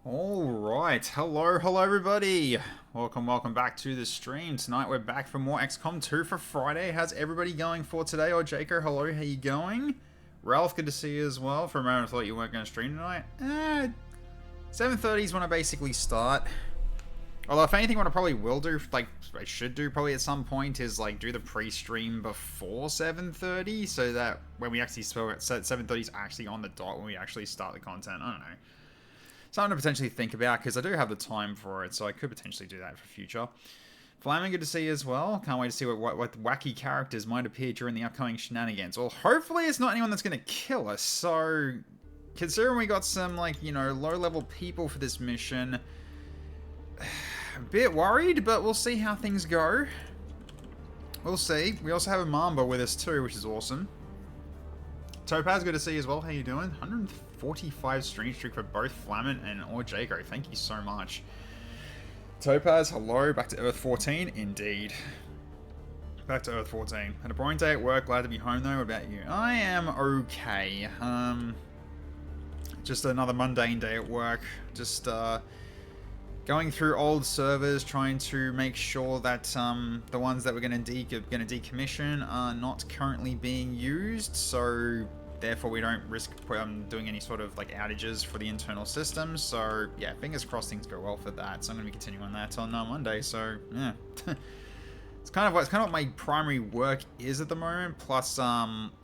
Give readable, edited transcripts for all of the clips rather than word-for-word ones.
Alright, hello everybody! Welcome back to the stream. Tonight we're back for more XCOM 2 for Friday. How's everybody going for today? Or Jaco, hello, how you going? Ralph, good to see you as well. For a moment I thought you weren't going to stream tonight. 7:30 is when I basically start. Although if anything, what I probably will do, like I should do probably at some point, is like do the pre-stream before 7:30, so that when we actually start, 7:30 is actually on the dot when we actually start the content. I don't know. Something to potentially think about, because I do have the time for it, so I could potentially do that for future. Flaming, good to see you as well. Can't wait to see what wacky characters might appear during the upcoming shenanigans. Well, hopefully it's not anyone that's going to kill us, so considering we got some, like, you know, low-level people for this mission, a bit worried, but we'll see how things go. We'll see. We also have a Mamba with us too, which is awesome. Topaz, good to see you as well. How you doing? 145 stream streak for both Flamin and or Jaco. Thank you so much. Topaz, hello. Back to Earth-14. Indeed. Back to Earth-14. Had a boring day at work. Glad to be home though. What about you? I am okay. Just another mundane day at work. Just going through old servers, trying to make sure that the ones that we're going to decommission are not currently being used, so therefore we don't risk doing any sort of like outages for the internal systems. So yeah, fingers crossed things go well for that. So I'm going to be continuing on that on Monday. So yeah, it's kind of what my primary work is at the moment. Plus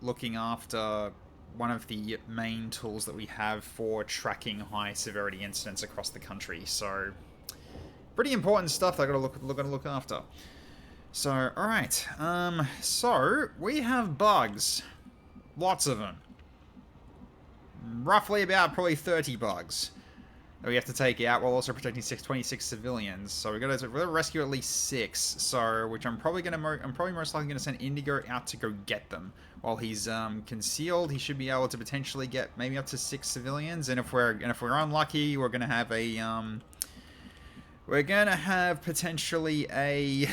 looking after one of the main tools that we have for tracking high severity incidents across the country. So pretty important stuff that I gotta look after. So, alright. So we have bugs. Lots of them. Roughly about probably 30 bugs that we have to take out while also protecting 26 civilians. So we gotta rescue at least 6. So, which I'm probably most likely gonna send Indigo out to go get them. While he's concealed, he should be able to potentially get maybe up to 6 civilians. And if we're unlucky, we're gonna have a we're gonna have potentially a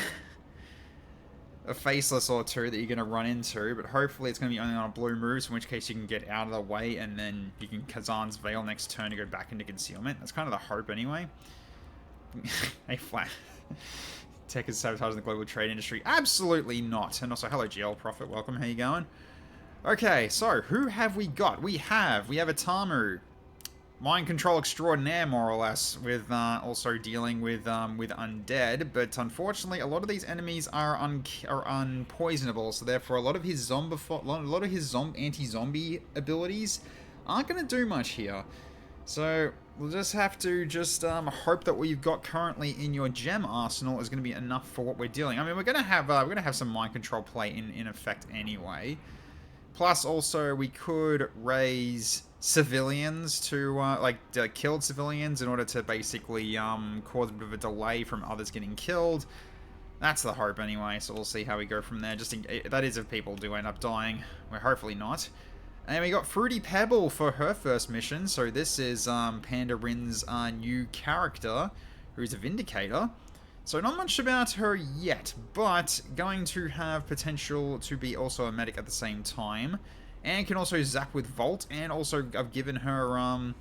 faceless or two that you're gonna run into, but hopefully it's gonna be only on a blue move, in which case you can get out of the way and then you can Kazan's Veil next turn to go back into concealment. That's kind of the hope anyway. Hey, flat. Tech is sabotaging the global trade industry. Absolutely not. And also, hello GL Prophet, welcome, how you going? Okay, so who have we got? We have a Tamu. Mind control extraordinaire, more or less, with also dealing with undead. But unfortunately, a lot of these enemies are unpoisonable, so therefore a lot of his anti-zombie abilities aren't going to do much here. So we'll just have to hope that what you've got currently in your gem arsenal is going to be enough for what we're dealing. I mean, we're going to have some mind control play in effect anyway. Plus, also, we could raise civilians to, killed civilians in order to basically cause a bit of a delay from others getting killed. That's the hope anyway, so we'll see how we go from there. That is if people do end up dying. We're hopefully not. And we got Fruity Pebble for her first mission, so this is Panda Rin's new character, who's a Vindicator. So not much about her yet, but going to have potential to be also a medic at the same time. And can also zap with Volt, and also I've given her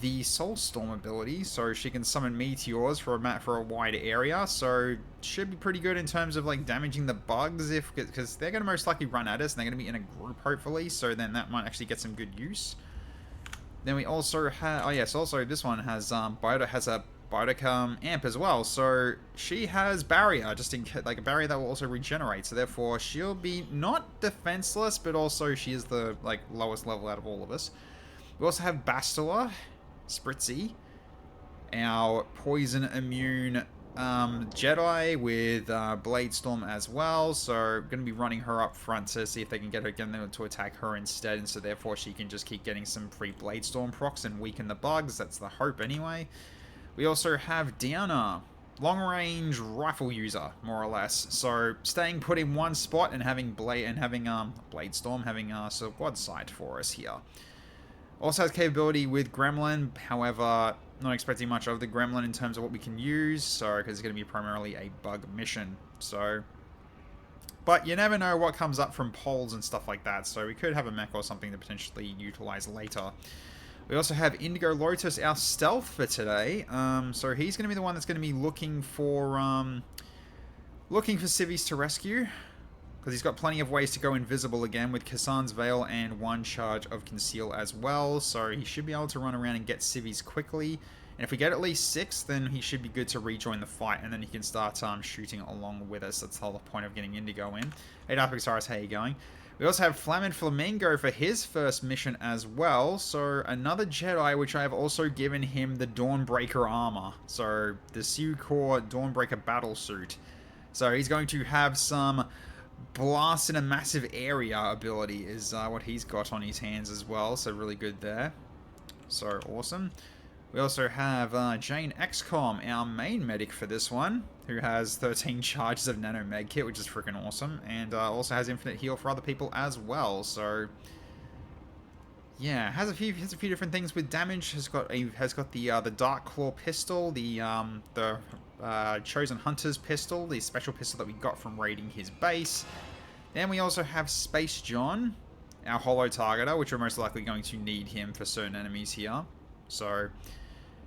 the Soulstorm ability, so she can summon meteors for a wide area. So should be pretty good in terms of like damaging the bugs, because they're going to most likely run at us, and they're going to be in a group hopefully. So then that might actually get some good use. Then we also have, oh yes, also this one has a Biotic amp as well, so she has barrier, just in like a barrier that will also regenerate, so therefore she'll be not defenseless, but also she is the like lowest level out of all of us. We also have Bastila, Spritzy, our poison immune Jedi with Bladestorm as well, so going to be running her up front to see if they can get them to attack her instead, and so therefore she can just keep getting some free Bladestorm procs and weaken the bugs. That's the hope anyway. We also have Diana, long-range rifle user, more or less. So staying put in one spot and having Bladestorm, having quad sight for us here. Also has capability with Gremlin, however, not expecting much of the Gremlin in terms of what we can use, so because it's going to be primarily a bug mission. So, but you never know what comes up from polls and stuff like that. So we could have a mech or something to potentially utilize later. We also have Indigo Lotus, our stealth for today. So he's going to be the one that's going to be looking for civvies to rescue. Because he's got plenty of ways to go invisible again with Kassan's Veil and 1 charge of Conceal as well. So he should be able to run around and get civvies quickly. And if we get at least 6, then he should be good to rejoin the fight. And then he can start shooting along with us. That's the whole point of getting Indigo in. Hey, Dark Pixaris, how you going? We also have Flamin Flamingo for his first mission as well. So another Jedi, which I have also given him the Dawnbreaker armor. So the Sucor Dawnbreaker battle suit. So he's going to have some blast in a massive area ability is what he's got on his hands as well. So really good there. So awesome. We also have Jane XCOM, our main medic for this one, who has 13 charges of Nano Med Kit, which is freaking awesome, and also has infinite heal for other people as well. So yeah, has a few different things with damage. Has got the Dark Claw pistol, the Chosen Hunter's pistol, the special pistol that we got from raiding his base. Then we also have Space John, our holo targeter, which we're most likely going to need him for certain enemies here. So,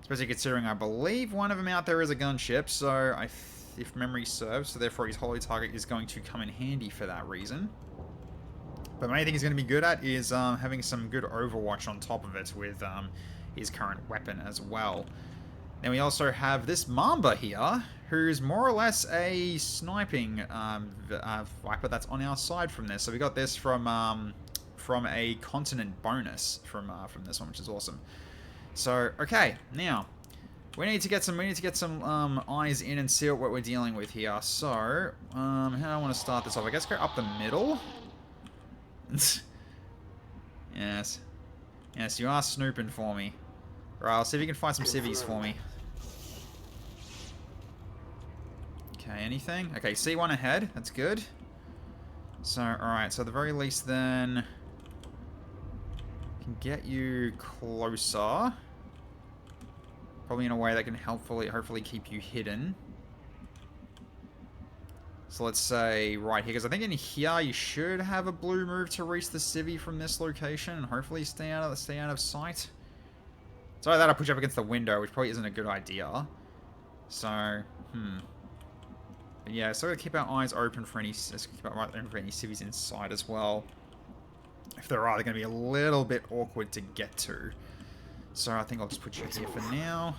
especially considering I believe one of them out there is a gunship, so if memory serves, so therefore his holo target is going to come in handy for that reason. But the main thing he's going to be good at is having some good overwatch on top of it with his current weapon as well. Then we also have this Mamba here, who's more or less a sniping viper that's on our side from this. So we got this from a continent bonus from this one, which is awesome. So okay, now we need to get some eyes in and see what we're dealing with here. So how do I want to start this off? I guess go up the middle. Yes, you are snooping for me. Right, I'll see if you can find some civvies for me. Okay, anything? Okay, C1 ahead. That's good. So, alright, so at the very least then, can get you closer. Probably in a way that can hopefully keep you hidden. So let's say right here, because I think in here you should have a blue move to reach the civvy from this location and hopefully stay out of sight. So that I'll push up against the window, which probably isn't a good idea. So, But yeah, so we'll keep our eyes open for any civvies inside as well. If there are, they're going to be a little bit awkward to get to. So I think I'll just put you here for now.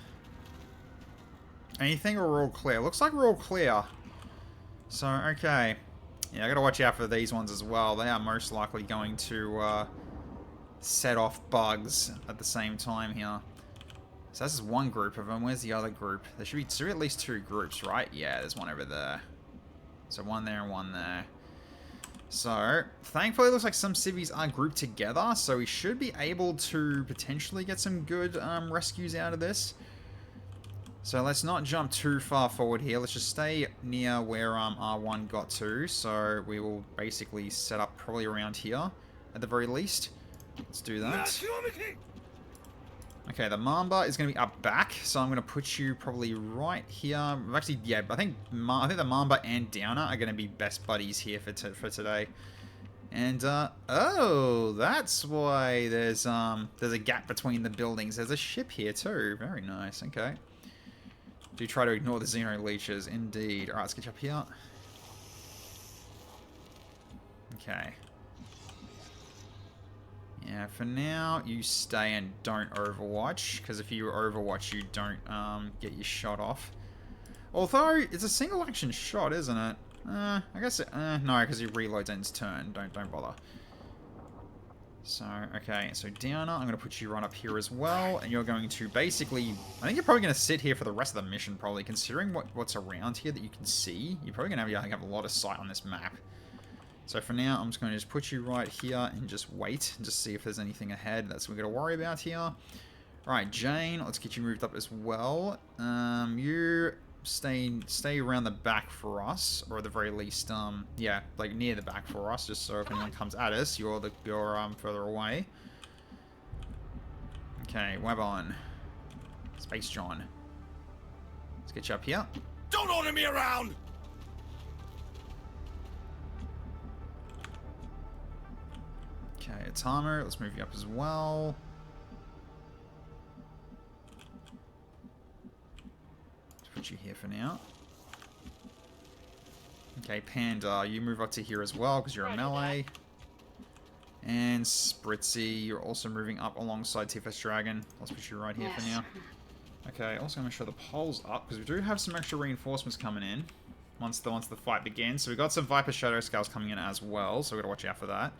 Anything, or we're all clear? Looks like we're all clear. So, okay. Yeah, I got to watch out for these ones as well. They are most likely going to set off bugs at the same time here. So this is one group of them. Where's the other group? There should be at least 2 groups, right? Yeah, there's one over there. So one there and one there. So, thankfully it looks like some civvies are grouped together, so we should be able to potentially get some good rescues out of this. So let's not jump too far forward here. Let's just stay near where R1 got to. So we will basically set up probably around here at the very least. Let's do that. Okay, the Mamba is going to be up back, so I'm going to put you probably right here. Actually, yeah, I think the Mamba and Downer are going to be best buddies here for today. And oh, that's why there's a gap between the buildings. There's a ship here too. Very nice. Okay. Do try to ignore the Xeno leeches, indeed. All right, let's get you up here. Okay. Yeah, for now, you stay and don't overwatch, because if you overwatch, you don't get your shot off. Although, it's a single action shot, isn't it? I guess, no, because you reload ends turn. Don't bother. So, okay, so Downer, I'm going to put you right up here as well, and you're going to basically, I think you're probably going to sit here for the rest of the mission, probably, considering what's around here that you can see. You're probably going to have a lot of sight on this map. So for now, I'm just going to put you right here and just wait and just see if there's anything ahead that's we're going to worry about here. Right, Jane, let's get you moved up as well. You stay around the back for us, or at the very least, yeah, like near the back for us, just so if anyone comes at us, you're further away. Okay, web on. Space John. Let's get you up here. Don't order me around! Okay, Atama, let's move you up as well. hold you here for now. Okay, Panda, you move up to here as well because you're a melee. And Spritzy, you're also moving up alongside TFS Dragon. Let's put you right here for now. Okay, also going to make sure the pole's up because we do have some extra reinforcements coming in once the fight begins. So we got some Viper Shadow Scales coming in as well, so we got to watch out for that.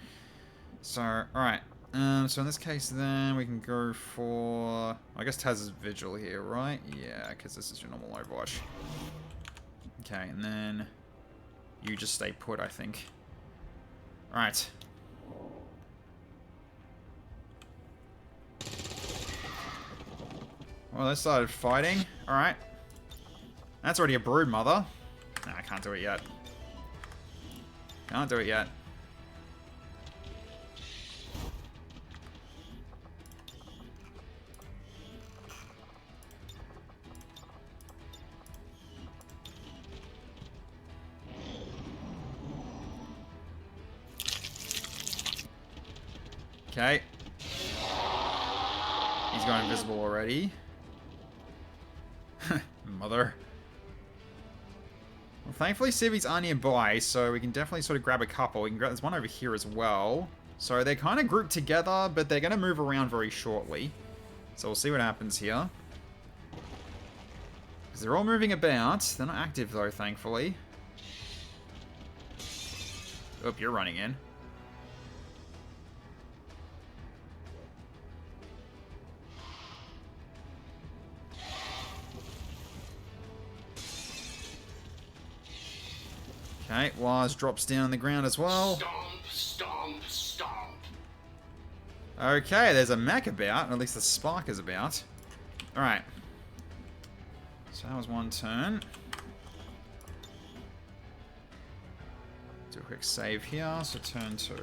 So, alright. So in this case then, we can go for... I guess Taz is Vigil here, right? Yeah, because this is your normal Overwatch. Okay, and then you just stay put, I think. Alright. Well, they started fighting. Alright. That's already a brood mother. Nah, I can't do it yet. Can't do it yet. Okay. He's gone invisible already. Mother. Well, thankfully civvies are nearby, so we can definitely sort of grab a couple. We can grab, there's one over here as well. So they're kind of grouped together, but they're going to move around very shortly. So we'll see what happens here. Because they're all moving about. They're not active though, thankfully. Oop, you're running in. Okay, Waz drops down on the ground as well. Stomp, stomp, stomp. Okay, there's a mech about, or at least the spark is about. Alright. So that was one turn. Do a quick save here, so turn 2.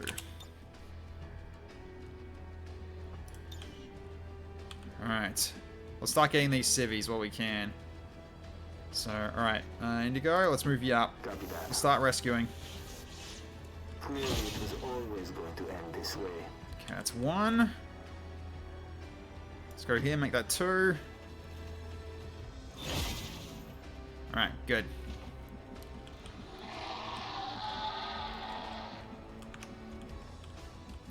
Alright. Let's start getting these civvies while we can. So, alright, Indigo, let's move you up. We'll start rescuing. Clearly it was always going to end this way. Okay, that's 1. Let's go here, make that 2. Alright, good.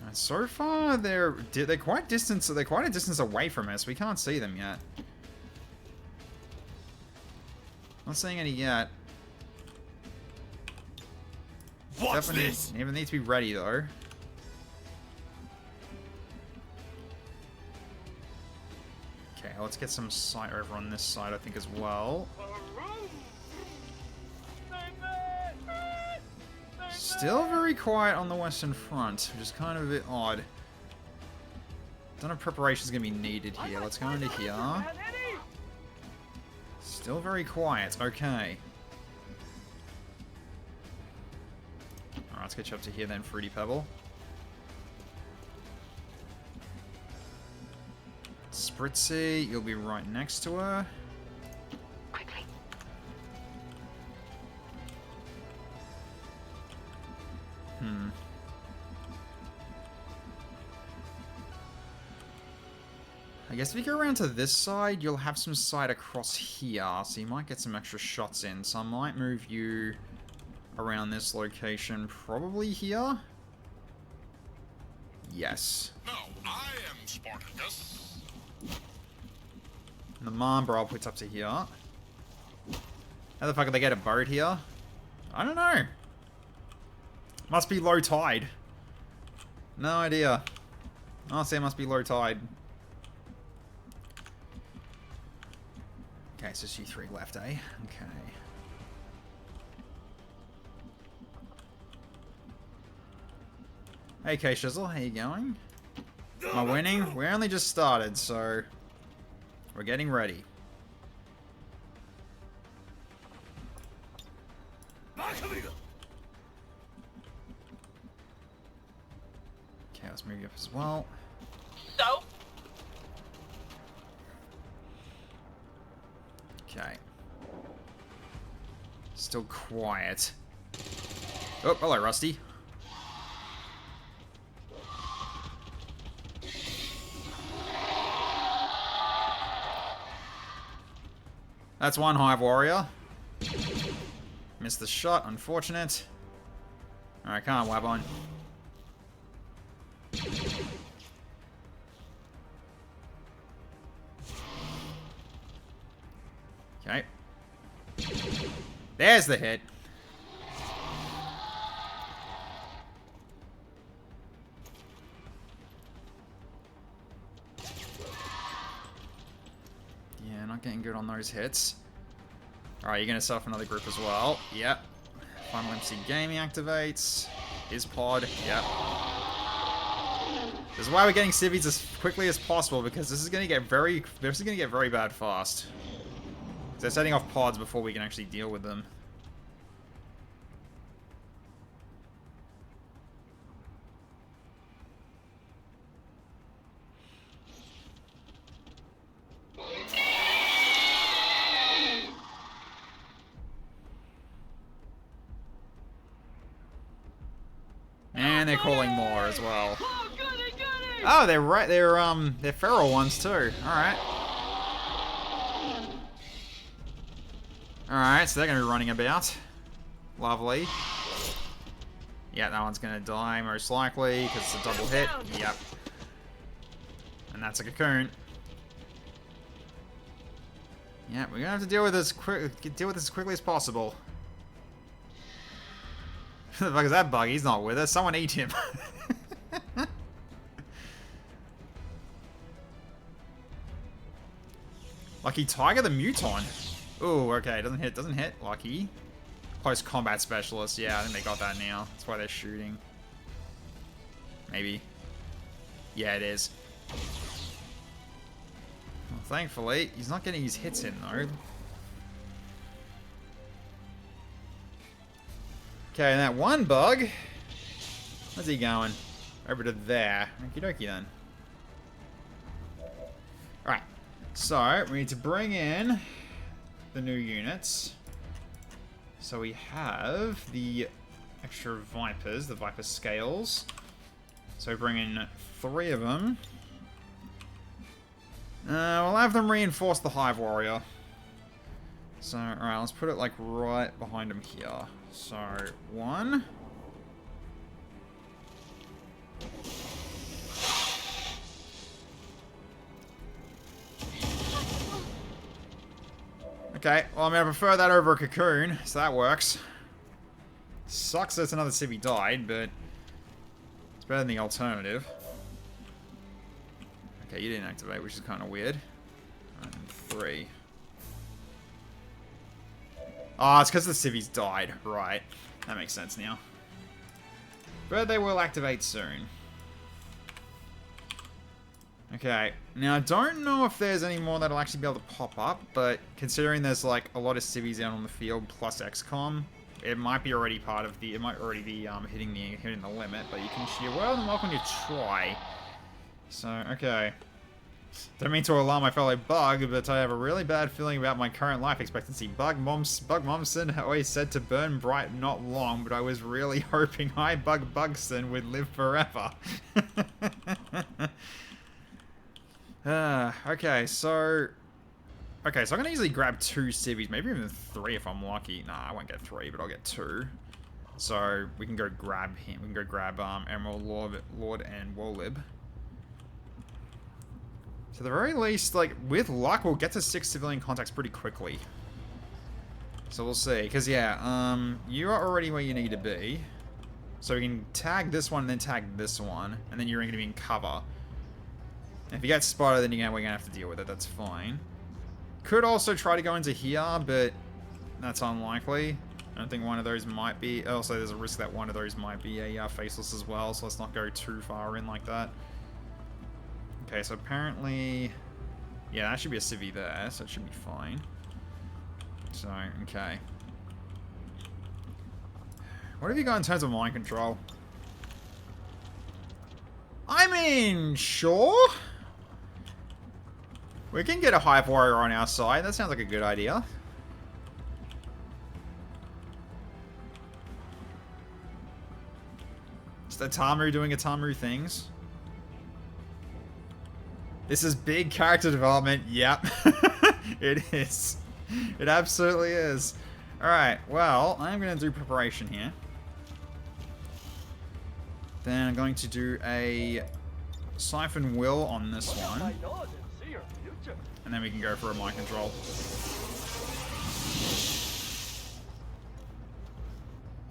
And so far, they're quite distant, so they're quite a distance away from us. We can't see them yet. Not seeing any yet. What's this? Even need to be ready though. Okay, let's get some sight over on this side, I think, as well. Still very quiet on the Western Front, which is kind of a bit odd. Don't know if preparation's gonna be needed here. Let's go into here. Still very quiet. Okay. Alright, let's get you up to here then, Fruity Pebble. Spritzy, you'll be right next to her. Quickly. I guess if you go around to this side, you'll have some sight across here, so you might get some extra shots in. So I might move you around this location, probably here. Yes. No, I am Spartacus. And the Mambra I'll put up to here. How the fuck did they get a boat here? I don't know. Must be low tide. No idea. Honestly, it must be low tide. Okay, so you 3 left, eh? Okay. Hey, K-Shizzle, how you going? Am I winning? We only just started, so we're getting ready. Okay, let's move you up as well. So? Okay. Still quiet. Oh, hello, Rusty. That's one Hive Warrior. Missed the shot, unfortunate. Alright, come on, Wabon. Okay. There's the hit. Yeah, not getting good on those hits. Alright, you're gonna set off another group as well. Yep. Final MC Gaming activates. His pod. Yep. This is why we're getting civvies as quickly as possible, because this is gonna get very bad fast. They're setting off pods before we can actually deal with them. And they're calling more as well. Oh, they're right. They're feral ones too. All right. All right, so they're gonna be running about. Lovely. Yeah, that one's gonna die most likely because it's a double hit. Yep. And that's a cocoon. Yeah, we're gonna have to deal with this as quickly as possible. Who the fuck is that bug? He's not with us. Someone eat him. Lucky Tiger the Muton. Ooh, okay. Doesn't hit. Lucky. Close combat specialist. Yeah, I think they got that now. That's why they're shooting. Maybe. Yeah, it is. Well, thankfully, he's not getting his hits in, though. Okay, and that one bug. Where's he going? Over to there. Okie dokie then. Alright. So, we need to bring in the new units. So we have the extra Vipers, the Viper Scales. So bring in 3 of them. We'll have them reinforce the Hive Warrior. So, alright, let's put it like right behind him here. So, 1. Okay, well, I mean, I prefer that over a cocoon, so that works. Sucks that another civvy died, but it's better than the alternative. Okay, you didn't activate, which is kind of weird. And 3. Oh, it's because the civvies died. Right. That makes sense now. But they will activate soon. Okay. Now, I don't know if there's any more that'll actually be able to pop up, but considering there's, like, a lot of civvies out on the field plus XCOM, it might be already part of the... It might already be hitting the limit, but you can... You're well and welcome to try. So, okay. Don't mean to alarm my fellow Bug, but I have a really bad feeling about my current life expectancy. Bug Momsen always said to burn bright not long, but I was really hoping I, Bug Bugson, would live forever. Okay, so I'm gonna easily grab 2 civvies, maybe even 3 if I'm lucky. Nah, I won't get 3, but I'll get 2. So we can go grab him. We can go grab Emerald Lord and Wolib. To the very least, like, with luck, we'll get to 6 civilian contacts pretty quickly. So we'll see. Because, yeah, you are already where you need to be. So we can tag this one and then tag this one. And then you're going to be in cover. And if you get spotted, then we're going to have to deal with it. That's fine. Could also try to go into here, but that's unlikely. I don't think one of those might be... Also, there's a risk that one of those might be a faceless as well. So let's not go too far in like that. Okay, so apparently... Yeah, that should be a civvy there, so it should be fine. So, okay. What have you got in terms of mind control? I mean, sure. We can get a Hive Warrior on our side. That sounds like a good idea. Just a Tamu doing a Tamu things. This is big character development. Yep. It is. It absolutely is. Alright, well, I'm going to do preparation here. Then I'm going to do a Siphon Will on this one. And then we can go for a mind control.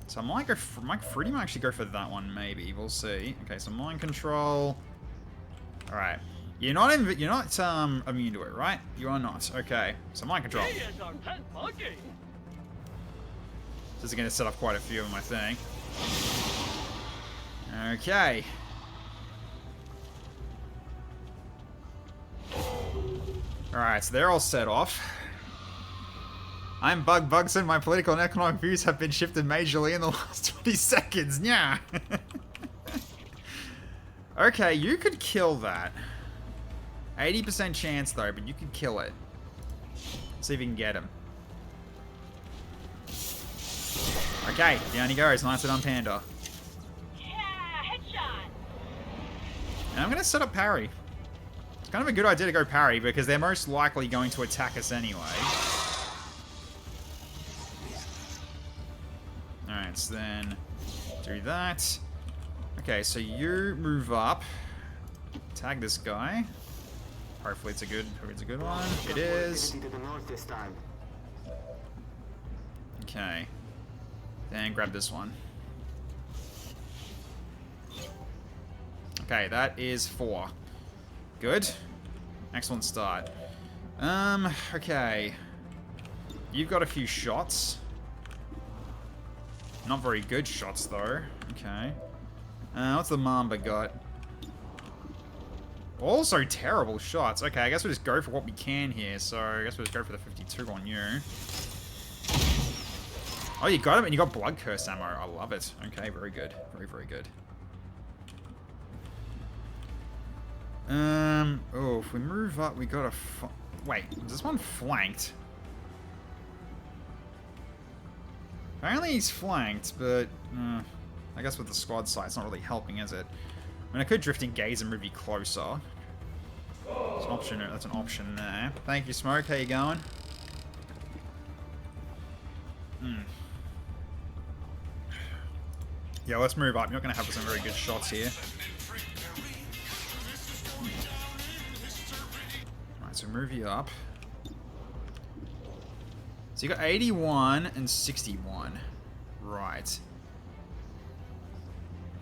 So I might pretty much actually go for that one, maybe. We'll see. Okay, so mind control. Alright. You're not immune to it, right? You are not. Okay. So mind control. This is going to set off quite a few of them, I think. Okay. Alright, so they're all set off. I'm Bugson. My political and economic views have been shifted majorly in the last 20 seconds. Yeah. Okay, you could kill that. 80% chance though, but you could kill it. See if you can get him. Okay, down he goes. Nice and on Panda. Yeah, headshot. And I'm gonna set up parry. It's kind of a good idea to go parry because they're most likely going to attack us anyway. Alright, so then do that. Okay, so you move up. Tag this guy. Hopefully it's a good one. It is. Okay. Then grab this one. Okay, that is 4. Good. Excellent start. Okay. You've got a few shots. Not very good shots, though. Okay. What's the Mamba got? Also terrible shots. Okay, I guess we'll just go for what we can here. So, I guess we'll just go for the 52 on you. Oh, you got him, and you got Blood Curse ammo. I love it. Okay, very good. Very, very good. Oh, if we move up, we got a... Wait, is this one flanked? Apparently he's flanked, but... I guess with the squad sight, it's not really helping, is it? I mean, I could drift and gaze and move you closer. That's an option. That's an option there. Thank you, Smoke. How you going? Yeah, let's move up. You're not going to have some very good shots here. Alright, so move you up. So you got 81 and 61. Right.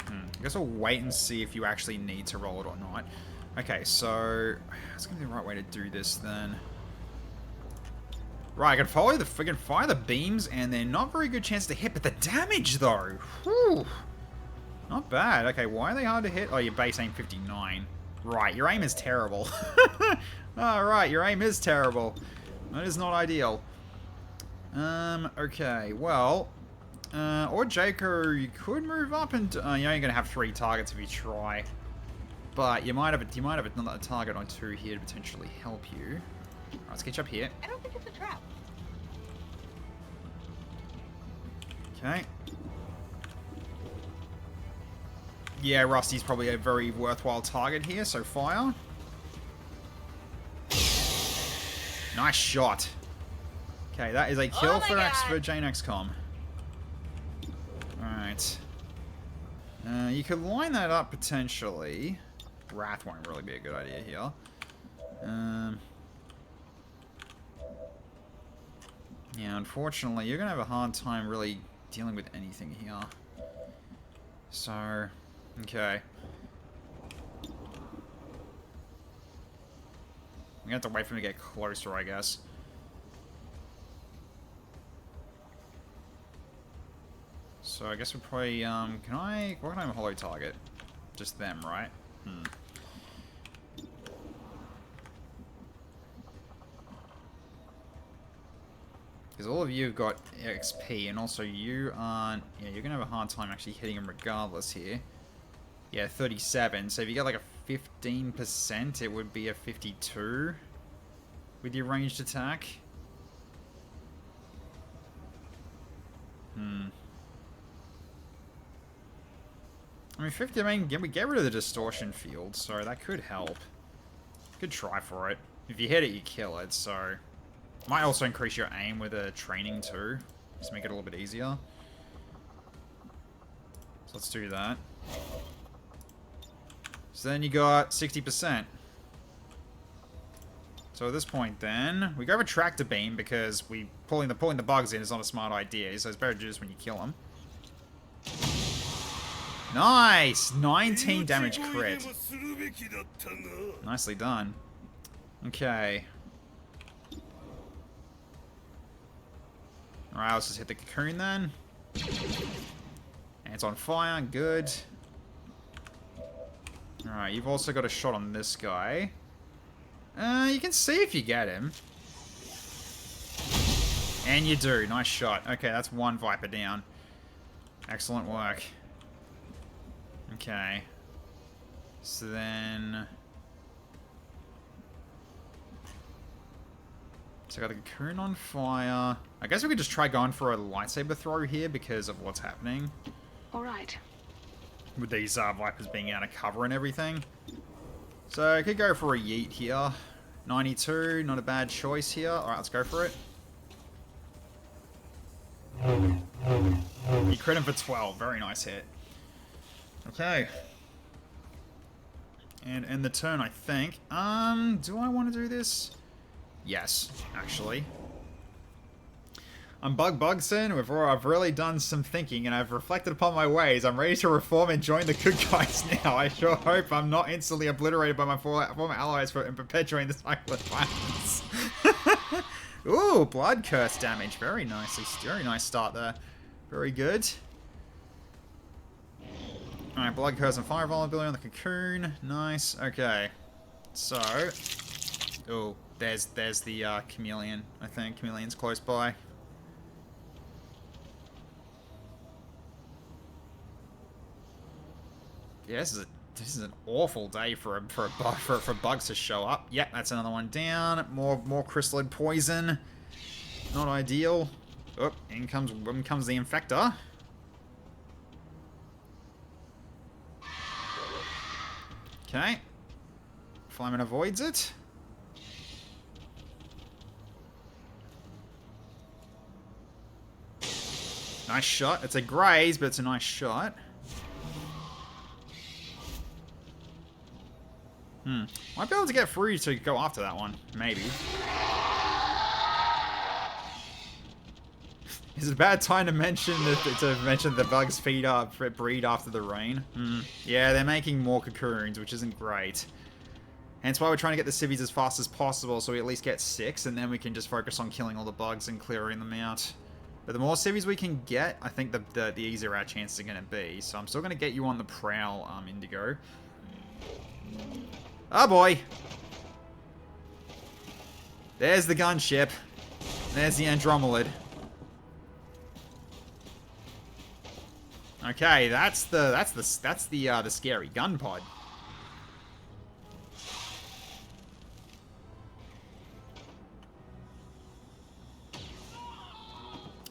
I guess I'll wait and see if you actually need to roll it or not. Okay, so it's gonna be the right way to do this then. Right, I can follow the friggin' fire the beams, and they're not very good chance to hit, but the damage though, whew, not bad. Okay, why are they hard to hit? Oh, your base aim 59. Right, your aim is terrible. Oh, right, your aim is terrible. That is not ideal. Okay, well. Or Jaco, you could move up and you're only gonna have 3 targets if you try, but you might have another target or 2 here to potentially help you. Alright, let's get you up here. I don't think it's a trap. Okay. Yeah, Rusty's probably a very worthwhile target here, so fire. Nice shot. Okay, that is a kill for Jane XCOM. Alright. You could line that up potentially. Wrath won't really be a good idea here. Yeah, unfortunately, you're going to have a hard time really dealing with anything here. So, okay. We have to wait for him to get closer, I guess. So I guess we'll probably, what can I hollow target? Just them, right? Because all of you have got XP, and also you aren't, yeah, you're going to have a hard time actually hitting them regardless here. Yeah, 37, so if you get like a 15%, it would be a 52 with your ranged attack. I mean, 50, I mean, we get rid of the distortion field, so that could help. Good try for it. If you hit it, you kill it, so... Might also increase your aim with a training too. Just make it a little bit easier. So let's do that. So then you got 60%. So at this point then, we go with Tractor Beam because pulling the bugs in is not a smart idea, so it's better to do this when you kill them. Nice! 19 damage crit. Nicely done. Okay. Alright, let's just hit the cocoon then. And it's on fire, good. Alright, you've also got a shot on this guy. You can see if you get him. And you do, nice shot. Okay, that's one Viper down. Excellent work. Okay. So then... So I got the cocoon on fire. I guess we could just try going for a lightsaber throw here because of what's happening. Alright. With these Vipers being out of cover and everything. So I could go for a yeet here. 92, not a bad choice here. Alright, let's go for it. You crit him for 12. Very nice hit. Okay. And end the turn, I think. Do I want to do this? Yes, actually. I'm Bugson. I've really done some thinking and I've reflected upon my ways. I'm ready to reform and join the good guys now. I sure hope I'm not instantly obliterated by my former allies in perpetuating the cycle of violence. Ooh, blood curse damage. Very nicely. Very nice start there. Very good. Alright, blood curse and fire vulnerability on the cocoon. Nice. Okay. So. Ooh, there's the chameleon, I think. Chameleon's close by. Yeah, this is an awful day for bugs to show up. Yep, that's another one down. More crystalline poison. Not ideal. Oh, in comes the infector. Okay. Flyman avoids it. Nice shot. It's a graze, but it's a nice shot. Might be able to get through to go after that one. Maybe. Is it a bad time to mention the bugs breed after the rain? Yeah, they're making more cocoons, which isn't great. Hence why we're trying to get the civvies as fast as possible, so we at least get 6, and then we can just focus on killing all the bugs and clearing them out. But the more civvies we can get, I think the easier our chances are going to be. So I'm still going to get you on the prowl, Indigo. Oh boy! There's the gunship. There's the Andromelid. Okay, that's the scary gun pod.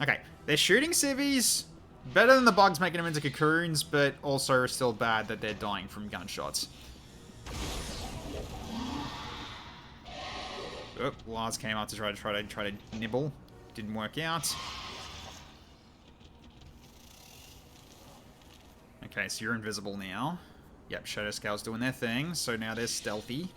Okay, they're shooting civvies. Better than the bugs making them into cocoons, but also still bad that they're dying from gunshots. Oh, Lars came out to try to nibble. Didn't work out. Okay, so you're invisible now. Yep, Geoscape's doing their thing, so now they're stealthy.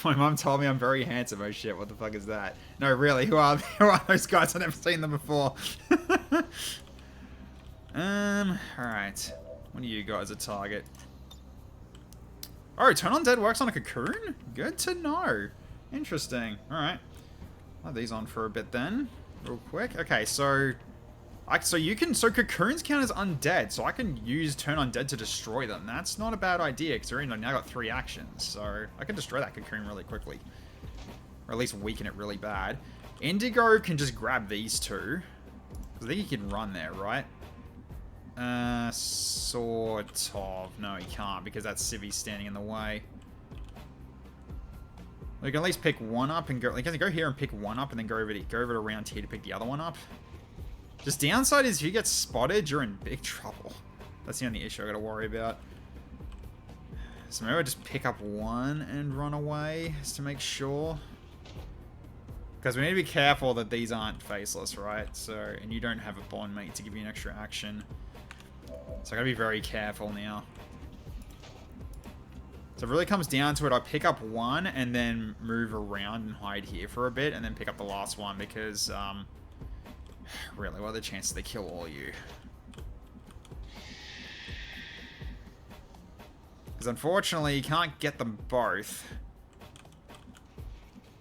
My mum told me I'm very handsome. Oh shit, what the fuck is that? No, really, who are those guys? I've never seen them before. Alright. What do you got as a target? Oh, Turn on Dead works on a cocoon? Good to know. Interesting. Alright. I'll have these on for a bit then. Real quick. Okay, so cocoons count as undead, so I can use Turn on Dead to destroy them. That's not a bad idea, because I've now got 3 actions, so I can destroy that cocoon really quickly. Or at least weaken it really bad. Indigo can just grab these two. I think he can run there, right? Sort of. No, he can't, because that civvy's standing in the way. We can at least pick one up and go. Like, can go here and pick one up, and then go over it around here to pick the other one up. Just downside is if you get spotted, you're in big trouble. That's the only issue I gotta worry about. So maybe I'll just pick up one and run away, just to make sure. Because we need to be careful that these aren't faceless, right? So, and you don't have a bond mate to give you an extra action. So I gotta be very careful now. So it really comes down to it. I pick up one and then move around and hide here for a bit and then pick up the last one because, really, what are the chances they kill all you? Because unfortunately, you can't get them both.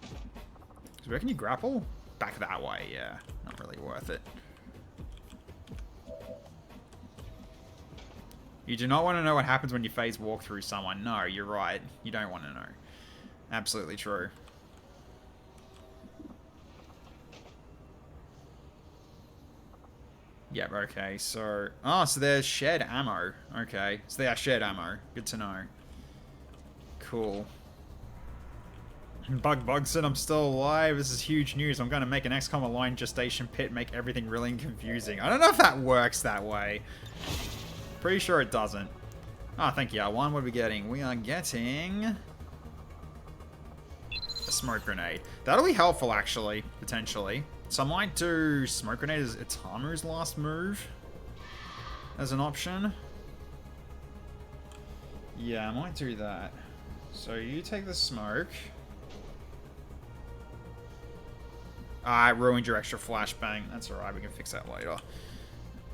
So where can you grapple? Back that way, yeah. Not really worth it. You do not want to know what happens when you phase walk through someone. No, you're right. You don't want to know. Absolutely true. Yep, okay, so... Oh, so there's shared ammo. Okay, so they are shared ammo. Good to know. Cool. Bug said I'm still alive. This is huge news. I'm going to make an XCOM Aligned Gestation Pit, make everything really confusing. I don't know if that works that way. Pretty sure it doesn't. Oh, thank you, R1. What are we getting? We are getting... a smoke grenade. That'll be helpful, actually, potentially. So I might do smoke grenade as Itamu's last move as an option. Yeah, I might do that. So you take the smoke. I ruined your extra flashbang. That's alright, we can fix that later.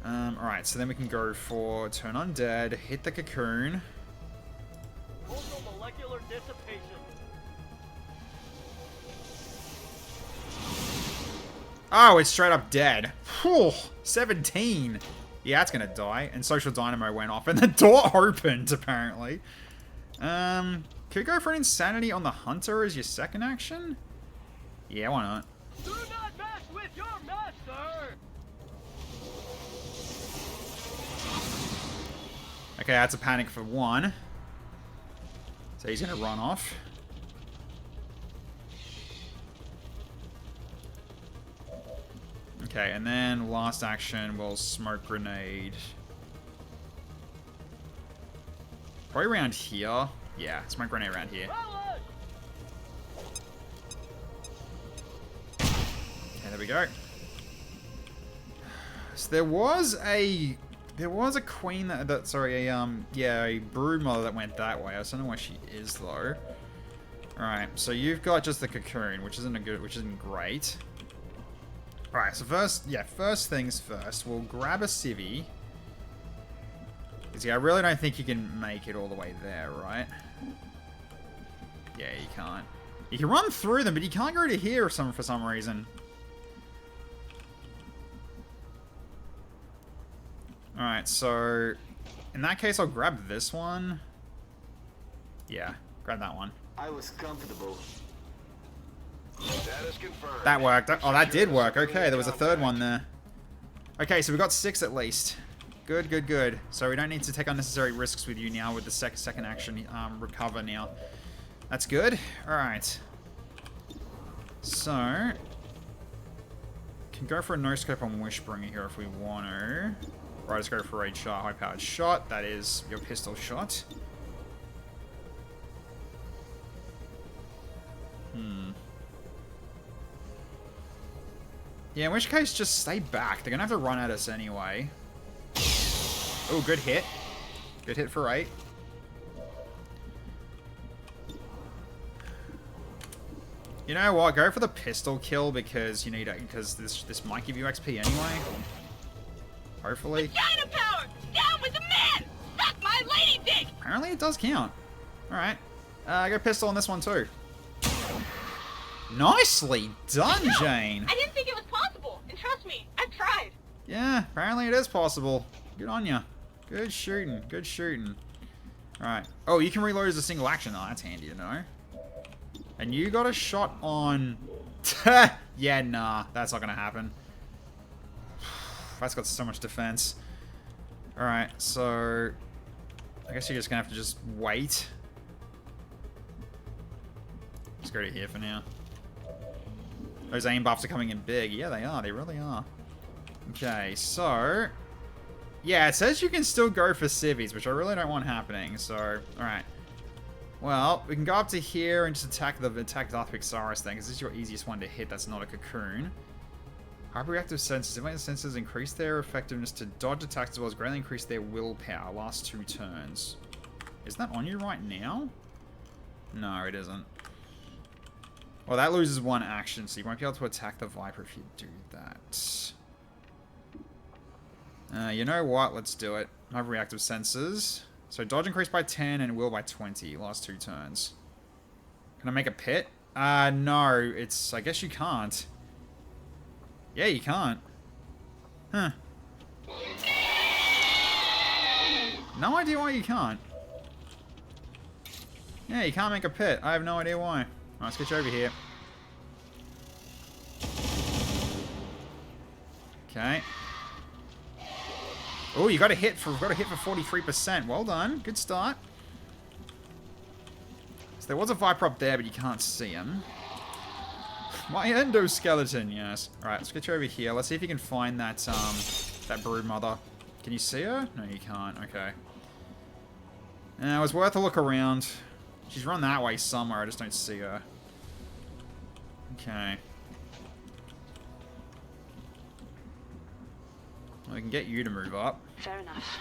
Alright, so then we can go for turn undead, hit the cocoon. Molecular dissipation. Oh, it's straight up dead. Whew, 17. Yeah, it's gonna die. And Social Dynamo went off, and the door opened, apparently. Could you go for an Insanity on the Hunter as your second action? Yeah, why not? Do not mess with your master! Okay, that's a panic for one. So he's gonna run off. Okay, and then last action will smoke grenade. Probably around here. Yeah, smoke grenade around here. Okay, there we go. So there was a queen that sorry, a brood mother that went that way. I don't know where she is though. Alright, so you've got just the cocoon, which isn't great. Alright, so first things first, we'll grab a civvy. See, I really don't think you can make it all the way there, right? Yeah, you can't. You can run through them, but you can't go to here for some reason. Alright, so in that case, I'll grab this one. Yeah, grab that one. I was comfortable. Status confirmed. That worked. Oh, that did work. Okay, there was a third one there. Okay, so we got 6 at least. Good, good, good. So we don't need to take unnecessary risks with you now with the second action recover now. That's good. Alright. So... can go for a no-scope on Wishbringer here if we want to. Right, let's go for a high-powered shot. That is your pistol shot. Yeah, in which case, just stay back. They're gonna have to run at us anyway. Oh, good hit. Good hit for 8. You know what? Go for the pistol kill because you need it. Because this might give you XP anyway. Hopefully. Vagina power! Down with the man! Suck my lady dick! Apparently it does count. Alright. Go pistol on this one too. Nicely done, Jane! I didn't think it was possible, and trust me, I've tried. Yeah, apparently it is possible. Good on ya. Good shooting. Good shooting. Alright. Oh, you can reload as a single action. Oh, that's handy to know. And you got a shot on... yeah, nah. That's not gonna happen. That's got so much defense. Alright, so... I guess you're just gonna have to just wait. Let's go to here for now. Those aim buffs are coming in big. Yeah, they are. They really are. Okay, so... yeah, it says you can still go for civvies, which I really don't want happening. So, alright. Well, we can go up to here and just attack the Darth-Pixaris thing, because this is your easiest one to hit. That's not a cocoon. Hyperreactive sensors. If sensors increase their effectiveness to dodge attacks as well as greatly increase their willpower last 2 turns. Is that on you right now? No, it isn't. Well, that loses 1 action, so you won't be able to attack the Viper if you do that. You know what? Let's do it. Hyperreactive sensors. So dodge increased by 10 and will by 20 last 2 turns. Can I make a pit? No, it's... I guess you can't. Yeah, you can't. Huh. No idea why you can't. Yeah, you can't make a pit. I have no idea why. Alright, let's get you over here. Okay. Oh, you got a hit for 43%. Well done. Good start. So there was a Viper up there, but you can't see him. My endoskeleton, yes. Alright, let's get you over here. Let's see if you can find that that brood mother. Can you see her? No, you can't. Okay. It was worth a look around. She's run that way somewhere. I just don't see her. Okay. Well, we can get you to move up. Fair enough.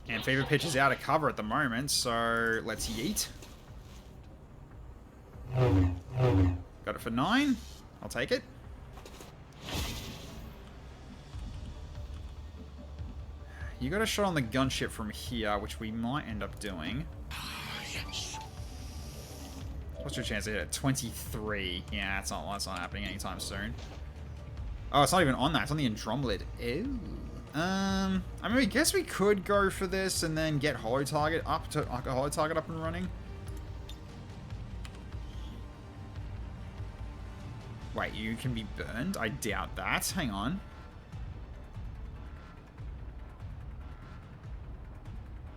And Fever Pitch is out of cover at the moment, so let's yeet. Got it for 9. I'll take it. You got a shot on the gunship from here, which we might end up doing. What's your chance to hit it? 23. Yeah, that's not happening anytime soon. Oh, it's not even on that. It's on the Andromedid. Ew. I mean, I guess we could go for this and then get Hollow Target up and running. Wait, you can be burned? I doubt that. Hang on.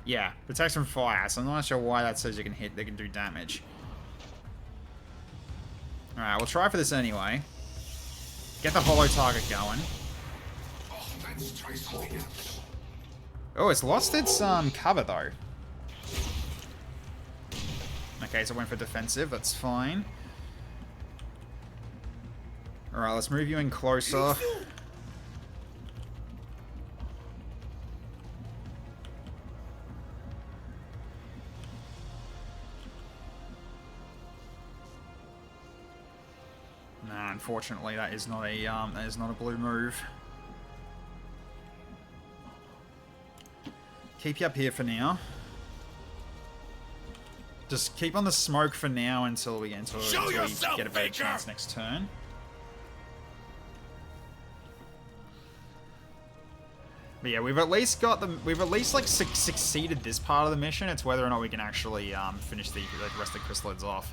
Yeah, protects from fire. So I'm not sure why that says you can hit. They can do damage. All right, we'll try for this anyway. Get the Hollow Target going. Let's try something else. Oh, it's lost its cover though. Okay, so it went for defensive. That's fine. All right, let's move you in closer. Nah, unfortunately, that is not a blue move. Keep you up here for now. Just keep on the smoke for now until we get a better chance next turn. But yeah, we've at least like succeeded this part of the mission. It's whether or not we can actually finish the rest of the chrysalids off.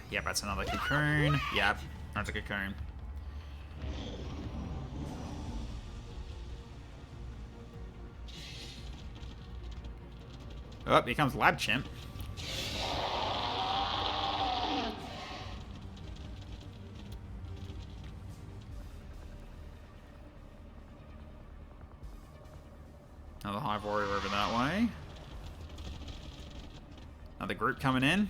Yep, that's another cocoon. Yep, that's a cocoon. Oh, here comes Lab Chimp. Another Hive Warrior over that way. Another group coming in.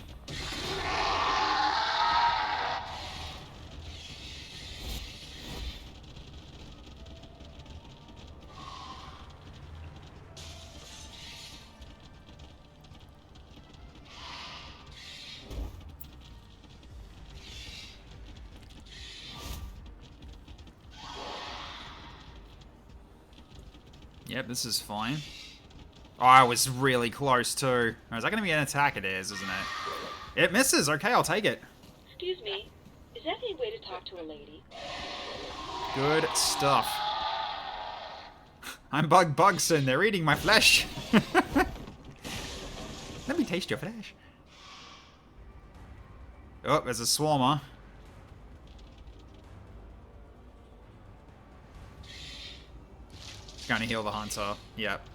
Yep, this is fine. Oh, I was really close too. Oh, is that going to be an attack? It is, isn't it? It misses. Okay, I'll take it. Excuse me. Is that any way to talk to a lady? Good stuff. I'm Bugson. They're eating my flesh. Let me taste your flesh. Oh, there's a swarmer. Going to heal the hunter. Yep.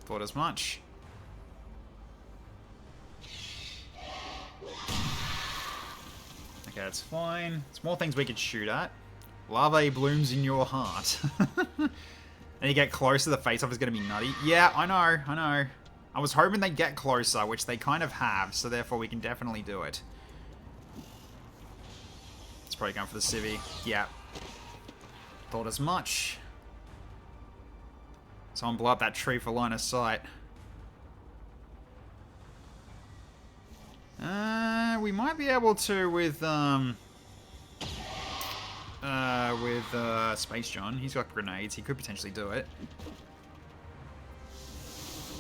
Thought as much. Okay, that's fine. There's more things we could shoot at. Larvae blooms in your heart. And you get closer, the face-off is going to be nutty. Yeah, I know. I was hoping they'd get closer, which they kind of have, so therefore we can definitely do it. It's probably going for the civvy. Yeah. Thought as much. Someone blow up that tree for line of sight. We might be able to with Space John. He's got grenades. He could potentially do it.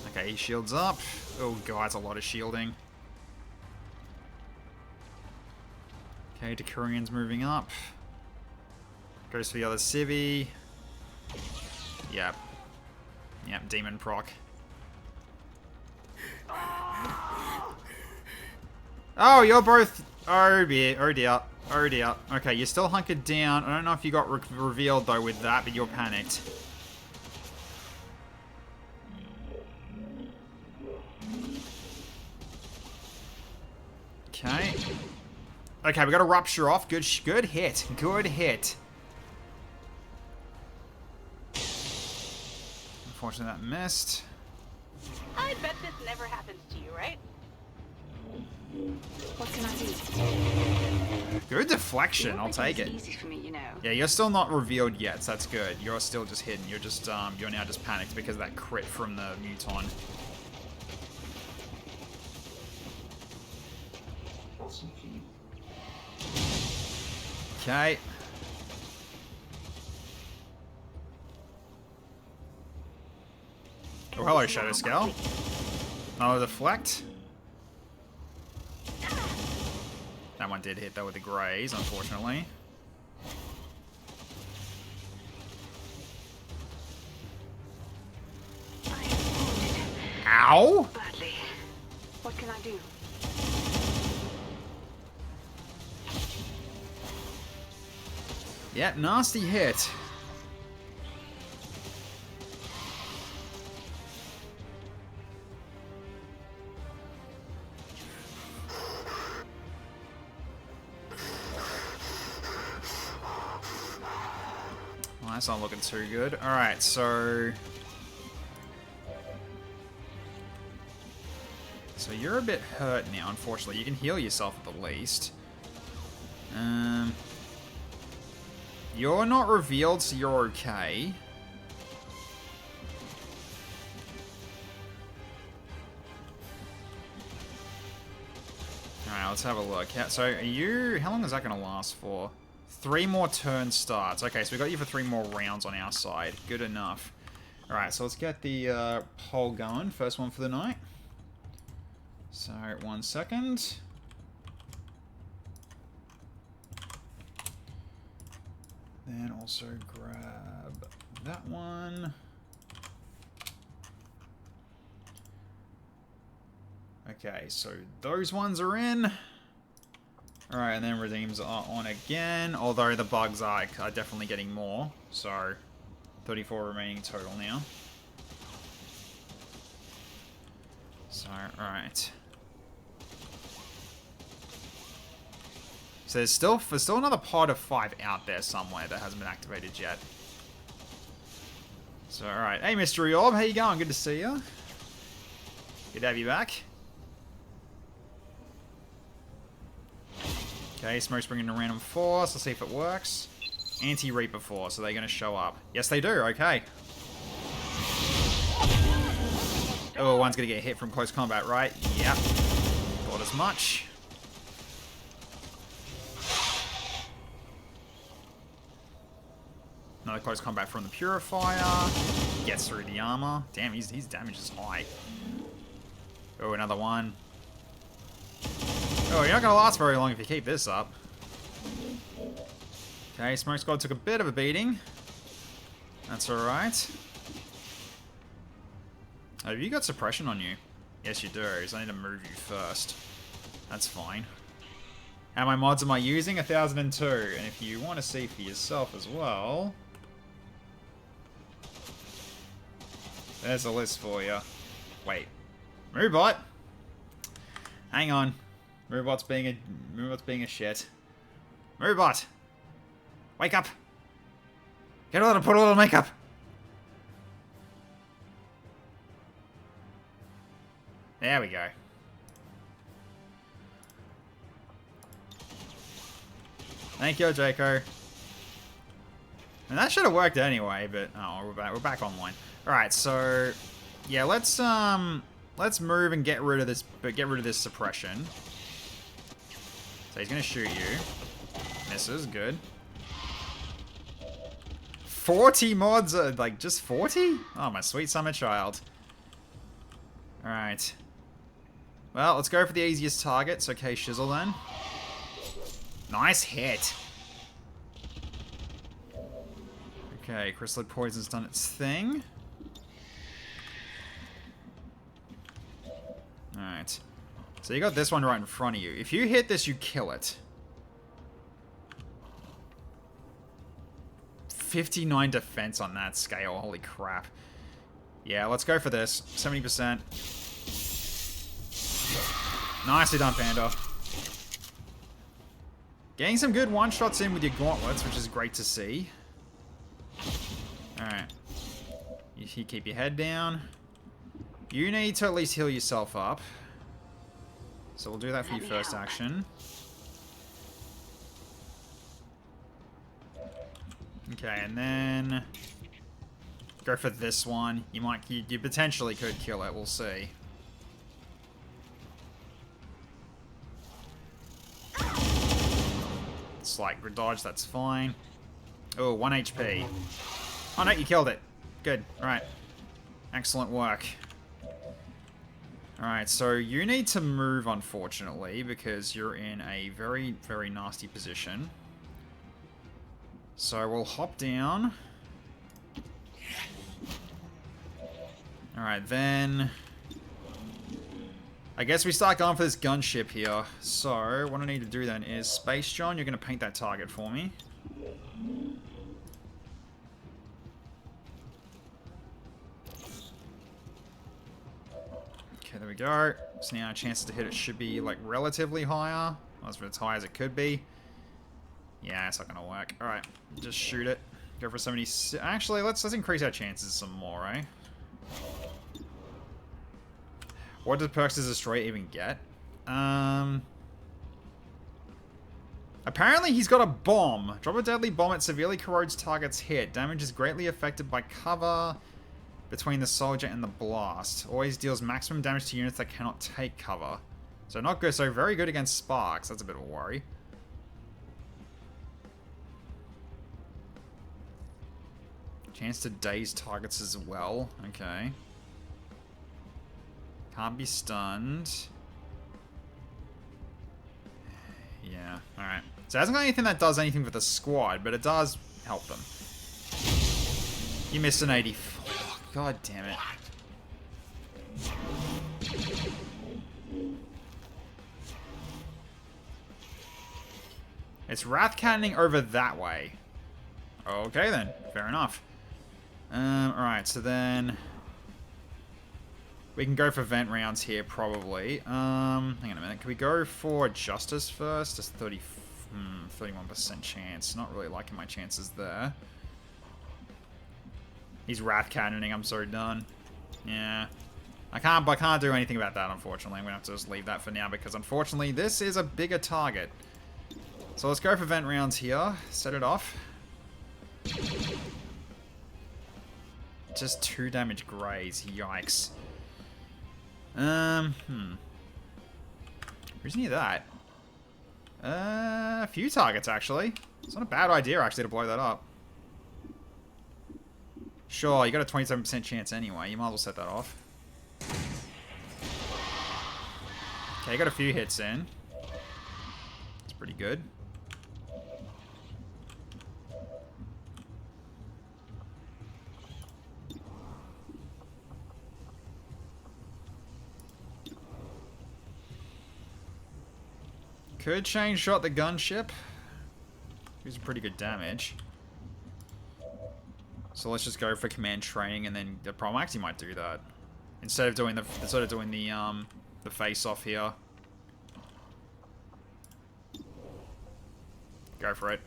Okay, he shields up. Oh god, it's a lot of shielding. Okay, Decurian's moving up. Goes for the other civvy. Yep. Yep, demon proc. Oh, you're both... Oh dear, oh dear, oh dear. Okay, you're still hunkered down. I don't know if you got revealed, though, with that, but you're panicked. Okay. Okay, we got a rupture off. Good hit. Good hit. Unfortunately, that missed. I bet this never happens to you, right? What can I do? Good deflection. I'll take it. Easy for me, you know. Yeah, you're still not revealed yet, so that's good. You're still just hidden. You're just you're now just panicked because of that crit from the Muton. Okay. Oh, hello, Shadow Scale. Another deflect. That one did hit, though, with the greys, unfortunately. Ow! Badly. What can I do? Yeah, nasty hit. Well, that's not looking too good. Alright, so... So you're a bit hurt now, unfortunately. You can heal yourself at the least. You're not revealed, so you're okay. Alright, let's have a look. So, are you... How long is that going to last for? 3 more turn starts. Okay, so we got you for 3 more rounds on our side. Good enough. Alright, so let's get the poll going. First one for the night. So, 1 second. Then also grab that one. Okay, so those ones are in. Alright, and then redeems are on again. Although the bugs are definitely getting more. So, 34 remaining total now. So, alright. So there's still another pod of 5 out there somewhere that hasn't been activated yet. So, alright. Hey, MisteryOrb, how you going? Good to see you. Good to have you back. Okay, Smoke's bringing in a random force. Let's see if it works. Anti-Reaper force. Are they going to show up? Yes, they do. Okay. Oh, one's going to get hit from close combat, right? Yep. Thought as much. Another close combat from the Purifier. Gets through the armor. Damn, his damage is high. Oh, another one. Oh, you're not going to last very long if you keep this up. Okay, Smoke Squad took a bit of a beating. That's alright. Oh, have you got suppression on you? Yes, you do, so I need to move you first. That's fine. How many mods am I using? 1002. And if you want to see for yourself as well... There's a list for you. Wait. Moobot? Hang on. Moobot's being a shit. Moobot! Wake up! Get on and put a little makeup! There we go. Thank you, Jaco. And that should have worked anyway, but oh, we're back online. All right, so yeah, let's move and get rid of this suppression. So he's gonna shoot you. Misses, good. 40 mods, like just 40? Oh, my sweet summer child. All right. Well, let's go for the easiest targets. Okay, Shizzle then. Nice hit. Okay, Chrysalid Poison's done its thing. Alright. So you got this one right in front of you. If you hit this, you kill it. 59 defense on that scale. Holy crap. Yeah, let's go for this. 70%. Nicely done, Panda. Getting some good one-shots in with your gauntlets, which is great to see. Alright. You keep your head down. You need to at least heal yourself up. So we'll do that for your first action. Okay, and then go for this one. You potentially could kill it. We'll see. Slight dodge, that's fine. Oh, 1 HP. Oh no, you killed it. Good. Alright. Excellent work. Alright, so you need to move, unfortunately, because you're in a very, very nasty position. So we'll hop down. Alright, then I guess we start going for this gunship here. So what I need to do then is, Space John, you're going to paint that target for me. Okay, there we go. So now our chances to hit it should be like relatively higher. That's as high as it could be. Yeah, it's not gonna work. Alright, just shoot it. Go for 70. Actually, let's increase our chances some more, eh? What does Perks to Destroy even get? Apparently he's got a bomb. Drop a deadly bomb, it severely corrodes target's hit. Damage is greatly affected by cover between the soldier and the blast. Always deals maximum damage to units that cannot take cover. So not good. So very good against sparks. That's a bit of a worry. Chance to daze targets as well. Okay. Can't be stunned. Yeah, alright. So it hasn't got anything that does anything for the squad, but it does help them. You missed an 84. God damn it. It's Wrath Cannoning over that way. Okay then, fair enough. Alright, so then we can go for vent rounds here, probably. Hang on a minute. Can we go for Justice first? Just 31% chance. Not really liking my chances there. He's Wrath Cannoning. I'm so done. Yeah. I can't do anything about that, unfortunately. I'm going to have to just leave that for now, because unfortunately, this is a bigger target. So let's go for vent rounds here. Set it off. Just 2 damage graze. Yikes. Where's any of that? A few targets, actually. It's not a bad idea, actually, to blow that up. Sure, you got a 27% chance anyway. You might as well set that off. Okay, got a few hits in. It's pretty good. Could chain shot the gunship. Does pretty good damage. So let's just go for command training, and then the problem actually might do that instead of doing the face off here. Go for it.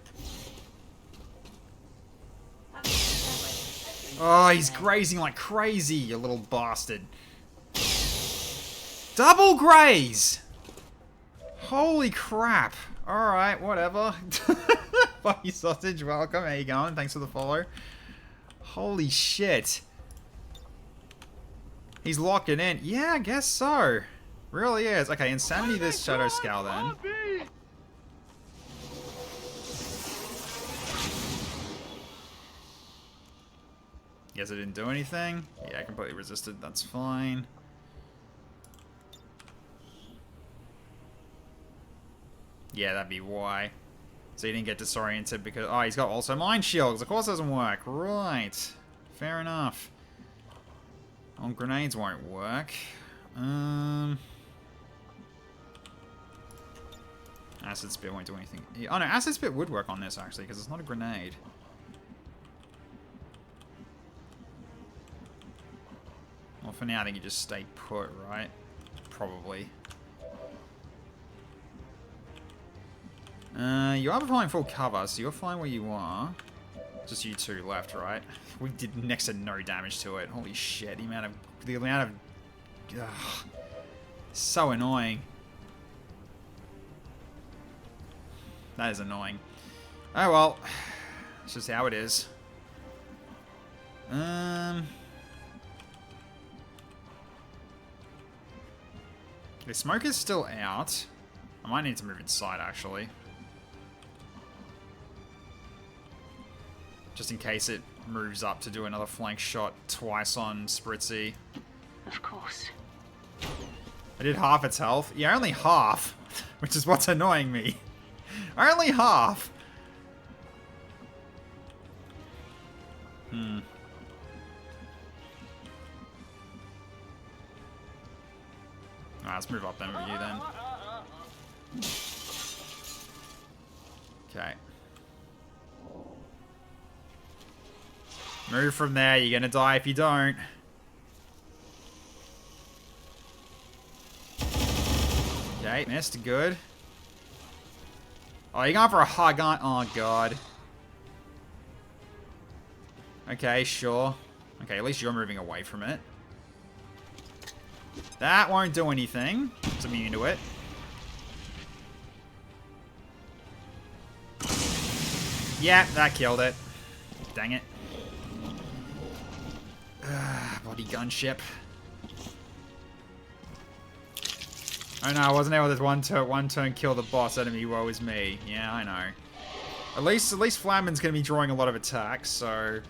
Oh, he's grazing like crazy, you little bastard. Double graze! Holy crap. Alright, whatever. Fuck you, sausage. Welcome. How you going? Thanks for the follow. Holy shit. He's locking in. Yeah, I guess so. Really is. Okay, insanity this shadow scale then. Guess I didn't do anything. Yeah, I completely resisted. That's fine. Yeah, that'd be why. So he didn't get disoriented because... Oh, he's got also mind shields. Of course it doesn't work. Right. Fair enough. Oh, grenades won't work. Acid Spit won't do anything. Oh no, Acid Spit would work on this actually, because it's not a grenade. Well, for now I think you just stay put, right? Probably. You are behind full cover, so you're fine where you are. Just you two left, right? We did next to no damage to it. Holy shit, the amount of... Ugh, so annoying. That is annoying. Oh well. It's just how it is. The smoke is still out. I might need to move inside, actually. Just in case it moves up to do another flank shot twice on Spritzy. Of course. I did half its health. Yeah, only half. Which is what's annoying me. Only half. Alright, let's move up then with you then. Okay. Move from there, you're gonna die if you don't. Okay, missed, good. Oh, you're going for a hug on... Oh, God. Okay, sure. Okay, at least you're moving away from it. That won't do anything. It's immune to it. Yeah, that killed it. Dang it. Bloody gunship. Oh no, I wasn't able to one turn kill the boss enemy. Woe is me. Yeah, I know. At least Flammen's gonna be drawing a lot of attacks, so...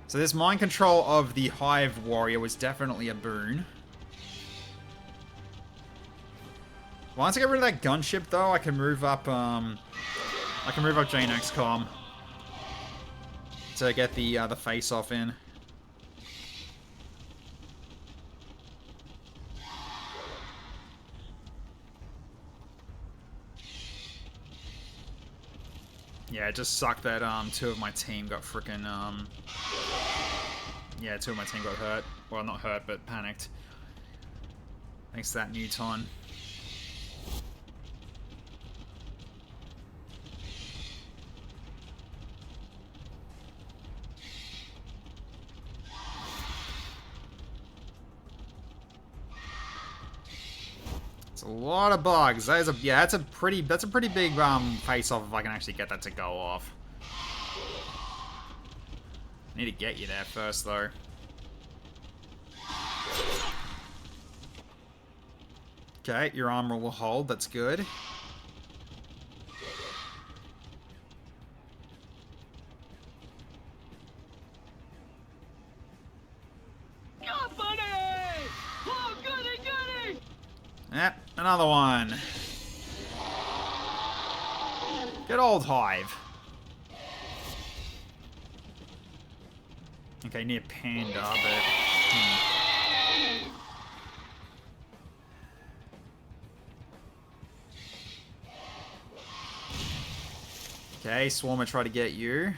So this mind control of the Hive warrior was definitely a boon. Once I get rid of that gunship though, I can move up Jane XCOM to get the face off in. Yeah, it just sucked that two of my team got frickin' yeah, two of my team got hurt. Well, not hurt, but panicked. Thanks to that Newton. A lot of bugs. That is a that's a pretty big face off if I can actually get that to go off. I need to get you there first though. Okay, your armor will hold, that's good. Yep, another one. Good old Hive. Okay, near Panda, but... Okay, Swarmer try to get you.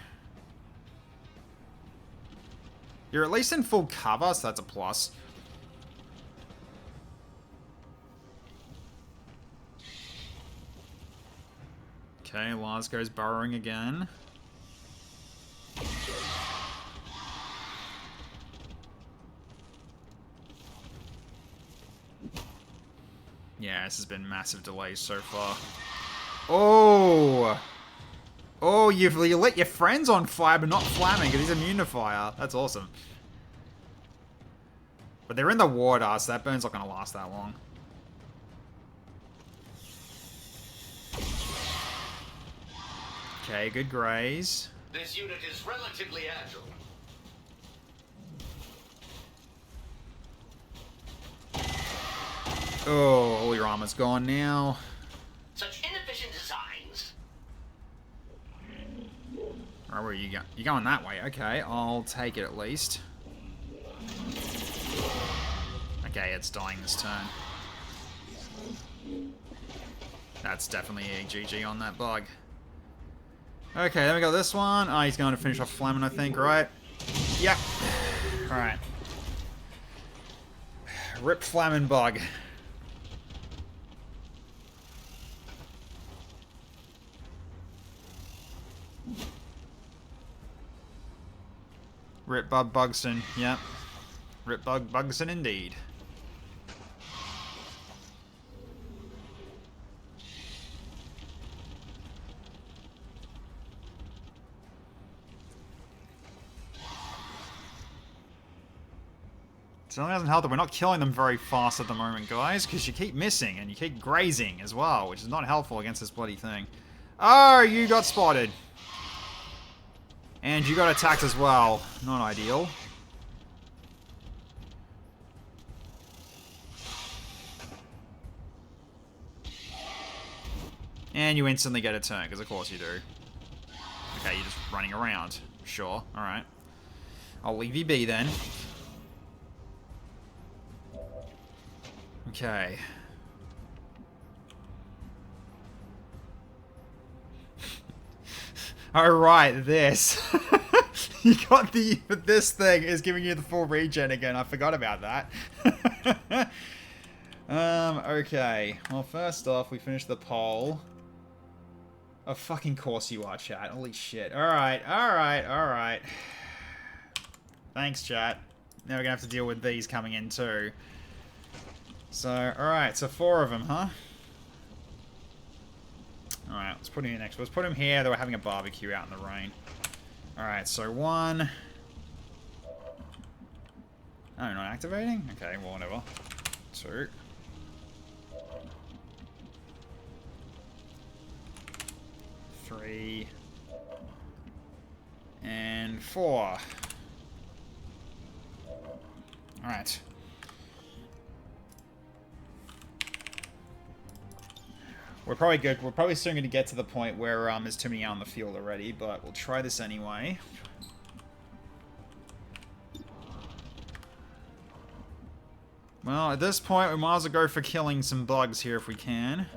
You're at least in full cover, so that's a plus. Okay, Lars goes burrowing again. Yeah, this has been massive delays so far. Oh! Oh, you lit your friends on fire, but not Flamming, because he's immune to fire. That's awesome. But they're in the water, so that burn's not going to last that long. Okay, good graze. This unit is relatively agile. Oh, all your armor's gone now. Such inefficient designs. Alright, where are you going? You're going that way. Okay, I'll take it at least. Okay, it's dying this turn. That's definitely a GG on that bug. Okay, then we got this one. Oh, he's going to finish off Flamin', I think, right? Yep. Alright. Rip Flamin' bug. Rip Bug Bugson, yep. Rip Bug Bugson indeed. So it doesn't help that we're not killing them very fast at the moment, guys, because you keep missing and you keep grazing as well, which is not helpful against this bloody thing. Oh, you got spotted. And you got attacked as well. Not ideal. And you instantly get a turn, because of course you do. Okay, you're just running around. Sure, alright. I'll leave you be then. Okay. Alright, this. You got the... This thing is giving you the full regen again. I forgot about that. Okay. Well, first off, we finished the poll. Of fucking course you are, chat. Holy shit. Alright, alright, alright. Thanks, chat. Now we're gonna have to deal with these coming in, too. So, alright, so 4 of them, huh? Alright, let's put him here next. Let's put him here. They were having a barbecue out in the rain. Alright, so 1. Oh, not activating? Okay, well, whatever. 2. 3. And 4. Alright. We're probably good. We're probably soon going to get to the point where there's too many out on the field already, but we'll try this anyway. Well, at this point, we might as well go for killing some bugs here if we can.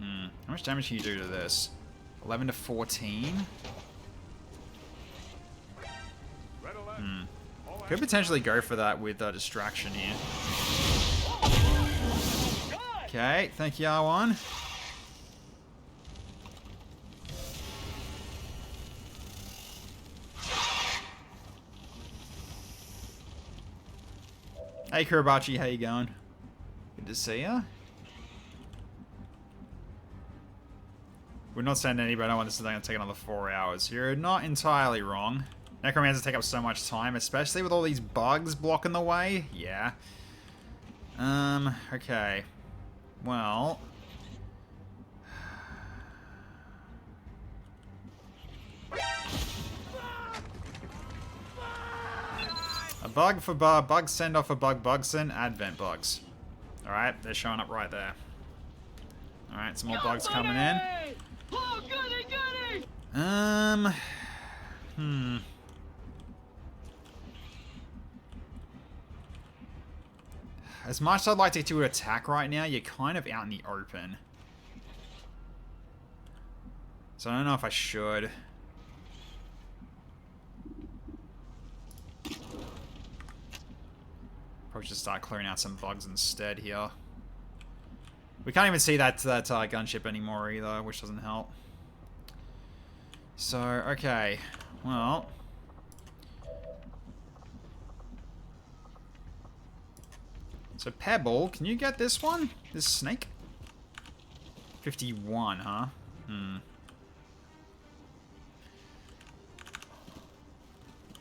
How much damage can you do to this? 11 to 14? Could potentially go for that with distraction here. Okay, thank you, R1. Hey, Kurabachi, how you going? Good to see ya. We're not sending anybody. I don't want this thing to take another 4 hours. You're not entirely wrong. Necromancers take up so much time, especially with all these bugs blocking the way. Yeah. Okay. Well. A bug for bug send off a bug send, advent bugs. Alright, they're showing up right there. Alright, some more bugs coming in. Oh, goody, goody! As much as I'd like to do an attack right now, you're kind of out in the open. So I don't know if I should. Probably should start clearing out some bugs instead here. We can't even see that gunship anymore either, which doesn't help. So, okay. well. So Pebble, can you get this one? This snake? 51, huh?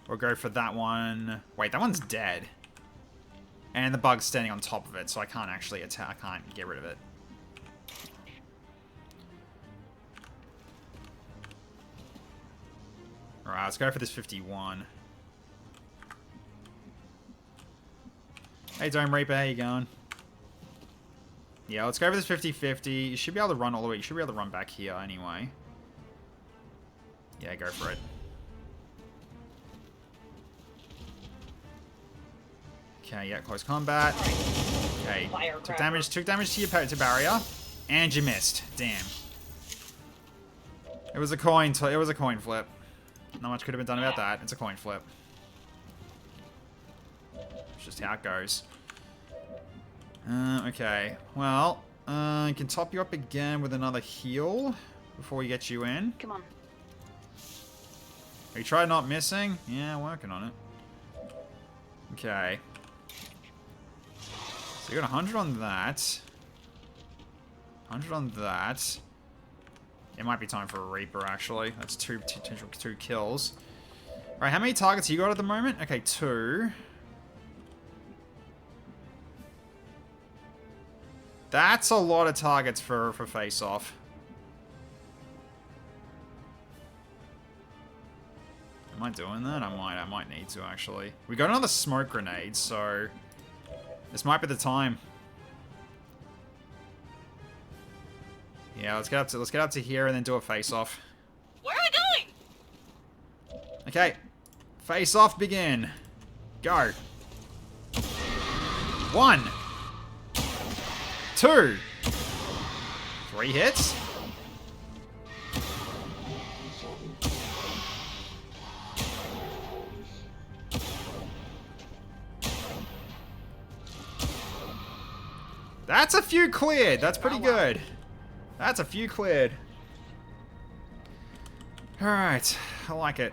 We'll go for that one. Wait, that one's dead. And the bug's standing on top of it, so I can't actually attack. I can't get rid of it. Alright, let's go for this 51. Hey, Dome Reaper, how you going? Yeah, let's go for this 50-50. You should be able to run all the way. You should be able to run back here anyway. Yeah, go for it. Okay, yeah, close combat. Okay, took damage to your barrier, and you missed. Damn. It was a coin flip. Not much could have been done about that. It's a coin flip. It's just how it goes. Okay, well, I can top you up again with another heal before we get you in. Come on. You tried not missing? Yeah, working on it. Okay. So you got 100 on that. 100 on that. It might be time for a Reaper, actually. That's two kills. Alright, how many targets you got at the moment? Okay, 2. That's a lot of targets for face-off. Am I doing that? I might need to, actually. We got another smoke grenade, so this might be the time. Yeah, let's get up to here and then do a face-off. Where are we going? Okay, face-off begin. Go. 1, 2, 3 hits. That's a few cleared. That's pretty good. That's a few cleared. Alright, I like it.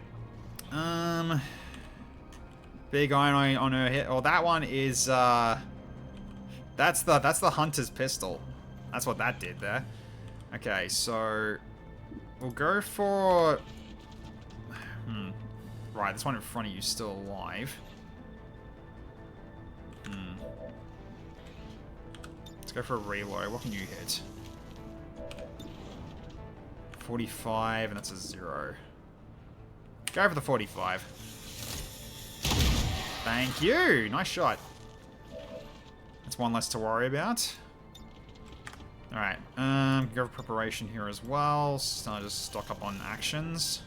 Big iron on her hit. Oh, that one is that's the hunter's pistol. That's what that did there. Okay, so we'll go for right, this one in front of you is still alive. Let's go for a reload. What can you hit? 45, and that's a 0. Go for the 45. Thank you! Nice shot. That's one less to worry about. Alright, go for preparation here as well. So I'll just stock up on actions.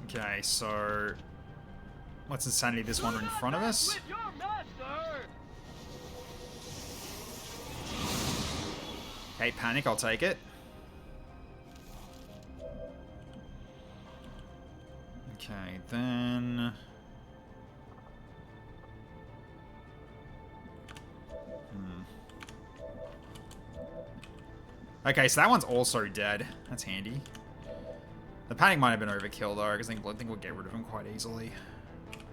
Okay, so let's insanity this one in front of us. Okay, panic, I'll take it. Okay, then okay, so that one's also dead. That's handy. The panic might have been overkill though, because I think we'll get rid of him quite easily.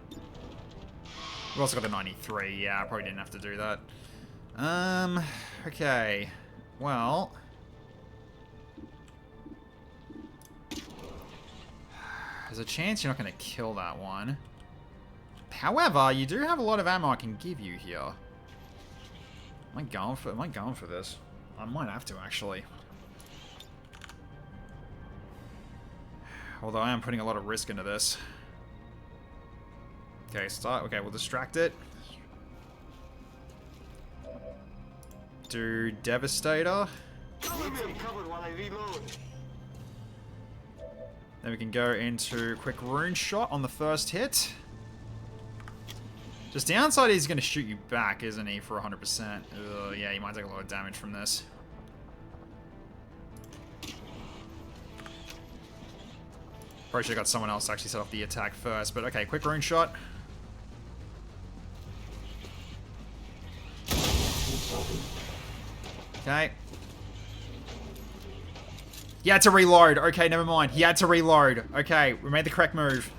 We've also got the 93. Yeah, I probably didn't have to do that. Okay. Well, there's a chance you're not going to kill that one. However, you do have a lot of ammo I can give you here. Am I going for this? I might have to, actually. Although I am putting a lot of risk into this. Okay, start. Okay, we'll distract it. Do Devastator. Then we can go into quick rune shot on the first hit. Just downside is he's going to shoot you back, isn't he, for 100%? Yeah, you might take a lot of damage from this. Probably should have got someone else to actually set off the attack first, but okay, quick rune shot. Okay. He had to reload. Okay, never mind. He had to reload. Okay, we made the correct move.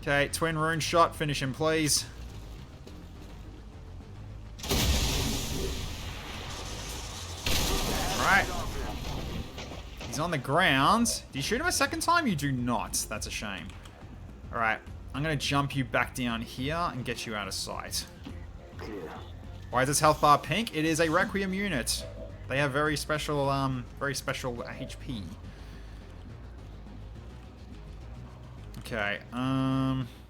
Okay, twin rune shot. Finish him, please. Alright. He's on the ground. Do you shoot him a second time? You do not. That's a shame. Alright. I'm going to jump you back down here and get you out of sight. Why is this health bar pink? It is a Requiem unit. They have very special HP. Okay,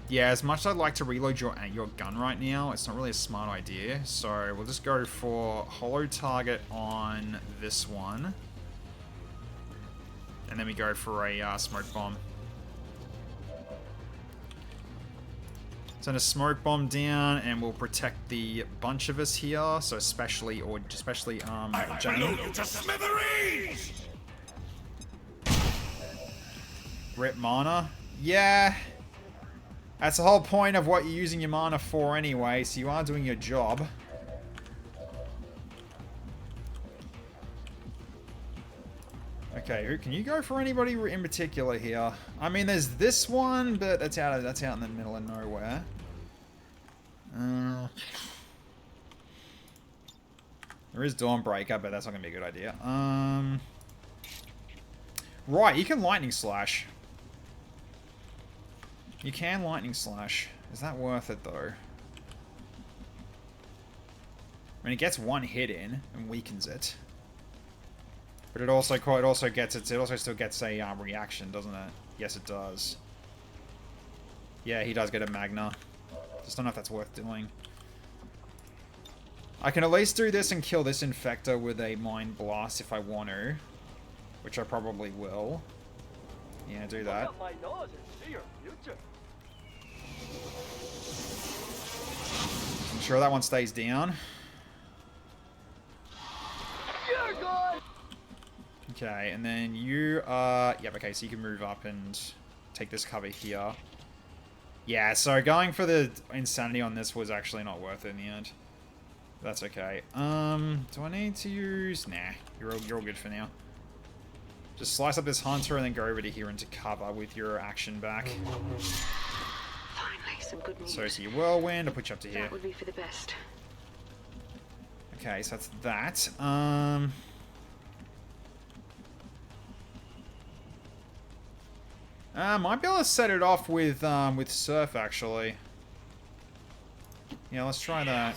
yeah, as much as I'd like to reload your gun right now, it's not really a smart idea. So we'll just go for hollow target on this one. And then we go for a smoke bomb. Send a smoke bomb down, and we'll protect the bunch of us here. So especially Jane. Rip mana. Yeah. That's the whole point of what you're using your mana for anyway, so you are doing your job. Okay, can you go for anybody in particular here? I mean, there's this one, but that's out in the middle of nowhere. There is Dawnbreaker, but that's not gonna be a good idea. Right, you can Lightning Slash. You can Lightning Slash. Is that worth it though? I mean, it gets one hit in and weakens it. But it also still gets a reaction, doesn't it? Yes, it does. Yeah, he does get a Magna. Just don't know if that's worth doing. I can at least do this and kill this Infector with a Mind Blast if I want to. Which I probably will. Yeah, do that. I'm sure that one stays down. Okay, and then you yep, okay, so you can move up and take this cover here. Yeah, so going for the insanity on this was actually not worth it in the end. That's okay. Do I need to use... Nah, you're all good for now. Just slice up this hunter and then go over to here into cover with your action back. Finally, some good news. So your whirlwind, I'll put you up to here. That would be for the best. Okay, so that's that. Might be able to set it off with Surf, actually. Yeah, let's try that.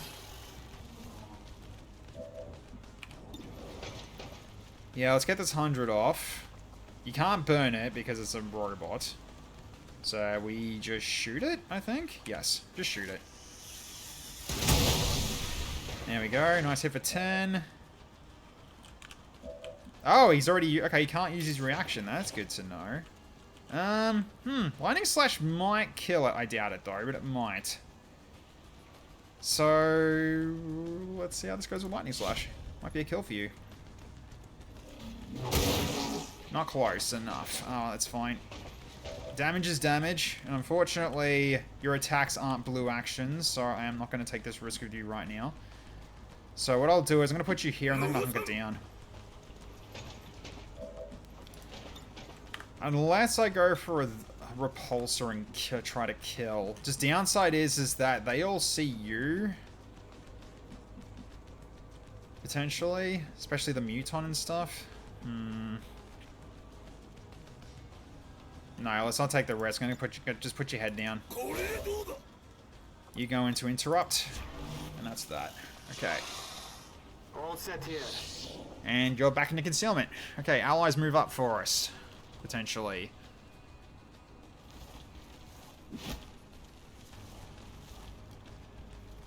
Yeah, let's get this 100 off. You can't burn it because it's a robot. So we just shoot it, I think? Yes, just shoot it. There we go, nice hit for 10. Oh, he's already... Okay, he can't use his reaction. That's good to know. Lightning Slash might kill it. I doubt it, though, but it might. So... let's see how this goes with Lightning Slash. Might be a kill for you. Not close enough. Oh, that's fine. Damage is damage. And unfortunately, your attacks aren't blue actions, so I am not going to take this risk with you right now. So what I'll do is I'm going to put you here and then knock it down. Unless I go for a repulsor and try to kill. Just downside is that they all see you. Potentially. Especially the Muton and stuff. No, let's not take the risk. I'm going to just put your head down. You go into interrupt. And that's that. Okay. All set here. And you're back into concealment. Okay, allies move up for us. Potentially.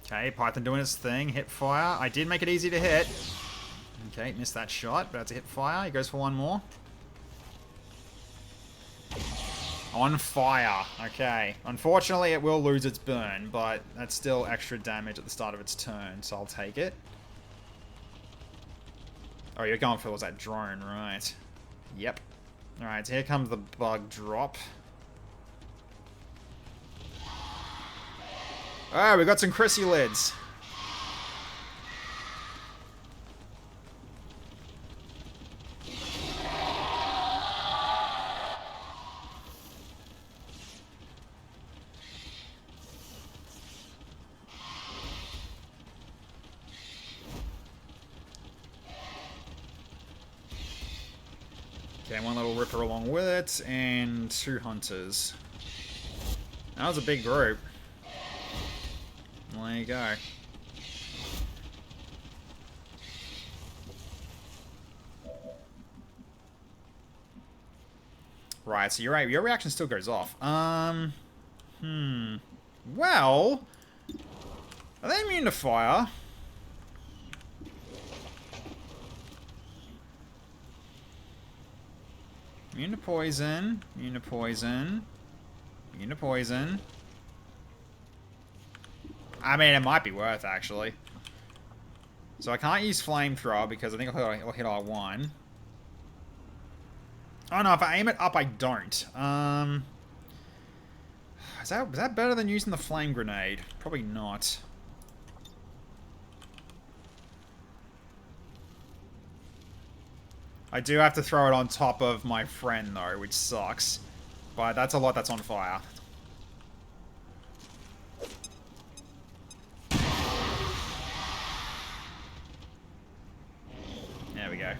Okay, Python doing his thing. Hip fire. I did make it easy to hit. Okay, missed that shot, but that's a hip fire. He goes for one more. On fire. Okay. Unfortunately, it will lose its burn, but that's still extra damage at the start of its turn, so I'll take it. Oh, you're going for that drone, right? Yep. Alright, so here comes the bug drop. Alright, we got some Chrissy lids. Okay, one little ripper along with it, and 2 hunters. That was a big group. Well, there you go. Right, so your reaction still goes off. Well, are they immune to fire? Immune to poison. Immune to poison. Immune to poison. I mean, it might be worth, actually. So I can't use flamethrower because I think I'll hit R1. Oh no, if I aim it up, I don't. Is that better than using the flame grenade? Probably not. I do have to throw it on top of my friend, though, which sucks. But that's a lot that's on fire. There we go.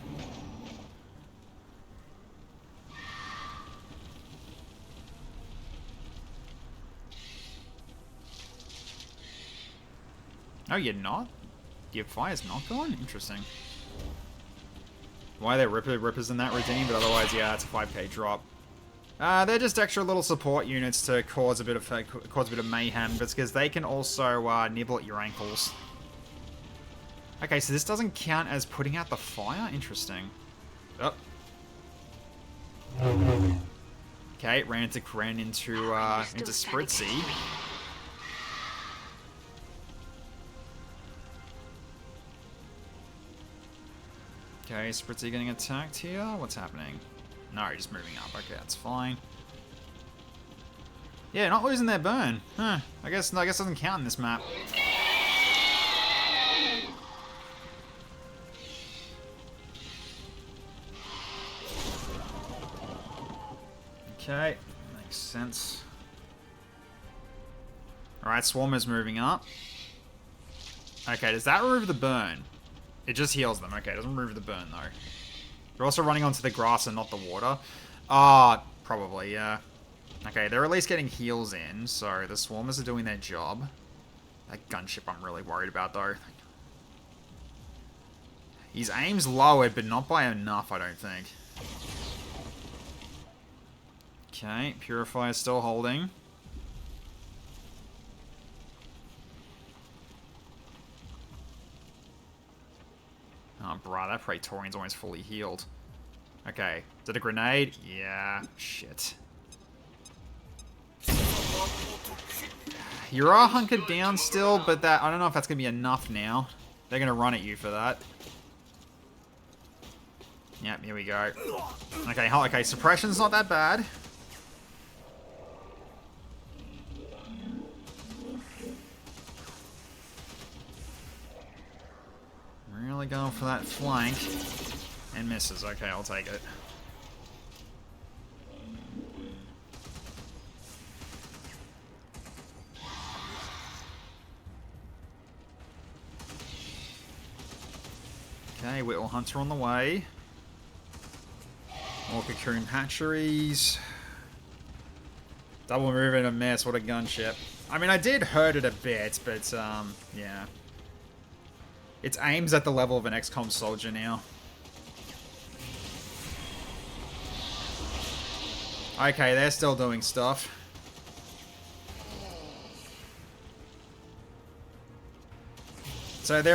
Oh, you're not? Your fire's not gone? Interesting. Why are there rippers in that routine? But otherwise, yeah, that's a 5k drop. They're just extra little support units to cause a bit of mayhem, but it's because they can also nibble at your ankles. Okay, so this doesn't count as putting out the fire? Interesting. Oh. Okay, ran into Spritzy. Okay, Spritzy getting attacked here. What's happening? No, just moving up. Okay, that's fine. Yeah, not losing their burn. Huh. I guess doesn't count in this map. Okay, makes sense. Alright, Swarmer's moving up. Okay, does that remove the burn? It just heals them. Okay, it doesn't remove the burn, though. They're also running onto the grass and not the water. Probably, yeah. Okay, they're at least getting heals in, so the Swarmers are doing their job. That gunship I'm really worried about, though. His aim's lowered, but not by enough, I don't think. Okay, Purifier's still holding. Oh, bruh, that Praetorian's almost fully healed. Okay, is it a grenade? Yeah, shit. You are hunkered down still, but that I don't know if that's going to be enough now. They're going to run at you for that. Yep, here we go. Okay, suppression's not that bad. Really going for that flank. And misses. Okay, I'll take it. Okay, Whittle Hunter on the way. More Cocoon Hatcheries. Double move and a miss. What a gunship. I mean, I did hurt it a bit, but, yeah. Its aim's at the level of an XCOM soldier now. Okay, they're still doing stuff. So they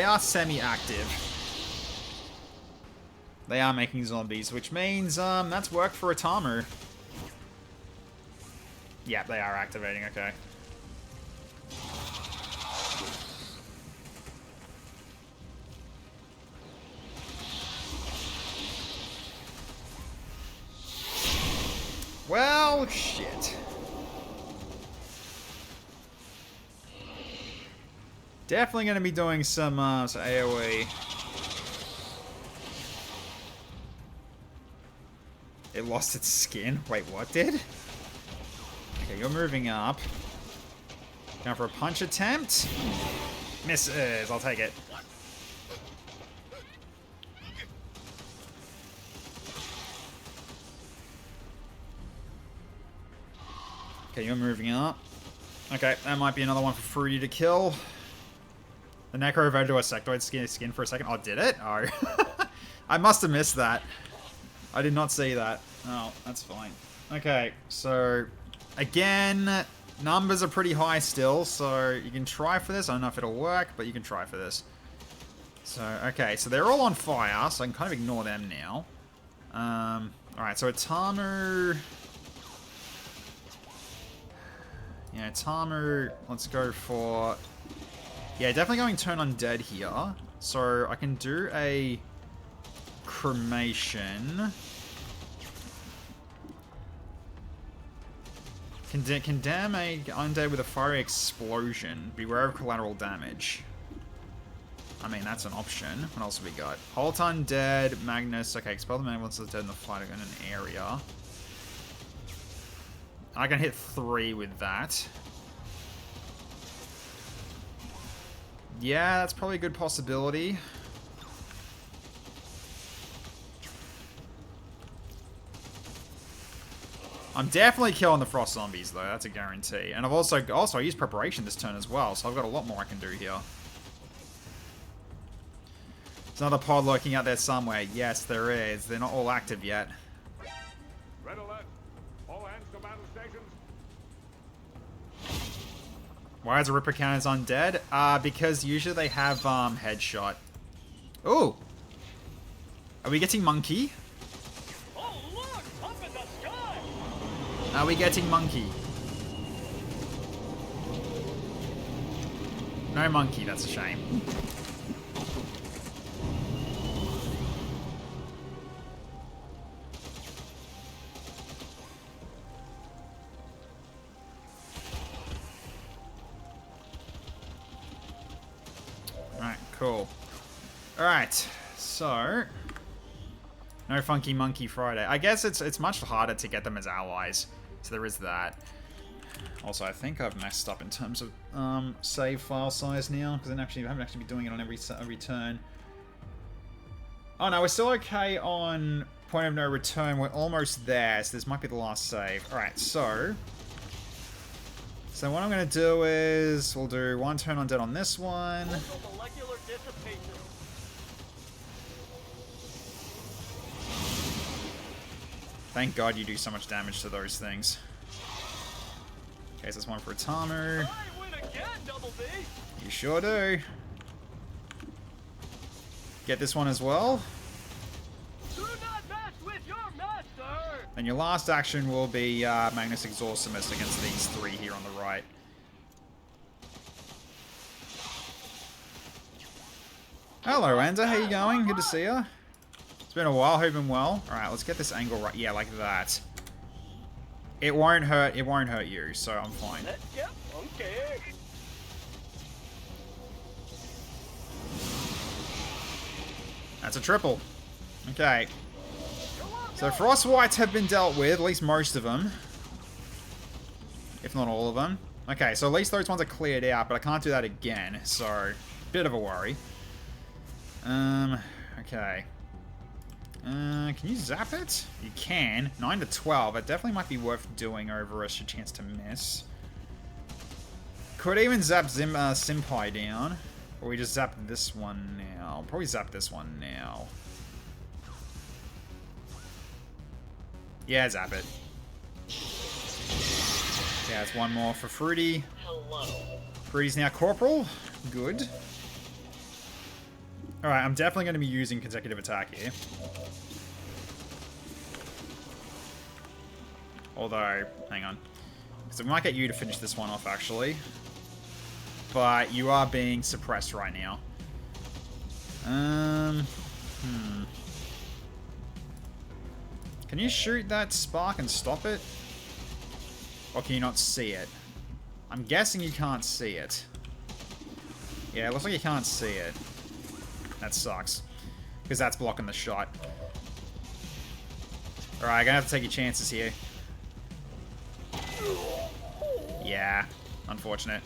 are semi-active. They are making zombies, which means that's work for Atamu. Yeah, they are activating, okay. Well, shit. Definitely going to be doing some AoE. It lost its skin? Wait, what did? Okay, you're moving up. Going for a punch attempt. Misses, I'll take it. Okay, you're moving up. Okay, that might be another one for Fruity to kill. The Necro evolved to a sectoid skin for a second. Oh, did it? Oh. I must have missed that. I did not see that. Oh, that's fine. Okay, so again, numbers are pretty high still, so you can try for this. I don't know if it'll work, but you can try for this. So, okay, so they're all on fire, so I can kind of ignore them now. Alright, so Atamu... Yeah, Atamu, let's go for... Yeah, definitely going turn undead here. So, I can do a cremation. Can damn a undead with a fiery explosion. Beware of collateral damage. I mean, that's an option. What else have we got? Halt undead, Magnus. Okay, expel the man once it's dead in the fight in an area. I can hit 3 with that. Yeah, that's probably a good possibility. I'm definitely killing the frost zombies though, that's a guarantee. And I've also used preparation this turn as well, so I've got a lot more I can do here. There's another pod lurking out there somewhere. Yes, there is. They're not all active yet. Red alert. All hands to battle stations. Why is a Ripper Cannons undead? Because usually they have headshot. Ooh! Are we getting monkey? Oh, look! Up in the sky! Are we getting monkey? No monkey, that's a shame. Alright, cool. Alright, so... No Funky Monkey Friday. I guess it's much harder to get them as allies. So there is that. Also, I think I've messed up in terms of save file size now, because I haven't actually been doing it on every turn. Oh no, we're still okay on point of no return. We're almost there, so this might be the last save. Alright, so what I'm going to do is we'll do 1 turn undead on this one. Molecular dissipation. Thank God you do so much damage to those things. Okay, so that's one for Atamu. I win again, Double B. You sure do. Get this one as well. Do not mess with your master. And your last action will be Magnus Exorcimus against these 3 here on the right. Hello, Ender. How you going? Good to see you. It's been a while. Hope you've been well. Alright, let's get this angle right. Yeah, like that. It won't hurt you, so I'm fine. Yep, okay. That's a triple. Okay. So Frost Whites have been dealt with, at least most of them. If not all of them. Okay, so at least those ones are cleared out, but I can't do that again, so bit of a worry. Okay. Can you zap it? You can. 9 to 12. That definitely might be worth doing over a chance to miss. Could even zap Senpai down. Or we just zap this one now. Probably zap this one now. Yeah, zap it. Yeah, it's one more for Fruity. Hello. Fruity's now Corporal. Good. Alright, I'm definitely going to be using consecutive attack here. Although, hang on. Because we might get you to finish this one off, actually. But you are being suppressed right now. Can you shoot that spark and stop it? Or can you not see it? I'm guessing you can't see it. Yeah, it looks like you can't see it. That sucks. Because that's blocking the shot. Alright, gonna have to take your chances here. Yeah, unfortunate.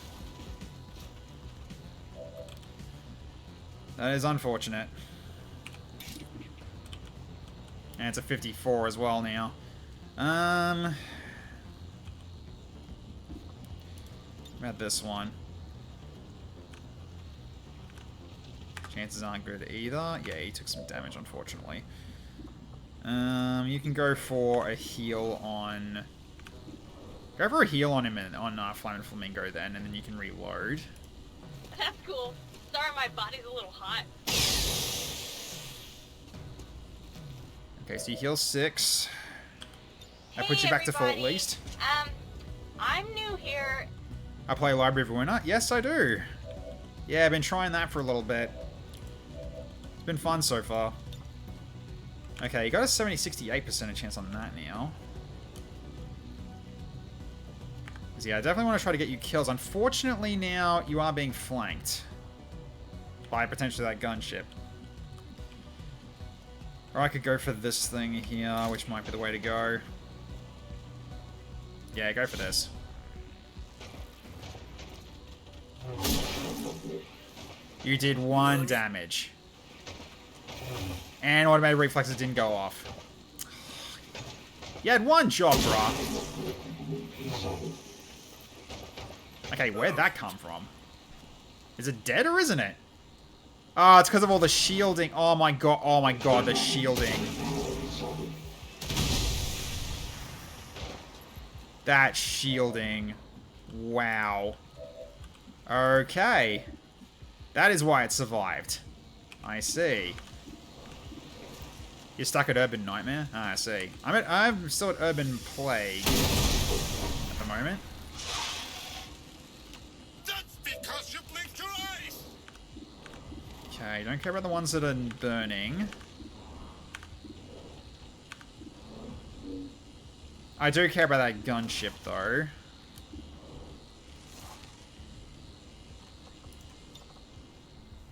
That is unfortunate. And it's a 54 as well now. About this one. Chances aren't good either. Yeah, he took some damage, unfortunately. You can go for a heal on... Go for a heal on him on Flamin' Flamingo then, and then you can reload. That's cool. Sorry, my body's a little hot. Okay, so you heal 6. That Hey, puts you back to full at everybody. least. I'm new here. I play Library of a Winner? Yes, I do. Yeah, I've been trying that for a little bit. It's been fun so far. Okay, you got a 68% chance on that now. So yeah, I definitely want to try to get you kills. Unfortunately now, you are being flanked by potentially that gunship. Or I could go for this thing here, which might be the way to go. Yeah, go for this. You did 1 damage. And automated reflexes didn't go off. You had 1 job, brah. Okay, where'd that come from? Is it dead or isn't it? Oh, it's because of all the shielding. Oh my god, the shielding. That shielding. Wow. Okay. That is why it survived. I see. You're stuck at Urban Nightmare? Ah, I see. I'm still at Urban Plague at the moment. That's because you blinked your eyes! Okay, don't care about the ones that are burning. I do care about that gunship, though.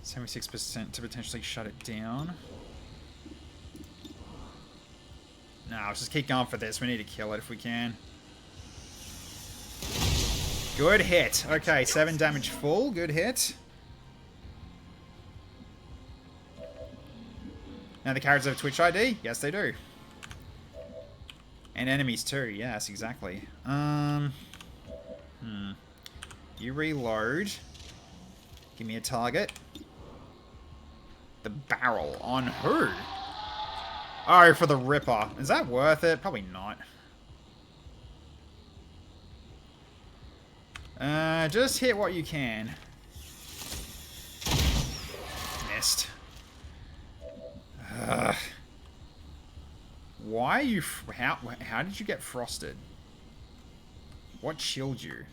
%76% to potentially shut it down. Nah, let's just keep going for this. We need to kill it if we can. Good hit. Okay, 7 damage full. Good hit. Now the characters have Twitch ID? Yes, they do. And enemies too. Yes, exactly. You reload. Give me a target. The barrel. On who? Oh, for the Ripper. Is that worth it? Probably not. Just hit what you can. Missed. Why are you... How did you get frosted? What chilled you?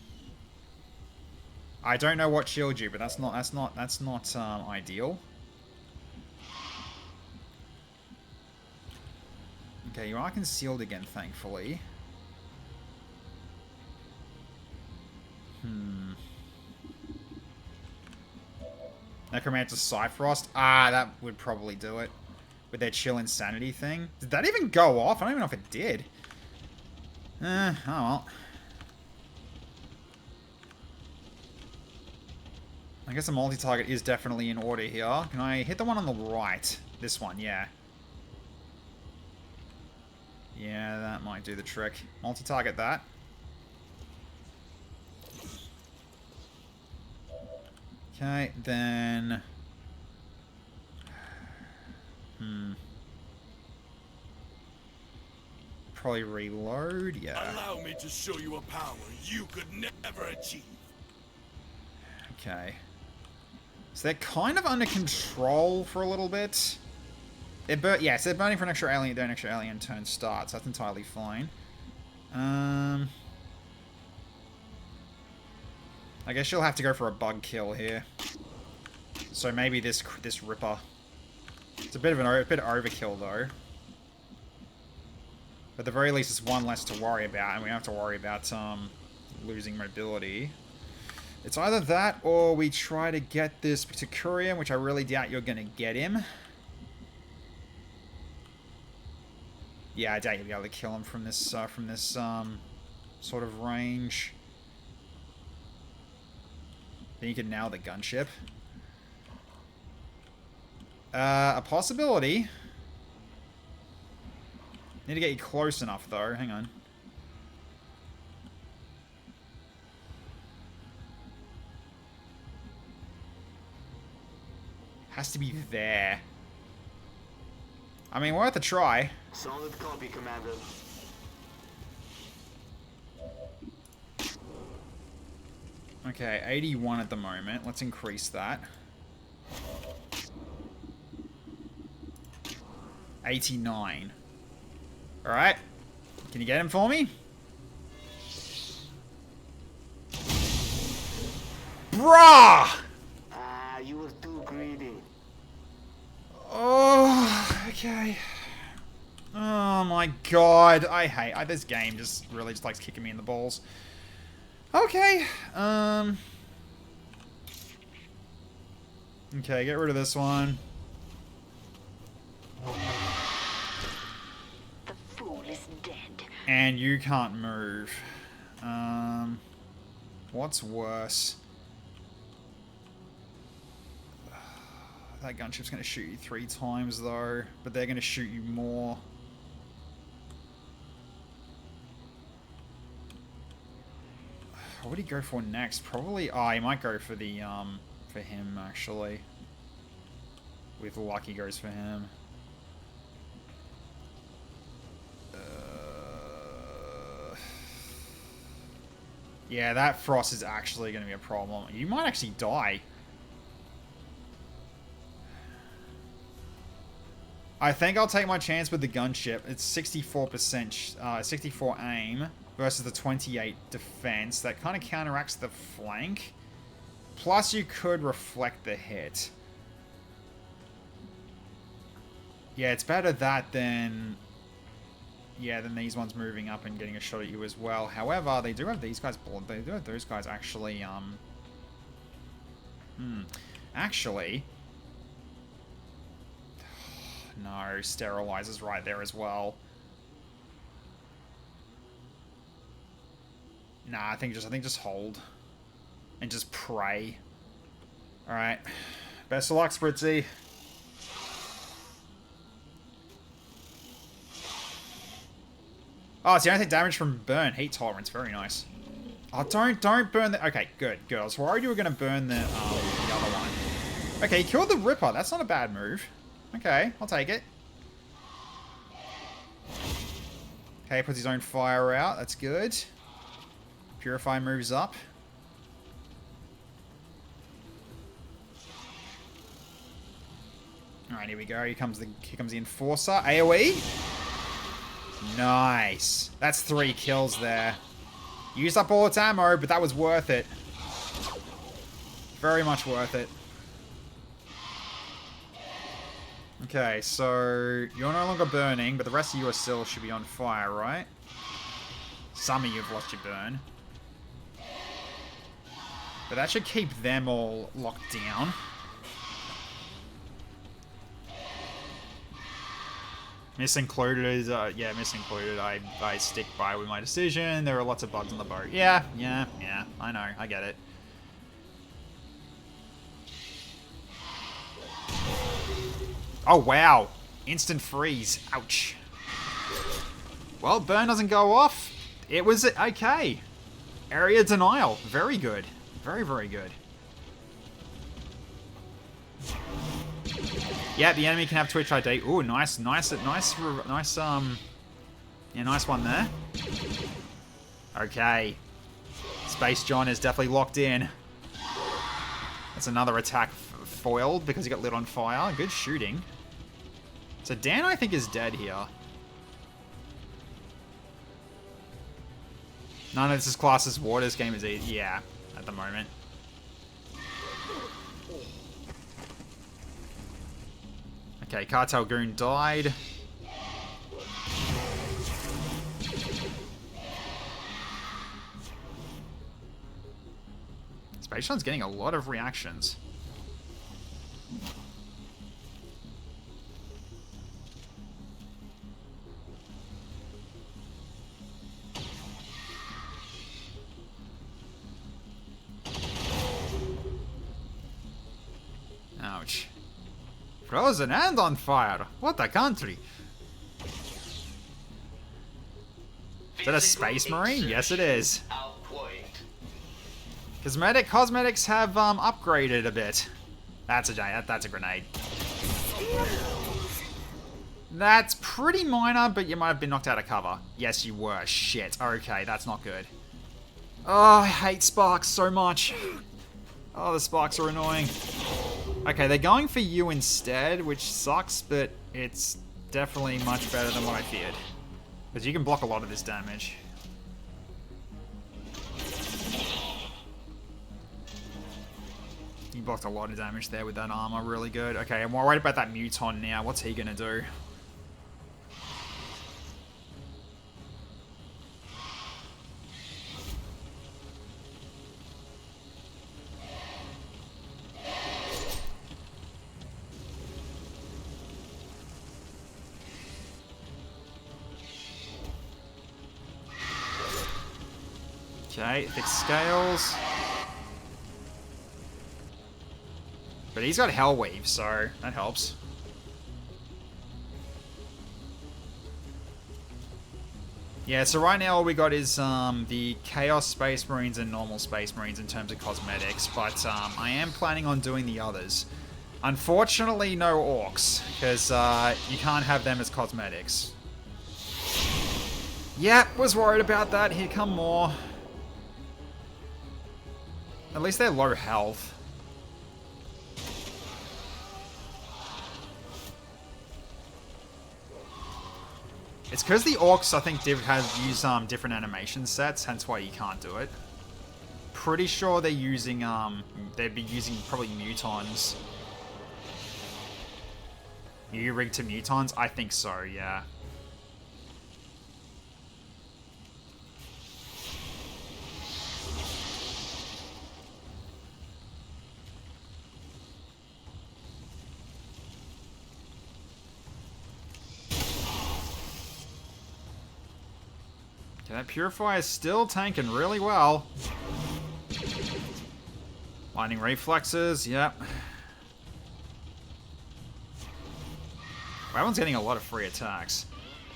I don't know what chilled you, but that's not ideal. Okay, you are concealed again, thankfully. Necromancer Cyfrost? Ah, that would probably do it. With their chill insanity thing. Did that even go off? I don't even know if it did. Oh well. I guess a multi-target is definitely in order here. Can I hit the one on the right? This one, yeah. Yeah, that might do the trick. Multi-target that. Okay, then... Probably reload, yeah. Allow me to show you a power you could never achieve. Okay. So they're kind of under control for a little bit. Yes, they're burning for an extra alien. Their extra alien turn starts. That's entirely fine. I guess she'll have to go for a bug kill here. So maybe this Ripper. It's a bit of overkill though. But at the very least, it's one less to worry about, and we don't have to worry about losing mobility. It's either that, or we try to get this Tacurian, which I really doubt you're going to get him. Yeah, I doubt you'll be able to kill him from this sort of range. Then you can nail the gunship. A possibility. Need to get you close enough, though. Hang on. has to be there. I mean, worth a try. Solid copy, Commander. Okay, 81 at the moment. Let's increase that. 89. Alright. Can you get him for me? Bruh! Ah, you were too greedy. Oh, okay. Oh my god. I hate this game just really just likes kicking me in the balls. Okay. Okay, get rid of this one. The fool is dead. And you can't move. What's worse? That gunship's going to shoot you 3 times, though. But they're going to shoot you more. What would he go for next? Probably... Oh, he might go for the, for him, actually. With luck, he goes for him. Yeah, that frost is actually going to be a problem. You might actually die. I think I'll take my chance with the gunship. It's 64%, 64 aim versus the 28 defense. That kind of counteracts the flank. Plus, you could reflect the hit. Yeah, it's better that than... Yeah, than these ones moving up and getting a shot at you as well. However, they do have these guys... They do have those guys actually... Actually... No, sterilizer's right there as well. Nah, I think just hold. And just pray. Alright. Best of luck, Spritzy. Oh, so you don't take damage from burn. Heat tolerance. Very nice. Oh, don't burn the... Okay, good. I was worried you were going to burn the other one. Okay, kill the Ripper. That's not a bad move. Okay, I'll take it. Okay, puts his own fire out. That's good. Purify moves up. Alright, here we go. Here comes the Enforcer. AoE. Nice. That's 3 kills there. Used up all its ammo, but that was worth it. Very much worth it. Okay, so you're no longer burning, but the rest of you are still should be on fire, right? Some of you have lost your burn. But that should keep them all locked down. Miss included is, yeah, miss included. I stick by with my decision. There are lots of bugs on the boat. Yeah, I know, I get it. Oh, wow. Instant freeze. Ouch. Well, burn doesn't go off. It was okay. Area denial. Very good. Very, very good. Yeah, the enemy can have Twitch ID. Ooh, nice one there. Okay. Space John is definitely locked in. That's another attack foiled because he got lit on fire. Good shooting. So Dan, I think, is dead here. None of this is classed as war. This game is easy. Yeah, at the moment. Okay, Cartel Goon died. Space Shun's getting a lot of reactions. Ouch. Frozen and on fire. What a country. Is that a Space Marine? Yes, it is. Cosmetics have upgraded a bit. That's a grenade. That's pretty minor, but you might have been knocked out of cover. Yes, you were. Shit. Okay, that's not good. Oh, I hate sparks so much. Oh, the sparks are annoying. Okay, they're going for you instead, which sucks, but it's definitely much better than what I feared. Because you can block a lot of this damage. You blocked a lot of damage there with that armor, really good. Okay, I'm worried about that Muton now. What's he gonna do? Okay, thick scales. But he's got Hellweave, so that helps. Yeah, so right now all we got is the Chaos Space Marines and normal Space Marines in terms of cosmetics, but I am planning on doing the others. Unfortunately, no Orcs, because you can't have them as cosmetics. Yep, was worried about that. Here come more. At least they're low health. It's because the Orcs, I think, use different animation sets, hence why you can't do it. Pretty sure they're using, they'd be using probably Mutons. You rigged to Mutons? I think so, yeah. Okay, that Purifier is still tanking really well. Lightning Reflexes, yep. That one's getting a lot of free attacks.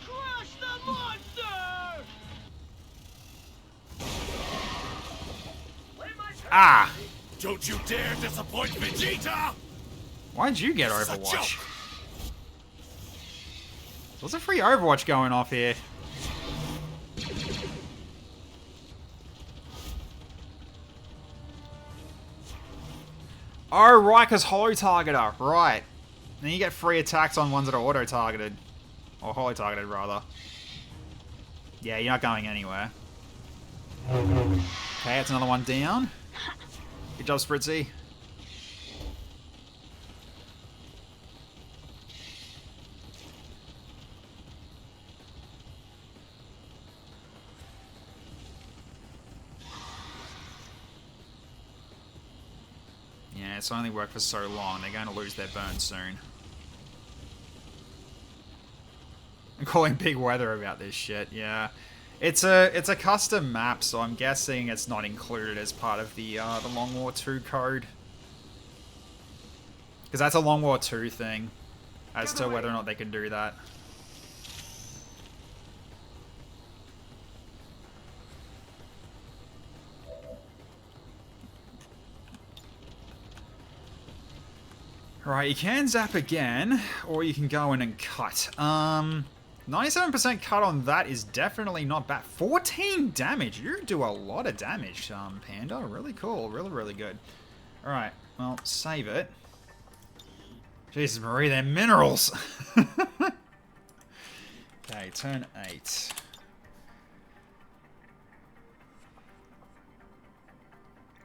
Crush the monster! Ah! Don't you dare disappoint Vegeta! Why'd you get Overwatch? There's a free Overwatch going off here. Oh, right, because holo-targeter. Right. Then you get free attacks on ones that are auto-targeted. Or holo-targeted, rather. Yeah, you're not going anywhere. Okay, that's another one down. Good job, Spritzy. Yeah, it's only worked for so long. They're going to lose their burn soon. I'm calling big weather about this shit, yeah. It's a custom map, so I'm guessing it's not included as part of the Long War 2 code. Because that's a Long War 2 thing, as to whether or not they can do that. Right, you can zap again, or you can go in and cut. 97% cut on that is definitely not bad. 14 damage! You do a lot of damage, Panda. Really cool. Really, really good. Alright, well, save it. Jesus Marie, they're minerals! Okay, turn 8.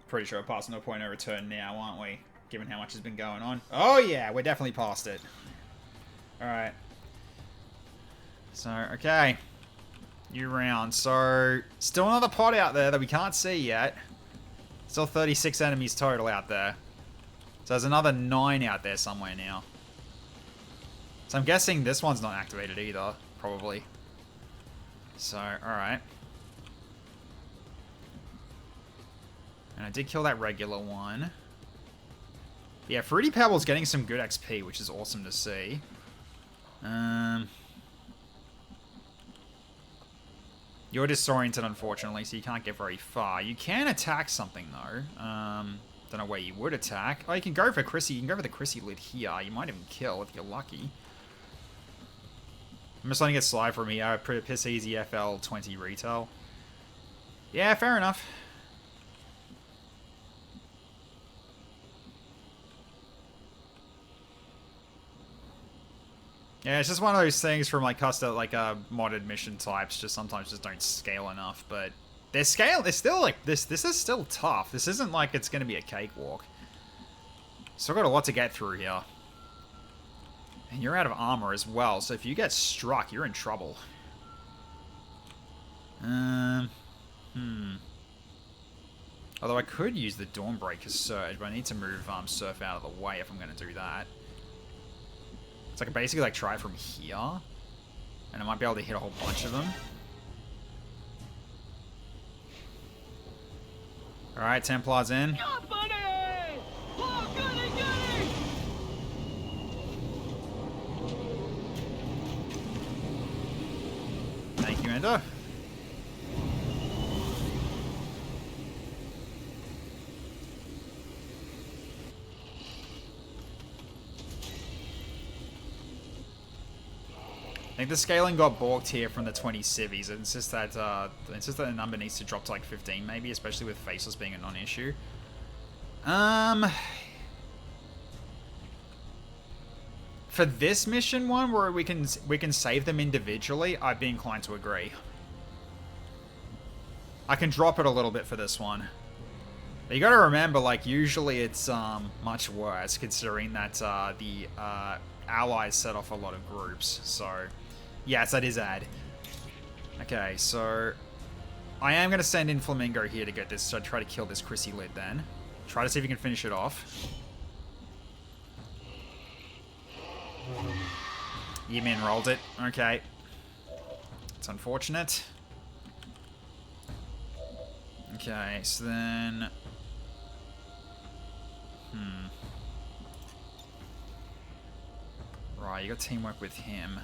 Pretty sure we're past no point of return now, aren't we? Given how much has been going on. Oh yeah, we're definitely past it. Alright. So, okay. New round. So, still another pod out there that we can't see yet. Still 36 enemies total out there. So there's another 9 out there somewhere now. So I'm guessing this one's not activated either, probably. So, alright. And I did kill that regular one. Yeah, Fruity Pebble's getting some good XP, which is awesome to see. You're disoriented, unfortunately, so you can't get very far. You can attack something, though. Don't know where you would attack. Oh, you can go for Chrissy. You can go for the Chrissy lid here. You might even kill if you're lucky. I'm just letting it slide from here. Piss easy FL20 retail. Yeah, fair enough. Yeah, it's just one of those things from like custom, like modded mission types. Just sometimes just don't scale enough. But their scale is still like this. This is still tough. This isn't like it's going to be a cakewalk. Still got a lot to get through here. And you're out of armor as well, so if you get struck, you're in trouble. Although I could use the Dawnbreaker Surge, but I need to move Surf out of the way if I'm going to do that. So I can basically like try it from here, and I might be able to hit a whole bunch of them. Alright, Templar's in. Oh, buddy! Oh, goody, goody! Thank you, Ender. I think the scaling got balked here from the 20 civvies. It's just that the number needs to drop to like 15 maybe, especially with faceless being a non-issue. For this mission one where we can save them individually, I'd be inclined to agree. I can drop it a little bit for this one. But you got to remember, like usually it's much worse considering that the allies set off a lot of groups. So yes, that is ad. Okay, so I am going to send in Flamingo here to get this, so try to kill this Chrissy lid then. Try to see if you can finish it off. Yemin rolled it. Okay. It's unfortunate. Okay, so then... Right, you got teamwork with him.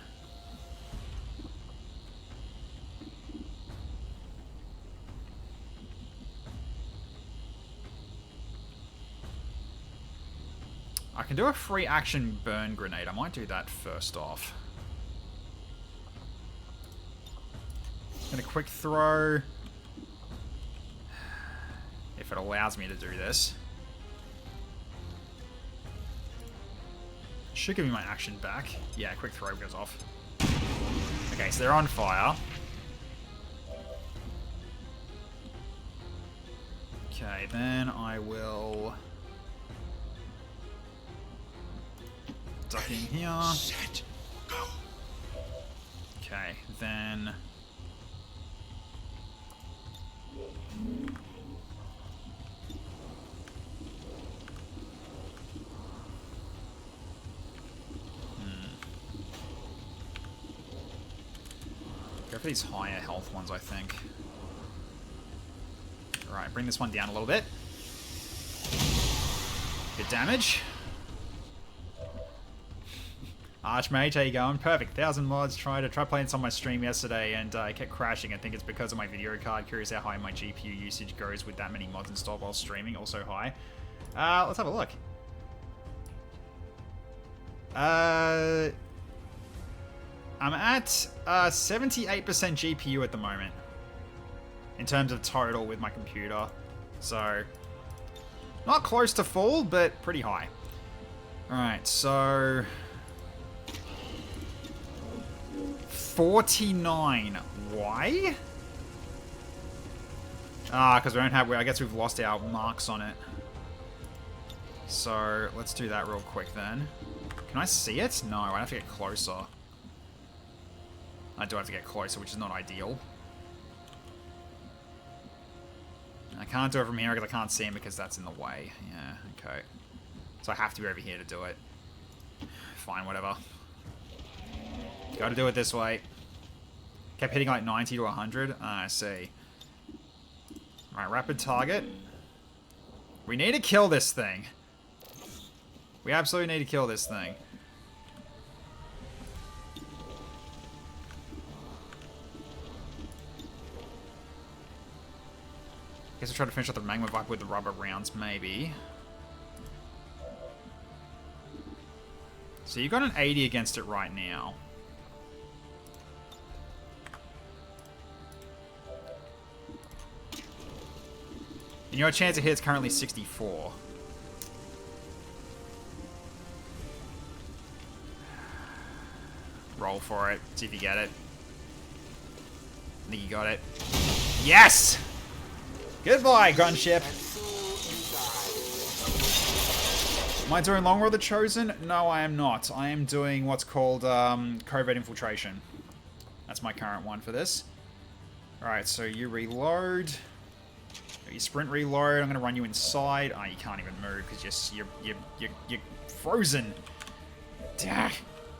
I can do a free action burn grenade. I might do that first off. Gonna quick throw. If it allows me to do this. Should give me my action back. Yeah, quick throw goes off. Okay, so they're on fire. Okay, then I will... duck in here. Set, go. Okay, then... Go for these higher health ones, I think. Alright, bring this one down a little bit. Good damage. Archmage, how you going? Perfect. 1,000 mods. Tried playing this on my stream yesterday and I kept crashing. I think it's because of my video card. Curious how high my GPU usage goes with that many mods installed while streaming. Also high. Let's have a look. I'm at 78% GPU at the moment. In terms of total with my computer. So, not close to full, but pretty high. Alright, so... 49. Why? Because we don't have... I guess we've lost our marks on it. So, let's do that real quick then. Can I see it? No, I have to get closer. I do have to get closer, which is not ideal. I can't do it from here because I can't see him because that's in the way. Yeah, okay. So I have to be over here to do it. Fine, whatever. Gotta do it this way. Kept hitting like 90 to 100. I see. Alright, rapid target. We need to kill this thing. We absolutely need to kill this thing. Guess I'll try to finish off the magma vibe with the rubber rounds, maybe. So you got an 80 against it right now. And your chance of hit is currently 64. Roll for it. See if you get it. I think you got it. Yes! Goodbye, gunship. Am I doing Long War of the Chosen? No, I am not. I am doing what's called Covert Infiltration. That's my current one for this. Alright, so you reload. You sprint reload. I'm going to run you inside. Oh, you can't even move because you're frozen. Dah.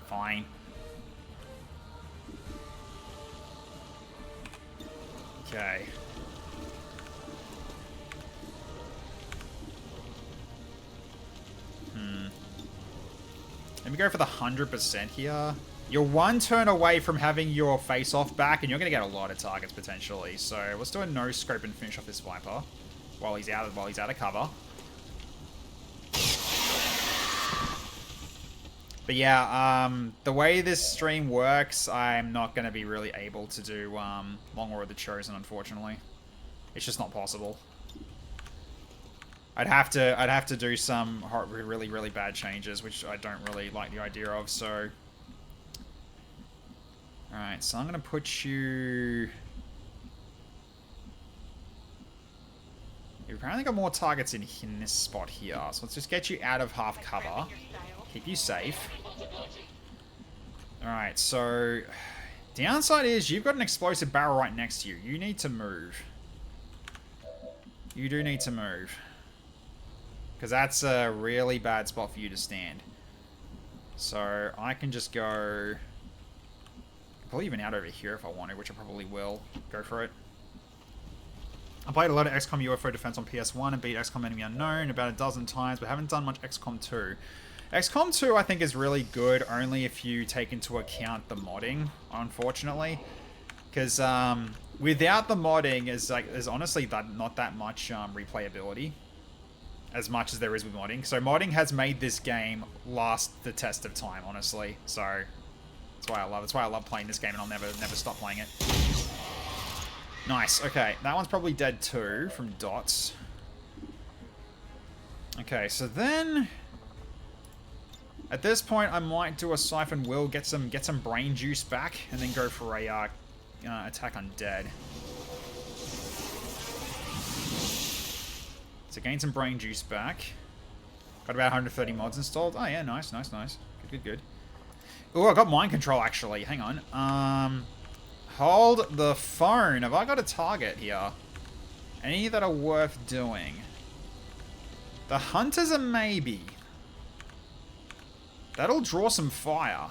Fine. Okay. Let me go for the 100% here. You're one turn away from having your face-off back, and you're going to get a lot of targets potentially. So let's do a no-scope and finish off this Viper while he's out of cover. But yeah, the way this stream works, I'm not going to be really able to do Long War of the Chosen, unfortunately. It's just not possible. I'd have to do some really, really bad changes, which I don't really like the idea of, so... Alright, so I'm going to put you... You've apparently got more targets in this spot here, so let's just get you out of half cover. Keep you safe. Alright, so... Downside is you've got an explosive barrel right next to you. You need to move. You do need to move. Because that's a really bad spot for you to stand. So I can just go... Probably even out over here if I wanted, which I probably will. Go for it. I played a lot of XCOM UFO Defense on PS1 and beat XCOM Enemy Unknown about a dozen times, but haven't done much XCOM 2. XCOM 2 I think is really good only if you take into account the modding, unfortunately. Because without the modding, there's honestly not that much replayability. As much as there is with modding. So modding has made this game last the test of time, honestly. So that's why I love it. That's why I love playing this game, and I'll never stop playing it. Nice. Okay, that one's probably dead too from dots. Okay, so then at this point I might do a Siphon Will, get some brain juice back, and then go for a attack undead. So gain some brain juice back. Got about 130 mods installed. Oh yeah, nice. Good. Oh, I got mind control actually. Hang on. Hold the phone. Have I got a target here? Any that are worth doing? The Hunter's a maybe. That'll draw some fire.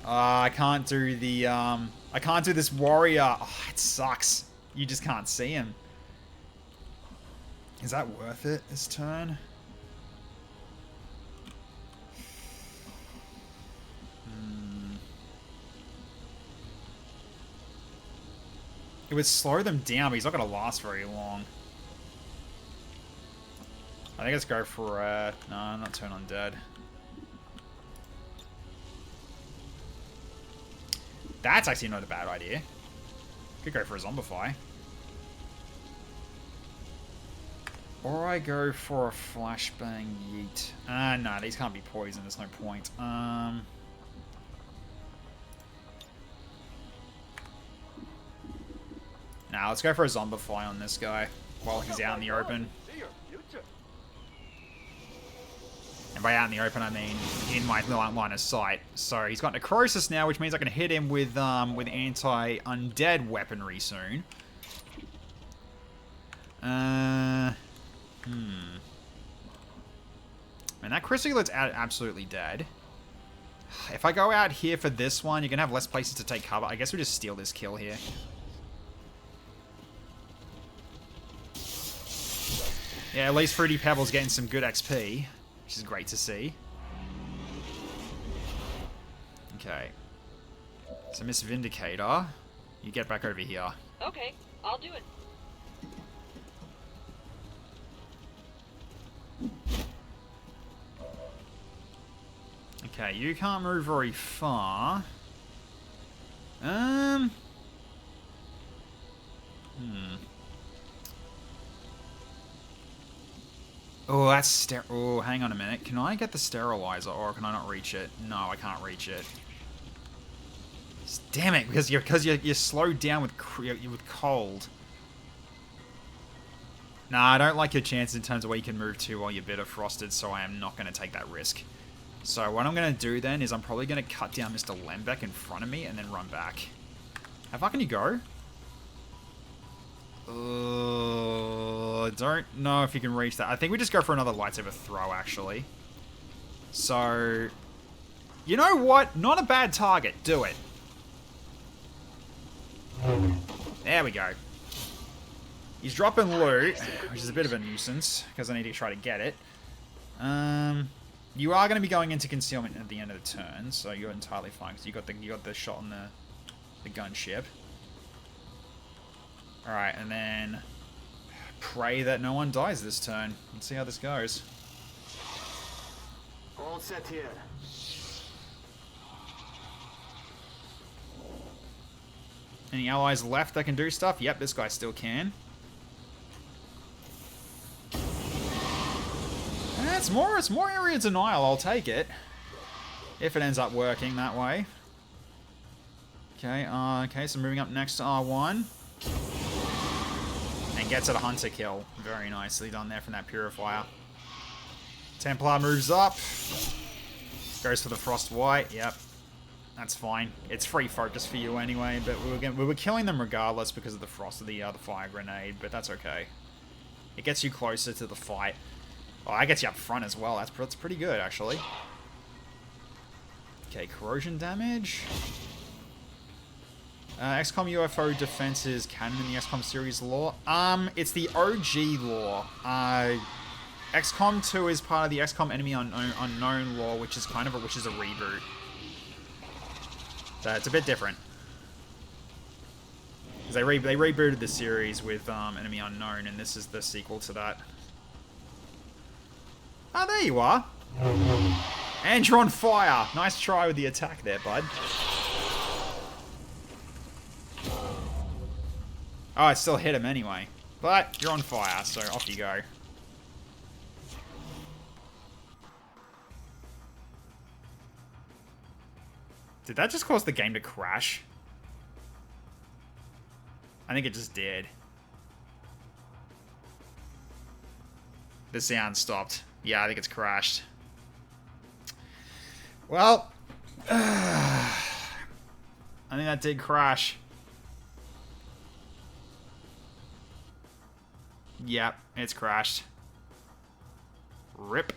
I can't do the I can't do this warrior. Oh, it sucks. You just can't see him. Is that worth it this turn? It would slow them down, but he's not going to last very long. I think let's go for no, not turn undead. That's actually not a bad idea. Could go for a zombify. Or I go for a flashbang yeet. No, these can't be poisoned, there's no point. Nah, let's go for a zombify on this guy while he's out in the open. And by out in the open, I mean in my line of sight. So he's got Necrosis now, which means I can hit him with anti-undead weaponry soon. Man, that Chrysalids absolutely dead. If I go out here for this one, you're going to have less places to take cover. I guess we just steal this kill here. Yeah, at least Fruity Pebble's getting some good XP, which is great to see. Okay. So Miss Vindicator, you get back over here. Okay, I'll do it. Okay, you can't move very far. Oh, that's oh, hang on a minute. Can I get the sterilizer, or can I not reach it? No, I can't reach it. Damn it, because you're slowed down with cold. Nah, I don't like your chances in terms of where you can move to while you're bitter frosted, so I am not going to take that risk. So what I'm going to do then is I'm probably going to cut down Mr. Lembeck in front of me and then run back. How far can you go? I don't know if you can reach that. I think we just go for another lightsaber throw, actually. So, you know what? Not a bad target. Do it. There we go. He's dropping loot, which is a bit of a nuisance, because I need to try to get it. You are going to be going into concealment at the end of the turn, so you're entirely fine, because you got the shot on the gunship. Alright, and then pray that no one dies this turn. Let's see how this goes. All set here. Any allies left that can do stuff? Yep, this guy still can. It's more area denial, I'll take it. If it ends up working that way. Okay, okay, so moving up next to R1. And gets it a hunter kill. Very nicely done there from that purifier. Templar moves up. Goes for the Frost White, yep. That's fine. It's free focus for you anyway, but we were killing them regardless because of the frost of the fire grenade, but that's okay. It gets you closer to the fight. Oh, that gets you up front as well. That's pretty good, actually. Okay, corrosion damage. XCOM UFO defense is canon in the XCOM series lore. It's the OG lore. XCOM 2 is part of the XCOM Enemy Unknown lore, which is a reboot. So it's a bit different. Because they rebooted the series with Enemy Unknown, and this is the sequel to that. Ah, there you are. And you're on fire. Nice try with the attack there, bud. Oh, I still hit him anyway. But you're on fire, so off you go. Did that just cause the game to crash? I think it just did. The sound stopped. Yeah, I think it's crashed. Well, I think that did crash. Yep, it's crashed. Rip.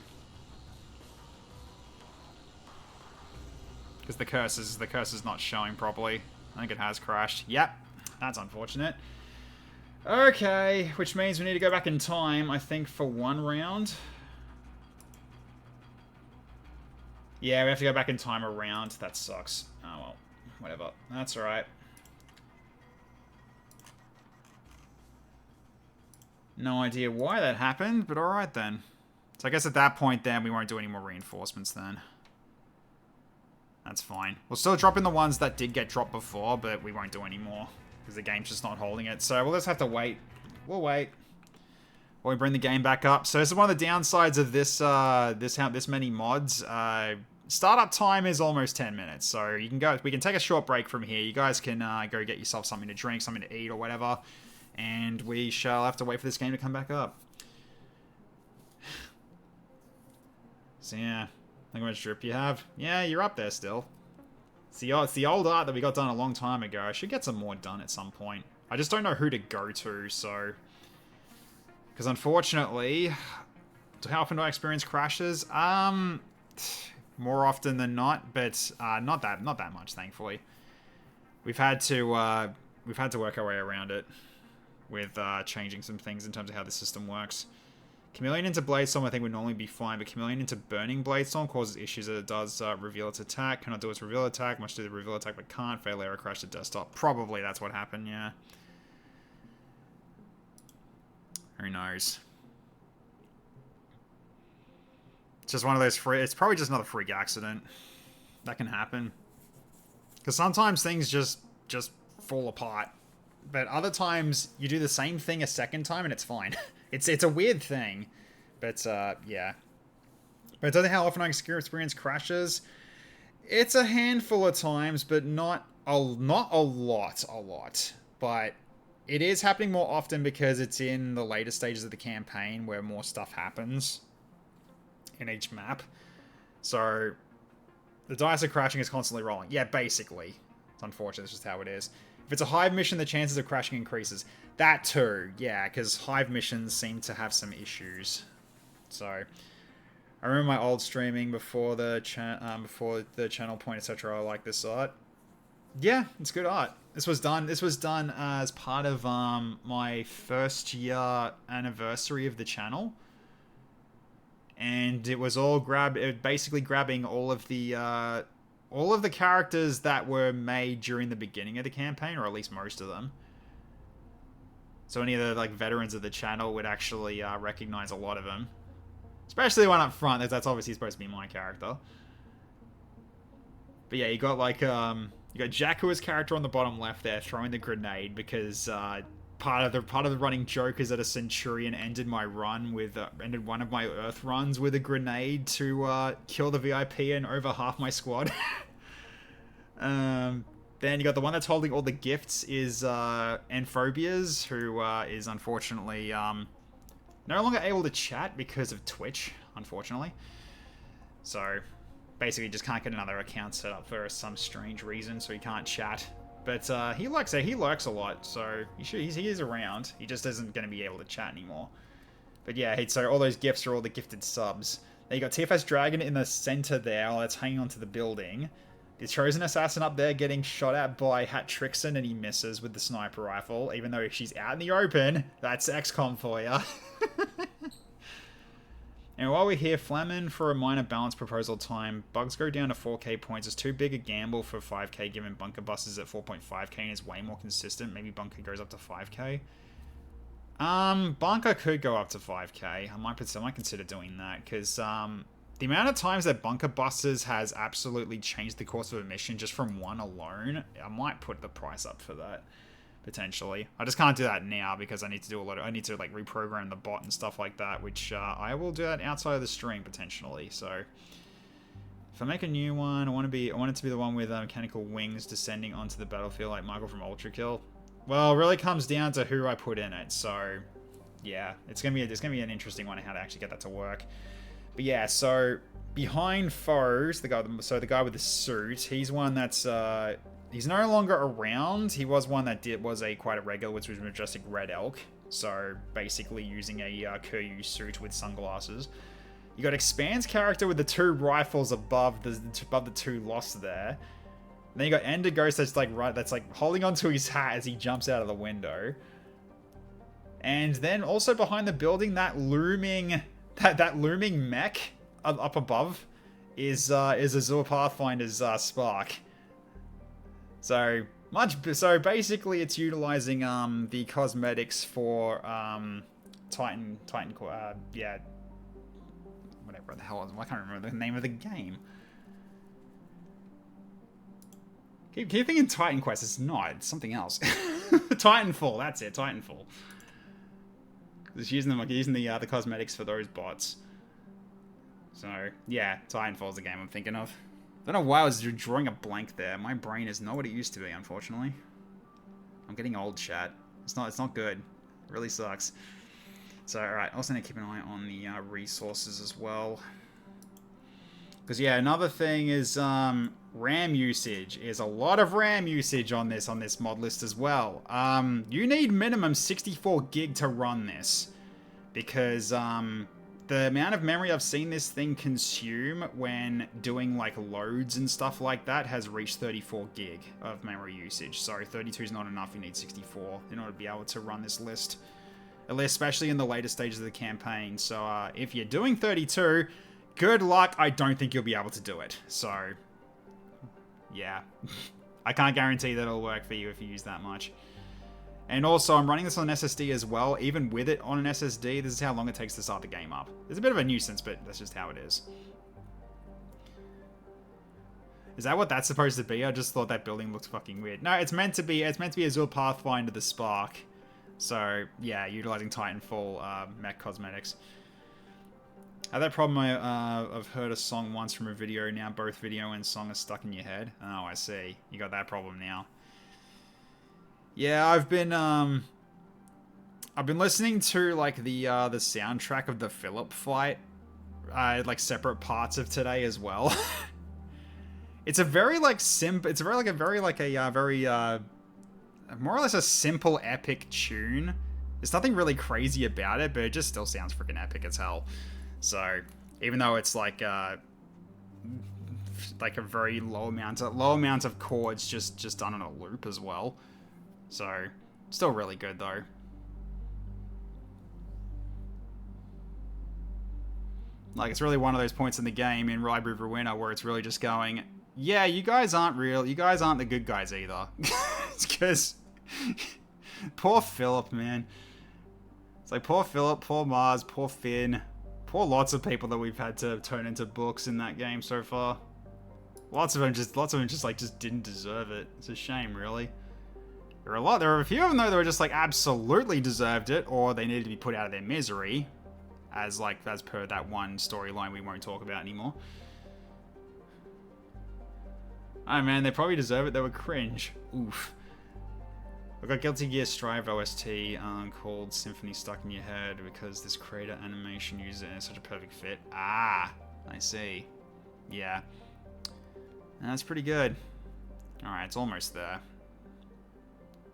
Because the curse is not showing properly. I think it has crashed. Yep, that's unfortunate. Okay, which means we need to go back in time, I think, for one round. Yeah, we have to go back in time a round. That sucks. Oh well, whatever. That's alright. No idea why that happened, but alright then. So I guess at that point then, we won't do any more reinforcements then. That's fine. We'll still drop in the ones that did get dropped before, but we won't do any more. Because the game's just not holding it. So we'll just have to wait. We'll wait. While we bring the game back up. So this is one of the downsides of this many mods. Startup time is almost 10 minutes. So you can go. We can take a short break from here. You guys can go get yourself something to drink, something to eat, or whatever. And we shall have to wait for this game to come back up. So yeah. Look how much drip you have. Yeah, you're up there still. It's the old art that we got done a long time ago. I should get some more done at some point. I just don't know who to go to, so... Because unfortunately... How often do I experience crashes? More often than not, but not that much, thankfully. We've had to work our way around it with changing some things in terms of how the system works. Chameleon into Bladestorm I think would normally be fine, but Chameleon into Burning Bladestorm causes issues as it does reveal its attack. Cannot do its reveal attack, much do the reveal attack, but can't. Fail error, crash the desktop. Probably that's what happened, yeah. Who knows? It's just one of those it's probably just another freak accident. That can happen. Because sometimes things just fall apart. But other times, you do the same thing a second time and it's fine. It's a weird thing. But, yeah. But I don't know how often I experience crashes. It's a handful of times, but not a lot. But it is happening more often because it's in the later stages of the campaign where more stuff happens in each map. So the dice of crashing is constantly rolling. Yeah, basically. It's unfortunate. It's just how it is. If it's a Hive mission, the chances of crashing increases. That too, yeah, because Hive missions seem to have some issues. So I remember my old streaming before the channel point, etc. I like this art. Yeah, it's good art. This was done as part of my first year anniversary of the channel. And it was all basically grabbing all of the characters that were made during the beginning of the campaign, or at least most of them. So any of the like veterans of the channel would actually recognize a lot of them, especially the one up front. That's obviously supposed to be my character. But yeah, you got like you got Jakkua's character on the bottom left there throwing the grenade because part of the running joke is that a Centurion ended my run with ended one of my Earth runs with a grenade to kill the VIP and over half my squad. Then you got the one that's holding all the gifts is Amphobias, who is unfortunately no longer able to chat because of Twitch, unfortunately. So basically just can't get another account set up for some strange reason, so he can't chat. But he lurks a lot, so he is around. He just isn't going to be able to chat anymore. But yeah, so all those gifts are all the gifted subs. Then you got TFS Dragon in the center there, that's hanging onto the building. The Chosen Assassin up there getting shot at by Hat Trixon, and he misses with the sniper rifle, even though she's out in the open. That's XCOM for ya. And while we're here, Flamin for a minor balance proposal time. Bugs go down to 4k points. It's too big a gamble for 5k given Bunker Busters at 4.5k and is way more consistent. Maybe Bunker goes up to 5k. Bunker could go up to 5k. I might consider doing that because the amount of times that Bunker Busters has absolutely changed the course of a mission just from one alone, I might put the price up for that. Potentially. I just can't do that now because I need to do I need to like reprogram the bot and stuff like that, which I will do that outside of the stream potentially. So if I make a new one, I want it to be the one with mechanical wings descending onto the battlefield like Michael from Ultra Kill. Well, it really comes down to who I put in it. So yeah, it's gonna be an interesting one how to actually get that to work. But yeah, so behind foes, the guy with the suit, he's one that's he's no longer around. He was one that was quite a regular, which was Majestic Red Elk. So basically using a Kuryu suit with sunglasses. You got Expand's character with the two rifles above the two lost there. And then you got Ender Ghost that's like holding onto his hat as he jumps out of the window. And then also behind the building, that looming mech up above is Azure Pathfinder's Spark. So basically it's utilizing the cosmetics for Titan yeah, whatever the hell I can't remember the name of the game. Keep thinking Titan Quest. It's not. It's something else. Titanfall. That's it. Titanfall. It's using the cosmetics for those bots. So yeah, Titanfall's the game I'm thinking of. I don't know why I was drawing a blank there. My brain is not what it used to be, unfortunately. I'm getting old, chat. It's not good. It really sucks. So, alright, also need to keep an eye on the resources as well. Because, yeah, another thing is RAM usage. Is a lot of RAM usage on this mod list as well. You need minimum 64 gig to run this. Because, the amount of memory I've seen this thing consume when doing like loads and stuff like that has reached 34 gig of memory usage. So 32 is not enough, you need 64 in order to be able to run this list. Especially in the later stages of the campaign. So if you're doing 32, good luck, I don't think you'll be able to do it. So, yeah. I can't guarantee that it'll work for you if you use that much. And also, I'm running this on an SSD as well. Even with it on an SSD, this is how long it takes to start the game up. It's a bit of a nuisance, but that's just how it is. Is that what that's supposed to be? I just thought that building looked fucking weird. No, it's meant to be Azure Pathfinder the Spark. So, yeah, utilizing Titanfall mech cosmetics. I had that problem. I've heard a song once from a video. Now both video and song are stuck in your head. Oh, I see. You got that problem now. Yeah, I've been listening to like the soundtrack of the Philip fight, like separate parts of today as well. It's a very like It's a very more or less a simple epic tune. There's nothing really crazy about it, but it just still sounds freaking epic as hell. So even though it's like a very low amount of chords just done on a loop as well. So still really good though. Like, it's really one of those points in the game in Library of Ruina where it's really just going, yeah, you guys aren't real. You guys aren't the good guys either. It's because poor Philip, man. It's like poor Philip, poor Mars, poor Finn, poor lots of people that we've had to turn into books in that game so far. Lots of them just didn't deserve it. It's a shame, really. There are a few of them though that were just like absolutely deserved it, or they needed to be put out of their misery, as per that one storyline we won't talk about anymore. Oh man, they probably deserve it. They were cringe. Oof. I got Guilty Gear Strive OST called Symphony stuck in your head because this creator animation uses it and it's such a perfect fit. Ah, I see. Yeah. That's pretty good. Alright, it's almost there.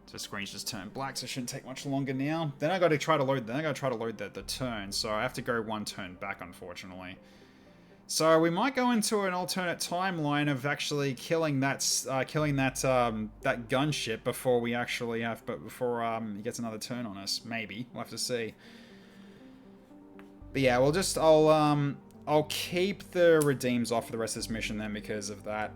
So the screen's just turned black, so it shouldn't take much longer now. Then I gotta try to load the turn, so I have to go one turn back, unfortunately. So we might go into an alternate timeline of actually killing that gunship before we actually have, before he gets another turn on us. Maybe we'll have to see. But yeah, I'll keep the redeems off for the rest of this mission then because of that.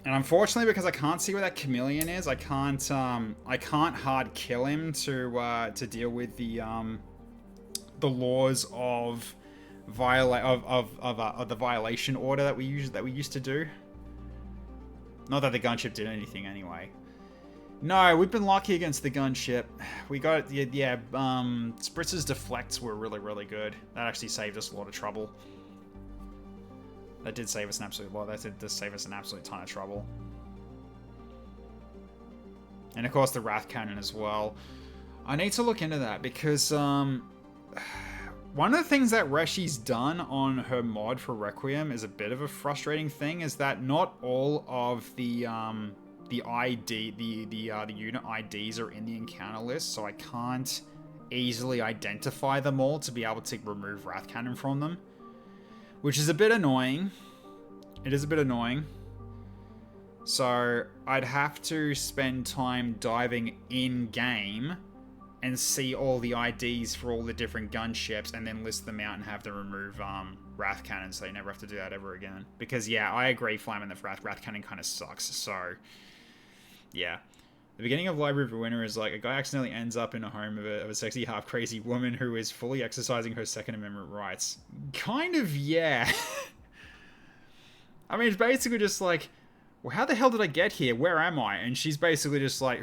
And unfortunately, because I can't see where that chameleon is, I can't hard kill him to deal with the laws of the violation order that we used to do. Not that the gunship did anything anyway. No, we've been lucky against the gunship. We got Spritz's deflects were really good. That actually saved us a lot of trouble. That did save us an absolute lot. That did save us an absolute ton of trouble. And of course the Wrath Cannon as well. I need to look into that because one of the things that Reshi's done on her mod for Requiem is a bit of a frustrating thing, is that not all of the unit IDs are in the encounter list, so I can't easily identify them all to be able to remove Wrath Cannon from them. Which is a bit annoying. It is a bit annoying. So I'd have to spend time diving in-game and see all the IDs for all the different gunships and then list them out and have to remove Wrath Cannon so you never have to do that ever again. Because yeah, I agree, Flamin' the Wrath Cannon kind of sucks. So yeah. The beginning of Library of Ruina is like a guy accidentally ends up in a home of a sexy half-crazy woman who is fully exercising her Second Amendment rights. Kind of, yeah. I mean, it's basically just like, well, how the hell did I get here? Where am I? And she's basically just like,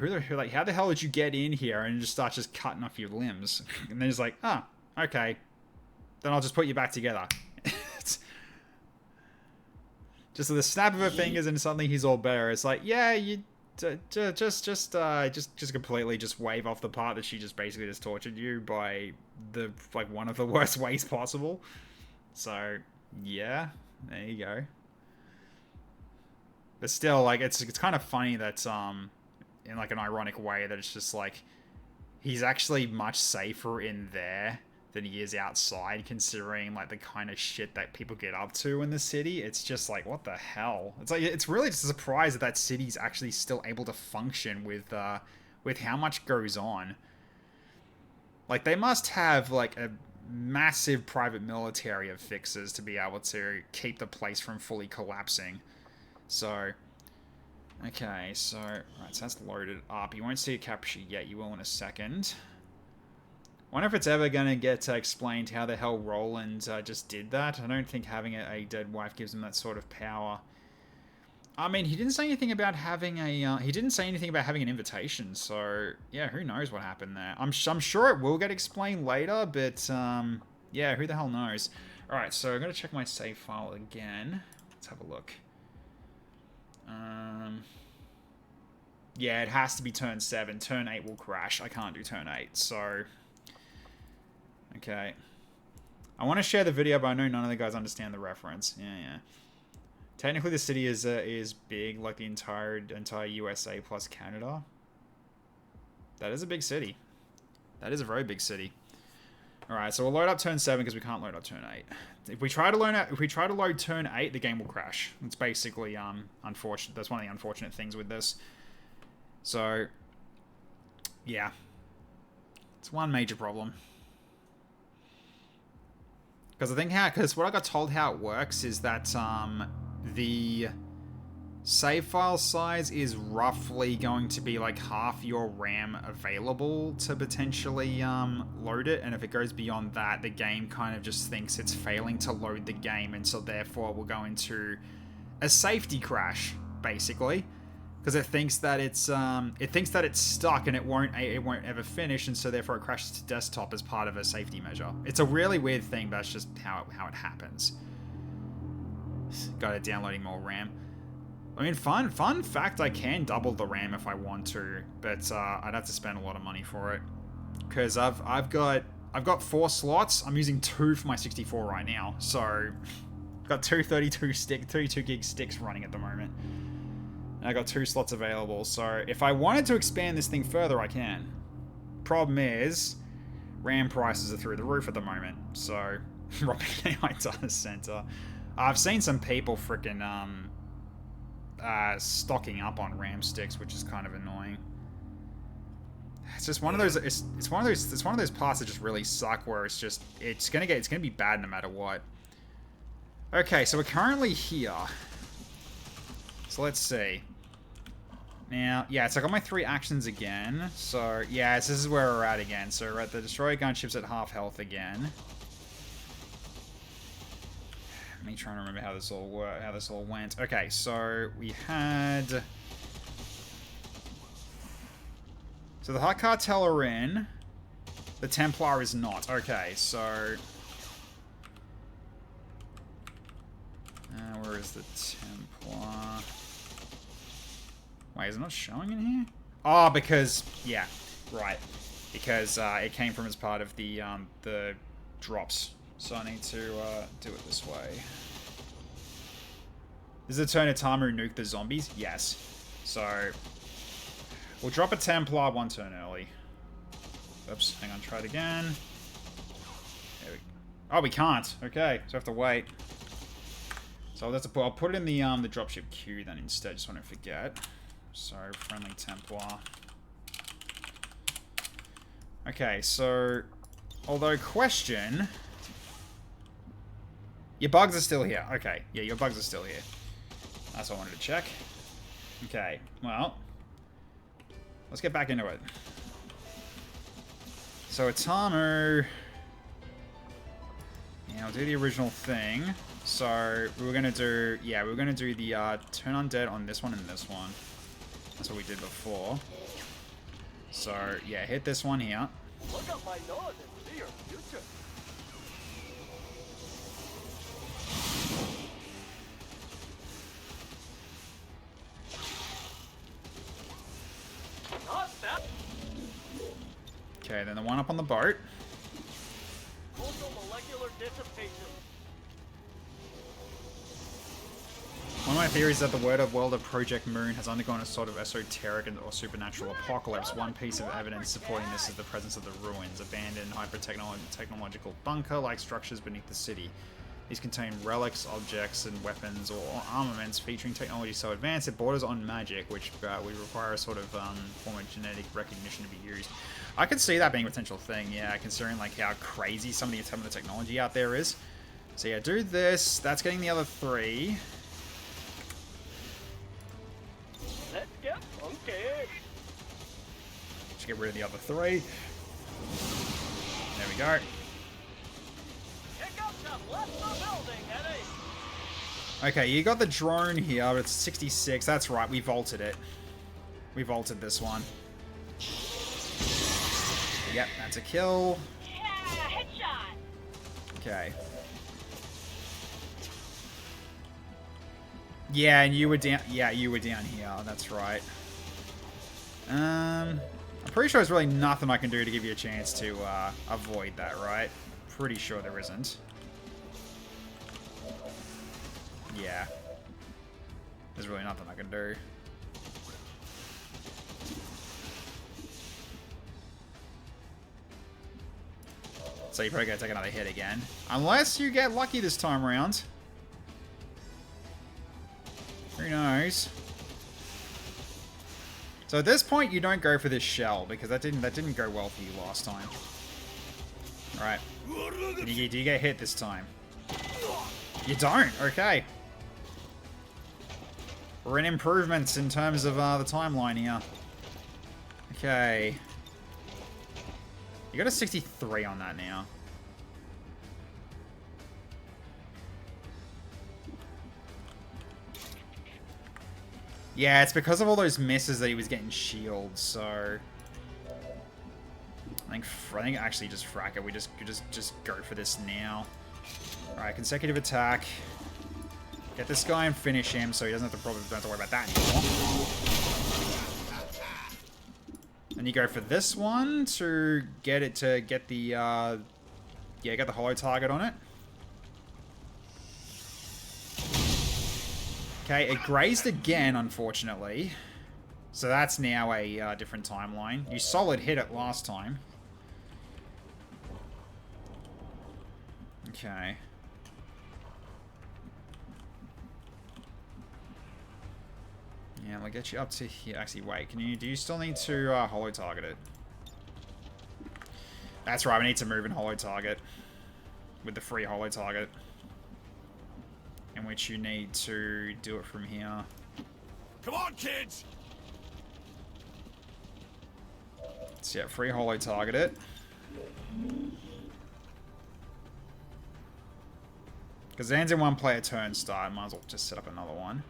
how the hell did you get in here? And just starts just cutting off your limbs. And then it's like, oh, okay. Then I'll just put you back together. Just with the snap of her fingers and suddenly he's all better. It's like, yeah, you... Just completely just wave off the part that she just basically just tortured you by one of the worst ways possible. So yeah, there you go. But still, like, it's kind of funny that in like an ironic way that it's just like he's actually much safer in there than he is outside, considering like the kind of shit that people get up to in the city. It's just like, what the hell? It's like, it's really just a surprise that city's actually still able to function with how much goes on. Like, they must have like a massive private military of fixers to be able to keep the place from fully collapsing. So okay, so right, so that's loaded up. You won't see a capture yet, you will in a second. Wonder if it's ever going to get explained how the hell Roland just did that. I don't think having a dead wife gives him that sort of power. I mean, he didn't say anything about having a. He didn't say anything about having an invitation. So yeah, who knows what happened there? I'm sure it will get explained later, but yeah, who the hell knows? All right, so I'm gonna check my save file again. Let's have a look. Yeah, it has to be turn 7. Turn 8 will crash. I can't do turn 8, so okay. I want to share the video, but I know none of the guys understand the reference. Yeah. Technically, the city is big, like the entire USA plus Canada. That is a big city. That is a very big city. All right, so we'll load up turn 7 because we can't load up turn 8. If we try to load turn 8, the game will crash. It's basically unfortunate. That's one of the unfortunate things with this. So yeah, it's one major problem. Because what I got told how it works is that the save file size is roughly going to be like half your RAM available to potentially load it, and if it goes beyond that, the game kind of just thinks it's failing to load the game, and so therefore we'll go into a safety crash, basically, because it thinks that it's stuck and it won't ever finish, and so therefore it crashes to desktop as part of a safety measure. It's a really weird thing, but that's just how it happens. Got it, downloading more RAM. I mean, fun fact, I can double the RAM if I want to, but I'd have to spend a lot of money for it. Because I've got 4 slots. I'm using 2 for my 64 right now, so I've got 32 gig sticks running at the moment. And I got 2 slots available, so if I wanted to expand this thing further, I can. Problem is, RAM prices are through the roof at the moment, so Rocket AI Data Center. I've seen some people freaking stocking up on RAM sticks, which is kind of annoying. It's just one of those. It's one of those parts that just really suck, where it's gonna be bad no matter what. Okay, so we're currently here. So let's see. Now, yeah, so I got my 3 actions again. So yeah, this is where we're at again. So we're at the destroyer gunship's at half health again. Me trying to remember how this all went. Okay, so we had. So the Hut Cartel are in. The Templar is not. Okay, so. Where is the Templar? Wait, is it not showing in here? Oh, because yeah, right. Because it came from as part of the drops. So I need to do it this way. Is it turn of Tamu nuke the zombies? Yes. So we'll drop a Templar 1 turn early. Oops, hang on, try it again. There we go. Oh, we can't. Okay, so I have to wait. So I'll put it in the dropship queue then instead, just so I don't forget. So friendly Templar. Okay, so although question. Your bugs are still here. Okay, yeah, your bugs are still here. That's what I wanted to check. Okay, well, let's get back into it. So Atamu. Yeah, I'll do the original thing. So we were gonna do, the turn undead on this one and this one. That's what we did before. So yeah, hit this one here. Look up my nose and see your future. Okay, then the one up on the boat. Also molecular dissipation. One of my theories is that the world of Project Moon has undergone a sort of esoteric or supernatural apocalypse. One piece of evidence supporting this is the presence of the ruins, abandoned hyper-technological bunker-like structures beneath the city. These contain relics, objects, and weapons or armaments featuring technology so advanced it borders on magic, which would require a sort of form of genetic recognition to be used. I could see that being a potential thing, yeah, considering like how crazy some of the technology out there is. So yeah, do this. That's getting the other 3. Let's get funky. Just get rid of the other 3. There we go. Pick up some left the building, Eddie. Okay, you got the drone here, but it's 66. That's right, we vaulted it. We vaulted this one. Yep, that's a kill. Yeah, headshot. Okay. Yeah, and you were down. Yeah, you were down here. That's right. I'm pretty sure there's really nothing I can do to give you a chance to avoid that, right? Pretty sure there isn't. Yeah. There's really nothing I can do. So you're probably gonna take another hit again. Unless you get lucky this time around. Who knows? So at this point, you don't go for this shell because that didn't go well for you last time. All right. Do you get hit this time? You don't. Okay. We're in improvements in terms of the timeline here. Okay. You got a 63 on that now. Yeah, it's because of all those misses that he was getting shields, so... I think actually just frack it. We just go for this now. Alright, consecutive attack. Get this guy and finish him so he doesn't have to worry about that anymore. And you go for this one to get the yeah, get the hollow target on it. Okay, it grazed again, unfortunately. So that's now a different timeline. You solid hit it last time. Okay. Yeah, we'll get you up to here. Actually, wait, do you still need to hollow target it? That's right, we need to move and hollow target. With the free hollow target. In which you need to do it from here. Come on, kids! So yeah, free hollow target it. Because it ends in one player turn start, might as well just set up another one.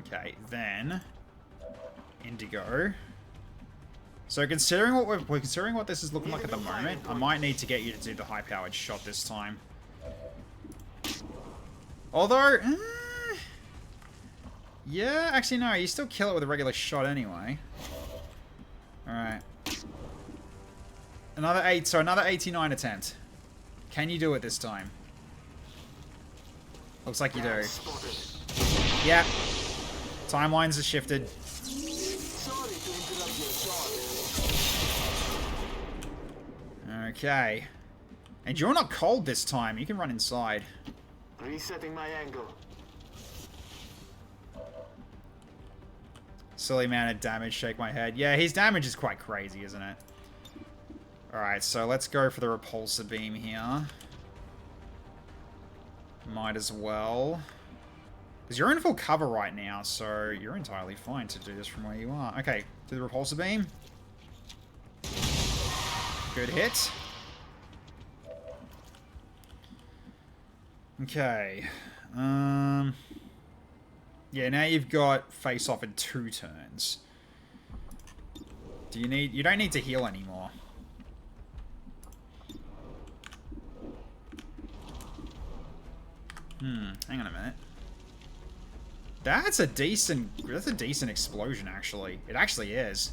Okay, then Indigo. So considering what this is looking like at the moment, I might need to get you to do the high-powered shot this time. Although, yeah, actually no, you still kill it with a regular shot anyway. All right. Another 89 attempt. Can you do it this time? Looks like you do. Yeah. Timelines are shifted. Okay. And you're not cold this time. You can run inside. Resetting my angle. Silly amount of damage. Shake my head. Yeah, his damage is quite crazy, isn't it? Alright, so let's go for the repulsor beam here. Might as well. Because you're in full cover right now, so you're entirely fine to do this from where you are. Okay, do the repulsor beam. Good hit. Okay. Yeah, now you've got face off in 2 turns. You don't need to heal anymore. Hang on a minute. That's a decent explosion, actually. It actually is.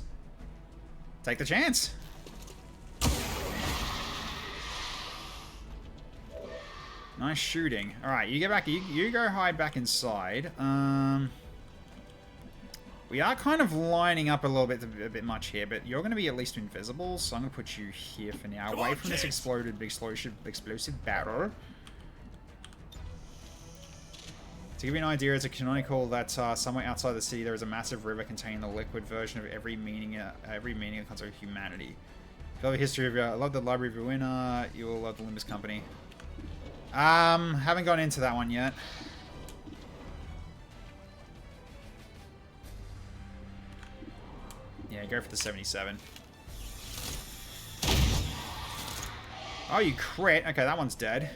Take the chance. Nice shooting. Alright, you get back. You go hide back inside. We are kind of lining up a bit much here, but you're going to be at least invisible, so I'm going to put you here for now, away from this explosive barrel. To give you an idea, it's a canonical that somewhere outside the city there is a massive river containing the liquid version of every meaning of the concept of humanity. If you love the history of I love the Library of Ruina, you will love the Limbus Company. Haven't gone into that one yet. Yeah, go for the 77. Oh, you crit. Okay, that one's dead.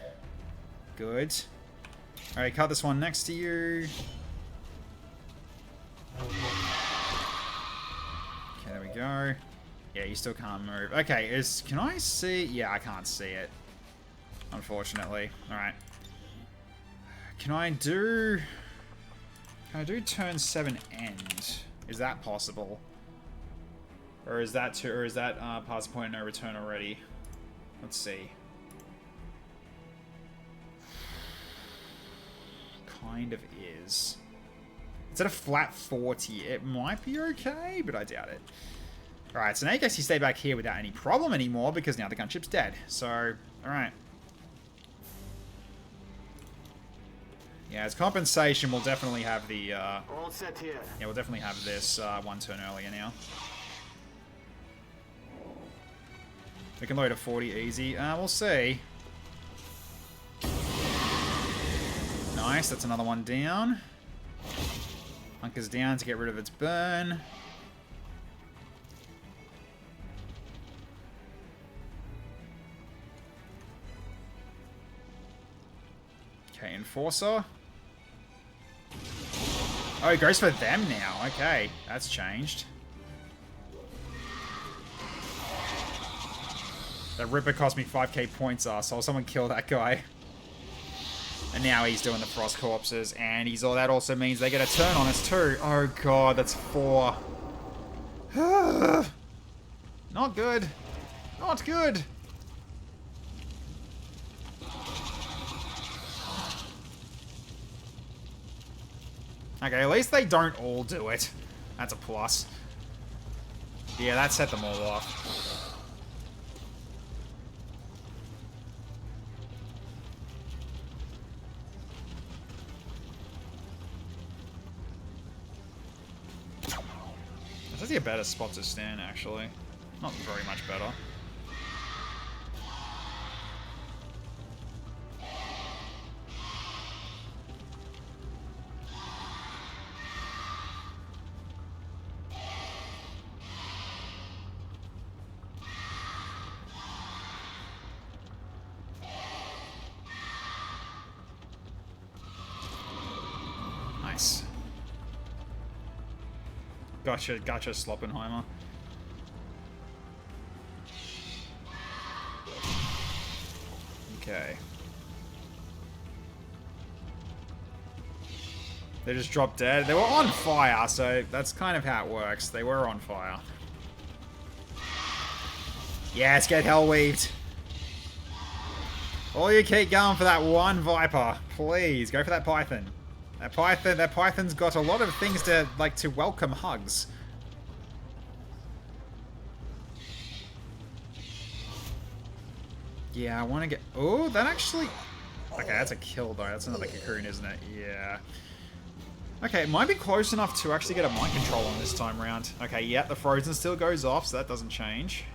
Good. Alright, cut this one next to you. Okay, there we go. Yeah, you still can't move. Okay, can I see? Yeah, I can't see it. Unfortunately. Alright. Can I do turn 7 end? Is that possible? Or is that past the point of no return already? Let's see. Kind of is. It's at a flat 40. It might be okay, but I doubt it. Alright, so now you guys can stay back here without any problem anymore because now the gunship's dead. So, alright. Yeah, as compensation, we'll definitely have the, All set here. yeah, we'll definitely have this, 1 turn earlier now. We can load a 40 easy. We'll see. Nice, that's another one down. Hunker's down to get rid of its burn. Okay, Enforcer. Oh, it goes for them now. Okay, that's changed. That Ripper cost me 5k points, so someone kill that guy. And now he's doing the Frost Corpses, and that also means they get a turn on us too. Oh god, that's 4. Not good. Not good. Okay, at least they don't all do it. That's a plus. Yeah, that set them all off. This is a better spot to stand, actually. Not very much better. Nice. Gotcha, Sloppenheimer. Okay. They just dropped dead. They were on fire, so that's kind of how it works. They were on fire. Yes, get hellweaved. All you keep going for that one Viper. Please, go for that Python. That Python's got a lot of things to welcome hugs. Yeah, I want to get... Oh, that actually... Okay, that's a kill though. That's another Cocoon, isn't it? Yeah. Okay, it might be close enough to actually get a mind control on this time round. Okay, yeah, the Frozen still goes off, so that doesn't change.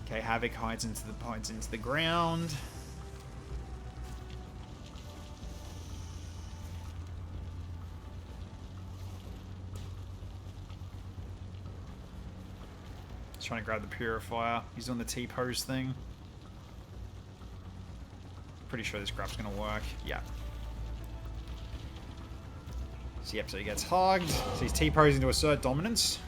Okay, Havoc hides into the ground. Trying to grab the Purifier. He's doing the T-pose thing. Pretty sure this grab's gonna work. Yeah. So yep, so he gets hugged. So he's T-posing to assert dominance.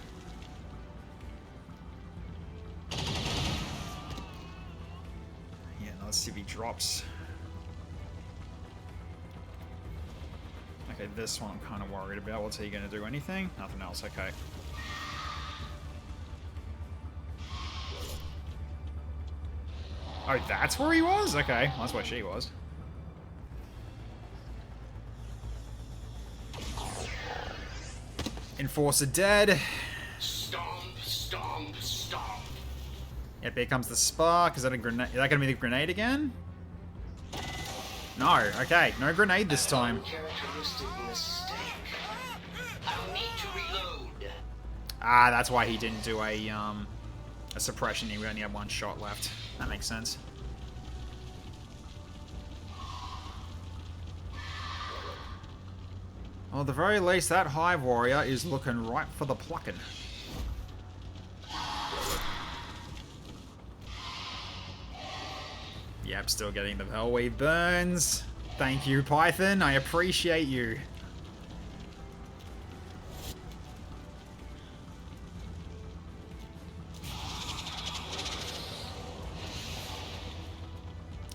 Yeah, now let's see if he drops. Okay, this one I'm kind of worried about. What's he gonna do? Anything? Nothing else. Okay. Oh, that's where he was? Okay, well, that's where she was. Enforcer dead. Stomp, stomp, stomp. Yep, here comes the spark. Is that a grenade? Is that gonna be the grenade again? No, okay, no grenade this time. Uncharacteristic mistake. I'll need to reload. Ah, that's why he didn't do a suppression. He only had one shot left. That makes sense. Well, at the very least, that Hive Warrior is looking ripe for the plucking. Yep, still getting the Hellweave burns. Thank you, Python. I appreciate you.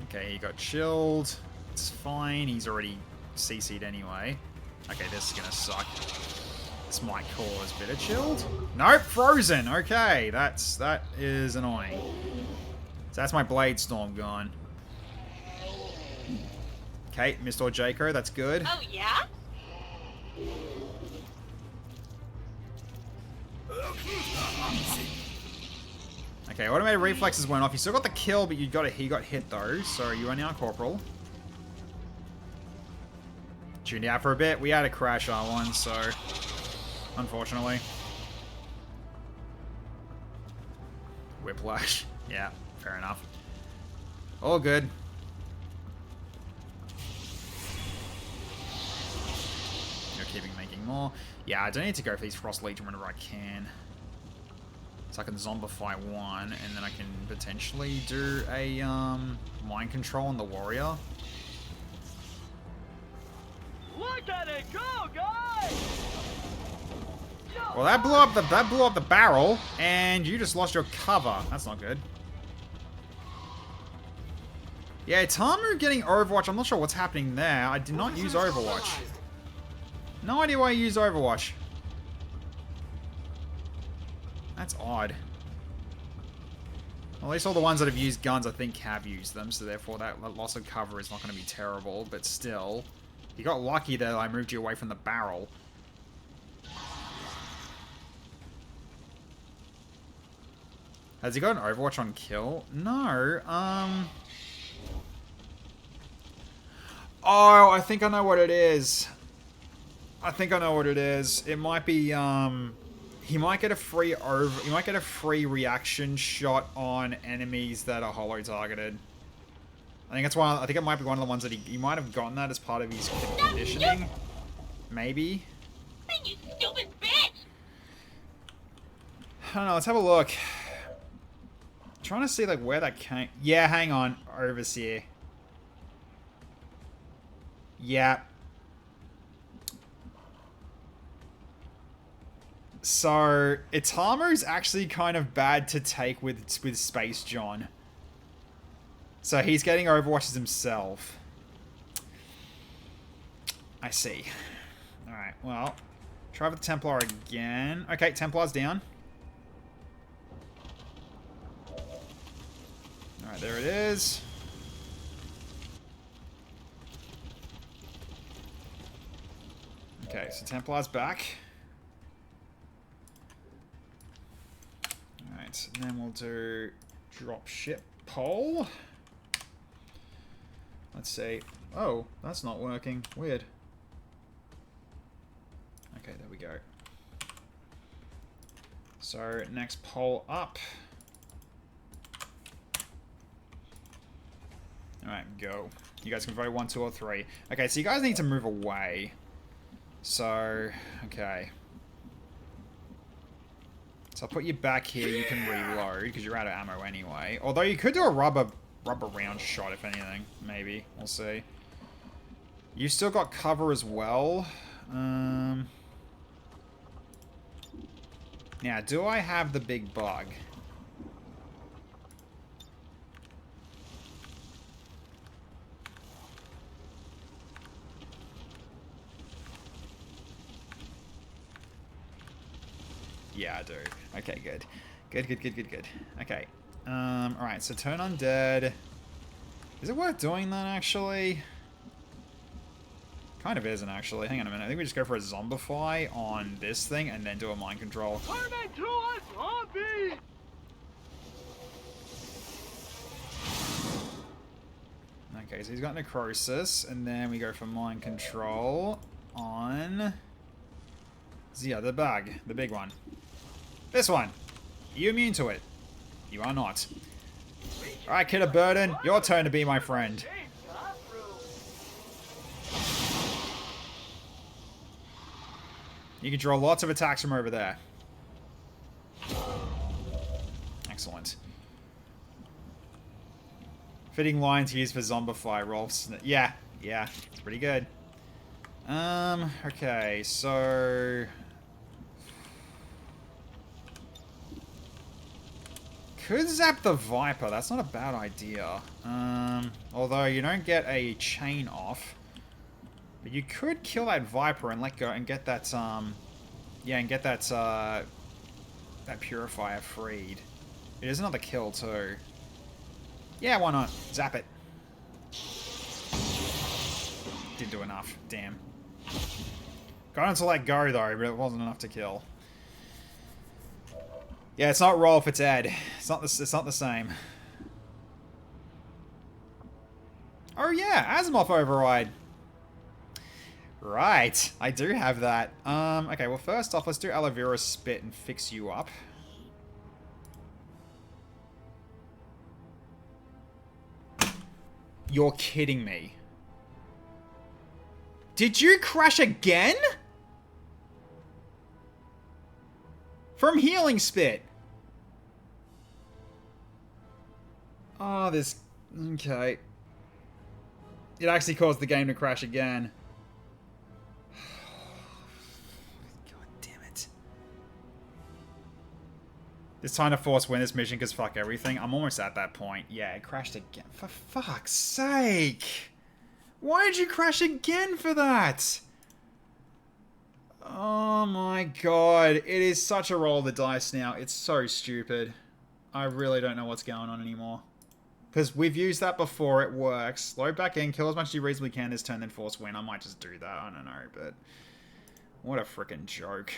Okay, he got chilled. It's fine. He's already CC'd anyway. Okay, this is gonna suck. This might cause a bit of chilled. Nope, frozen. Okay, that is annoying. So that's my Blade Storm gone. Okay, Mr. Jaco, that's good. Oh, yeah? Okay, automated reflexes went off. You still got the kill, but he got hit though. So you are now Corporal. Tuned out for a bit. We had a crash R1, so unfortunately. Whiplash. Yeah, fair enough. All good. You're keeping making more. Yeah, I don't need to go for these Frost Legion whenever I can. So I can zombify one, and then I can potentially do a mind control on the warrior. Look at it go, guys! Well, that blew up the barrel, and you just lost your cover. That's not good. Yeah, Tamu getting Overwatch. I'm not sure what's happening there. I did not use Overwatch. No idea why I used Overwatch. That's odd. Well, at least all the ones that have used guns, I think, have used them, so therefore that loss of cover is not going to be terrible, but still. You got lucky that I moved you away from the barrel. Has he got an Overwatch on kill? No, Oh, I think I know what it is. I think I know what it is. It might be, he might get a free reaction shot on enemies that are holo targeted. I think it might be one of the ones that he might have gotten that as part of his conditioning. Maybe. You stupid bitch! I don't know, let's have a look. I'm trying to see like where that came. Yeah, hang on. Overseer. Yeah. So, Itamu's actually kind of bad to take with Space John. So he's getting Overwatches himself. I see. Alright, well. Try with the Templar again. Okay, Templar's down. Alright, there it is. Okay, so Templar's back. Alright, and then we'll do drop ship pole. Let's see. Oh, that's not working. Weird. Okay, there we go. So, next pole up. Alright, go. You guys can vote 1, 2, or 3. Okay, so you guys need to move away. So, okay. So I'll put you back here. You can reload because you're out of ammo anyway. Although you could do a rubber round shot if anything. Maybe. We'll see. You still got cover as well. Now, do I have the big bug? Yeah, I do. Okay, good. Good. Okay. Alright, so turn undead. Is it worth doing that, actually? Kind of isn't, actually. Hang on a minute. I think we just go for a zombify on this thing and then do a mind control. Turn into a zombie! Okay, so he's got necrosis, and then we go for mind control on the other bug, the big one. This one. Are you immune to it? You are not. Alright, Kid of Burden, your turn to be my friend. You can draw lots of attacks from over there. Excellent. Fitting line to use for Zombify, Rolfs. Yeah, yeah, it's pretty good. Okay, so... Could zap the Viper, that's not a bad idea. Although you don't get a chain off. But you could kill that Viper and let go and get that, yeah, and get that, that Purifier freed. It is another kill, too. Yeah, why not? Zap it. Didn't do enough. Damn. Got him to let go, though, but it wasn't enough to kill. Yeah, it's not Rolf, it's Ed. It's not the same. Oh, yeah, Asimov override. Right, I do have that. Okay, well, first off, let's do Aloe Vera Spit and fix you up. You're kidding me. Did you crash again? From Healing Spit. Oh, this... Okay. It actually caused the game to crash again. God damn it. It's time to force win this mission because fuck everything. I'm almost at that point. Yeah, it crashed again. For fuck's sake. Why did you crash again for that? Oh my god. It is such a roll of the dice now. It's so stupid. I really don't know what's going on anymore. Because we've used that before, it works. Load back in, kill as much as you reasonably can this turn, then force win. I might just do that, I don't know, but... What a freaking joke.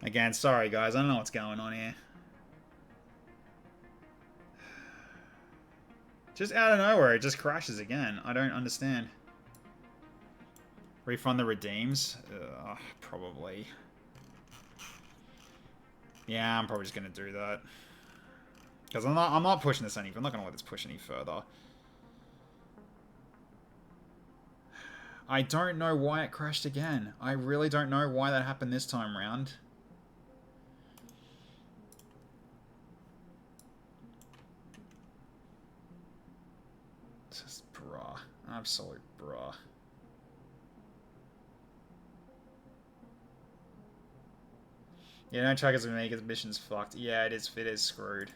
Again, sorry guys, I don't know what's going on here. Just out of nowhere, it just crashes again. I don't understand. Refund the redeems? Probably. Yeah, I'm probably just gonna do that. Because I'm not pushing this any... I'm not going to let this push any further. I don't know why it crashed again. I really don't know why that happened this time round. Just bruh. Absolute bruh. Yeah, no trackers with me because the mission's fucked. Yeah, it is screwed.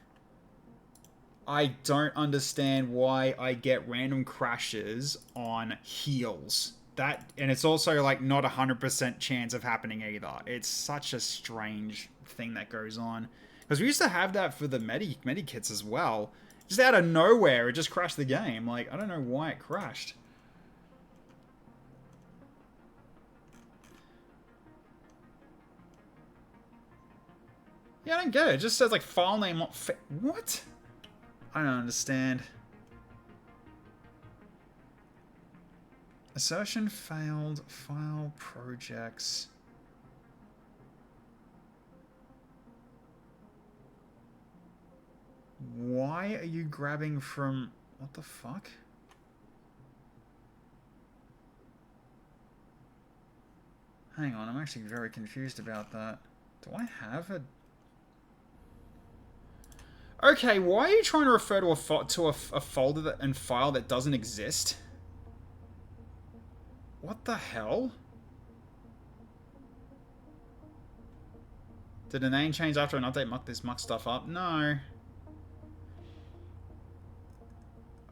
I don't understand why I get random crashes on heals. And it's also like not 100% chance of happening either. It's such a strange thing that goes on. Because we used to have that for the medikits as well. Just out of nowhere, it just crashed the game. Like, I don't know why it crashed. Yeah, I don't get it. It just says like file name. What? I don't understand. Assertion failed. File projects. Why are you grabbing from... What the fuck? Hang on, I'm actually very confused about that. Do I have a... Okay, why are you trying to refer to a folder and file that doesn't exist? What the hell? Did the name change after an update muck stuff up? No.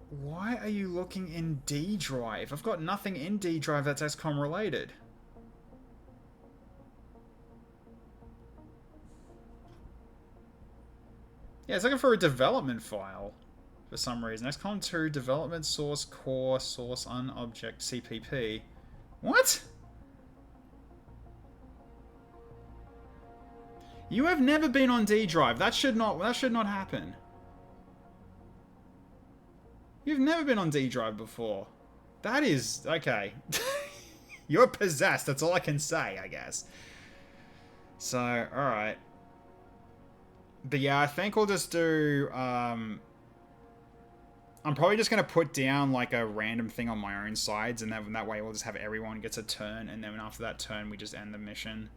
Why are you looking in D drive? I've got nothing in D drive that's XCOM related. Yeah, it's looking for a development file for some reason. XCOM 2 development source core source unobject CPP. What? You have never been on D drive. That should not happen. You've never been on D drive before. That is okay. You're possessed. That's all I can say, I guess. So, all right. But yeah, I think we'll just do, I'm probably just going to put down like a random thing on my own sides, and that way we'll just have everyone gets a turn, and then after that turn we just end the mission.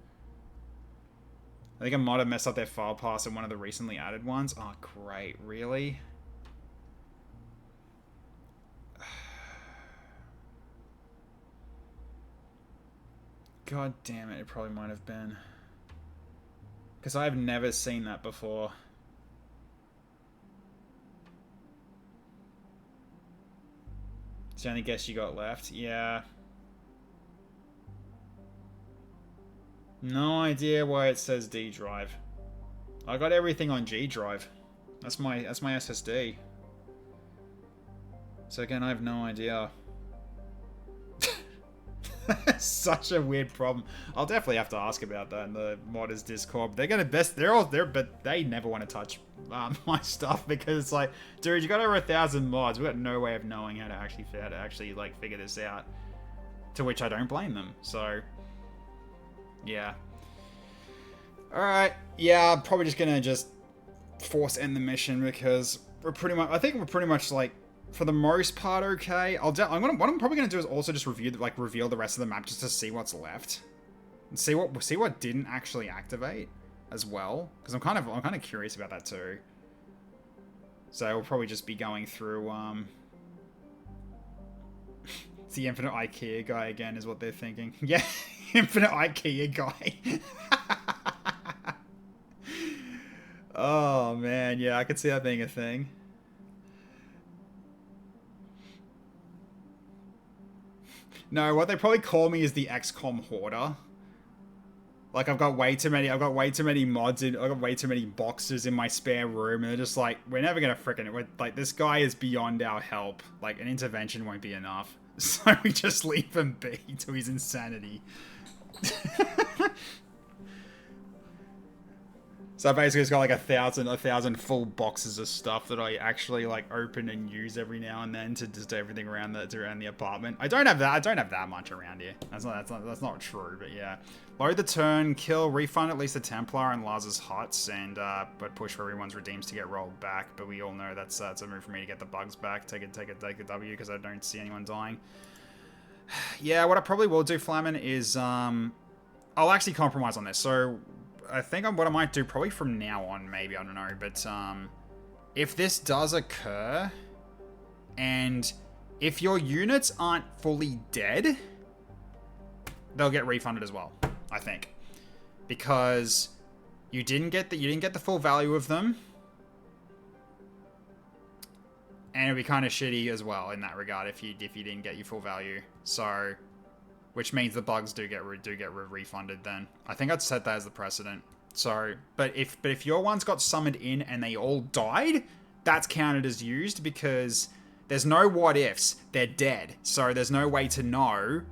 I think I might have messed up their file pass in one of the recently added ones. Oh, great. Really? God damn it, it probably might have been. Because I've never seen that before. It's the only guess you got left. Yeah. No idea why it says D drive. I got everything on G drive. That's my SSD. So again, I have no idea. Such a weird problem. I'll definitely have to ask about that in the modders Discord. They're gonna best. They're all there, but they never want to touch my stuff because it's like, dude, you got over 1,000 mods. We got no way of knowing how to actually like figure this out. To which I don't blame them. So, yeah. All right. Yeah, I'm probably just gonna force end the mission because we're pretty much. I think we're pretty much like, for the most part, okay. What I'm probably gonna do is also just reveal the rest of the map just to see what's left, and see what didn't actually activate as well, because I'm kind of curious about that too. So we'll probably just be going through. It's the infinite IKEA guy again, is what they're thinking. Yeah, infinite IKEA guy. Oh man, yeah, I could see that being a thing. No, what they probably call me is the XCOM hoarder. Like I've got way too many mods I've got way too many boxes in my spare room, and they're just like, we're never gonna frickin' like, this guy is beyond our help. Like, an intervention won't be enough. So we just leave him be to his insanity. So basically it's got like 1,000 full boxes of stuff that I actually like open and use every now and then to just do everything around the apartment. I don't have that much around here. That's not true, but yeah. Load the turn, kill, refund at least the Templar and Laz's huts, and but push for everyone's redeems to get rolled back. But we all know that's a move for me to get the bugs back. Take a W because I don't see anyone dying. Yeah, what I probably will do, Flamin, is I'll actually compromise on this. So I think what I might do probably from now on, maybe, I don't know, but if this does occur, and if your units aren't fully dead, they'll get refunded as well, I think, because you didn't get the full value of them, and it'd be kind of shitty as well in that regard if you didn't get your full value. So, which means the bugs do get refunded then. I think I'd set that as the precedent. So, but if your ones got summoned in and they all died, that's counted as used because there's no what ifs. They're dead. So there's no way to know.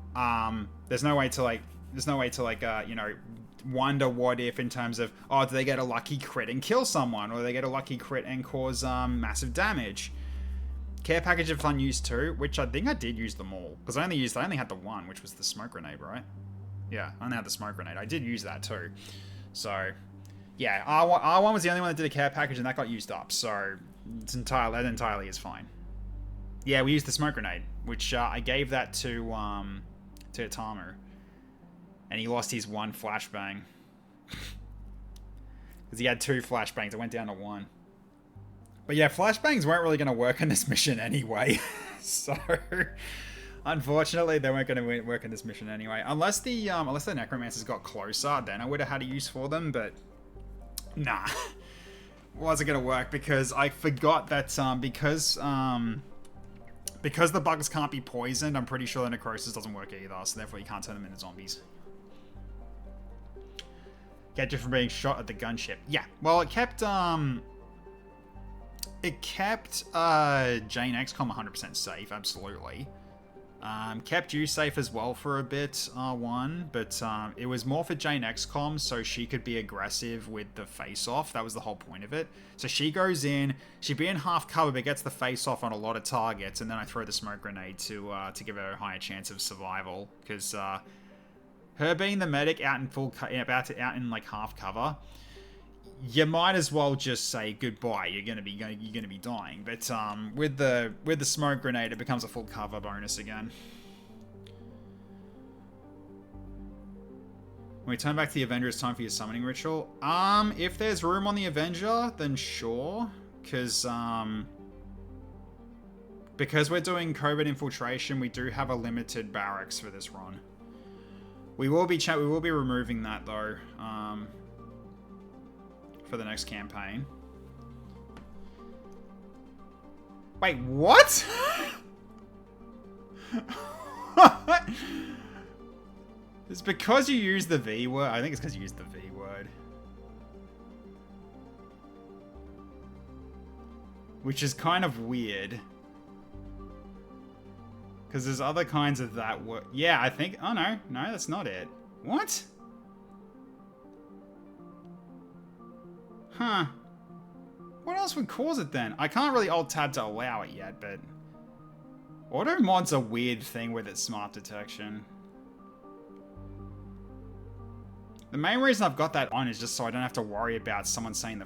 There's no way to you know, wonder what if in terms of, oh, do they get a lucky crit and kill someone, or do they get a lucky crit and cause massive damage? Care package of unused too, which I think I did use them all. Because I only had the one, which was the smoke grenade, right? Yeah, I only had the smoke grenade. I did use that too. So, yeah, R1 was the only one that did a care package, and that got used up. So, that entirely is fine. Yeah, we used the smoke grenade, which I gave that to Tamu. And he lost his one flashbang. Because he had 2 flashbangs. It went down to 1. But yeah, flashbangs weren't really going to work in this mission anyway. So, unfortunately, they weren't going to work in this mission anyway. Unless the necromancers got closer, then I would have had a use for them. But nah, wasn't going to work because I forgot that because the bugs can't be poisoned, I'm pretty sure the necrosis doesn't work either. So therefore, you can't turn them into zombies. Get you from being shot at the gunship. Yeah, well, it kept Jane XCOM 100% safe, absolutely. Kept you safe as well for a bit, R1, but it was more for Jane XCOM so she could be aggressive with the face-off. That was the whole point of it. So she goes in, she'd be in half cover but gets the face-off on a lot of targets, and then I throw the smoke grenade to give her a higher chance of survival, because her being the medic out in like half cover, you might as well just say goodbye. You're gonna be dying. But with the smoke grenade, it becomes a full cover bonus again. When we turn back to the Avenger, it's time for your summoning ritual. If there's room on the Avenger, then sure, because we're doing covert infiltration, we do have a limited barracks for this run. We will be removing that though, for the next campaign. Wait, what? It's because you use the V word. I think it's because you use the V word. Which is kind of weird. Because there's other kinds of that word. Yeah, I think... Oh, no. No, that's not it. What? Huh. What else would cause it then? I can't really Alt-Tab to allow it yet, but... Auto mod's a weird thing with its smart detection. The main reason I've got that on is just so I don't have to worry about someone saying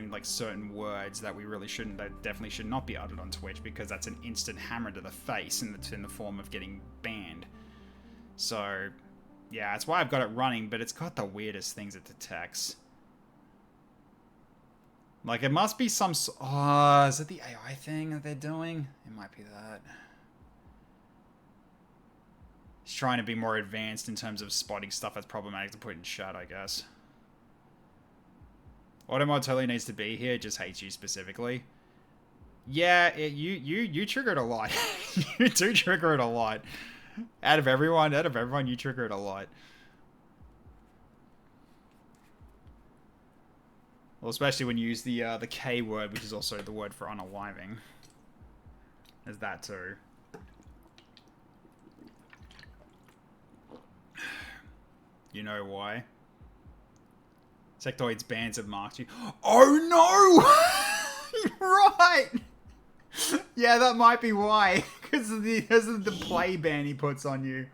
like certain words that we really shouldn't, that definitely should not be uttered on Twitch, because that's an instant hammer to the face in the form of getting banned. So, yeah, that's why I've got it running, but it's got the weirdest things it detects. Like, it must be some... Oh, is it the AI thing that they're doing? It might be that. It's trying to be more advanced in terms of spotting stuff that's problematic to put in chat, I guess. Automod totally needs to be here, just hates you specifically. Yeah, you trigger it a lot. You do trigger it a lot. Out of everyone, you trigger it a lot. Well, especially when you use the K word, which is also the word for unaliving. There's that too. You know why? Sectoids bans have marked you. Oh no! You're right! Yeah, that might be why. Because of the play ban he puts on you.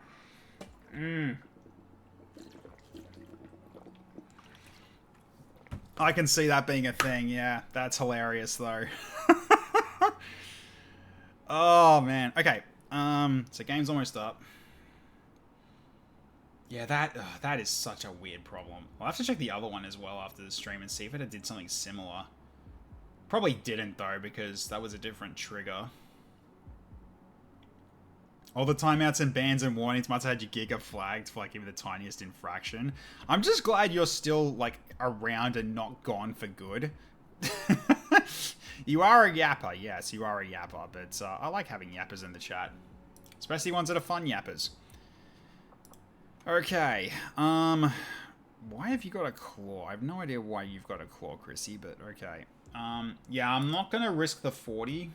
I can see that being a thing, yeah. That's hilarious though. Oh man. Okay. So game's almost up. Yeah, that is such a weird problem. I'll have to check the other one as well after the stream and see if it did something similar. Probably didn't though, because that was a different trigger. All the timeouts and bans and warnings must have had your Giga flagged for like even the tiniest infraction. I'm just glad you're still like around and not gone for good. You are a yapper, yes, you are a yapper, but I like having yappers in the chat. Especially ones that are fun yappers. Okay, why have you got a claw? I have no idea why you've got a claw, Chrissy, but okay. Yeah, I'm not going to risk the 40,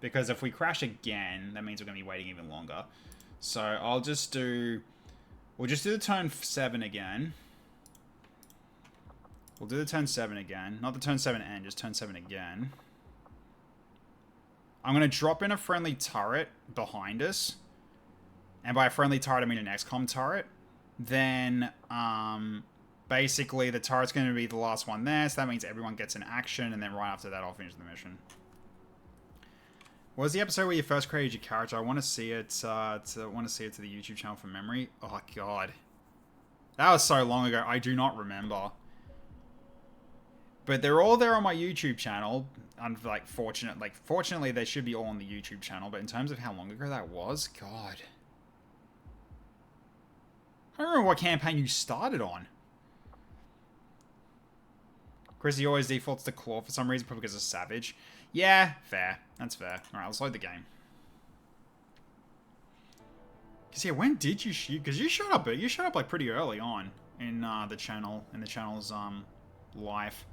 because if we crash again, that means we're going to be waiting even longer. So I'll just do... We'll just do the turn 7 again. We'll do the turn 7 again. Not the turn 7 end, just turn 7 again. I'm going to drop in a friendly turret behind us. And by a friendly turret, I mean an XCOM turret. Then, basically, the turret's going to be the last one there, so that means everyone gets an action, and then right after that, I'll finish the mission. What was the episode where you first created your character? I want to see it, I want to see it to the YouTube channel from memory. Oh, God. That was so long ago, I do not remember. But they're all there on my YouTube channel. I'm, fortunately, they should be all on the YouTube channel, but in terms of how long ago that was, God... I don't remember what campaign you started on. Chrissy always defaults to claw for some reason, probably because of Savage. Yeah, fair. That's fair. Alright, let's load the game. Because yeah, when did you shoot? Because you showed up like pretty early on in the channel's life.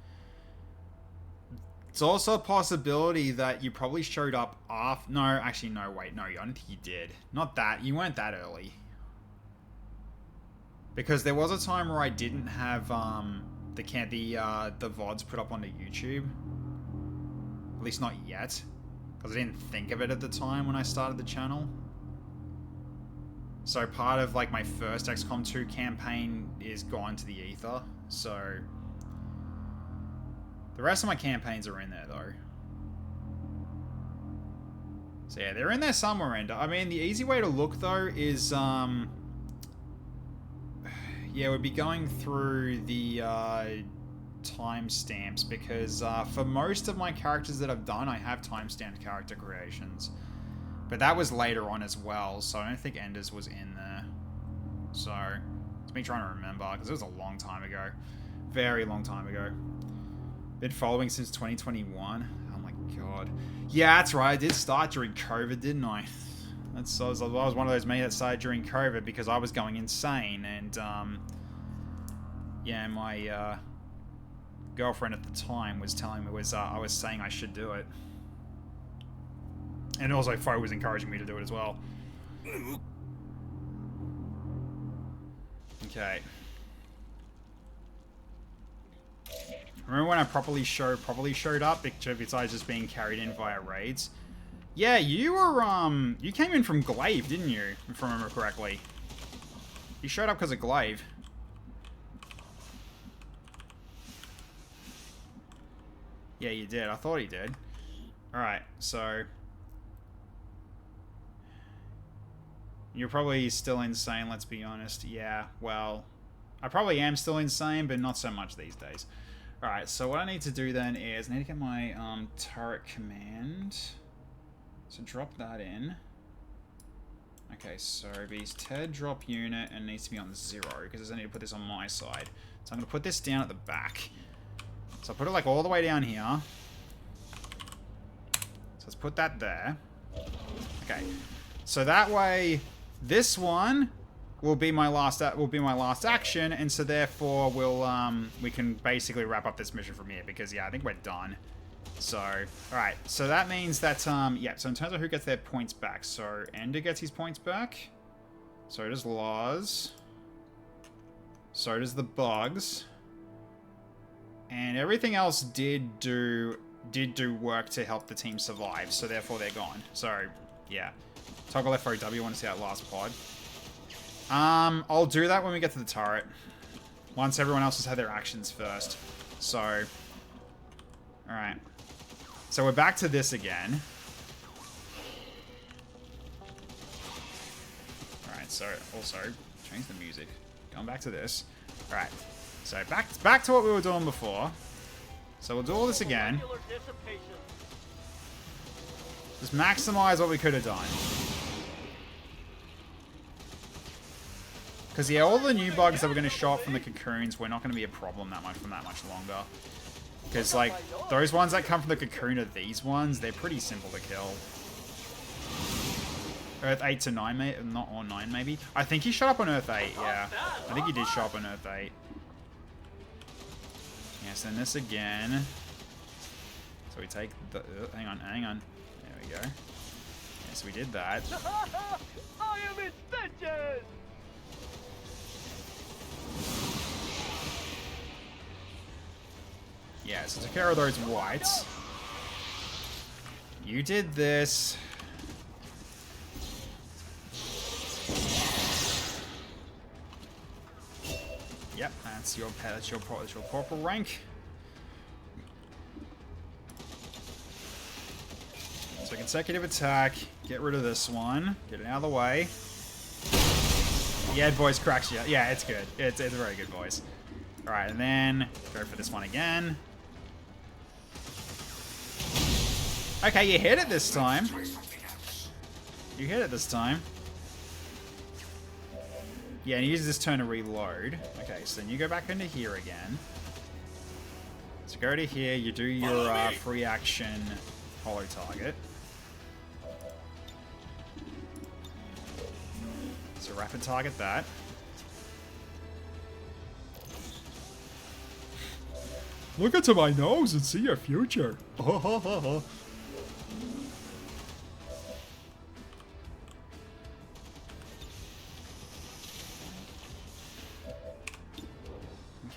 It's also a possibility that you probably showed up after... No, actually, no, wait, no, I don't think you did. Not that. You weren't that early. Because there was a time where I didn't have the VODs put up onto YouTube. At least not yet. Because I didn't think of it at the time when I started the channel. So part of like my first XCOM 2 campaign is gone to the ether. So the rest of my campaigns are in there though. So yeah, they're in there somewhere. And I mean, the easy way to look though is yeah, we'd be going through the timestamps because for most of my characters that I've done, I have timestamped character creations. But that was later on as well, so I don't think Enders was in there. So, it's me trying to remember, because it was a long time ago. Very long time ago. Been following since 2021. Oh my god. Yeah, that's right. I did start during COVID, didn't I? I was one of those me that started during COVID because I was going insane, and yeah, my girlfriend at the time was telling me I was saying I should do it, and also Fo was encouraging me to do it as well. Okay. Remember when I properly showed up, besides just being carried in via raids? Yeah, you were, you came in from Glaive, didn't you? If I remember correctly. You showed up because of Glaive. Yeah, you did. I thought he did. Alright, so... You're probably still insane, let's be honest. Yeah, well... I probably am still insane, but not so much these days. Alright, so what I need to do then is... I need to get my, turret command... So drop that in. Okay, so B's TED drop unit and needs to be on 0 because I need to put this on my side. So I'm going to put this down at the back. So I'll put it like all the way down here. So let's put that there. Okay. So that way this one will be my last action, and so therefore we'll we can basically wrap up this mission from here because yeah, I think we're done. So, alright, so that means that, yeah, so in terms of who gets their points back, so Ender gets his points back, so does Lars, so does the Bugs, and everything else did do work to help the team survive, so therefore they're gone. So, yeah. Toggle FOW, want to see that last pod. I'll do that when we get to the turret, once everyone else has had their actions first, so, alright. So we're back to this again. Alright, so also change the music. Going back to this. Alright. So back to what we were doing before. So we'll do all this again. Just maximize what we could have done. Because yeah, all the new bugs that we're going to show up from the cocoons were not going to be a problem that much longer. Because, like, those ones that come from the cocoon are these ones. They're pretty simple to kill. Earth 8 to 9, maybe? Not or 9, maybe? I think he showed up on Earth 8, yeah. I think he did show up on Earth 8. Yes, then this again. So we take the... hang on. There we go. Yes, we did that. I am invented! Yeah, so took care of those whites. You did this. Yep, that's your corporal rank. So consecutive attack. Get rid of this one. Get it out of the way. The Ed voice cracks you. Yeah, it's good. It's a very good voice. All right, and then go for this one again. Okay, you hit it this time. You hit it this time. Yeah, and use this turn to reload. Okay, so then you go back into here again. So go to here, you do your free action hollow target. So rapid target that. Look into my nose and see your future.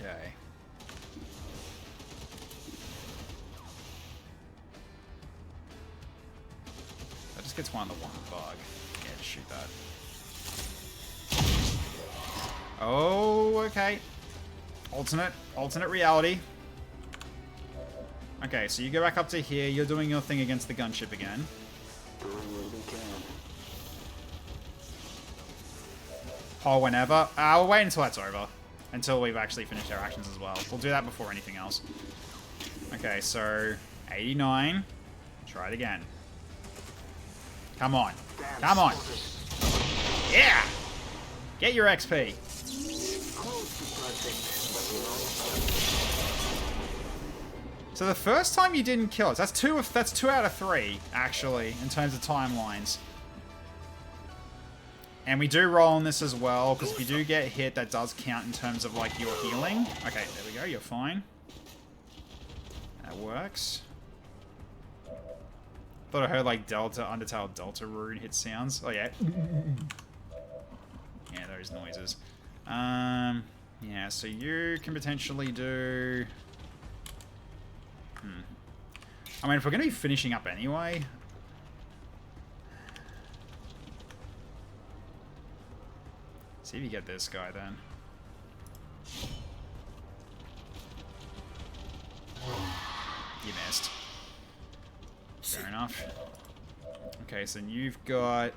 Okay. That just gets one of the one bug. Yeah, just shoot that. Oh, okay. Alternate reality. Okay, so you go back up to here. You're doing your thing against the gunship again. Doing what we can. Oh, whenever. We'll wait until that's over. Until we've actually finished our actions as well. We'll do that before anything else. Okay, so 89. Try it again. Come on. Come on. Yeah! Get your XP. Close to perfect, but you know. So the first time you didn't kill us, that's two out of 3, actually, in terms of timelines. And we do roll on this as well, because if you do get hit, that does count in terms of, like, your healing. Okay, there we go, you're fine. That works. Thought I heard, like, Undertale Delta rune hit sounds. Oh, yeah. Yeah, those noises. Yeah, so you can potentially do... I mean, if we're going to be finishing up anyway... See if you get this guy, then. You missed. Fair enough. Okay, so you've got...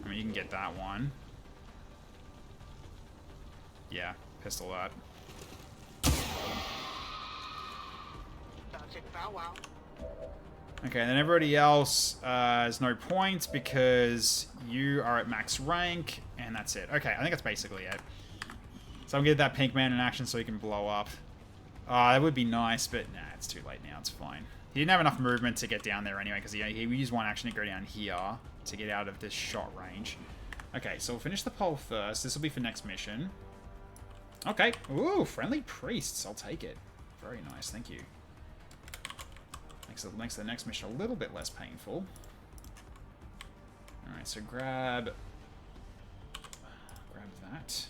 I mean, you can get that one. Yeah, pistol that. Okay, and then everybody else has no points because you are at max rank, and that's it. Okay, I think that's basically it. So I'm gonna get that pink man in action so he can blow up. That would be nice, but nah, it's too late now. It's fine. He didn't have enough movement to get down there anyway, because he used one action to go down here to get out of this shot range. Okay, so we'll finish the poll first. This will be for next mission. Okay. Ooh, friendly priests. I'll take it. Very nice. Thank you. Makes the next mission a little bit less painful. Alright, so grab that.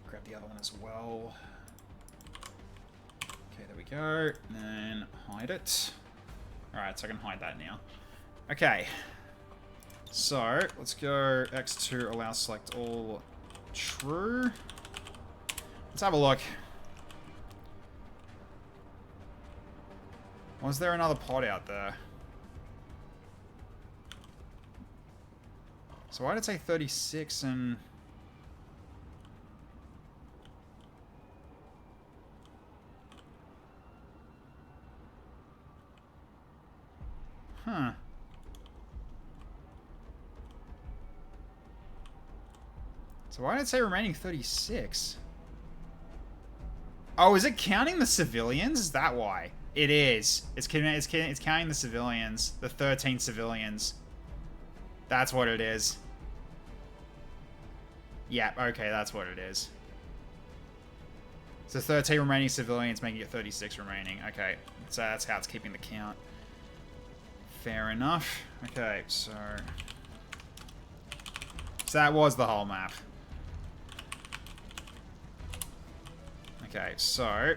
Grab the other one as well. Okay, there we go. And then hide it. Alright, so I can hide that now. Okay. So, let's go X2, allow select all true. Let's have a look. Was there another pod out there? So why did it say 36 and... Huh. So why did it say remaining 36? Oh, is it counting the civilians? Is that why? It is. It's counting the civilians. The 13 civilians. That's what it is. Yeah, okay, that's what it is. So 13 remaining civilians making it 36 remaining. Okay, so that's how it's keeping the count. Fair enough. Okay, so that was the whole map. Okay, so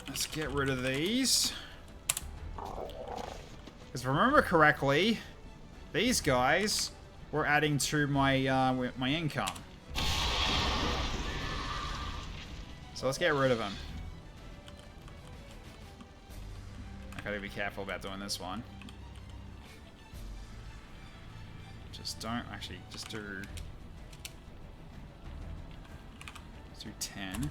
let's get rid of these. Because if I remember correctly, these guys were adding to my my income. So let's get rid of them. I gotta be careful about doing this one. Just don't actually just do 10.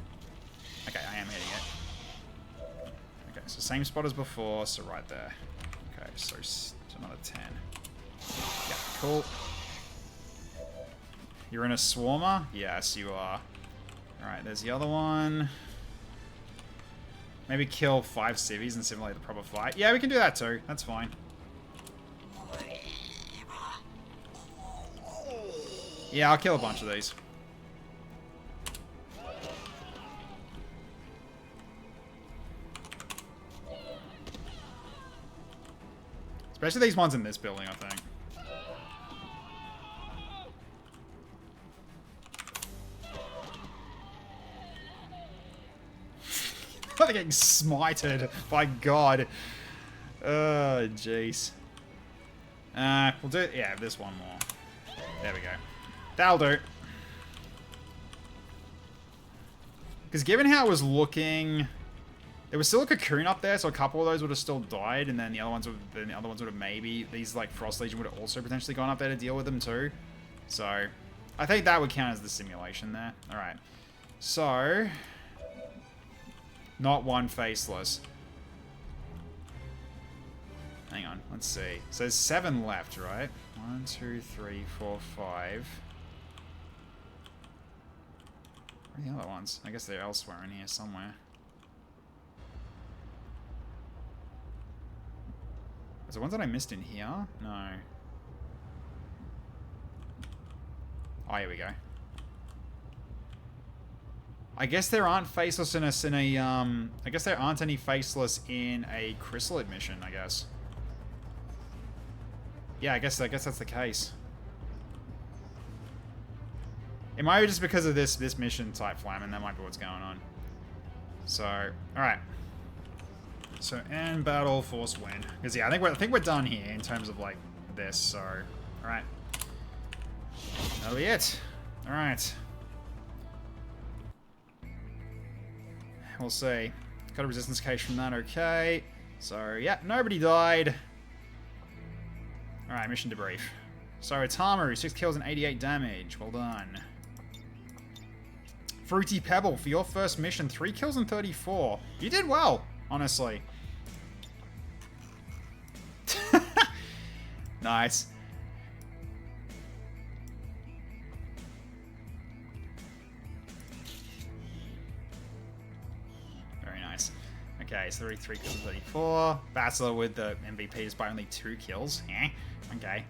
Okay, I am hitting it. Okay, so same spot as before, so right there. Okay, so another 10. Yeah, cool. You're in a swarmer? Yes, you are. Alright, there's the other one. Maybe kill 5 civvies and simulate the proper fight. Yeah, we can do that too. That's fine. Yeah, I'll kill a bunch of these. Especially these ones in this building, I think. They're getting smited. By God. Oh, jeez. We'll do... Yeah, this one more. There we go. That'll do. Because given how it was looking... There was still a cocoon up there, so a couple of those would have still died, and then the other ones would have maybe... These, like, Frost Legion would have also potentially gone up there to deal with them, too. So, I think that would count as the simulation there. Alright. So... Not one faceless. Hang on, let's see. So there's 7 left, right? 1, 2, 3, 4, 5. Where are the other ones? I guess they're elsewhere in here somewhere. Is there ones that I missed in here? No. Oh, here we go. I guess there aren't faceless I guess there aren't any faceless in a chrysalid mission, I guess. Yeah, I guess that's the case. It might be just because of this mission type flam, and that might be what's going on. So, alright. So, end battle, force win. Because yeah, I think we're done here in terms of like this, so alright. That'll be it. Alright. We'll see. Got a resistance case from that, okay. So, yeah, nobody died. Alright, mission debrief. So, Tamaru, 6 kills and 88 damage. Well done. Fruity Pebble, for your first mission, 3 kills and 34. You did well, honestly. Nice. Very nice. Okay, so 3 kills and 34. Bachelor with the MVPs by only 2 kills. Eh, okay.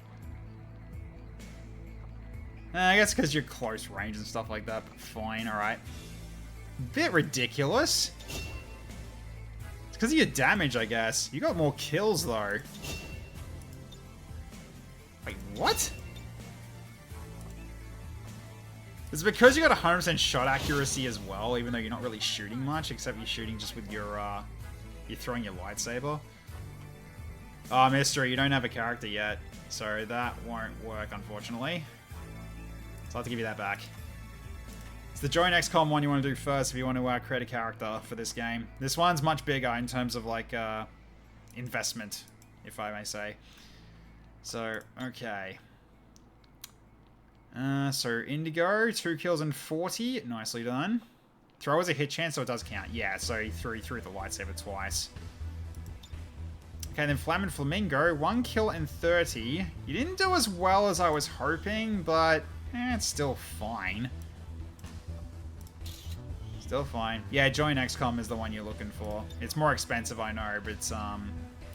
I guess because you're close range and stuff like that, but fine, alright. Bit ridiculous. It's because of your damage, I guess. You got more kills, though. Wait, what? It's because you got 100% shot accuracy as well, even though you're not really shooting much, except you're shooting just with your, you're throwing your lightsaber. Oh, Mystery, you don't have a character yet, so that won't work, unfortunately. So I'll have to give you that back. It's the Join XCOM one you want to do first if you want to create a character for this game. This one's much bigger in terms of, like, investment, if I may say. So, okay. So Indigo, 2 kills and 40. Nicely done. Throw is a hit chance, so it does count. Yeah, so he threw the lightsaber twice. Okay, then Flam and Flamingo, 1 kill and 30. You didn't do as well as I was hoping, but it's still fine. Still fine. Yeah, Join XCOM is the one you're looking for. It's more expensive, I know, but it's,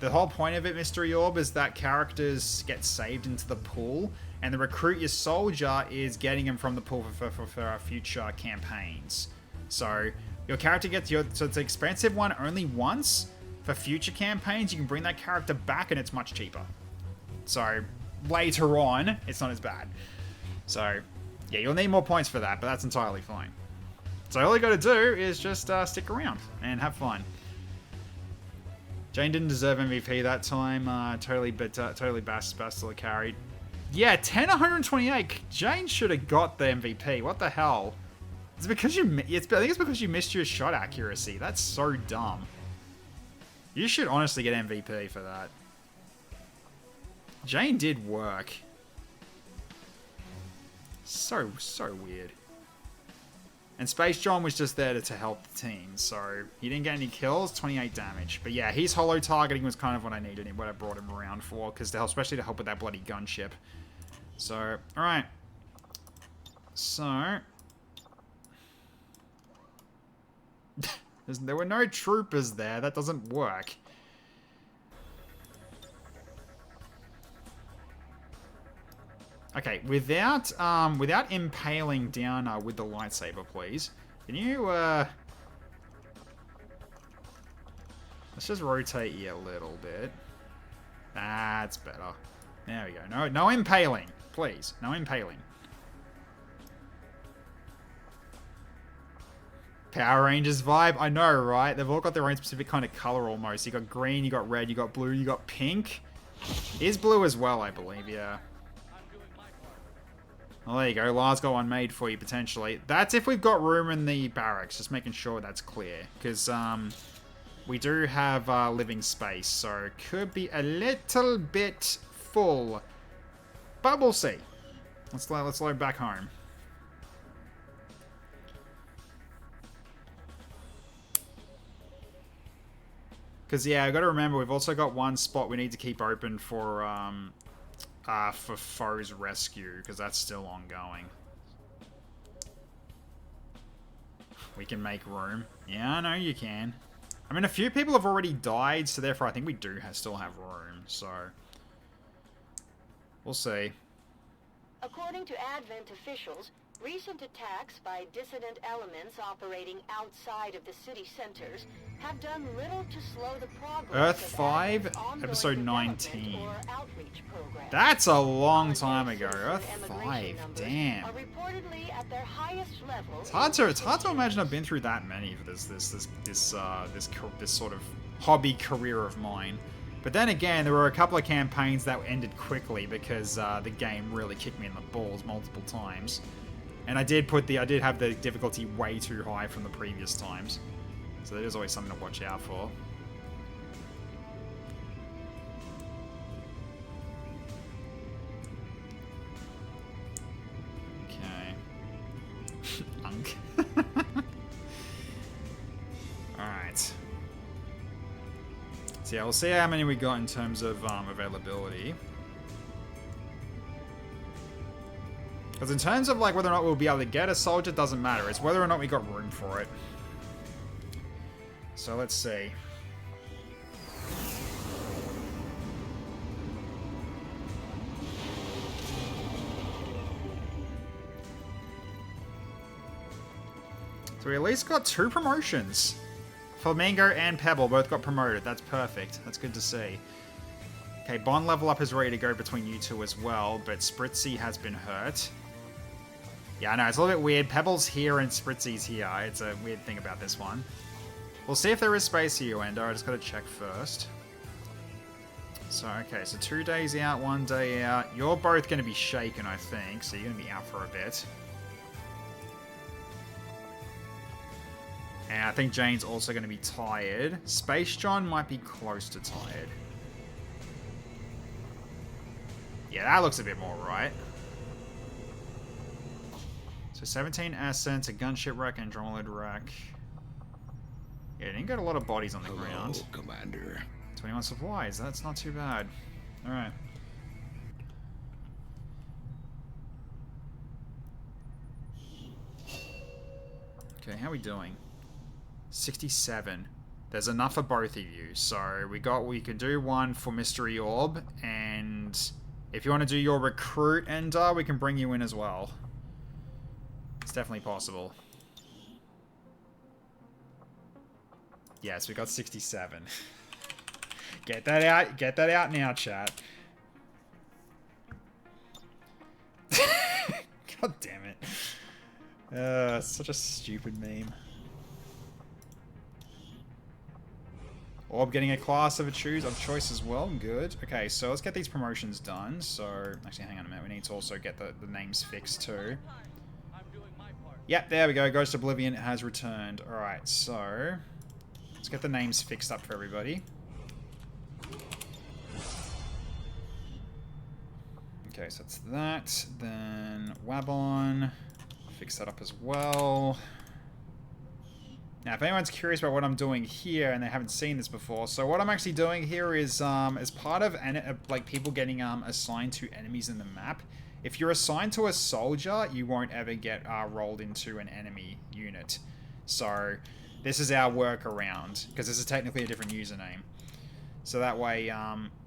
the whole point of it, MisteryOrb, is that characters get saved into the pool, and the Recruit Your Soldier is getting them from the pool for future campaigns. So, your character gets so it's an expensive one only once. For future campaigns, you can bring that character back, and it's much cheaper. So, later on, it's not as bad. So, yeah, you'll need more points for that, but that's entirely fine. So all you gotta do is just stick around and have fun. Jane didn't deserve MVP that time. Totally Bastila carried. Yeah, 10-128. Jane should have got the MVP. What the hell? It's because I think it's because you missed your shot accuracy. That's so dumb. You should honestly get MVP for that. Jane did work. So weird. And Space John was just there to help the team, so he didn't get any kills, 28 damage. But yeah, his holo targeting was kind of what I needed and what I brought him around for, because especially to help with that bloody gunship. So, alright. So... there were no troopers there, that doesn't work. Okay, without impaling down with the lightsaber, please. Can you, let's just rotate you a little bit. That's better. There we go. No impaling, please. No impaling. Power Rangers vibe. I know, right? They've all got their own specific kind of color almost. You got green, you got red, you got blue, you got pink. Is blue as well, I believe, yeah. Well, there you go. Lars got one made for you, potentially. That's if we've got room in the barracks. Just making sure that's clear. Because we do have living space. So it could be a little bit full. But we'll see. Let's load back home. Because, yeah, I've got to remember, we've also got one spot we need to keep open for foe's rescue, because that's still ongoing. We can make room. Yeah, I know you can. I mean, a few people have already died, so therefore I think we do still have room, so... We'll see. According to Advent officials, recent attacks by dissident elements operating outside of the city centers have done little to slow the progress Earth of 5, Advent's ongoing episode development 19. or outreach program. That's a long time ago. Citizen Earth emigration 5, numbers damn. are reportedly at their highest level. It's hard to imagine I've been through that many for this sort of hobby career of mine. But then again, there were a couple of campaigns that ended quickly because the game really kicked me in the balls multiple times. And I did have the difficulty way too high from the previous times. So there's always something to watch out for. Okay. Unk. Alright. So yeah, we'll see how many we got in terms of availability. Because in terms of like whether or not we'll be able to get a soldier, doesn't matter. It's whether or not we got room for it. So let's see. So we at least got 2 promotions. Flamingo and Pebble both got promoted. That's perfect. That's good to see. Okay, bond level up is ready to go between you two as well, but Spritzy has been hurt. Yeah, I know, it's a little bit weird. Pebble's here and Spritzy's here. It's a weird thing about this one. We'll see if there is space here, Endo. I just gotta check first. So, okay, so 2 days out, 1 day out. You're both gonna be shaken, I think, so you're gonna be out for a bit. And I think Jane's also gonna be tired. Space John might be close to tired. Yeah, that looks a bit more right. So 17 Essence, a gunship wreck, and Andromeda wreck. Yeah, didn't get a lot of bodies on the ground. Commander. 21 supplies, that's not too bad. Alright. Okay, how are we doing? 67. There's enough for both of you. So we could do one for MisteryOrb, and if you want to do your recruit ender, we can bring you in as well. It's definitely possible. Yes, we got 67. Get that out. Get that out now, chat. God damn it. Such a stupid meme. Orb getting a class of choice as well. Good. Okay, so let's get these promotions done. So, actually, hang on a minute. We need to also get the names fixed too. Yep, there we go. Ghost Oblivion has returned. Alright, so let's get the names fixed up for everybody. Okay, so that's that. Then Wabon. Fix that up as well. Now, if anyone's curious about what I'm doing here and they haven't seen this before, so what I'm actually doing here is, as part of like people getting assigned to enemies in the map, if you're assigned to a soldier, you won't ever get rolled into an enemy unit. So this is our workaround, because this is technically a different username. So that way,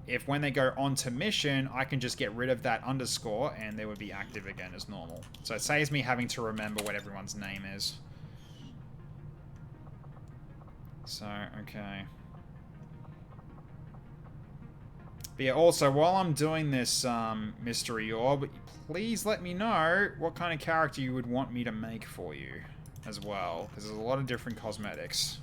if when they go onto mission, I can just get rid of that underscore and they would be active again as normal. So it saves me having to remember what everyone's name is. So, okay. But yeah, also, while I'm doing this MisteryOrb, please let me know what kind of character you would want me to make for you as well, because there's a lot of different cosmetics.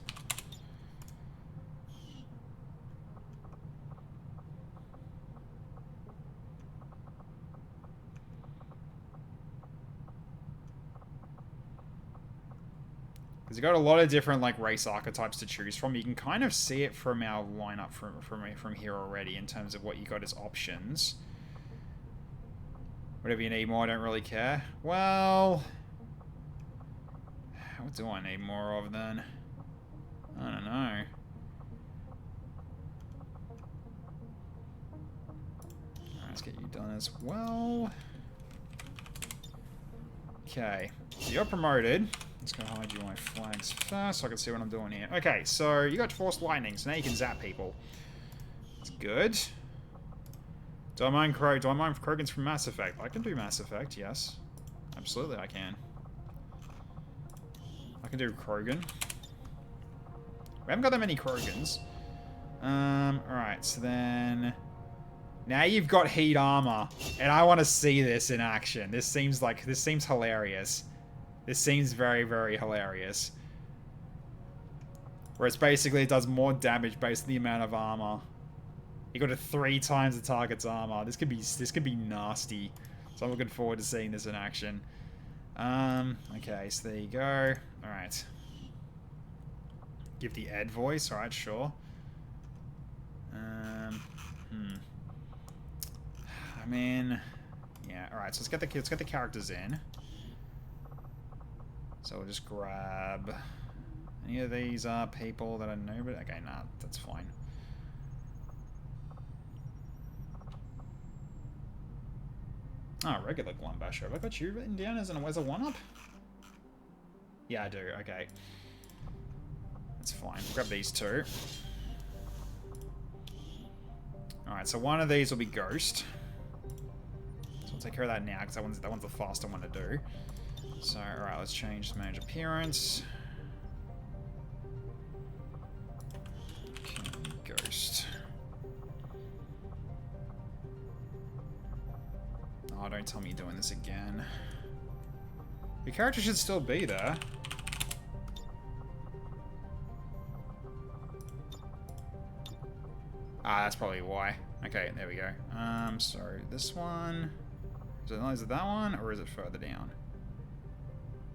Because you've got a lot of different like race archetypes to choose from. You can kind of see it from our lineup from here already in terms of what you got as options. Whatever you need more, I don't really care. Well, what do I need more of then? I don't know. let's get you done as well. Okay, so you're promoted. Let's go hide you my flags first so I can see what I'm doing here. Okay, so you got Force Lightning, so now you can zap people. That's good. Do I mind Krogan's from Mass Effect? I can do Mass Effect, yes. Absolutely I can. I can do Krogan. We haven't got that many Krogans. Alright, so then... Now you've got heat armor, and I want to see this in action. This seems hilarious. This seems very, very hilarious. Where it's basically, it does more damage based on the amount of armor. You got it 3 times the target's armor. This could be nasty. So I'm looking forward to seeing this in action. Okay, so there you go. Alright. Give the Ed voice, alright, sure. I mean, yeah, alright, so let's get the characters in. So we'll just grab any of these people that I know, but okay, nah, that's fine. Oh, regular Glumbasher. Have I got you written down as a 1-up? Yeah, I do, okay. That's fine. Grab these 2. Alright, so one of these will be Ghost. So we'll take care of that now, because that one's the faster one to do. So, alright, let's change Manage Appearance. Okay, Ghost. Oh, don't tell me you're doing this again. Your character should still be there. Ah, that's probably why. Okay, there we go. So this one... Is it that one, or is it further down?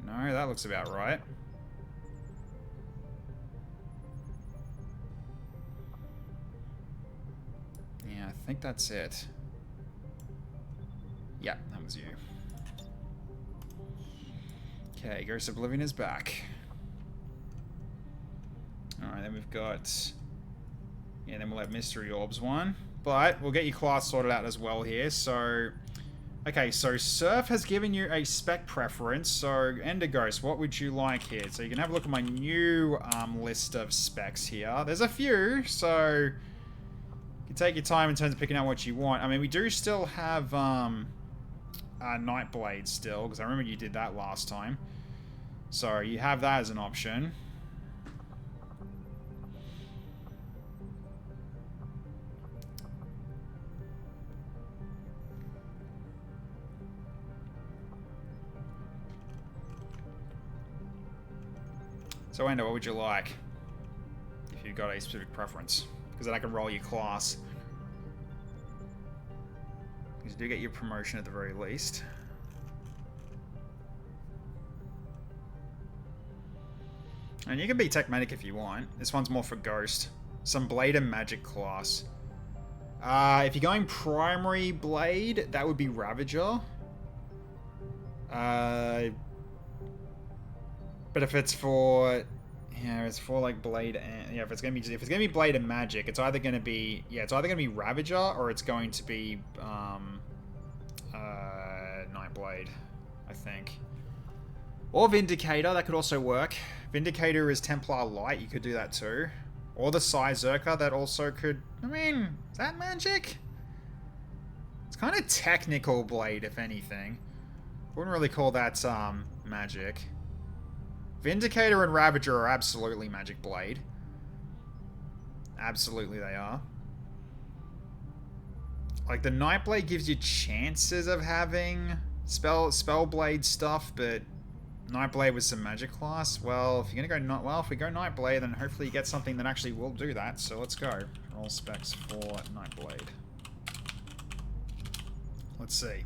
No, that looks about right. Yeah, I think that's it. Yeah, that was you. Okay, Ghost Oblivion is back. Alright, then we've got... Yeah, then we'll have MisteryOrbs one. But we'll get your class sorted out as well here, so... Okay, so Surf has given you a spec preference, so Ender Ghost, what would you like here? So you can have a look at my new list of specs here. There's a few, so... You can take your time in terms of picking out what you want. I mean, we do still have Nightblade still, because I remember you did that last time. So you have that as an option. So Ender, what would you like? If you've got a specific preference. Because then I can roll your class. Because you do get your promotion at the very least. And you can be Tech Medic if you want. This one's more for Ghost. Some Blade and Magic class. If you're going primary Blade, that would be Ravager. But if it's for, yeah, it's for like Blade and, yeah, if it's gonna be Blade and Magic, it's either gonna be, yeah, it's either gonna be Ravager or it's going to be Nightblade, I think. Or Vindicator, that could also work. Vindicator is Templar Light, you could do that too. Or the Psyzerker, that also could, I mean, is that magic? It's kind of technical Blade, if anything. Wouldn't really call that magic. Vindicator and Ravager are absolutely Magic Blade. Absolutely they are. Like, the Nightblade gives you chances of having Spellblade stuff, but Nightblade with some Magic class, well, if you're gonna go if we go Nightblade, then hopefully you get something that actually will do that, so let's go. Roll specs for Nightblade. Let's see.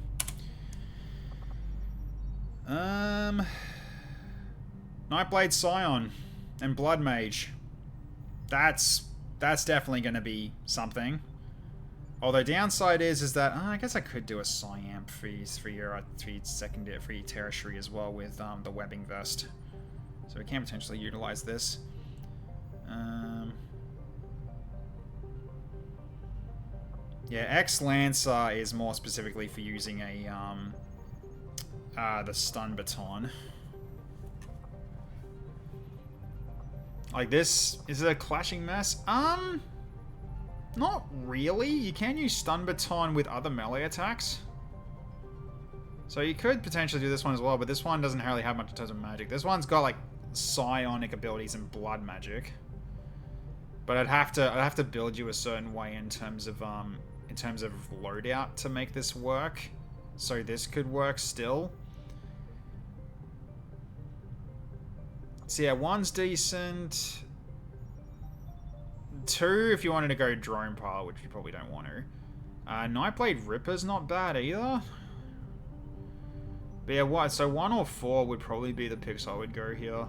Nightblade Scion and Blood Mage. That's definitely going to be something. Although downside is that I guess I could do a Psyamp for your tertiary as well with the webbing vest. So we can potentially utilize this. Yeah, X-Lancer is more specifically for using a, the stun baton. Like this, is it a clashing mess? Not really. You can use stun baton with other melee attacks. So you could potentially do this one as well, but this one doesn't really have much in terms of magic. This one's got like psionic abilities and blood magic. But I'd have to build you a certain way in terms of loadout to make this work. So this could work still. So yeah, 1's decent. 2 if you wanted to go drone pilot, which you probably don't want to. Nightblade Ripper's not bad either. But yeah, what? So 1 or 4 would probably be the picks I would go here.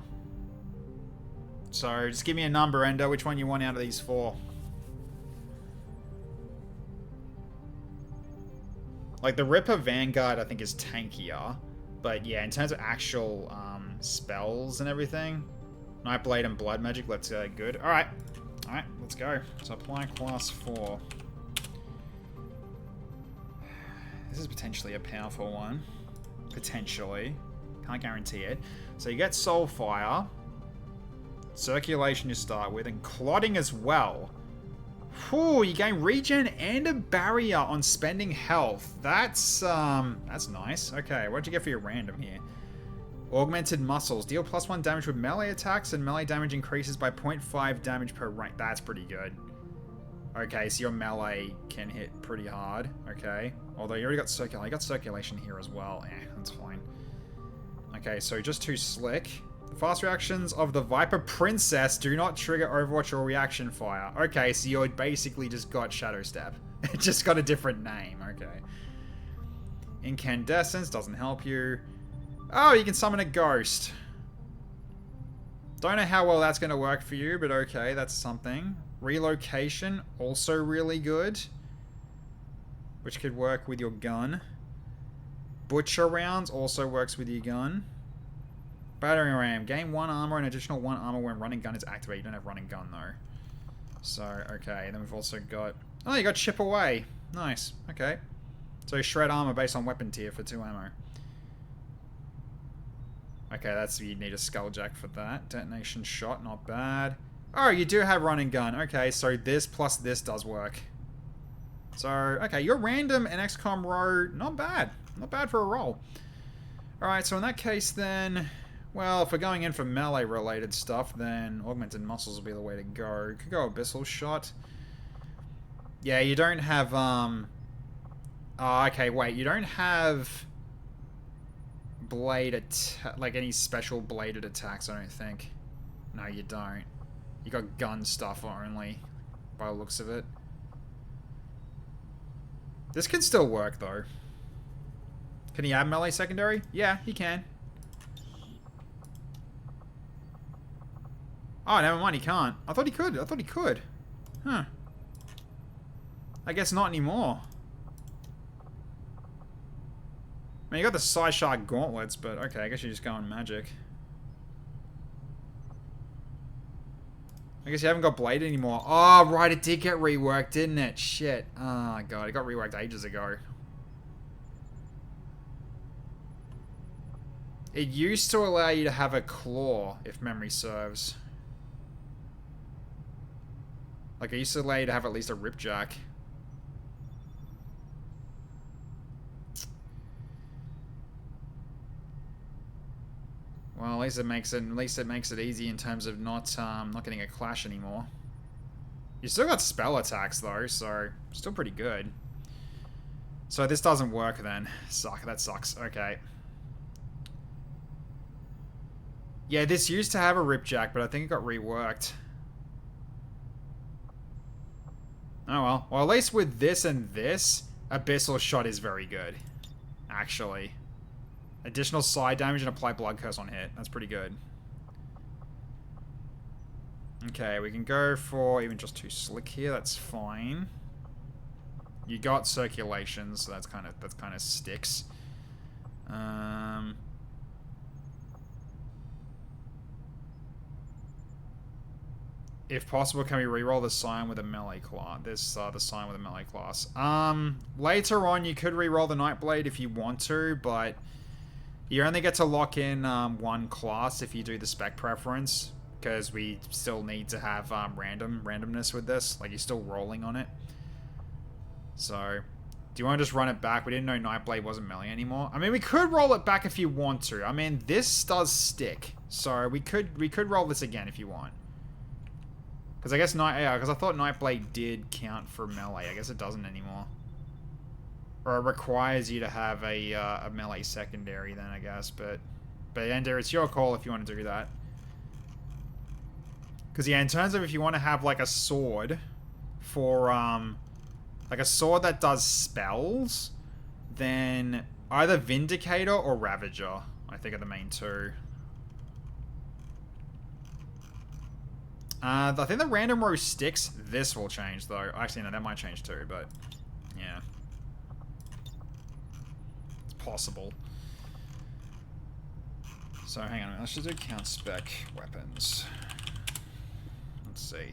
So just give me a number, Ender. Which one you want out of these 4? Like the Ripper Vanguard, I think is tankier. But yeah, in terms of actual spells and everything, Nightblade and Blood Magic, let's go. Good. Alright. Alright, let's go. So apply class 4. This is potentially a powerful one. Potentially. Can't guarantee it. So you get Soulfire. Circulation you start with, and Clotting as well. Whew, you gain regen and a barrier on spending health. That's nice. Okay, what'd you get for your random here? Augmented Muscles. Deal +1 damage with melee attacks, and melee damage increases by 0.5 damage per rank. That's pretty good. Okay, so your melee can hit pretty hard. Okay. Although you already got circulation. You got circulation here as well. That's fine. Okay, so just too slick. The fast reactions of the Viper Princess do not trigger Overwatch or reaction fire. Okay, so you basically just got Shadow Step. It just got a different name. Okay. Incandescence doesn't help you. Oh, you can summon a ghost. Don't know how well that's going to work for you, but okay, that's something. Relocation, also really good. Which could work with your gun. Butcher rounds also works with your gun. Battering ram. Gain 1 armor and additional 1 armor when running gun is activated. You don't have running gun though. So, okay. Then we've also got... Oh, you got chip away. Nice. Okay. So shred armor based on weapon tier for 2 ammo. Okay, that's... You need a skulljack for that. Detonation shot. Not bad. Oh, you do have running gun. Okay, so this plus this does work. So, okay. Your random and XCOM row, not bad. Not bad for a roll. Alright, so in that case then... Well, if we're going in for melee-related stuff, then Augmented Muscles will be the way to go. Could go Abyssal Shot. Yeah, you don't have, Oh, okay, wait. You don't have... like, any special bladed attacks, I don't think. No, you don't. You got gun stuff only, by the looks of it. This can still work, though. Can he add melee secondary? Yeah, he can. Oh, never mind, he can't. I thought he could. I thought he could. Huh. I guess not anymore. I mean, you got the Psyshark gauntlets, but okay, I guess you're just going magic. I guess you haven't got Blade anymore. Oh, right, it did get reworked, didn't it? Shit. Oh, God, it got reworked ages ago. It used to allow you to have a claw, if memory serves. Like, it used to allow you to have at least a ripjack. Well, at least it makes it easy in terms of not getting a clash anymore. You still got spell attacks though, so still pretty good. So this doesn't work then. That sucks. Okay. Yeah, this used to have a ripjack, but I think it got reworked. Oh well. Well, at least with this and this, Abyssal Shot is very good. Actually. Additional side damage and apply Blood Curse on hit. That's pretty good. Okay, we can go for even just too slick here. That's fine. You got circulation, so that's kind of sticks. If possible, can we reroll the sign with a melee class? The sign with a melee class. Later on, you could reroll the Nightblade if you want to, but you only get to lock in one class if you do the spec preference, because we still need to have randomness with this. Like, you're still rolling on it. So, do you want to just run it back? We didn't know Nightblade wasn't melee anymore. I mean, we could roll it back if you want to. I mean, this does stick, so we could roll this again if you want. Because I guess because I thought Nightblade did count for melee. I guess it doesn't anymore. Or it requires you to have a melee secondary then, I guess. But Ender, it's your call if you want to do that. Because yeah, in terms of if you want to have like a sword for like a sword that does spells, then either Vindicator or Ravager, I think, are the main two. I think the random row sticks. This will change, though. Actually, no, that might change too, but yeah. It's possible. So, hang on. Let's just do count spec weapons. Let's see.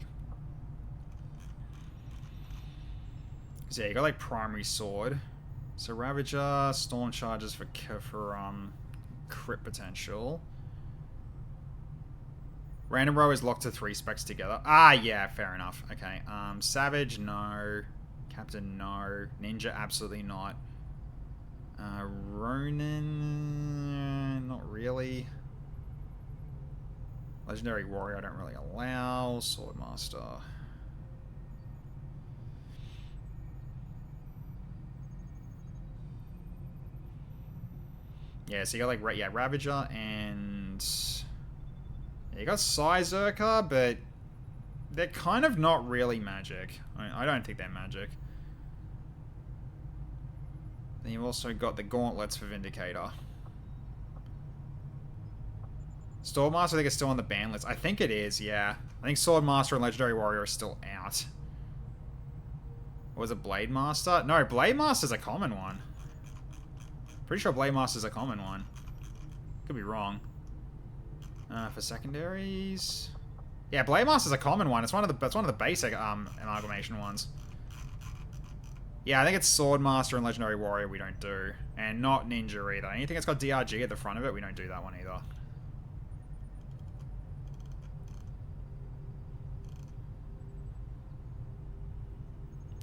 So, yeah, you got, like, primary sword. So, Ravager, Storm Charges for crit potential. Random row is locked to 3 specs together. Ah, yeah, fair enough. Okay. Savage, no. Captain, no. Ninja, absolutely not. Ronin, not really. Legendary Warrior, I don't really allow. Swordmaster. Yeah, so you got like, yeah, Ravager and... You got Sizerker, but they're kind of not really magic. I don't think they're magic. Then you've also got the Gauntlets for Vindicator. Swordmaster, I think it's still on the ban list. I think it is, yeah. I think Swordmaster and Legendary Warrior are still out. Or was it Blade Master? No, Blade Master's a common one. Pretty sure Blade Master's a common one. Could be wrong. For secondaries, yeah, Blade Master's a common one. It's one of the basic amalgamation ones. Yeah, I think it's Swordmaster and Legendary Warrior we don't do, and not Ninja either. Anything that's got DRG at the front of it, we don't do that one either.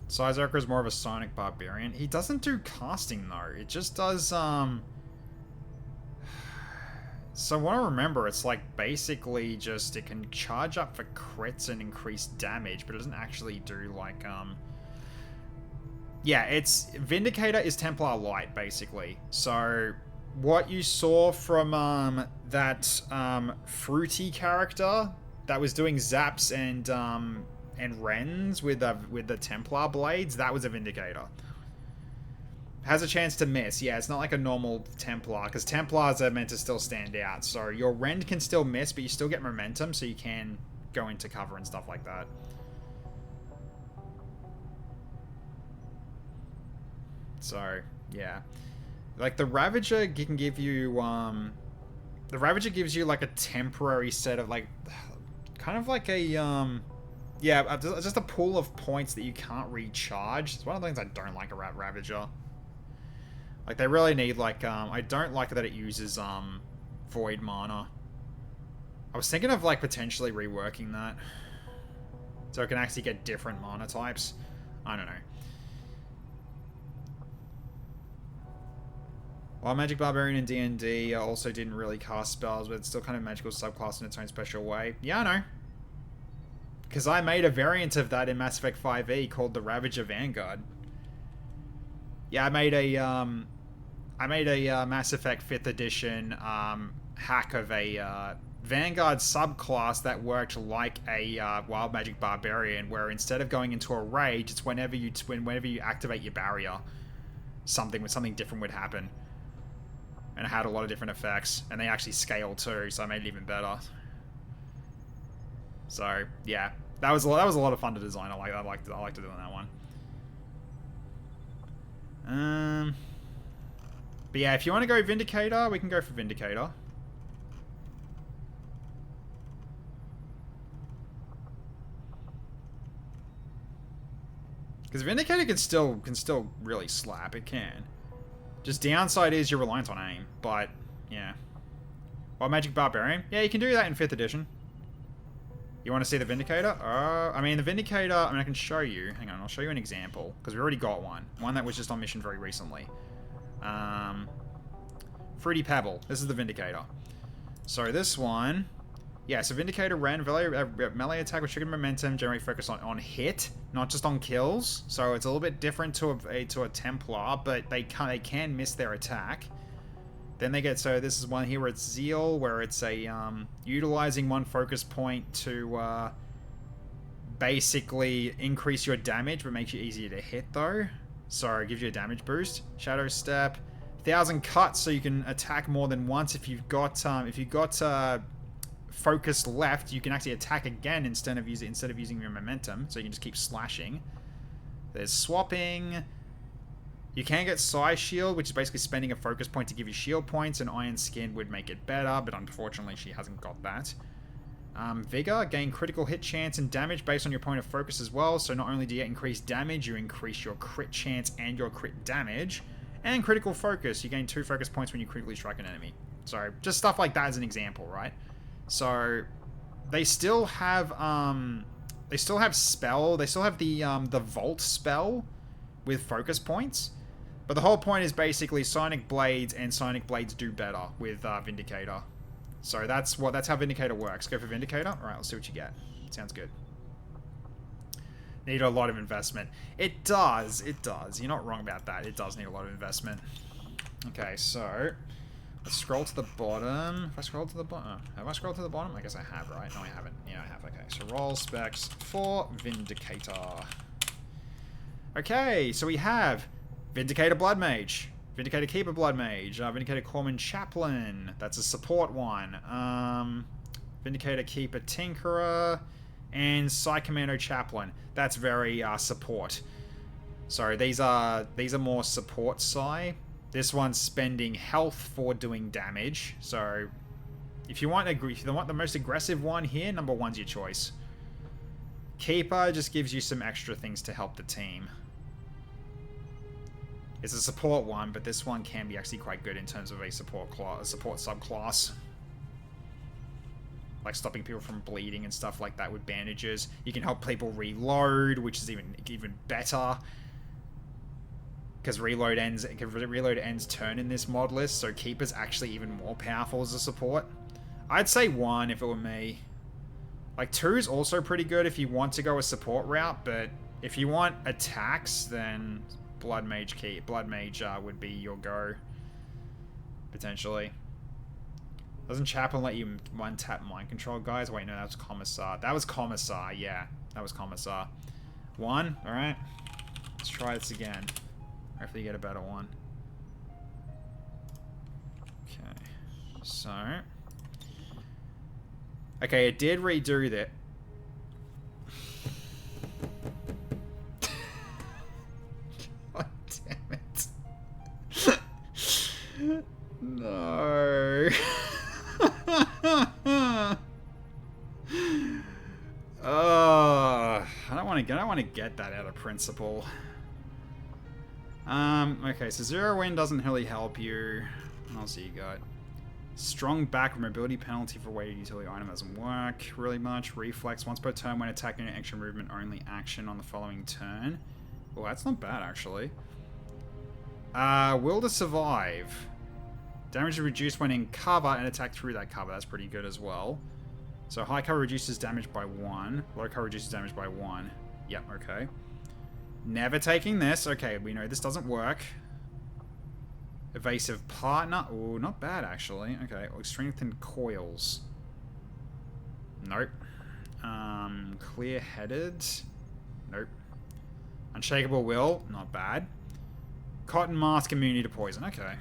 Sizerker is more of a Sonic Barbarian. He doesn't do casting though. It just does So what I remember, it's like basically just it can charge up for crits and increase damage, but it doesn't actually do like yeah, it's Vindicator is Templar Light basically. So what you saw from that fruity character that was doing zaps and rends with the Templar blades, that was a Vindicator. Has a chance to miss. Yeah, it's not like a normal Templar, because Templars are meant to still stand out. So your rend can still miss, but you still get momentum, so you can go into cover and stuff like that. So, yeah. Like, the Ravager can give you, the Ravager gives you, like, a temporary set of, like, kind of like a, yeah, just a pool of points that you can't recharge. It's one of the things I don't like about Ravager. Like, they really need, like, I don't like that it uses, Void Mana. I was thinking of, like, potentially reworking that. So it can actually get different mana types. I don't know. While Magic Barbarian and D&D also didn't really cast spells, but it's still kind of magical subclass in its own special way. Yeah, I know. Because I made a variant of that in Mass Effect 5e called the Ravager Vanguard. Yeah, I made a Mass Effect 5th edition hack of a Vanguard subclass that worked like a Wild Magic Barbarian, where instead of going into a rage, it's whenever you activate your barrier, something different would happen, and it had a lot of different effects, and they actually scale too, so I made it even better. So yeah, that was a lot of fun to design. I liked doing that one. But yeah, if you want to go Vindicator, we can go for Because Vindicator can still really slap. It can. Just downside is you're reliant on aim. But, yeah. Well, Magic Barbarian? Yeah, you can do that in 5th edition. You want to see the Vindicator? I mean, the Vindicator, I can show you. Hang on, I'll show you an example. Because we already got one. One that was just on mission very recently. Fruity Pebble. This is the Vindicator. So this one... Yeah, so Vindicator ran melee attack with triggered momentum, generate focus on hit, not just on kills. So it's a little bit different to a Templar, but they can miss their attack. Then they get, so this is one here where it's Zeal, where it's a, utilizing one focus point to, basically increase your damage, but makes you easier to hit, though. So it gives you a damage boost. Shadow Step. 1,000 cuts, so you can attack more than once. If you've got, focus left, you can actually attack again instead of using your momentum, so you can just keep slashing. There's swapping. You can get Psy Shield, which is basically spending a focus point to give you shield points, and Iron Skin would make it better, but unfortunately she hasn't got that. Vigor, gain critical hit chance and damage based on your point of focus as well, so not only do you get increased damage, you increase your crit chance and your crit damage. And critical focus, you gain 2 focus points when you critically strike an enemy. So, just stuff like that as an example, right? So, they still have spell, they still have the Vault spell with focus points. But the whole point is basically Sonic Blades, and Sonic Blades do better with Vindicator. So that's how Vindicator works. Go for Vindicator. Alright, let's see what you get. Sounds good. Need a lot of investment. It does. You're not wrong about that. It does need a lot of investment. Okay, so let's scroll to the bottom. If I scroll to the bottom, have I scrolled to the bottom? I guess I have, right? No, I haven't. Yeah, I have. Okay, so roll specs for Vindicator. Okay, so we have Vindicator Blood Mage, Vindicator Keeper Blood Mage, Vindicator Corpsman Chaplain, that's a support one, Vindicator Keeper Tinkerer, and Psy-Commando Chaplain, that's very support. So these are more support Psy. This one's spending health for doing damage, so if you want the most aggressive one here, number 1's your choice. Keeper just gives you some extra things to help the team. It's a support one, but this one can be actually quite good in terms of a support subclass. Like stopping people from bleeding and stuff like that with bandages. You can help people reload, which is even better. Because reload ends turn in this mod list, so Keeper's actually even more powerful as a support. I'd say 1 if it were me. Like 2 is also pretty good if you want to go a support route, but if you want attacks, then Blood Mage would be your go, potentially. Doesn't Chaplain let you one-tap mind control, guys? Wait, no, that was Commissar. That was Commissar, yeah. That was Commissar. 1, alright. Let's try this again. Hopefully you get a better one. Okay, so... Okay, it did redo that. God damn it. No. I don't want to get that out of principle. Okay, so 0 win doesn't really help you. What else do you got? Strong back mobility penalty for weighted utility item doesn't work really much. Reflex once per turn when attacking an extra movement only action on the following turn. Well, that's not bad actually. Will to survive. Damage is reduced when in cover and attack through that cover. That's pretty good as well. So high cover reduces damage by 1. Low cover reduces damage by 1. Yep, okay. Never taking this. Okay, we know this doesn't work. Evasive partner. Oh, not bad actually. Okay, strengthened coils. Nope. Clear-headed. Nope. Unshakable will. Not bad. Cotton mask immunity to poison. Okay.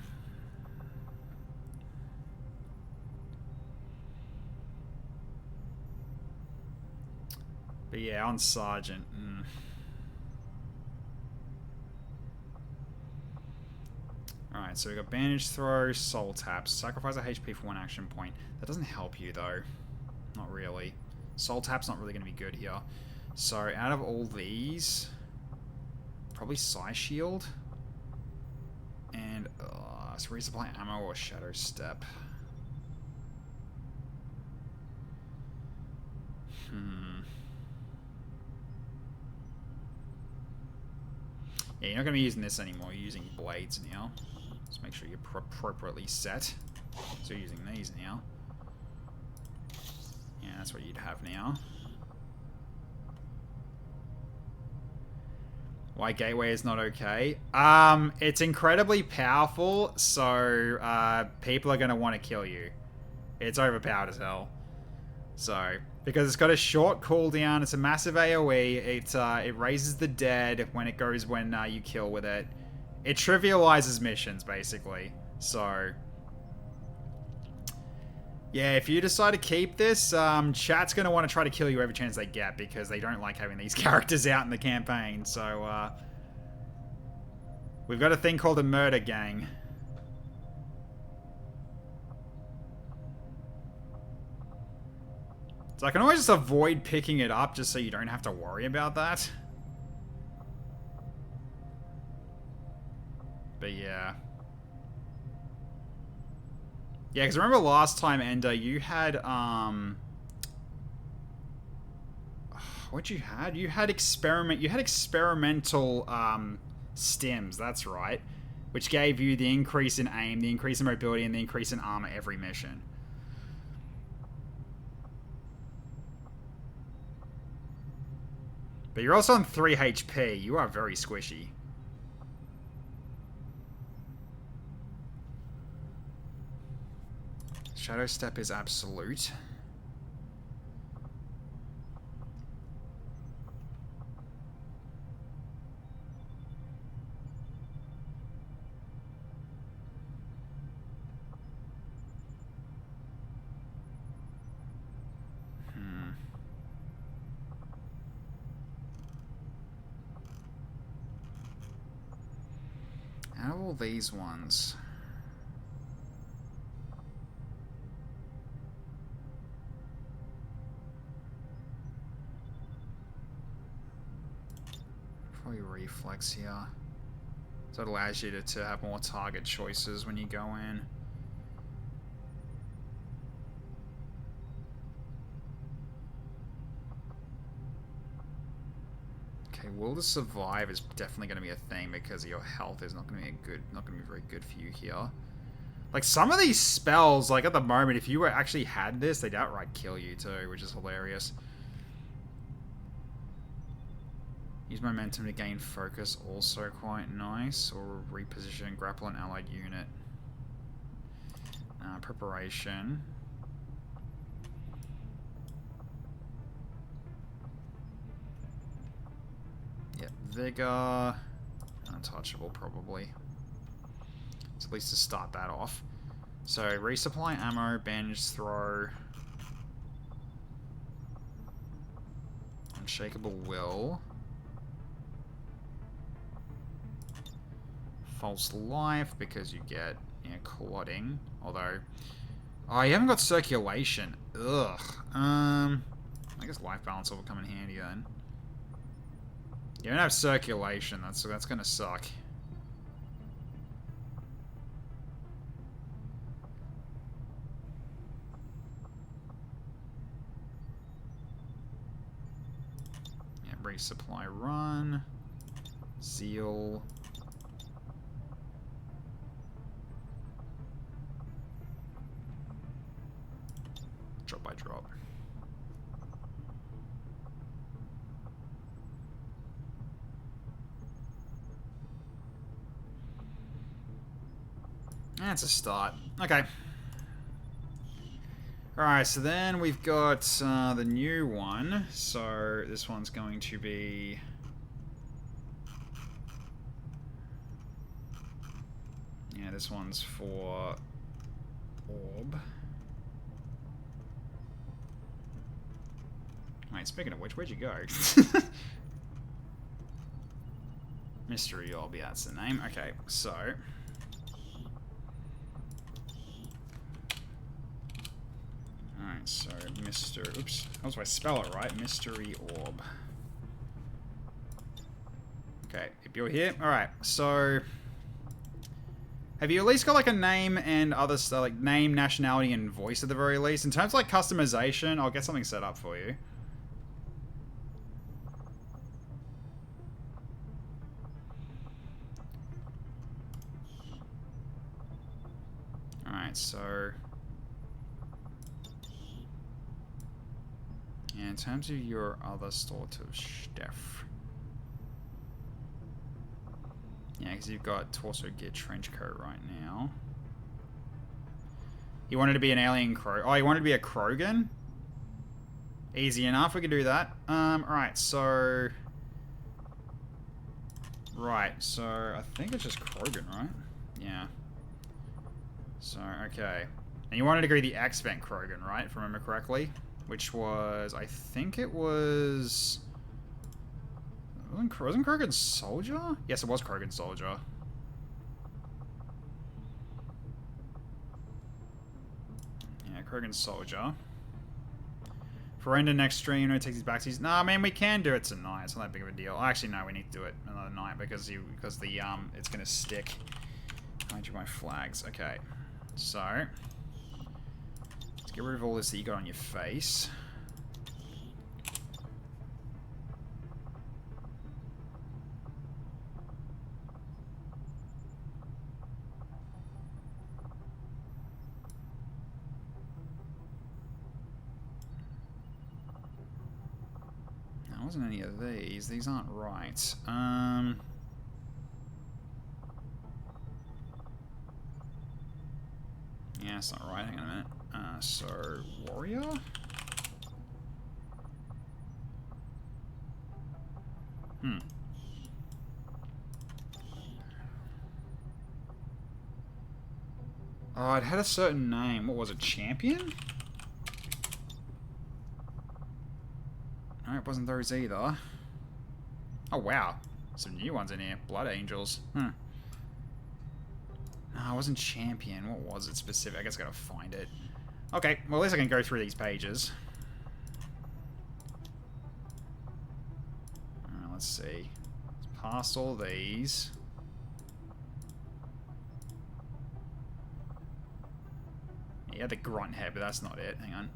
But yeah, on Sergeant. Alright, so we got Bandage Throw, Soul Taps. Sacrifice a HP for 1 action point. That doesn't help you, though. Not really. Soul Tap's not really going to be good here. So, out of all these... Probably Psi Shield. And, so resupply ammo or Shadow Step. Yeah, you're not going to be using this anymore. You're using blades now. Just make sure you're appropriately set. So you're using these now. Yeah, that's what you'd have now. Why Gateway is not okay? It's incredibly powerful, so people are going to want to kill you. It's overpowered as hell. So, because it's got a short cooldown, it's a massive AoE, it raises the dead when you kill with it. It trivializes missions, basically. So, yeah, if you decide to keep this, chat's going to want to try to kill you every chance they get, because they don't like having these characters out in the campaign. So, we've got a thing called a murder gang. So I can always just avoid picking it up just so you don't have to worry about that. But yeah. Yeah, because remember last time, Ender, you had, what you had? You had experimental, stims, that's right. Which gave you the increase in aim, the increase in mobility, and the increase in armor every mission. But you're also on 3 HP. You are very squishy. Shadow Step is absolute. Out of all these ones, probably reflex here. So it allows you to have more target choices when you go in. Okay, Will to Survive is definitely going to be a thing because your health is not going to be very good for you here. Like some of these spells, like at the moment, if you actually had this, they'd outright kill you too, which is hilarious. Use momentum to gain focus, also quite nice. Or reposition, grapple an allied unit. Preparation. Yep, Vigor. Untouchable, probably. So at least to start that off. So, resupply ammo, bandage throw. Unshakable Will. False Life, because you get, clotting. Although, oh, you haven't got circulation. Ugh. I guess Life Balance will come in handy then. You don't have circulation, that's gonna suck. Yeah, resupply run. Zeal. Drop by drop. That's a start. Okay. Alright, so then we've got the new one. So this one's going to be... Yeah, this one's for Orb. Wait, speaking of which, where'd you go? MisteryOrb, yeah, that's the name. Okay, so... Alright, so oops, how do I spell it right? MisteryOrb. Okay, if you're here. Alright, so... Have you at least got like a name and other stuff, like name, nationality, and voice at the very least? In terms of like customization, I'll get something set up for you. Alright, so... Yeah, in terms of your other sort of stuff. Yeah, because you've got torso gear trench coat right now. You wanted to be an alien crow. Oh, you wanted to be a Krogan? Easy enough, we can do that. Alright, so... Right, so I think it's just Krogan, right? Yeah. So, okay. And you wanted to go the X-Vent Krogan, right? If I remember correctly. Which was... I think it was... Wasn't Krogan Soldier? Yes, it was Krogan Soldier. Yeah, Krogan Soldier. For end of next stream, no take these backsies. Nah, man, we can do it tonight. It's not that big of a deal. Actually, no, we need to do it another night because the it's gonna stick. Hide you my flags. Okay, so let's get rid of all this that you got on your face. Wasn't any of these. These aren't right. Yeah, it's not right. Hang on a minute. So, warrior? Oh, it had a certain name. What was it? Champion? No, it wasn't those either. Oh, wow. Some new ones in here. Blood Angels. No, it wasn't Champion. What was it specific? I guess I gotta find it. Okay, well, at least I can go through these pages. Let's see. Let's pass all these. Yeah, the grunt head, but that's not it. Hang on.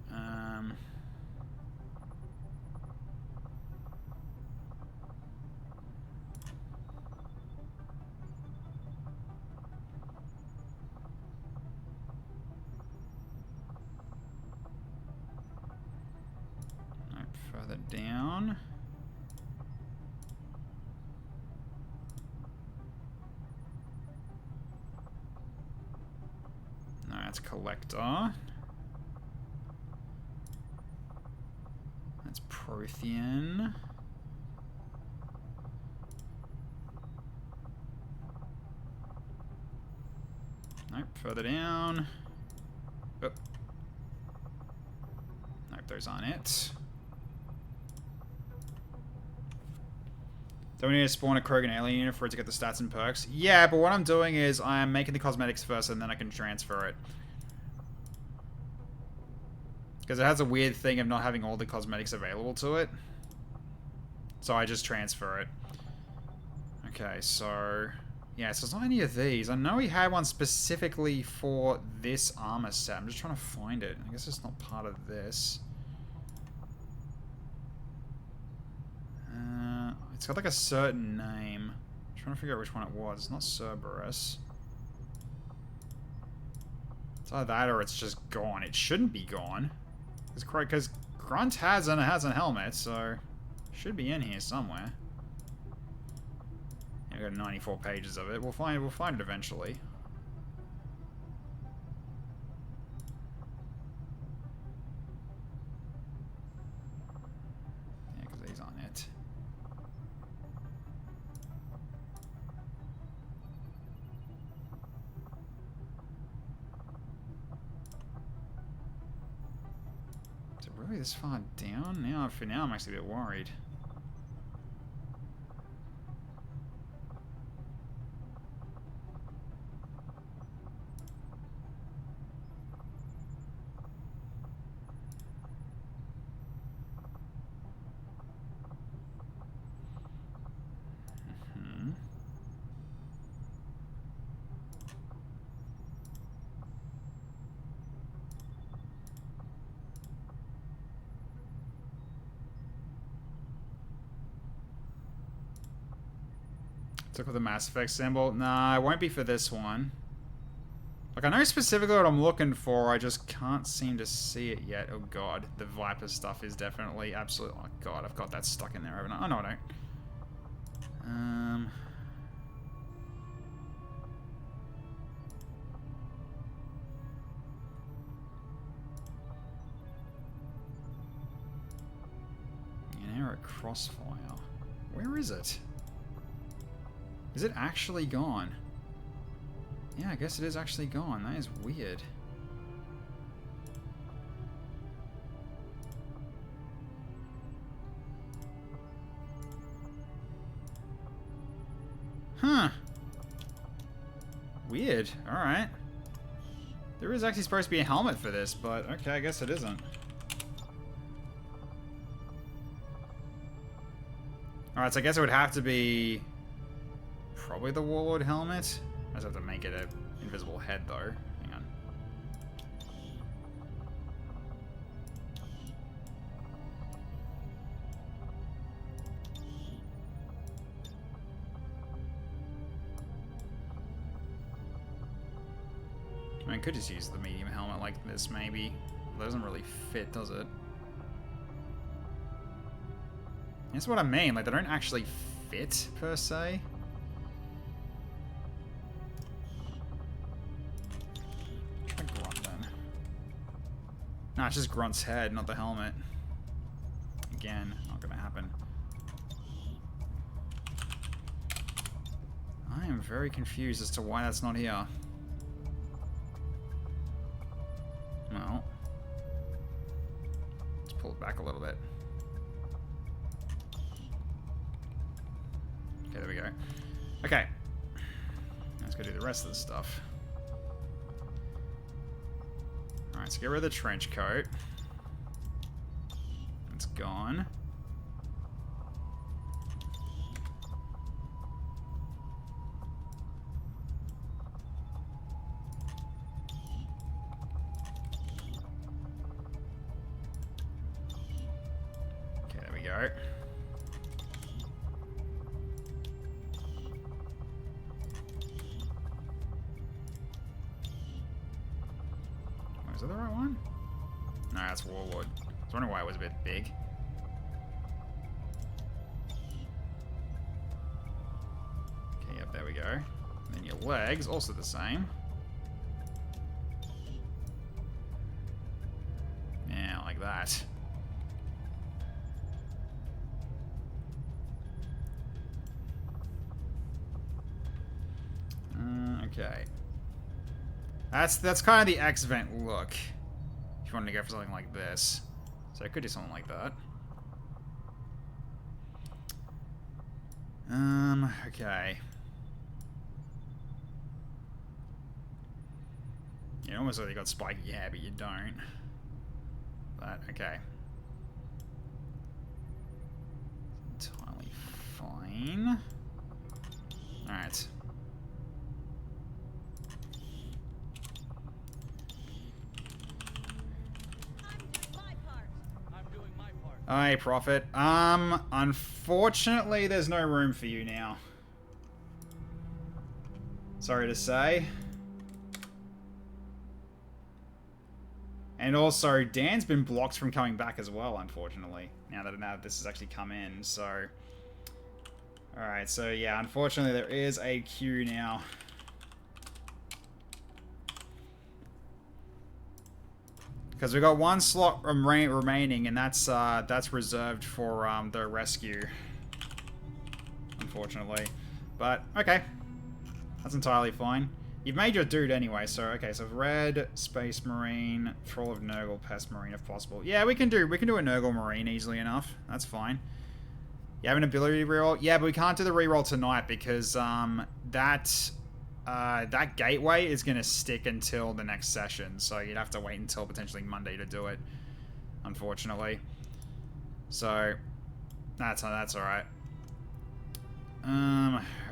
Further down. No, that's Collector. That's Prothean. Nope, further down. Oh. Nope, those aren't it. Don't we need to spawn a Krogan alien unit for it to get the stats and perks? Yeah, but what I'm doing is I'm making the cosmetics first and then I can transfer it. Because it has a weird thing of not having all the cosmetics available to it. So I just transfer it. Okay, so... Yeah, so it's not any of these. I know he had one specifically for this armor set. I'm just trying to find it. I guess it's not part of this. It's got like a certain name. I'm trying to figure out which one it was. It's not Cerberus. It's either that or it's just gone. It shouldn't be gone. Because Grunt has a helmet, so it should be in here somewhere. Yeah, we've got 94 pages of it. We'll find it eventually. Yeah, because these aren't it. Really this far down? Now, for now, I'm actually a bit worried. Took with the Mass Effect symbol. Nah, it won't be for this one. Like, I know specifically what I'm looking for, I just can't seem to see it yet. Oh god, the Viper stuff is definitely absolute. Oh god, I've got that stuck in there, haven't I? Oh no, I don't. An arrow crossfire. Where is it? Is it actually gone? Yeah, I guess it is actually gone. That is weird. Huh. Weird. Alright. There is actually supposed to be a helmet for this, but okay, I guess it isn't. Alright, so I guess it would have to be probably the Warlord helmet. I just have to make it an invisible head, though. Hang on. I mean, I could just use the medium helmet like this, maybe. It doesn't really fit, does it? That's what I mean. Like, they don't actually fit, per se. No, it's just Grunt's head, not the helmet. Again, not gonna happen. I am very confused as to why that's not here. Well, let's pull it back a little bit. Okay, there we go. Okay. Let's go do the rest of the stuff. Alright, so get rid of the trench coat. It's gone. Okay, there we go. Is that the right one? No, that's Warlord. I was wondering why it was a bit big. Okay, yep, there we go. And then your legs, also the same. Yeah, like that. Okay. That's kind of the X-Vent look. If you wanted to go for something like this. So I could do something like that. Okay. You almost like you got spiky hair, but you don't. But, okay. Entirely fine. Alright. Alright, Prophet. Unfortunately, there's no room for you now. Sorry to say. And also, Dan's been blocked from coming back as well, unfortunately. Now that this has actually come in, so... Alright, so yeah, unfortunately there is a queue now. Because we've got one slot remaining, and that's reserved for the rescue. Unfortunately. But, okay. That's entirely fine. You've made your dude anyway, so, okay, so Red, Space Marine, Troll of Nurgle, Pest Marine if possible. Yeah, we can do a Nurgle Marine easily enough. That's fine. You have an ability reroll? Yeah, but we can't do the reroll tonight because that gateway is going to stick until the next session, so you'd have to wait until potentially Monday to do it, unfortunately. So, that's alright.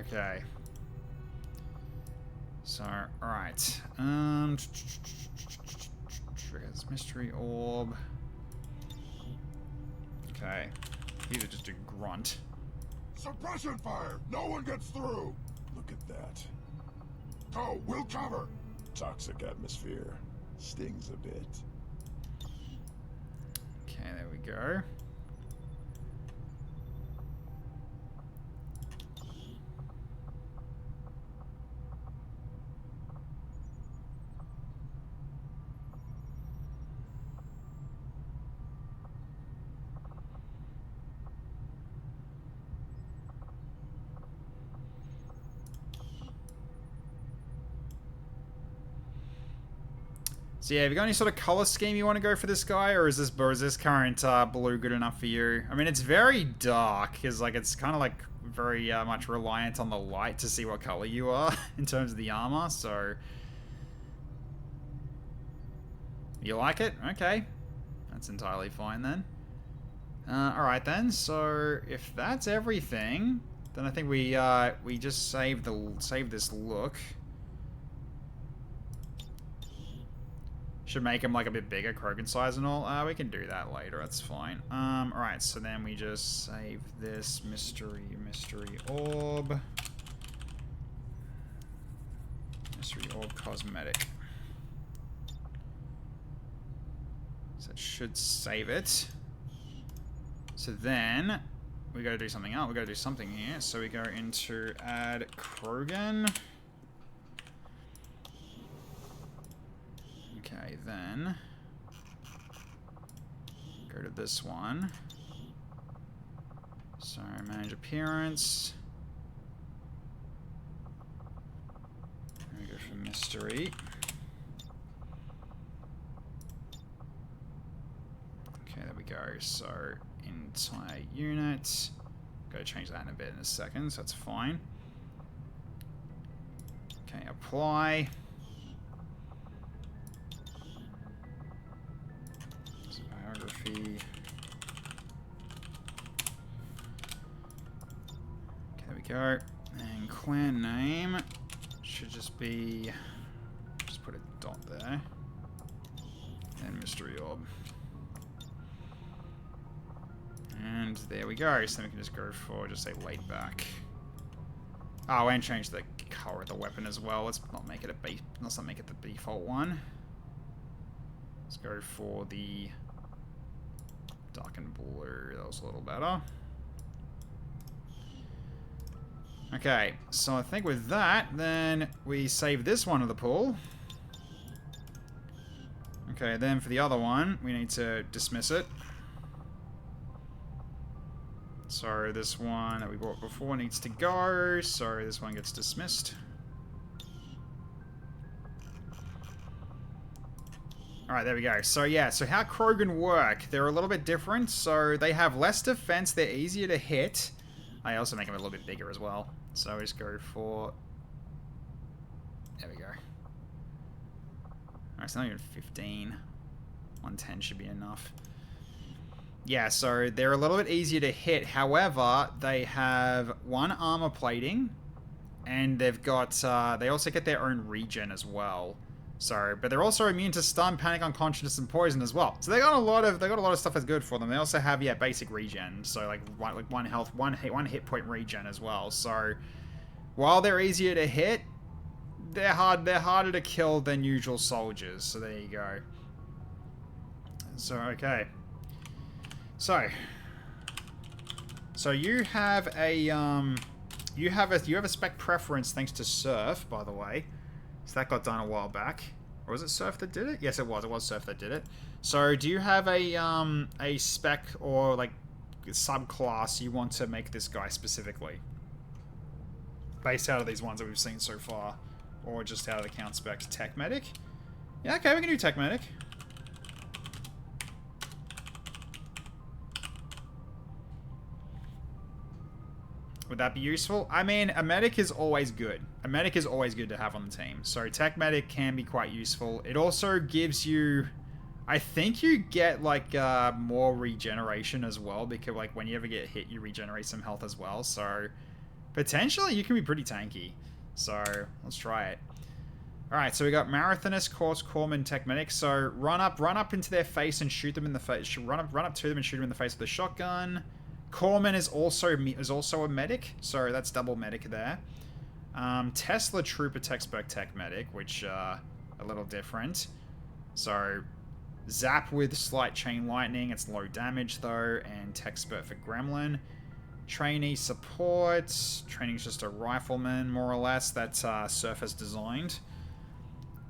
Okay. So, alright. Triggers MisteryOrb. Okay. Either just do Grunt. Suppression fire! No one gets through! Look at that. Go, we'll cover! Toxic atmosphere. Stings a bit. Okay, there we go. So yeah, have you got any sort of color scheme you want to go for this guy, or is this current blue good enough for you? I mean, it's very dark, because like it's kind of like very much reliant on the light to see what color you are in terms of the armor. So you like it? Okay, that's entirely fine then. All right then. So if that's everything, then I think we just save this look. Should make him like a bit bigger, Krogan size and all. We can do that later, that's fine. Alright, so then we just save this mystery orb. Mystery orb cosmetic. So it should save it. So then we gotta do something else. We gotta do something here. So we go into add Krogan. Okay, then go to this one. So manage appearance. There we go for mystery. Okay, there we go. So entire unit. Go change that in a bit in a second, so that's fine. Okay, apply. Okay, there we go. And clan name should just be, just put a dot there. And MisteryOrb. And there we go. So then we can just go for, just say laid back. Oh, and change the color of the weapon as well. Let's not make it let's not make it the default one. Let's go for the dark and blue. That was a little better. Okay, so I think with that, then we save this one to the pool. Okay, then for the other one, we need to dismiss it. So this one that we bought before needs to go. So this one gets dismissed. Alright, there we go. So yeah, so how Krogan work, they're a little bit different. So they have less defense, they're easier to hit. I also make them a little bit bigger as well. So we just go for... There we go. Alright, so not even 15. 110 should be enough. Yeah, so they're a little bit easier to hit. However, they have one armor plating. And they've got... they also get their own regen as well. So, but they're also immune to stun, panic, unconsciousness, and poison as well. So they got a lot of stuff that's good for them. They also have basic regen. So like one health, one hit point regen as well. So while they're easier to hit, they're harder to kill than usual soldiers. So there you go. So okay. So you have a you have a spec preference thanks to Surf, by the way. So that got done a while back. Or was it Surf that did it? Yes, it was. It was Surf that did it. So do you have a spec or like subclass you want to make this guy specifically? Based out of these ones that we've seen so far. Or just out of the count specs. Tech Medic? Yeah, okay, we can do Tech Medic. Would that be useful? I mean, a medic is always good. A medic is always good to have on the team. So tech medic can be quite useful. It also gives you... I think you get, like, more regeneration as well. Because, like, when you ever get hit, you regenerate some health as well. So, potentially, you can be pretty tanky. So, let's try it. Alright, so we got Marathonist, Course, Corpsman, Tech Medic. So, run up into their face and shoot them in the face. Run up to them and shoot them in the face with a shotgun. Corpsman is also a medic, so that's double medic there. Tesla Trooper Textbook Tech Medic, which a little different. So Zap with slight chain lightning, it's low damage though, and Texpert for Gremlin. Trainee support. Training's just a rifleman, more or less. That's surface designed.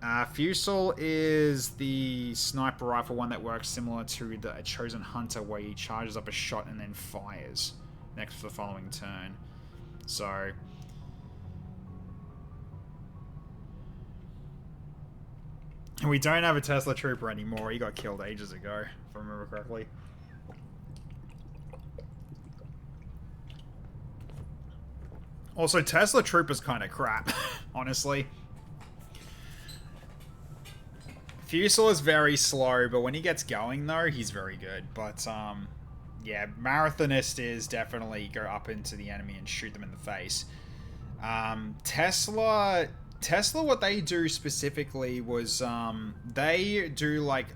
Fusel is the sniper rifle one that works similar to the Chosen Hunter, where he charges up a shot and then fires next for the following turn. So we don't have a Tesla Trooper anymore. He got killed ages ago, if I remember correctly. Also, Tesla Trooper's kind of crap, honestly. Fusel is very slow, but when he gets going, though, he's very good. But, yeah, Marathonist is definitely go up into the enemy and shoot them in the face. Tesla, what they do specifically was, they do, like,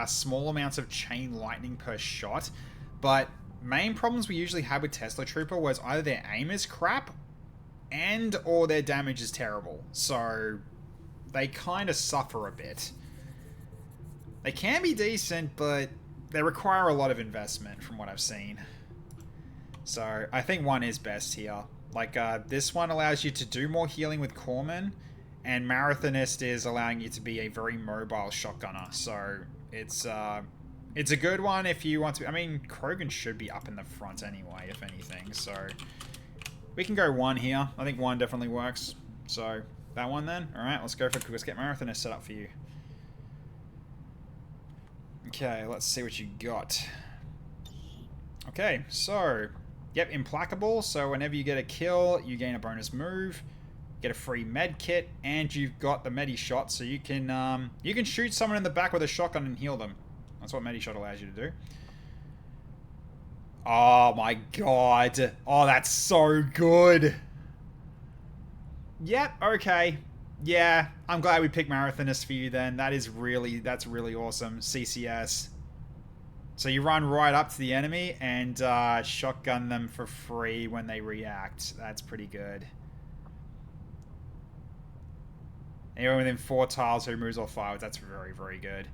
small amounts of chain lightning per shot. But main problems we usually had with Tesla Trooper was either their aim is crap, or their damage is terrible. So they kind of suffer a bit. They can be decent, but they require a lot of investment from what I've seen. So I think one is best here. Like, this one allows you to do more healing with Corpsman, and Marathonist is allowing you to be a very mobile shotgunner. So it's a good one if you want to. I mean, Krogan should be up in the front anyway, if anything. So we can go one here. I think one definitely works. So that one then. All right, let's get Marathonist set up for you. Okay, let's see what you got. Okay, so yep, Implacable. So whenever you get a kill, you gain a bonus move, get a free med kit, and you've got the Medi Shot, so you can shoot someone in the back with a shotgun and heal them. That's what Medi Shot allows you to do. Oh my god. Oh, that's so good. Yep, okay. Yeah, I'm glad we picked Marathonist for you then. That's really awesome. CCS. So you run right up to the enemy and shotgun them for free when they react. That's pretty good. Anyone within 4 tiles who moves or fires, that's very, very good.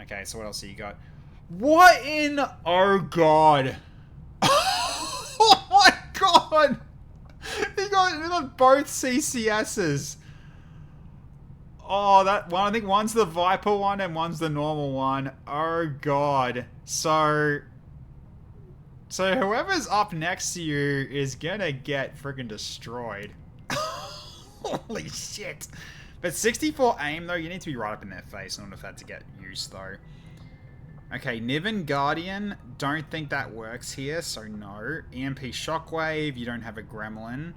Okay, so what else have you got? What in... Oh, God. Oh, my God. He got both CCSs. Oh, that one. I think one's the Viper one and one's the normal one. Oh, God. So whoever's up next to you is gonna get friggin' destroyed. Holy shit. But 64 aim, though, you need to be right up in their face in order for that to get used, though. Okay, Niven Guardian, don't think that works here, so no. EMP Shockwave, you don't have a Gremlin.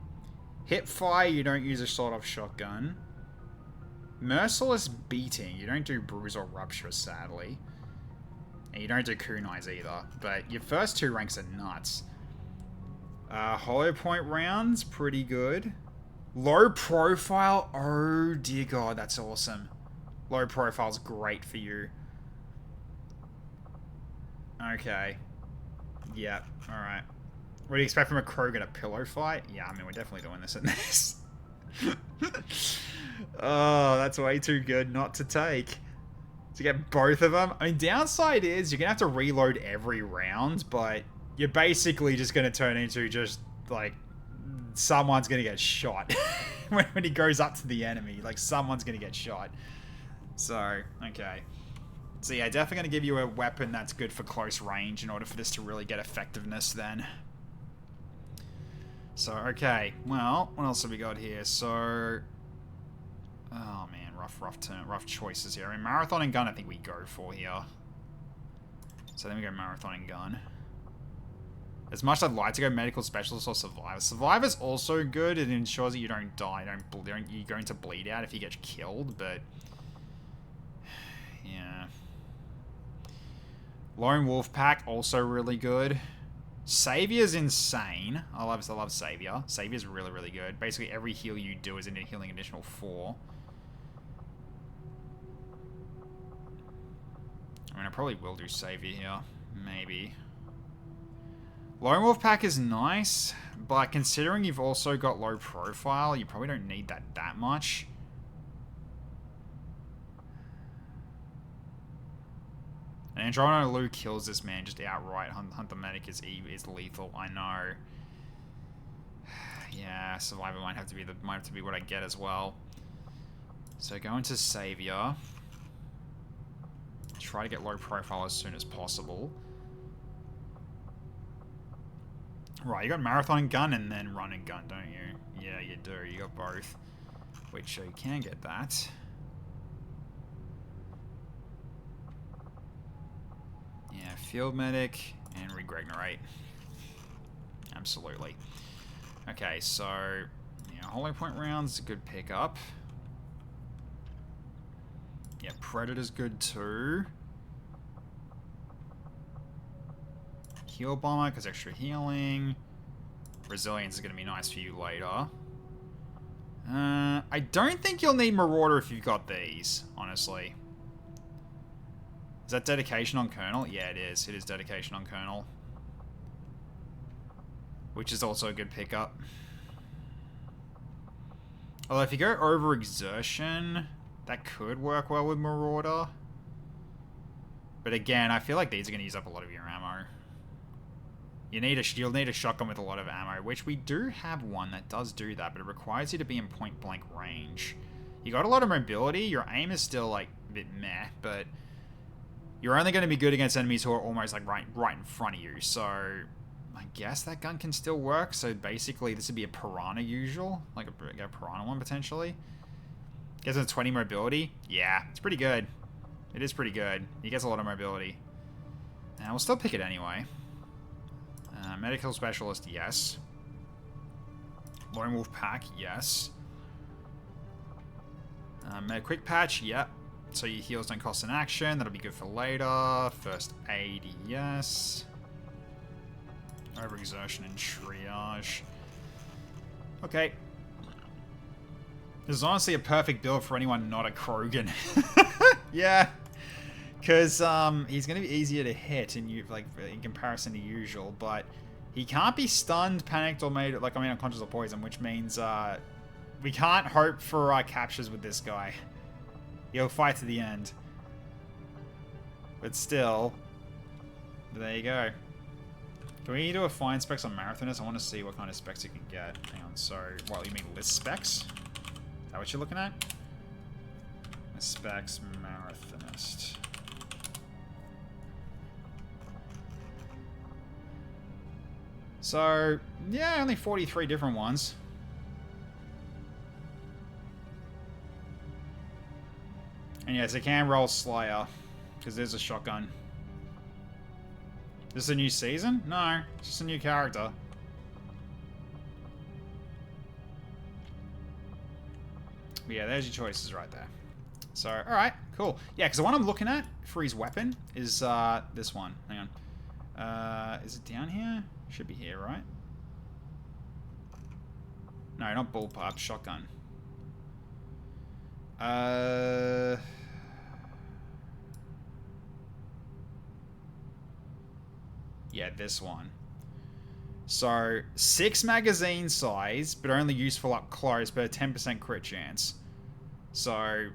Hipfire, you don't use a sawed-off shotgun. Merciless Beating, you don't do Bruise or Rupture, sadly. And you don't do Kunais either, but your first 2 ranks are nuts. Hollow Point Rounds, pretty good. Low Profile, oh dear god, that's awesome. Low Profile's great for you. Okay. Yep, alright. What do you expect from a Krogan? A pillow fight? Yeah, I mean, we're definitely doing this in this. Oh, that's way too good not to take. To get both of them. I mean, downside is you're going to have to reload every round, but you're basically just going to turn into just, like, someone's going to get shot. when he goes up to the enemy, like, someone's going to get shot. So, okay. So yeah, definitely going to give you a weapon that's good for close range in order for this to really get effectiveness then. So, okay. Well, what else have we got here? So... Oh man, rough choices here. I mean, Marathon and Gun I think we go for here. So then we go Marathon and Gun. As much as I'd like to go Medical Specialist or Survivor. Survivor's also good. It ensures that you don't die. You're going to bleed out if you get killed, but... Yeah. Lone Wolf Pack, also really good. Savior's insane. I love Savior. Savior's really, really good. Basically, every heal you do is healing additional 4. I mean, I probably will do Savior here. Maybe. Lone Wolf Pack is nice, but considering you've also got low profile, you probably don't need that much. And Andromeda Lou kills this man just outright. Hunter Medic is lethal, I know. Yeah, Survivor might have to be what I get as well. So go into Savior. Try to get low profile as soon as possible. Right, you got Marathon and Gun and then Run and Gun, don't you? Yeah, you do. You got both. Which you can get that. Yeah, Field Medic and Regregnite. Absolutely. Okay, so yeah, Hollow Point rounds is a good pickup. Yeah, Predator's good too. Heal Bomber, because extra healing. Resilience is going to be nice for you later. I don't think you'll need Marauder if you've got these, honestly. Is that Dedication on Colonel? Yeah, it is. It is Dedication on Colonel. Which is also a good pickup. Although if you go over Exertion, that could work well with Marauder. But again, I feel like these are going to use up a lot of your ammo. You'll need a shotgun with a lot of ammo, which we do have one that does do that, but it requires you to be in point-blank range. You got a lot of mobility. Your aim is still, like, a bit meh, but you're only going to be good against enemies who are almost, like, right in front of you. So I guess that gun can still work. So basically, this would be a Piranha usual, like a Piranha one, potentially. Gets a 20 mobility. Yeah, it's pretty good. It is pretty good. He gets a lot of mobility. And we'll still pick it anyway. Medical Specialist, yes. Lone Wolf Pack, yes. Quick Patch, yep. So your heals don't cost an action. That'll be good for later. First Aid, yes. Overexertion and Triage. Okay. This is honestly a perfect build for anyone not a Krogan. Yeah. Because he's going to be easier to hit in comparison to usual, but he can't be stunned, panicked, or made unconscious or poisoned, which means we can't hope for captures with this guy. He'll fight to the end. But still, there you go. Can we do a find specs on Marathonist? I want to see what kind of specs you can get. Hang on, so, what, you mean list specs? Is that what you're looking at? Specs, Marathonist. So, yeah, only 43 different ones. And yes, it can roll Slayer, because there's a shotgun. Is this a new season? No, it's just a new character. But yeah, there's your choices right there. So, alright, cool. Yeah, because the one I'm looking at for his weapon is this one. Hang on. Is it down here? Should be here, right? No, not bullpup, shotgun. Yeah, this one. So, 6 magazine size, but only useful up close, but a 10% crit chance. So,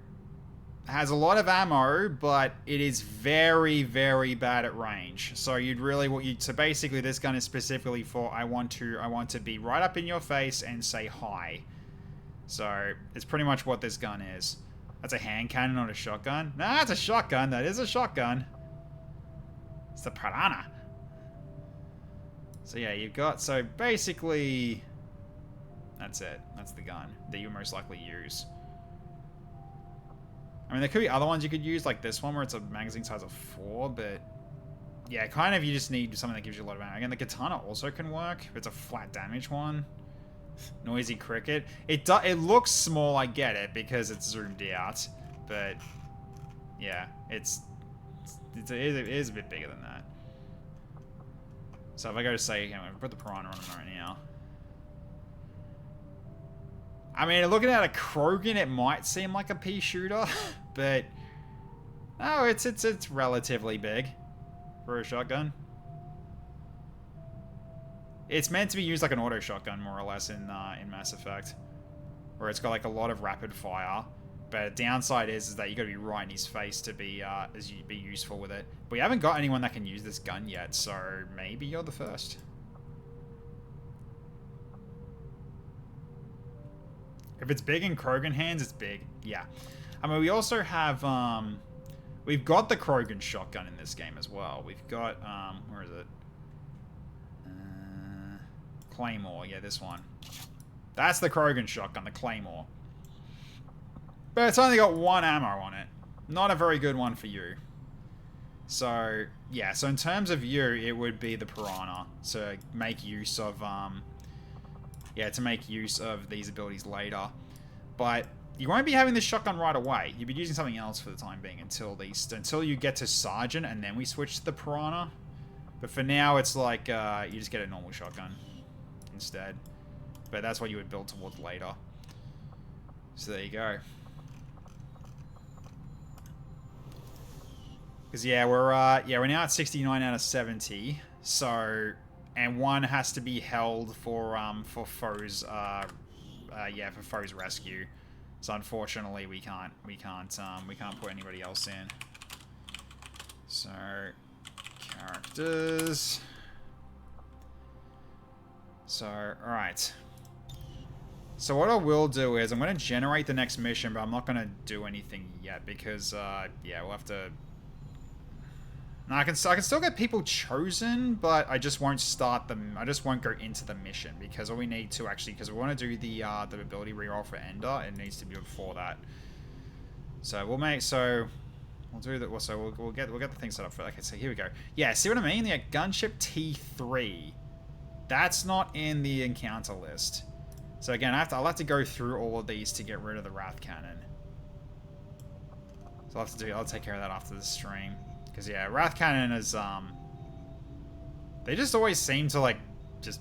has a lot of ammo, but it is very, very bad at range. So you'd really so basically this gun is specifically for I want to be right up in your face and say hi. So it's pretty much what this gun is. That's a hand cannon, not a shotgun. Nah, it's a shotgun. That is a shotgun. It's the Piranha. So yeah, you've got, so basically that's it. That's the gun that you most likely use. I mean, there could be other ones you could use, like this one, where it's a magazine size of 4, but yeah, kind of you just need something that gives you a lot of ammo. Again, the katana also can work, if it's a flat damage one. Noisy cricket. It looks small, I get it, because it's zoomed out, but yeah, it is a bit bigger than that. So if I go to say, I'm going to put the Piranha on him right now. I mean, looking at a Krogan, it might seem like a pea shooter, but no, it's relatively big for a shotgun. It's meant to be used like an auto shotgun, more or less, in Mass Effect. Where it's got like a lot of rapid fire. But the downside is that you got to be right in his face to be useful with it. But we haven't got anyone that can use this gun yet, so maybe you're the first. If it's big in Krogan hands, it's big. Yeah. I mean, we also have, we've got the Krogan shotgun in this game as well. We've got, where is it? Claymore, yeah, this one. That's the Krogan shotgun, the Claymore. But it's only got 1 ammo on it. Not a very good one for you. So, yeah, so in terms of you, it would be the Piranha. To make use of, to make use of these abilities later. But you won't be having this shotgun right away. You'll be using something else for the time being until you get to Sergeant, and then we switch to the Piranha. But for now, it's like, you just get a normal shotgun instead. But that's what you would build towards later. So there you go. Because yeah, we're now at 69 out of 70. So, and 1 has to be held for foes for foes rescue. So unfortunately we can't put anybody else in. So characters. So alright. So what I will do is I'm going to generate the next mission, but I'm not going to do anything yet because yeah, we'll have to. No, I can still get people chosen, but I just won't start them. I just won't go into the mission because all we need to actually, because we want to do the ability reroll for Ender, it needs to be before that. So we'll do that. So we'll get the thing set up for. Okay, so here we go. Yeah, see what I mean? Yeah, gunship T3. That's not in the encounter list. So again, I'll have to go through all of these to get rid of the Wrath Cannon. So I'll take care of that after the stream. Because yeah, Wrath Cannon is they just always seem to like just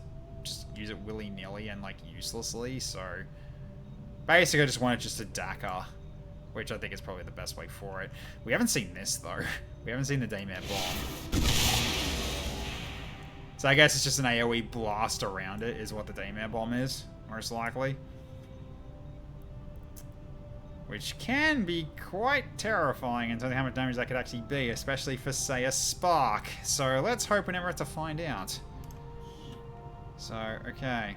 use it willy-nilly and like uselessly. So basically I just wanted just a Dakar, which I think is probably the best way for it. We haven't seen this though. We haven't seen the Daymare Bomb. So I guess it's just an AoE blast around it is what the Daymare Bomb is, most likely. Which can be quite terrifying in terms of how much damage that could actually be, especially for, say, a spark. So let's hope we never have to find out. So, okay.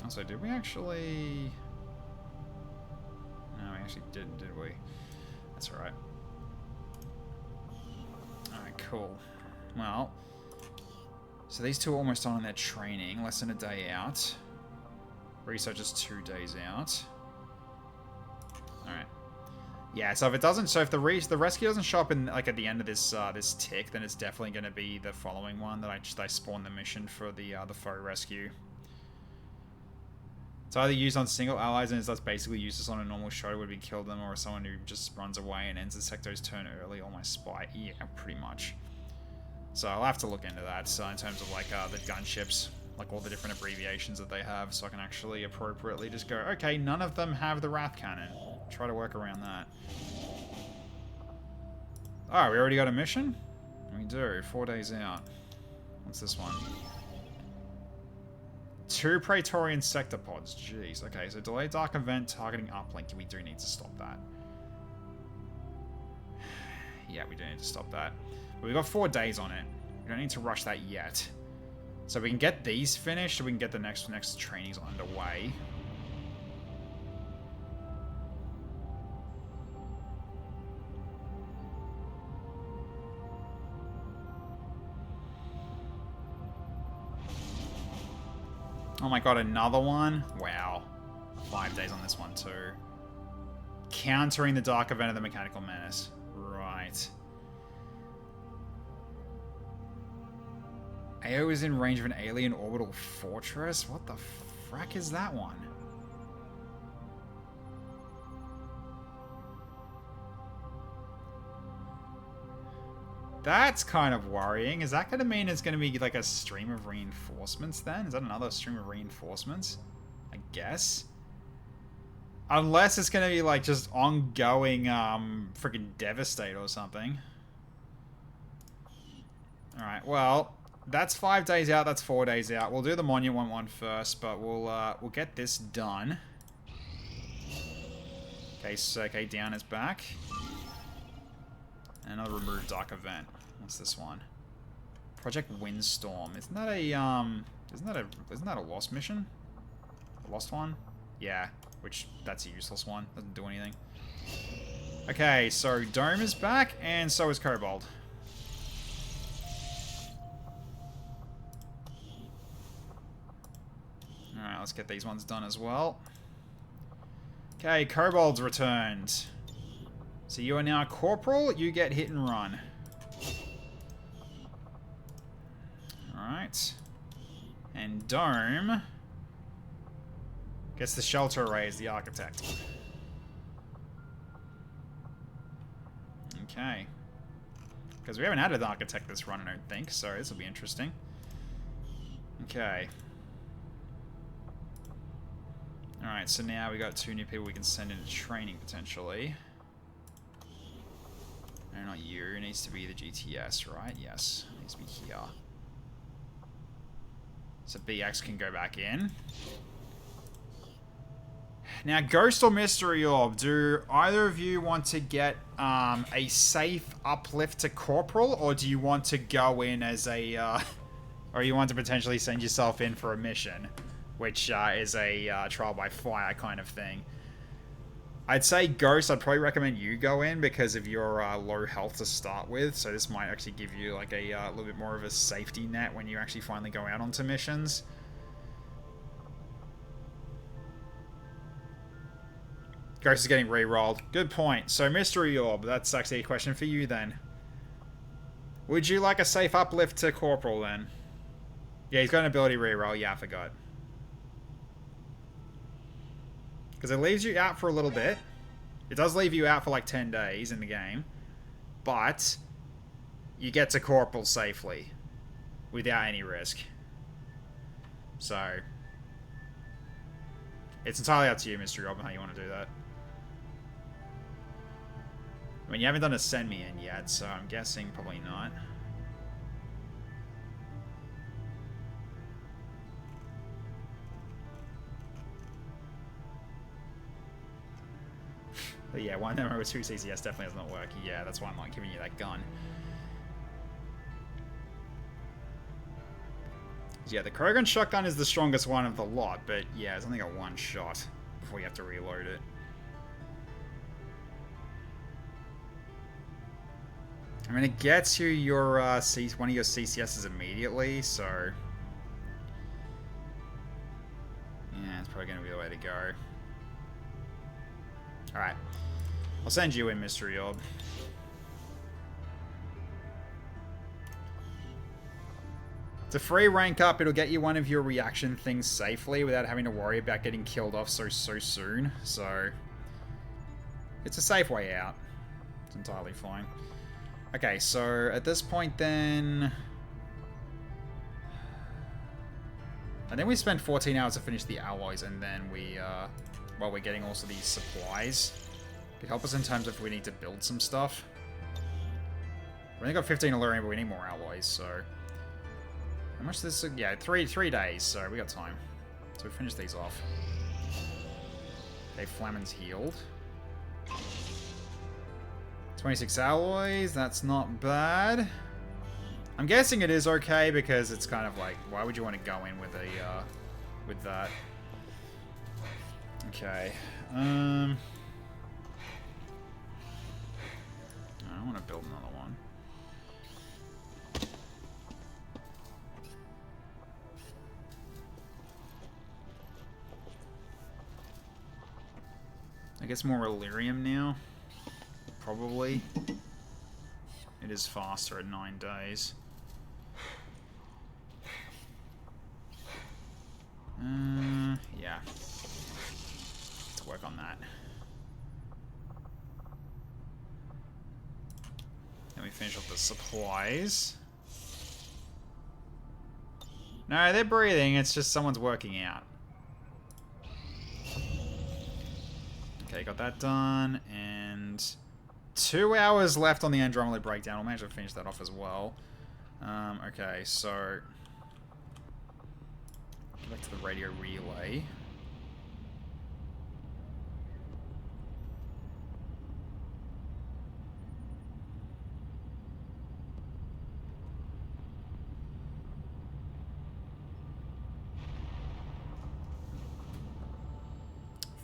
Also, did we actually... No, we actually didn't, did we? That's alright. Alright, cool. Well... So these two are almost on their training, less than a day out. Research is 2 days out. Alright. Yeah, so if it doesn't, so if the rescue doesn't show up in like at the end of this this tick, then it's definitely going to be the following one that I spawn the mission for the foe rescue. It's either used on single allies and it's basically useless on a normal shot would be kill them, or someone who just runs away and ends the sector's turn early, or my spy. Yeah, pretty much. So I'll have to look into that, so in terms of like the gunships, like all the different abbreviations that they have, so I can actually appropriately just go, okay, none of them have the Wrath Cannon. Try to work around that. Oh, we already got a mission? We do, 4 days out. What's this one? 2 Praetorian sector pods, jeez. Okay, so delay dark event targeting uplink, we do need to stop that. Yeah, we do need to stop that. But we've got 4 days on it. We don't need to rush that yet. So we can get these finished, so we can get the next trainings underway. Oh my god, another one? Wow. 5 days on this one too. Countering the dark event of the Mechanical Menace. Right. AO is in range of an alien orbital fortress? What the frack is that one? That's kind of worrying. Is that going to mean it's going to be like a stream of reinforcements then? Is that another stream of reinforcements? I guess. Unless it's gonna be like just ongoing freaking devastate or something. Alright, well, that's 5 days out, that's 4 days out. We'll do the monument one first, but we'll get this done. Okay, so okay, down is back. Another remove dark event. What's this one? Project Windstorm. Isn't that a lost mission? A lost one? Yeah, which that's a useless one. Doesn't do anything. Okay, so Dome is back, and so is Cobalt. Alright, let's get these ones done as well. Okay, Kobold's returned. So you are now a Corporal, you get hit and run. Alright. And Dome gets the Shelter Array as the Architect. Okay. Because we haven't had an Architect this run, I don't think, so this will be interesting. Okay. Alright, so now we got 2 new people we can send into training, potentially. No, not you. It needs to be the GTS, right? Yes. It needs to be here. So BX can go back in. Now, Ghost or MisteryOrb, do either of you want to get a safe uplift to Corporal, or do you want to go in as a... or you want to potentially send yourself in for a mission? Which is a trial by fire kind of thing. I'd say Ghost, I'd probably recommend you go in because of your low health to start with. So this might actually give you like a little bit more of a safety net when you actually finally go out onto missions. Ghost is getting re-rolled. Good point. So MisteryOrb, that's actually a question for you then. Would you like a safe uplift to Corporal then? Yeah, he's got an ability re-roll. Yeah, I forgot. Because it leaves you out for a little bit. It does leave you out for like 10 days in the game. But you get to Corporal safely. Without any risk. So it's entirely up to you, MisteryOrb, how you want to do that. I mean, you haven't done a send me in yet, so I'm guessing probably not. But yeah, one number with 2 CCS definitely does not work. Yeah, that's why I'm not giving you that gun. Yeah, the Krogan shotgun is the strongest one of the lot, but yeah, it's only got 1 shot before you have to reload it. I mean, it gets you your one of your CCSs immediately, so yeah, it's probably going to be the way to go. Alright. I'll send you in, MisteryOrb. It's a free rank up. It'll get you one of your reaction things safely without having to worry about getting killed off so soon. So it's a safe way out. It's entirely fine. Okay, so at this point then... I think we spent 14 hours to finish the alloys, and then we, while we're getting also these supplies. Could help us in terms of if we need to build some stuff. We only got 15 Allurium, but we need more alloys, so... How much this? Yeah, three days, so we got time. So we finish these off. Okay, Flamon's healed. 26 alloys, that's not bad. I'm guessing it is okay because it's kind of like, why would you want to go in with a, with that? Okay. I want to build another one. I guess more Illyrium now. Probably. It is faster at 9 days. Yeah. Let's work on that. Then we finish off the supplies. No, they're breathing. It's just someone's working out. Okay, got that done, and 2 hours left on the Andromeda breakdown. I'll manage to finish that off as well. Okay, so get back to the radio relay.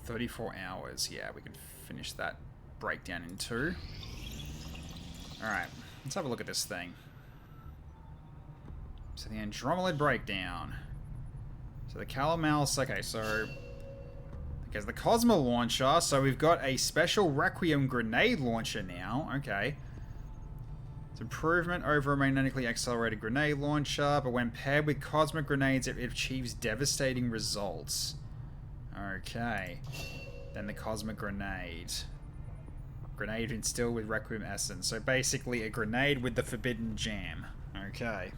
$34 hours. Yeah, we can finish that breakdown in 2. Alright, let's have a look at this thing. So the Andromeda breakdown. So the Calamals, okay, so there's the Cosmo launcher. So we've got a special Requiem grenade launcher now. Okay. It's improvement over a magnetically accelerated grenade launcher, but when paired with cosmic grenades, it achieves devastating results. Okay. Then the cosmic grenade. Grenade instilled with Requiem essence. So basically a grenade with the forbidden jam. Okay.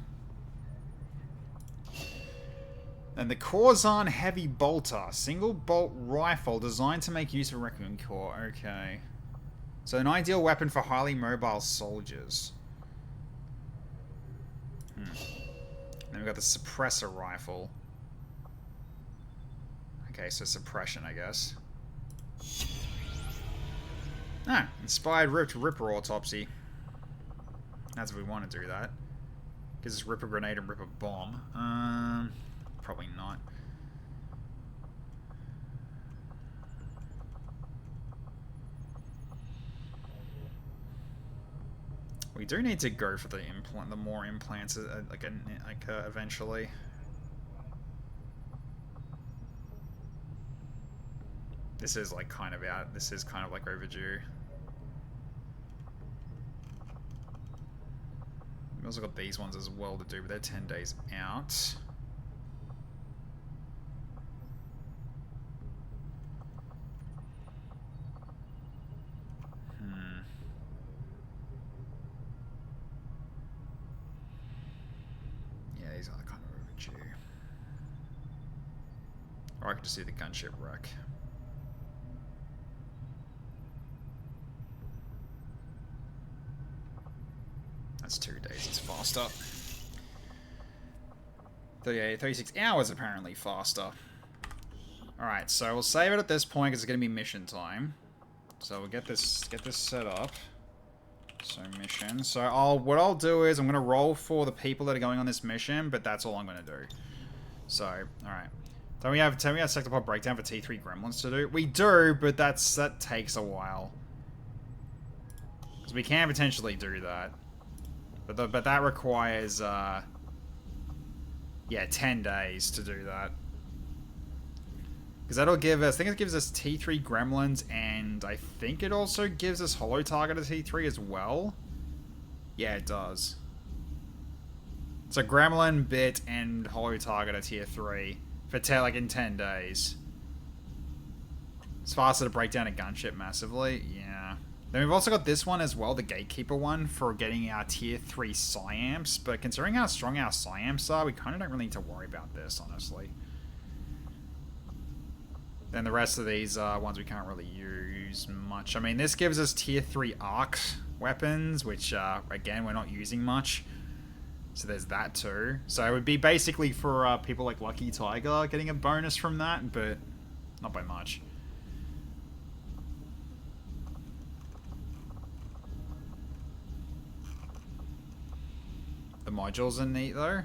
And the Corzan Heavy Bolter. Single bolt rifle designed to make use of Requiem core. Okay. So an ideal weapon for highly mobile soldiers. Then we've got the Suppressor Rifle. Okay, so suppression, I guess. Ah, inspired Ripper Autopsy. That's if we want to do that. Gives us Ripper Grenade and Ripper Bomb. Probably not. We do need to go for the implant, the more implants, eventually. This is like kind of out. This is kind of like overdue. We also got these ones as well to do, but they're 10 days out. Yeah, these are kind of overdue. Or I could just do the gunship wreck. That's 2 days, it's faster. 36 hours apparently faster. Alright, so we'll save it at this point because it's going to be mission time. So we'll get this set up. So mission. So what I'll do is I'm going to roll for the people that are going on this mission, but that's all I'm going to do. So, alright. Don't we have sector pod breakdown for T3 gremlins to do? We do, but that takes a while. Because we can potentially do that. But that requires, yeah, 10 days to do that. Because that'll give us, I think it gives us T3 gremlins, and I think it also gives us Holo Target at T3 as well. Yeah, it does. So Gremlin, Bit, and Holo Target at Tier 3 for like in 10 days. It's faster to break down a gunship massively, yeah. Then we've also got this one as well, the Gatekeeper one, for getting our Tier 3 Psyamps. But considering how strong our Psyamps are, we kind of don't really need to worry about this, honestly. Then the rest of these ones we can't really use much. I mean, this gives us Tier 3 Arc weapons, which, again, we're not using much. So there's that too. So it would be basically for people like Lucky Tiger getting a bonus from that, but not by much. The modules are neat though.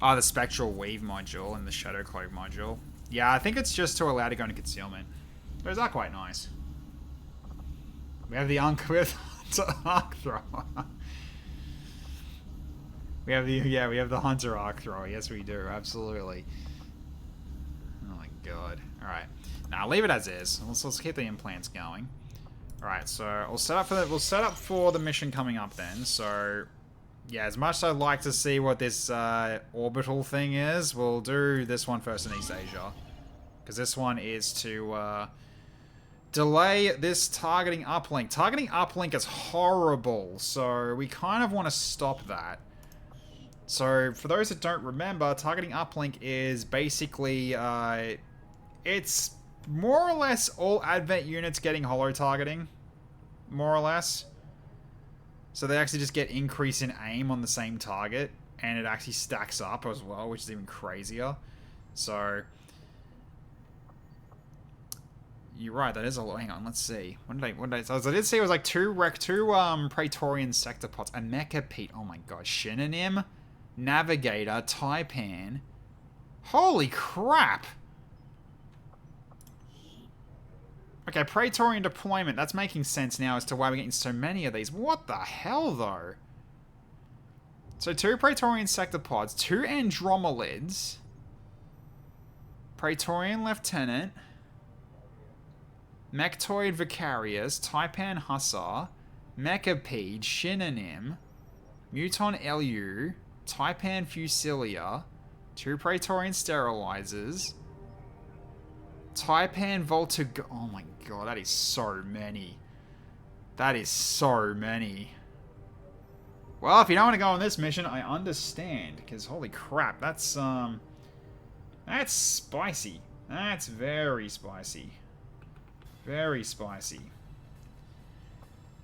Ah, the Spectral Weave module and the Shadow Cloak module. Yeah, I think it's just to allow to go into concealment. Those are quite nice. We have the Arc Thrower. We have the Hunter Arc Thrower. Yes, we do. Absolutely. Oh my god. All right. Now leave it as is. Let's keep the implants going. All right. So we'll set up for the mission coming up then. So. Yeah, as much as I'd like to see what this orbital thing is, we'll do this one first in East Asia. Because this one is to delay this targeting uplink. Targeting uplink is horrible, so we kind of want to stop that. So, for those that don't remember, targeting uplink is basically, it's more or less all Advent units getting holo targeting. More or less. So they actually just get increase in aim on the same target. And it actually stacks up as well, which is even crazier. So... You're right, that is a lot. Hang on, let's see. What did I... So I did see it was like two Praetorian sector pods. A Mecha Pete. Oh my god. Synonym. Navigator. Taipan. Holy crap! Okay, Praetorian deployment. That's making sense now as to why we're getting so many of these. What the hell, though? So, 2 Praetorian sector pods, 2 Andromelids, Praetorian Lieutenant, Mechtoid Vicarius, Taipan Hussar, Mechapede, Synonym, Muton Elu, Taipan Fusilia, 2 Praetorian Sterilizers, Taipan Volta... Oh my god, that is so many. That is so many. Well, if you don't want to go on this mission, I understand. Because, holy crap, that's spicy. That's very spicy. Very spicy.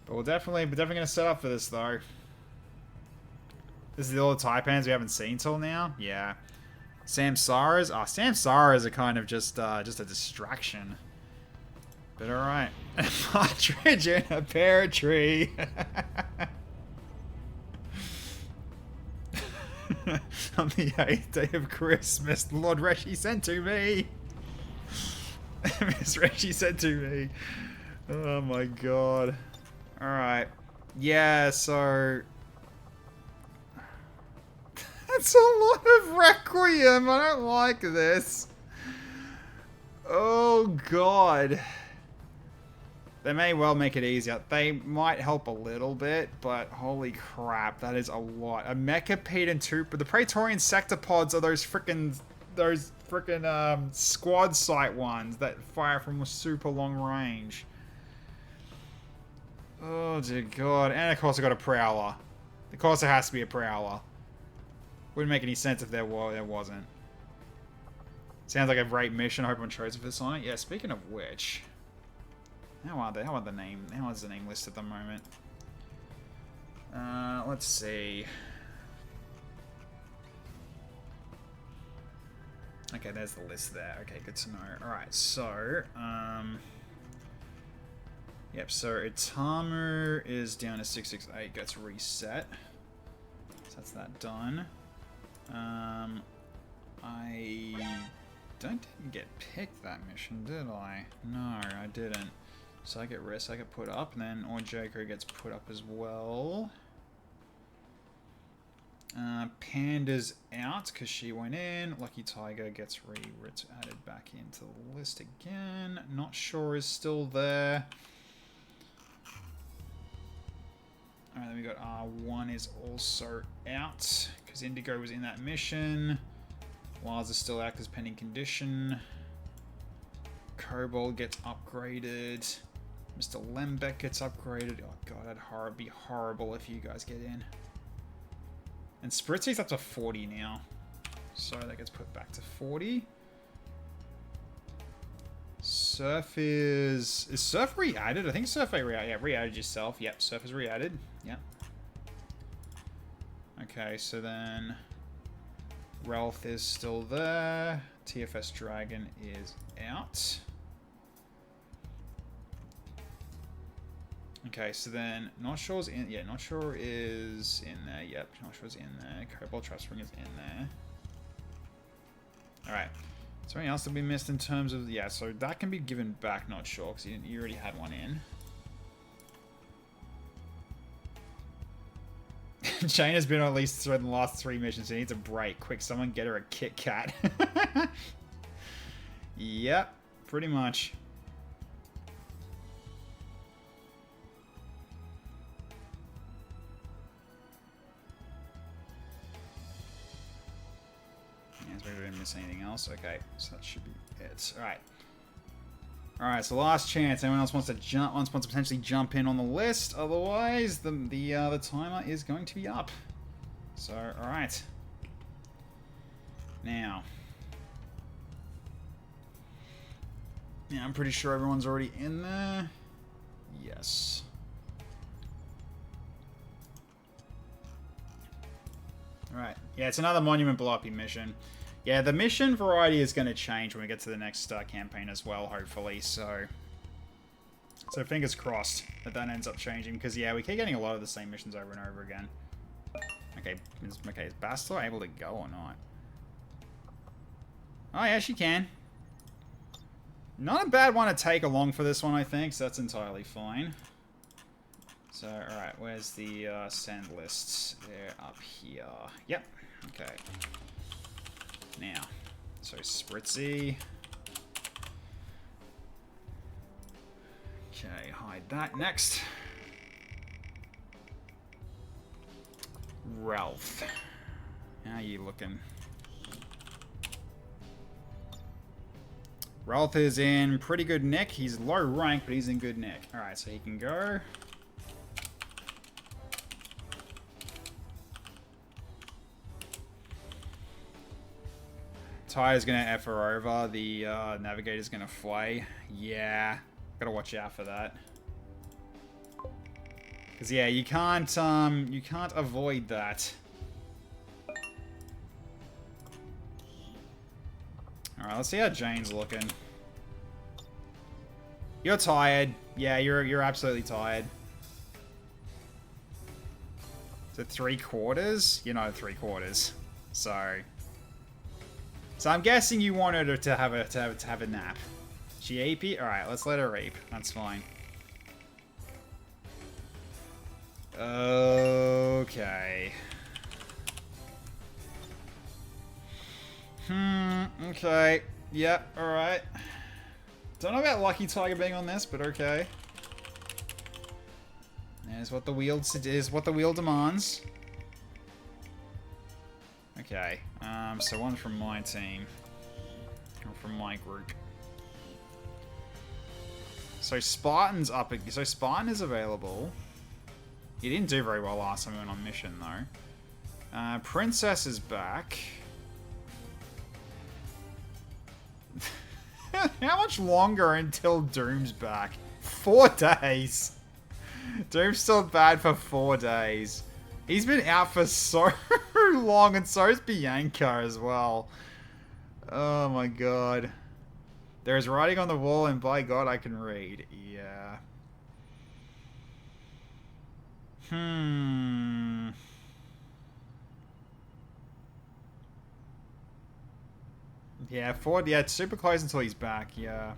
But we're definitely going to set up for this, though. This is the all the Taipans we haven't seen till now? Yeah. Samsaras? Oh, Samsaras are kind of just a distraction. But alright. A partridge in a pear tree. On the 8th day of Christmas, Lord Reshi sent to me. Miss Reshi sent to me. Oh my god. Alright. Yeah, so... That's a lot of Requiem. I don't like this. Oh god. They may well make it easier. They might help a little bit, but holy crap, that is a lot. A Mechapede and 2, but the Praetorian sector pods are those frickin' squad sight ones that fire from a super long range. Oh dear god. And of course I got a Prowler. Of course it has to be a Prowler. Wouldn't make any sense if there wasn't. Sounds like a great mission. I hope everyone chose for this on it. Yeah, speaking of which... How are they? How is the name list at the moment? Let's see. Okay, there's the list there. Okay, good to know. Alright, so, yep, so Itamu is down to 668, gets reset. So that's that done. I don't get picked that mission, did I? No, I didn't. So I get rest, I get put up, and then Orjako gets put up as well. Panda's out because she went in. Lucky Tiger gets added back into the list again. Not sure is still there. Alright, then we got R1 is also out because Indigo was in that mission. Lars is still out because pending condition. Kobold gets upgraded. Mr. Lembeck gets upgraded. Oh god, that'd be horrible if you guys get in. And Spritzy's up to 40 now. So that gets put back to 40. Surf is Surf re-added? I think Surf re-added yourself. Yep, Surf is re-added. Yep. Okay, so then Ralph is still there. TFS Dragon is out. Okay, so then Not Sure's in. Yeah, Not Sure is in there. Yep, Not Sure's in there. Cobalt Trap Spring is in there. Alright. Is there anything else that we missed in terms of... Yeah, so that can be given back, Not Sure, because you already had one in. Jane has been on at least through the last 3 missions. She needs a break. Quick, someone get her a Kit Kat. Yep, pretty much. Maybe we didn't miss anything else. Okay, so that should be it. Alright. Alright, so last chance. Anyone else wants to potentially jump in on the list? Otherwise, the timer is going to be up. So, alright. Now. Yeah, I'm pretty sure everyone's already in there. Yes. Alright. Yeah, it's another monument block mission. Yeah, the mission variety is going to change when we get to the next campaign as well, hopefully, so fingers crossed that that ends up changing, because, yeah, we keep getting a lot of the same missions over and over again. Okay, is Bastila able to go or not? Oh, yeah, she can. Not a bad one to take along for this one, I think, so that's entirely fine. So, alright, where's the send lists? They're up here. Yep, okay. Now, so Spritzy. Okay, hide that. Next. Ralph. How are you looking? Ralph is in pretty good nick. He's low rank, but he's in good nick. Alright, so he can go. Tyre's gonna F her over. The Navigator's gonna flay. Yeah. Gotta watch out for that. Cause yeah, you can't avoid that. Alright, let's see how Jane's looking. You're tired. Yeah, you're absolutely tired. Is it 3/4? You're not 3/4. So I'm guessing you want her to have a nap. She AP? Alright, let's let her ape. That's fine. Okay. Okay. Yep, alright. Don't know about Lucky Tiger being on this, but okay. Is what the wheel demands. Okay. So one from my team. Or from my group. So Spartan's up. So Spartan is available. He didn't do very well last time we went on mission, though. Princess is back. How much longer until Doom's back? 4 days. Doom's still bad for 4 days. He's been out for so long, and so is Bianca as well. Oh my god. There is writing on the wall, and by God, I can read. Yeah. Yeah, yeah, it's super close until he's back, yeah.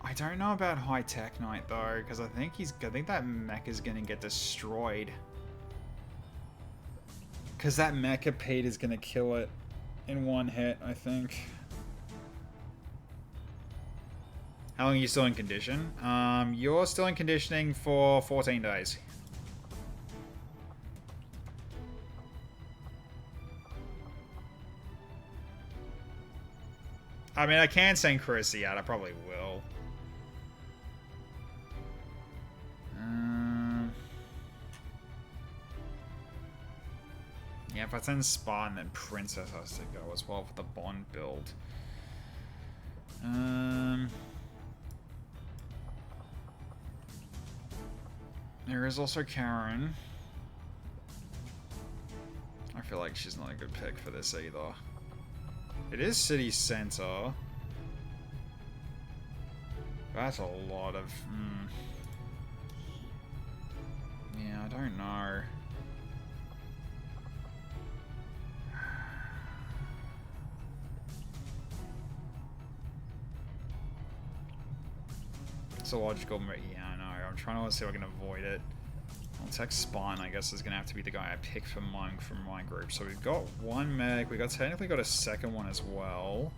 I don't know about High Tech Knight though, because I think that mech is gonna get destroyed. Because that Mecha Pete is gonna kill it in one hit, I think. How long are you still in condition? You're still in conditioning for 14 days. I mean, I can send Chrissy out. I probably will. Yeah, if I send Spartan, then Princess has to go as well for the Bond build. There is also Karen. I feel like she's not a good pick for this either. It is city center. That's a lot of... Yeah, I don't know. It's a logical... Yeah, I know. I'm trying to see if I can avoid it. I'll text Spine, I guess, is going to have to be the guy I pick from my group. So we've got one mech. We technically got a second one as well.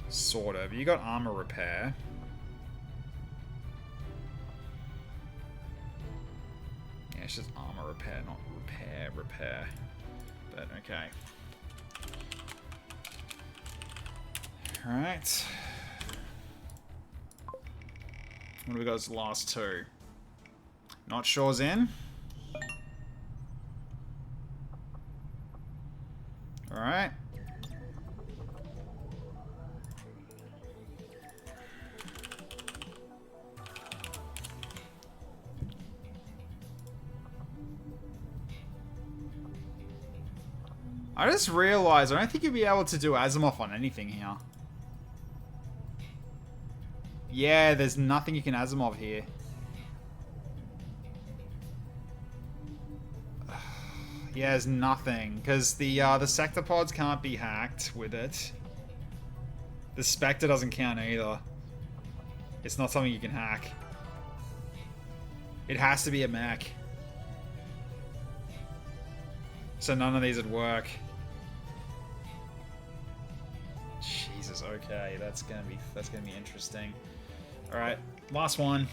Sort of. You got armor repair. Yeah, it's just armor repair, not repair. But, okay. Alright. What do we got as the last two? Not Sure's in. Alright. I just realized I don't think you'd be able to do Asimov on anything here. Yeah, there's nothing you can Asimov here. Yeah, there's nothing, because the sector pods can't be hacked with it. The Spectre doesn't count either. It's not something you can hack. It has to be a mech. So none of these would work. Jesus, okay, that's gonna be interesting. Alright, last one.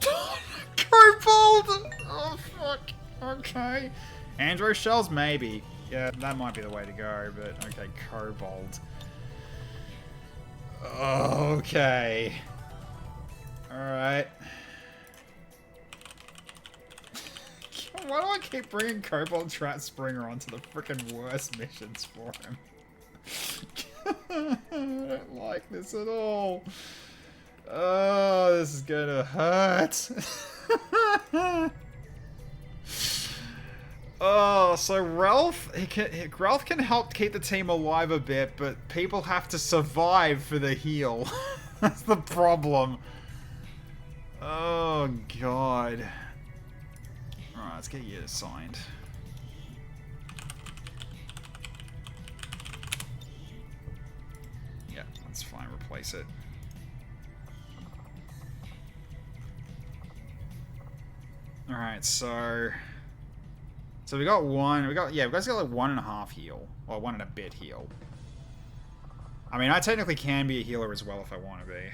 Cobalt! Oh fuck. Okay. Andro shells, maybe. Yeah, that might be the way to go, but okay, Cobalt. Okay. Alright. Why do I keep bringing Cobalt Trap Springer onto the freaking worst missions for him? I don't like this at all. Oh, this is gonna hurt. Oh, so Ralph can help keep the team alive a bit, but people have to survive for the heal. That's the problem. Oh, God. Alright, let's get you assigned. Yeah, that's fine. Replace it. Alright, so we got one. We guys got like 1.5 heal. Or 1 and a bit heal. I mean, I technically can be a healer as well if I want to be.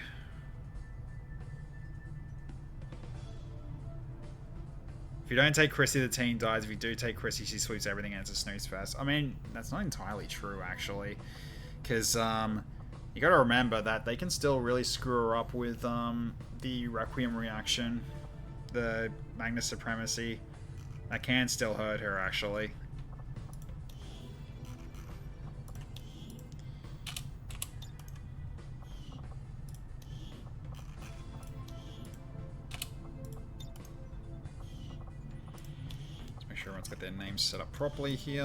If you don't take Chrissy, the team dies. If you do take Chrissy, she sweeps everything and it's a snooze fest. I mean, that's not entirely true, actually. Because, you gotta remember that they can still really screw her up with, the Requiem reaction. The Magnus Supremacy. That can still hurt her, actually. Everyone's got their names set up properly here.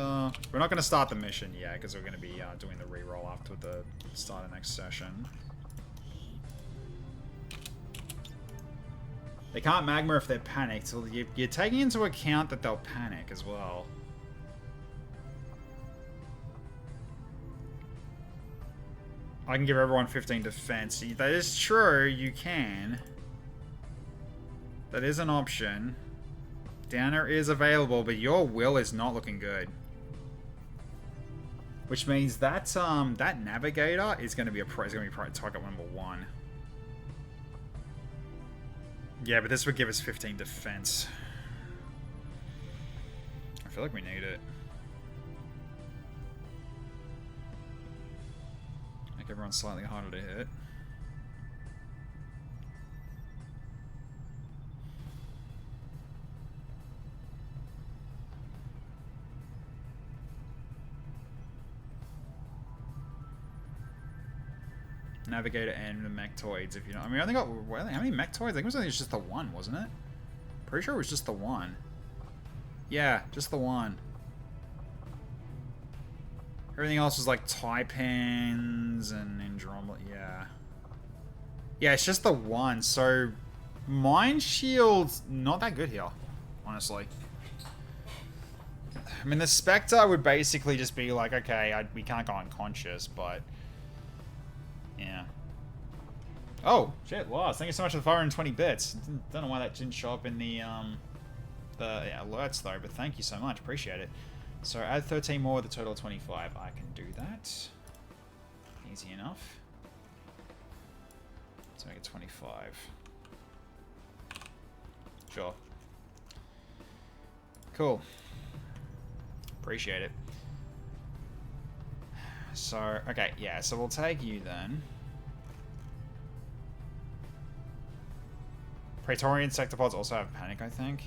We're not going to start the mission yet because we're going to be doing the reroll after the start of next session. They can't magma if they're panicked, so you're taking into account that they'll panic as well. I can give everyone 15 defense. That is true, you can. That is an option. Downer is available, but your will is not looking good. Which means that that navigator is going to be probably target number 1. Yeah, but this would give us 15 defense. I feel like we need it. Make everyone slightly harder to hit. Navigator and the Mechtoids, if you know. I mean, I think how many Mechtoids? I think it was only just the one, wasn't it? Pretty sure it was just the one. Yeah, just the one. Everything else was like Taipans and Andromeda. Yeah. Yeah, it's just the one. So, Mind Shield's not that good here, honestly. I mean, the Spectre would basically just be like, okay, we can't go unconscious, but... yeah. Oh, shit, lost. Thank you so much for the 420 bits. Don't know why that didn't show up in the alerts, though, but thank you so much. Appreciate it. So, add 13 more with a total of 25. I can do that. Easy enough. Let's make it 25. Sure. Cool. Appreciate it. So, okay, yeah, so we'll take you then. Praetorian sectopods also have panic, I think.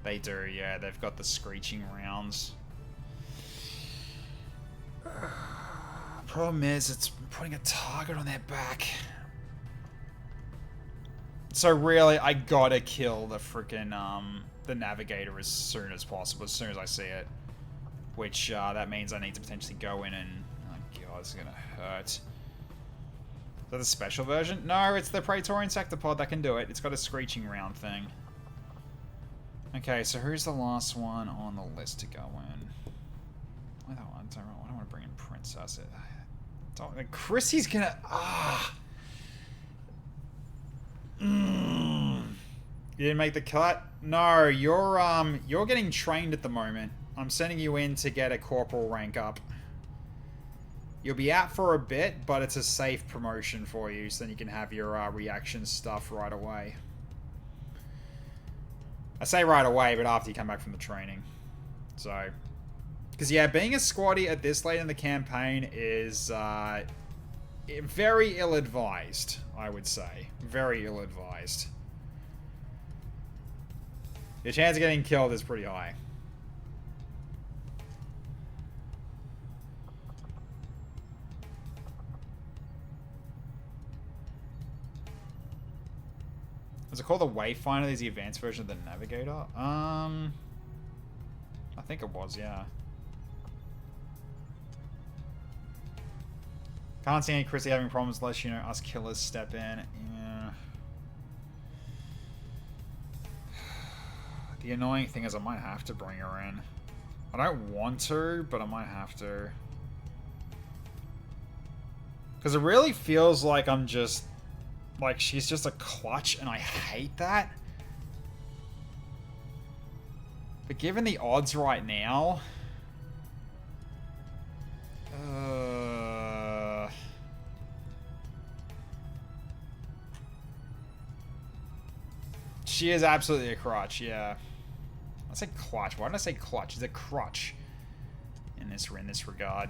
They do, yeah, they've got the screeching rounds. Problem is, it's putting a target on their back. So really, I gotta kill the freaking, the navigator as soon as possible, as soon as I see it. Which, that means I need to potentially go in and... Oh god, this is gonna hurt. Is that the special version? No, it's the Praetorian Sectopod that can do it. It's got a screeching round thing. Okay, so who's the last one on the list to go in? I don't want to bring in Princess. Chrissy's gonna... You didn't make the cut? No, you're getting trained at the moment. I'm sending you in to get a corporal rank up. You'll be out for a bit, but it's a safe promotion for you, so then you can have your reaction stuff right away. I say right away, but after you come back from the training. So, because yeah, being a squatty at this late in the campaign is very ill-advised, I would say. Very ill-advised. Your chance of getting killed is pretty high. Was it called the Wayfinder? Is the advanced version of the Navigator? I think it was, yeah. Can't see any Chrissy having problems unless, you know, us killers step in. Yeah. The annoying thing is I might have to bring her in. I don't want to, but I might have to. Because it really feels like I'm just... Like, she's just a clutch, and I hate that. But given the odds right now... she is absolutely a crutch, yeah. I said clutch. Why did I say clutch? She's a crutch in this regard.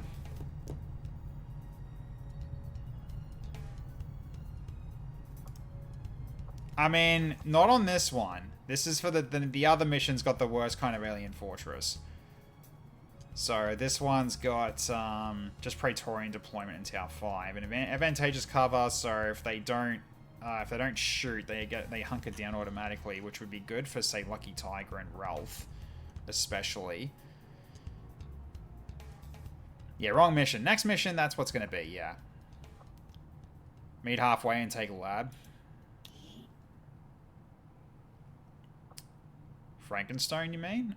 I mean, not on this one. This is for the other mission's got the worst kind of alien fortress. So this one's got just Praetorian deployment in Tower 5 and advantageous cover. So if they don't shoot, they hunker down automatically, which would be good for, say, Lucky Tiger and Ralph, especially. Yeah, wrong mission. Next mission, that's what's going to be. Yeah. Meet halfway and take a lab. Frankenstein, you mean?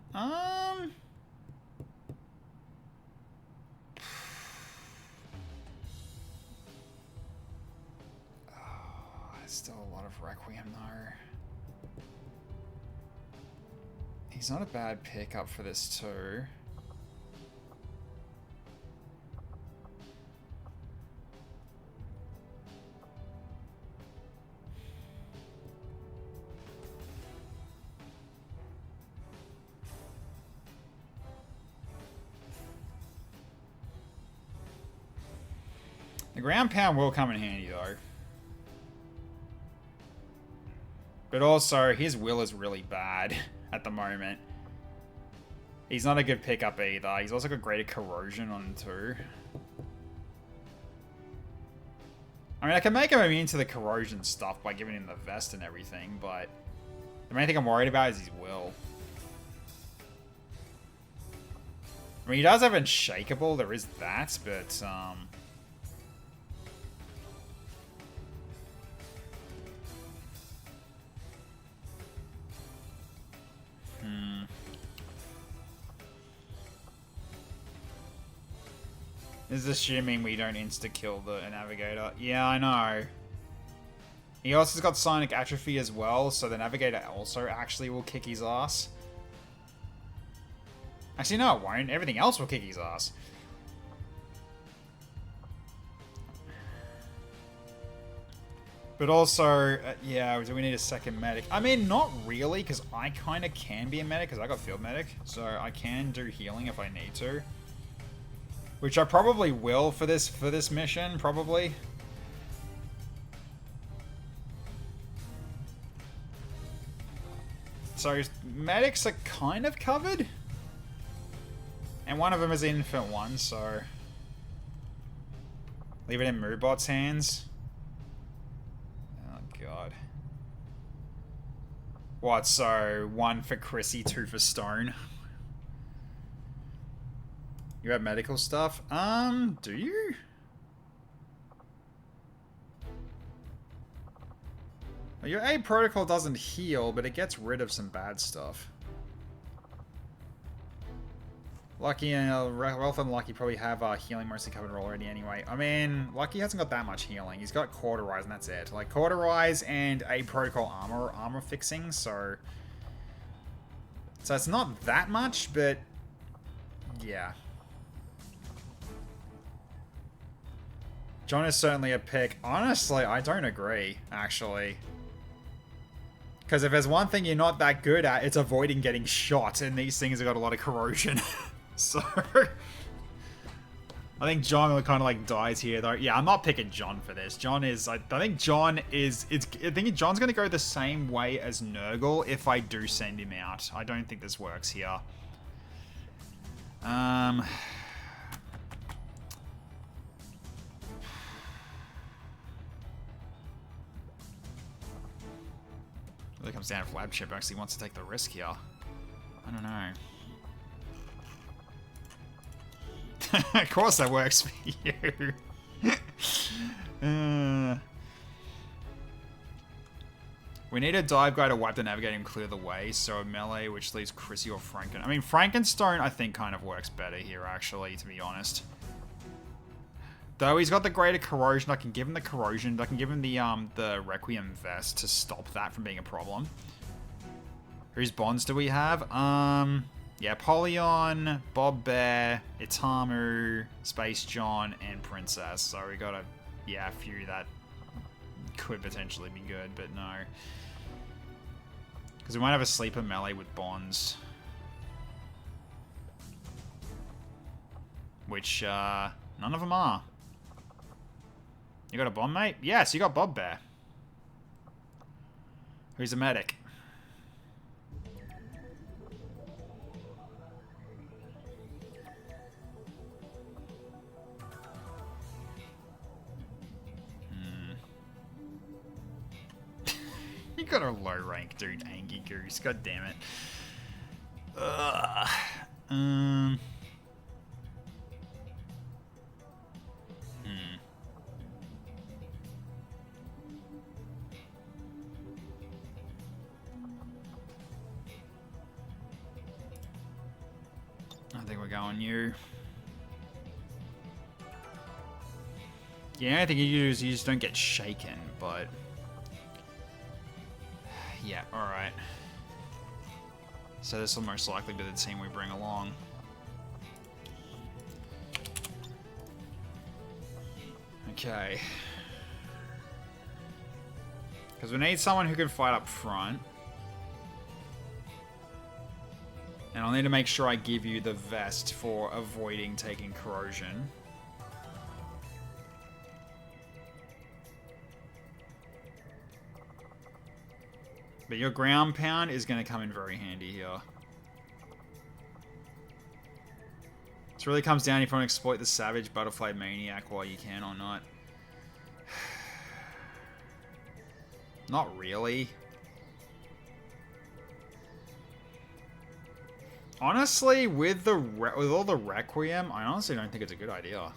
Still a lot of Requiem, though. He's not a bad pickup for this, too. The ground pound will come in handy, though. But also, his will is really bad at the moment. He's not a good pickup either. He's also got greater corrosion on him too. I mean, I can make him immune to the corrosion stuff by giving him the vest and everything, but the main thing I'm worried about is his will. I mean, he does have Unshakable, there is that, but, This is assuming we don't insta-kill the Navigator. Yeah, I know. He also has got Sonic Atrophy as well, so the Navigator also actually will kick his ass. Actually, no, it won't. Everything else will kick his ass. But also, yeah, do we need a second medic? I mean, not really, because I kind of can be a medic, because I got field medic, so I can do healing if I need to. Which I probably will for this mission, probably. So, medics are kind of covered. And one of them is infant one, so... Leave it in Moobot's hands. Oh, God. What, so 1 for Chrissy, 2 for Stone? You have medical stuff? Do you? Well, your A protocol doesn't heal, but it gets rid of some bad stuff. Lucky and Ralph and Lucky probably have healing mostly covered already anyway. I mean, Lucky hasn't got that much healing. He's got Cauterize and that's it. Like, Cauterize and A protocol armor fixing, so... So it's not that much, but... Yeah. John is certainly a pick. Honestly, I don't agree, actually. Because if there's one thing you're not that good at, it's avoiding getting shot, and these things have got a lot of corrosion. So... I think John kind of like dies here, though. Yeah, I'm not picking John for this. John is... I think John is... I think John's going to go the same way as Nurgle if I do send him out. I don't think this works here. Really comes down if Flagship actually wants to take the risk here. I don't know. Of course that works for you. We need a dive guy to wipe the navigator and clear the way, so a melee which leaves Chrissy or Franken. I mean, Frankenstone I think kind of works better here, actually, to be honest. Though he's got the greater corrosion, I can give him the corrosion. I can give him the Requiem vest to stop that from being a problem. Whose bonds do we have? Yeah, Polyon, Bob Bear, Itamu, Space John, and Princess. So we got a few that could potentially be good, but no. Because we might have a sleeper melee with bonds. Which, none of them are. You got a bomb, mate? Yes, you got Bob Bear. Who's a medic? You got a low rank, dude. Angie Goose. God damn it. I think we're going you. Yeah, I think you just don't get shaken, but... Yeah, alright. So this will most likely be the team we bring along. Okay. Because we need someone who can fight up front. And I'll need to make sure I give you the vest for avoiding taking corrosion. But your ground pound is going to come in very handy here. This really comes down if you want to exploit the Savage Butterfly Maniac while you can or not. Not really. Honestly, with all the Requiem, I honestly don't think it's a good idea.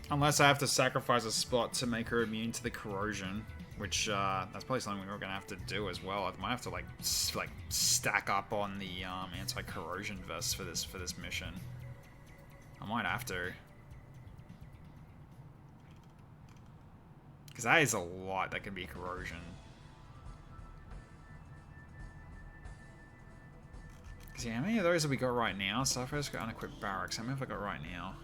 Unless I have to sacrifice a spot to make her immune to the corrosion, which that's probably something we're gonna have to do as well. I might have to like stack up on the anti-corrosion vest for this mission. I might have to, because that is a lot that can be corrosion. See, how many of those have we got right now? So I've just got unequipped barracks. How many have I got right now?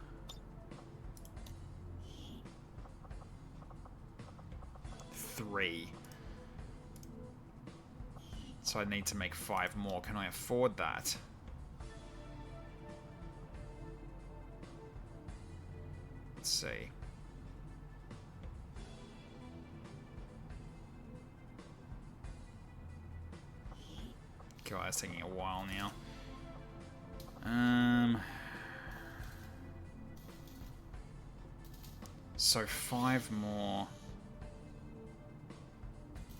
3. So I need to make 5 more. Can I afford that? Let's see. God, it's taking a while now. So 5 more.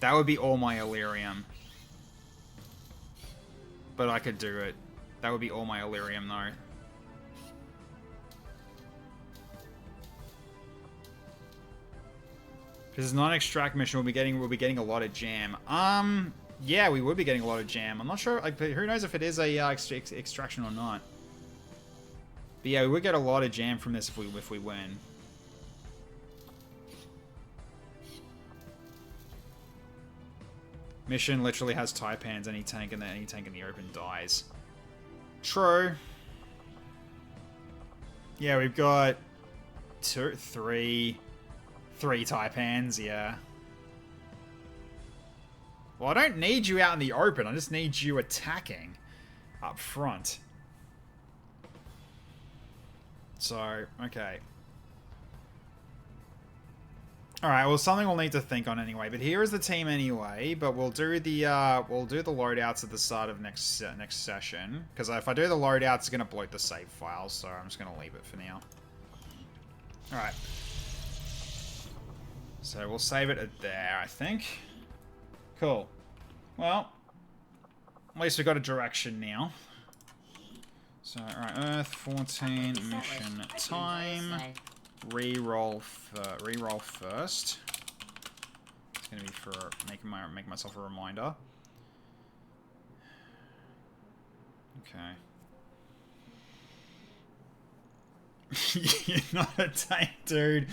That would be all my Illyrium. But I could do it. That would be all my Illyrium, though. Because it's not an extract mission, we'll be getting a lot of jam. Yeah, we would be getting a lot of jam. I'm not sure, like, who knows if it is a extraction or not. But yeah, we would get a lot of jam from this if we win. Mission literally has Taipans, any tank in the open dies. True. Yeah, we've got 3 Taipans, yeah. Well, I don't need you out in the open, I just need you attacking up front. So, okay. Alright, well, something we'll need to think on anyway, but here is the team anyway, but we'll do the loadouts at the start of next session, because if I do the loadouts, it's going to bloat the save file, so I'm just going to leave it for now. Alright. So we'll save it at there, I think. Cool. Well, at least we've got a direction now. So, alright, Earth-14 mission time. Reroll first. It's gonna be for make myself a reminder. Okay. You're not a tank, dude.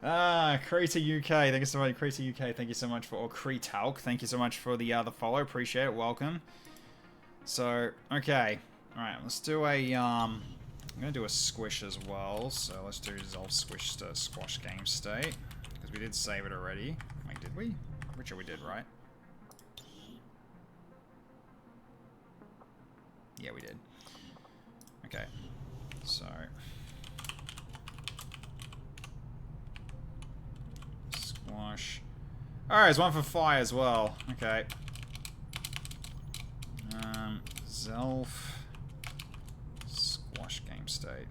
Creta UK, thank you so much. Creta UK, thank you so much for, or Cretalk, thank you so much for the follow. Appreciate it. Welcome. So, okay, all right. Let's do a I'm gonna do a squish as well. So let's do resolve squish to squash game state because we did save it already. Wait, did we? Pretty sure we did, right? Yeah, we did. Okay, so. Squash. Alright, there's one for fire as well. Okay. Zelf. Squash game state.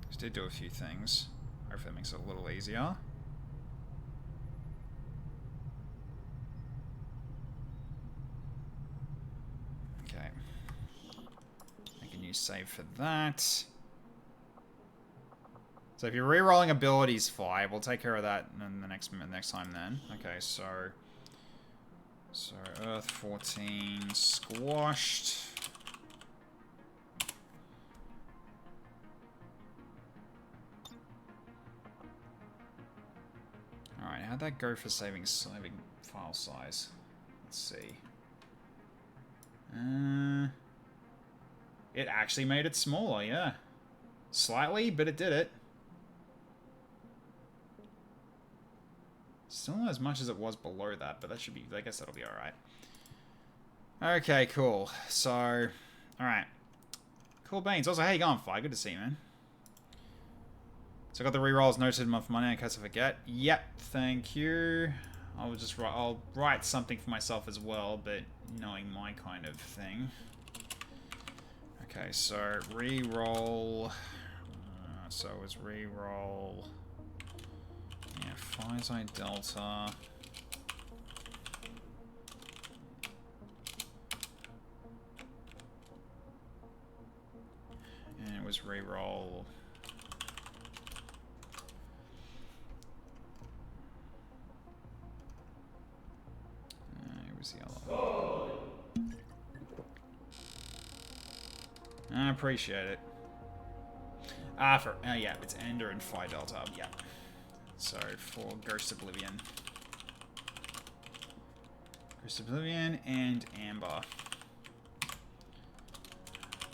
Just did do a few things. Hopefully that makes it a little easier. Okay. Make a new save for that. So if you're re-rolling abilities 5, we'll take care of that in the next time then. Okay, so Earth-14 squashed. Alright, how'd that go for saving file size? Let's see. It actually made it smaller, yeah. Slightly, but it did it. Still not as much as it was below that, but that should be, I guess that'll be alright. Okay, cool. So, alright. Cool beans. Also, how you going, Fi? Good to see you, man. So I got the rerolls noted for my name in case I forget. Yep, thank you. I'll write something for myself as well, but knowing my kind of thing. Okay, so reroll. So it was reroll. Yeah, Phi Delta. And it was reroll. It was the other. I appreciate it. Yeah, it's Ender and Phi Delta. Yeah. So, for Ghost Oblivion. Ghost Oblivion and Amber.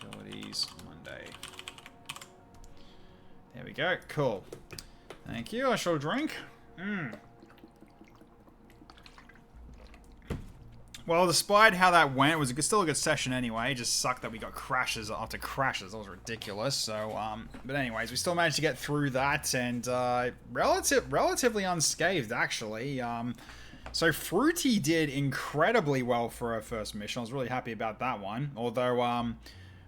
Abilities, Monday. There we go. Cool. Thank you. I shall drink. Well, despite how that went, it was still a good session anyway. It just sucked that we got crashes after crashes. That was ridiculous. So, but anyways, we still managed to get through that and relatively unscathed, actually. So Fruity did incredibly well for her first mission. I was really happy about that one. Although,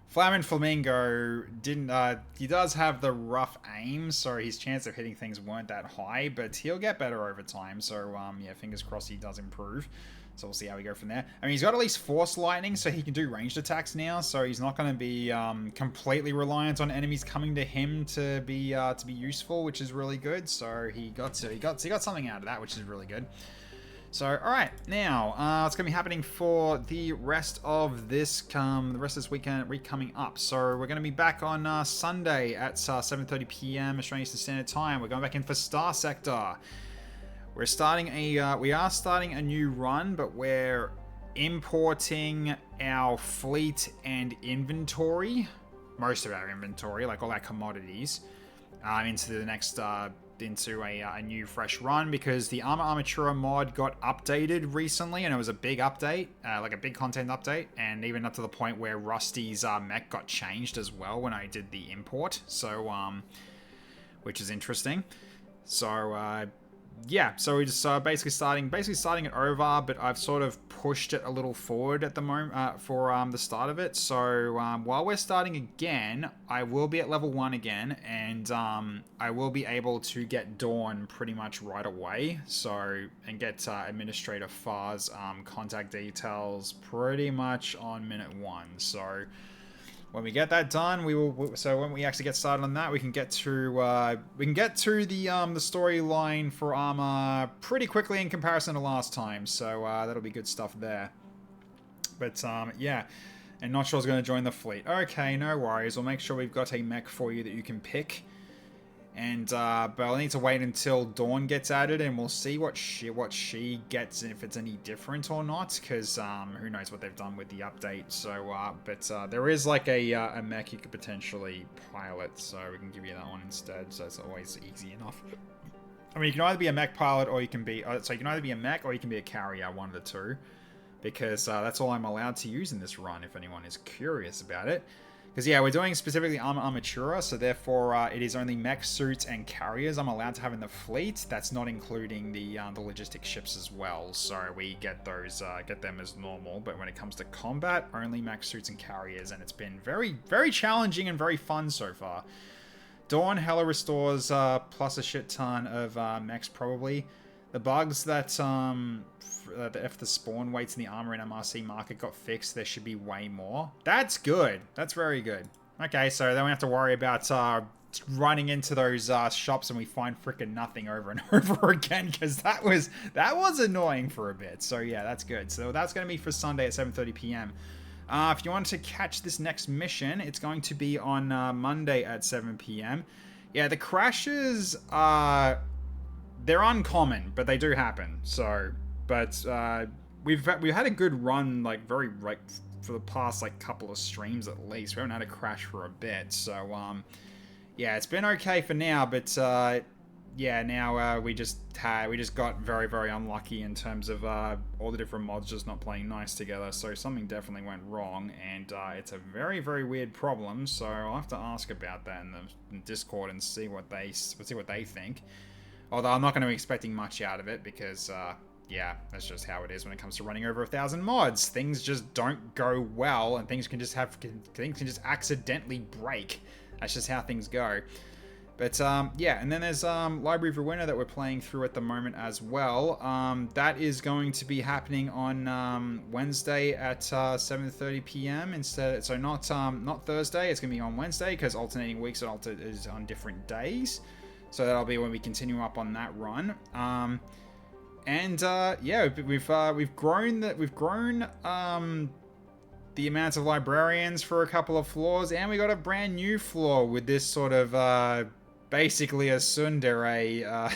Flamin' Flamingo didn't, he does have the rough aim, so his chance of hitting things weren't that high, but he'll get better over time, so, yeah, fingers crossed he does improve. So we'll see how we go from there. I mean, he's got at least Force Lightning, so he can do ranged attacks now, so he's not going to be, completely reliant on enemies coming to him to be useful, which is really good. So he got something out of that, which is really good. So, alright, now, it's going to be happening for the rest of this week coming up. So, we're going to be back on Sunday at 7:30 PM Australian Eastern Standard Time. We're going back in for Star Sector. We are starting a new run, but we're importing our fleet and inventory, most of our inventory, like all our commodities, into the next into a new fresh run, because the Armatura mod got updated recently, and it was a big update, like a big content update, and even up to the point where Rusty's mech got changed as well when I did the import, so which is interesting. So yeah, so we're just basically starting it over, but I've sort of pushed it a little forward at the moment for the start of it. So while we're starting again, I will be at level 1 again, and I will be able to get Dawn pretty much right away. So, and get Administrator Far's contact details pretty much on minute 1. So when we get that done, so when we actually get started on that, we can get to the storyline for Arma pretty quickly in comparison to last time. So that'll be good stuff there. But yeah, and Not Sure's going to join the fleet. Okay, no worries. We'll make sure we've got a mech for you that you can pick. And but I'll need to wait until Dawn gets added, and we'll see what she gets, and if it's any different or not, because who knows what they've done with the update. So but there is like a mech you could potentially pilot, so we can give you that one instead. So it's always easy enough. I mean, you can either be a mech pilot, or you can be so you can either be a mech or you can be a carrier, one of the two, because that's all I'm allowed to use in this run. If anyone is curious about it. Because, yeah, we're doing specifically Armatura, so therefore it is only mech suits and carriers I'm allowed to have in the fleet. That's not including the logistic ships as well, so we get those, get them as normal. But when it comes to combat, only mech suits and carriers, and it's been very, very challenging and very fun so far. Dawn hella restores plus a shit ton of mechs probably. The bugs that if the spawn weights in the armor and MRC market got fixed, there should be way more. That's good. That's very good. Okay, so then we have to worry about running into those shops and we find freaking nothing over and over again, because that was annoying for a bit. So yeah, that's good. So that's going to be for Sunday at 7:30 PM. If you want to catch this next mission, it's going to be on Monday at 7 PM. Yeah, the crashes they're uncommon, but they do happen. So, but we've had a good run, like for the past like couple of streams at least. We haven't had a crash for a bit. So yeah, it's been okay for now. But yeah, now we just got very, very unlucky in terms of all the different mods just not playing nice together. So something definitely went wrong, and it's a very, very weird problem. So I'll have to ask about that in the Discord and see what they think. Although I'm not going to be expecting much out of it, because, yeah, that's just how it is when it comes to running over 1,000 mods. Things just don't go well, and things can just accidentally break. That's just how things go. But, yeah, and then there's Library of Ruina that we're playing through at the moment as well. That is going to be happening on Wednesday at 7:30 PM instead. So not Thursday. It's going to be on Wednesday, because alternating weeks is on different days. So that'll be when we continue up on that run. Yeah, we've grown the amount of librarians for a couple of floors, and we got a brand new floor with this sort of basically a tsundere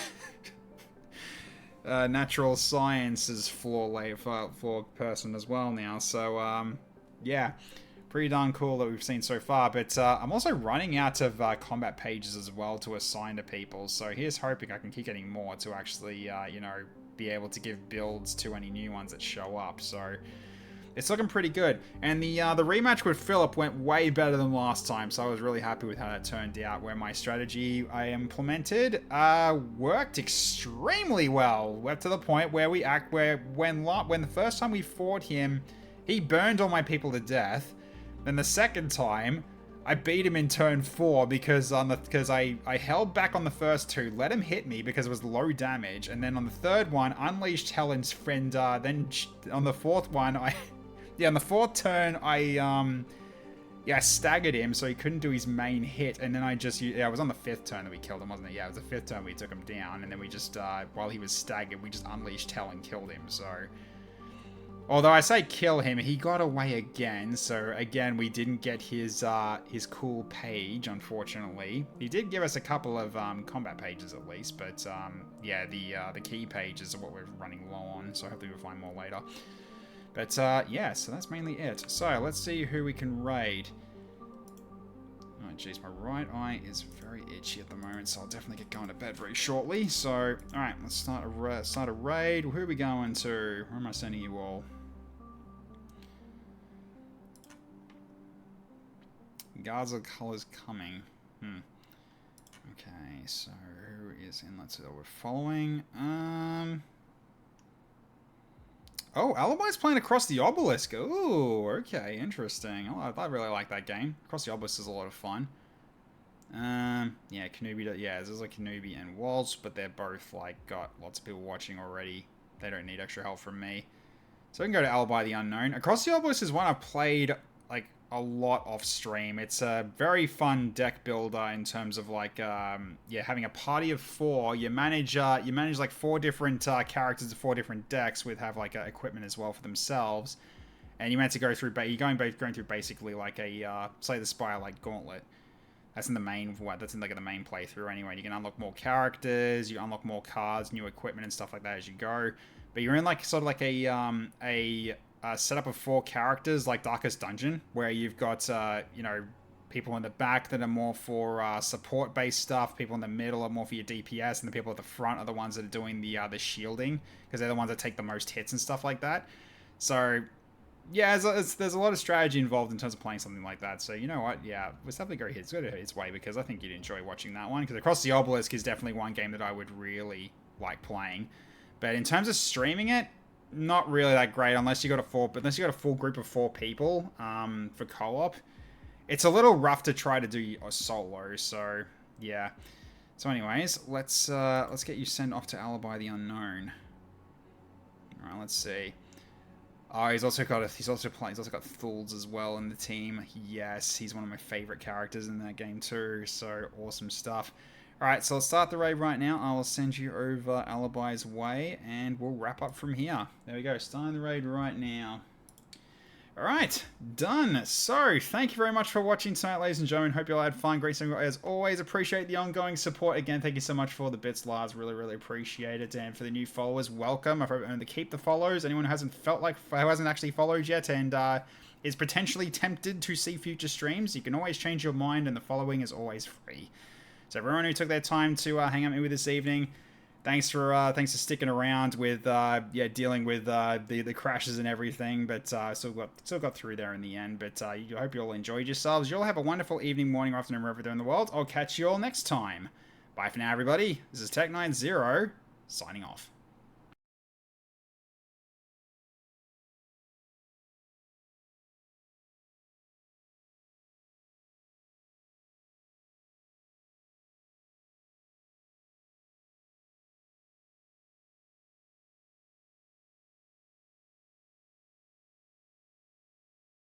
natural sciences floor person as well now. So yeah. Pretty darn cool that we've seen so far, but I'm also running out of combat pages as well to assign to people, so here's hoping I can keep getting more to actually, you know, be able to give builds to any new ones that show up. So it's looking pretty good. And the rematch with Philip went way better than last time, so I was really happy with how that turned out, where my strategy I implemented worked extremely well. We're to the point where when the first time we fought him, he burned all my people to death. Then the second time, I beat him in turn 4 because I held back on the first 2, let him hit me because it was low damage, and then on the third one, unleashed Helen's friend. Then on the fourth one, on the fourth turn, I staggered him so he couldn't do his main hit, and then it was on the 5th turn that we killed him, wasn't it? Yeah, it was the 5th turn we took him down, and then we just while he was staggered, we just unleashed Hell and killed him. So. Although I say kill him, he got away again, so again, we didn't get his cool page, unfortunately. He did give us a couple of combat pages at least, but yeah, the key pages are what we're running low on, so hopefully we'll find more later. But yeah, so that's mainly it. So let's see who we can raid. Oh jeez, my right eye is very itchy at the moment, so I'll definitely get going to bed very shortly. So, alright, let's start a raid. Who are we going to? Where am I sending you all? Guards of Colors coming. Okay, so who is in? Let's see what we're following. Oh, Alibi's playing Across the Obelisk. Ooh, okay, interesting. I really like that game. Across the Obelisk is a lot of fun. Yeah, Kanubi. Yeah, there's like Kanubi and Waltz, but they're both like got lots of people watching already. They don't need extra help from me. So we can go to Alibi the Unknown. Across the Obelisk is one I've played like a lot off stream. It's a very fun deck builder in terms of like yeah, having a party of 4. You manage like 4 different characters of 4 different decks with have like equipment as well for themselves, and you meant to go through going through basically like a say the Spire like Gauntlet. That's in the main the main playthrough anyway. You can unlock more characters, you unlock more cards, new equipment and stuff like that as you go. But you're in like sort of like a setup of 4 characters like Darkest Dungeon, where you've got you know, people in the back that are more for support based stuff, people in the middle are more for your DPS, and the people at the front are the ones that are doing the shielding, because they're the ones that take the most hits and stuff like that. So yeah, there's a lot of strategy involved in terms of playing something like that. So you know what, yeah, it's definitely go its way, because I think you'd enjoy watching that one, because Across the Obelisk is definitely one game that I would really like playing. But in terms of streaming it, not really that great unless you got a full group of 4 people for co-op. It's a little rough to try to do a solo, so yeah. So anyways, let's get you sent off to Alibi the Unknown. All right, let's see. Oh, he's also got Thulz as well in the team. Yes, he's one of my favorite characters in that game too. So awesome stuff. Alright, so let's start the raid right now. I will send you over Alibi's way, and we'll wrap up from here. There we go, starting the raid right now. Alright, done. So, thank you very much for watching tonight, ladies and gentlemen. Hope you all had fun. Great seeing you as always. Appreciate the ongoing support. Again, thank you so much for the bits, Lars. Really, really appreciate it. And for the new followers, welcome. I've earned to keep the follows. Anyone who hasn't actually followed yet and is potentially tempted to see future streams, you can always change your mind, and the following is always free. So everyone who took their time to hang out with me this evening, thanks for sticking around with yeah, dealing with the crashes and everything, but still got through there in the end. But I hope you all enjoyed yourselves. You all have a wonderful evening, morning, or afternoon, wherever you're in the world. I'll catch you all next time. Bye for now, everybody. This is Tech90 signing off.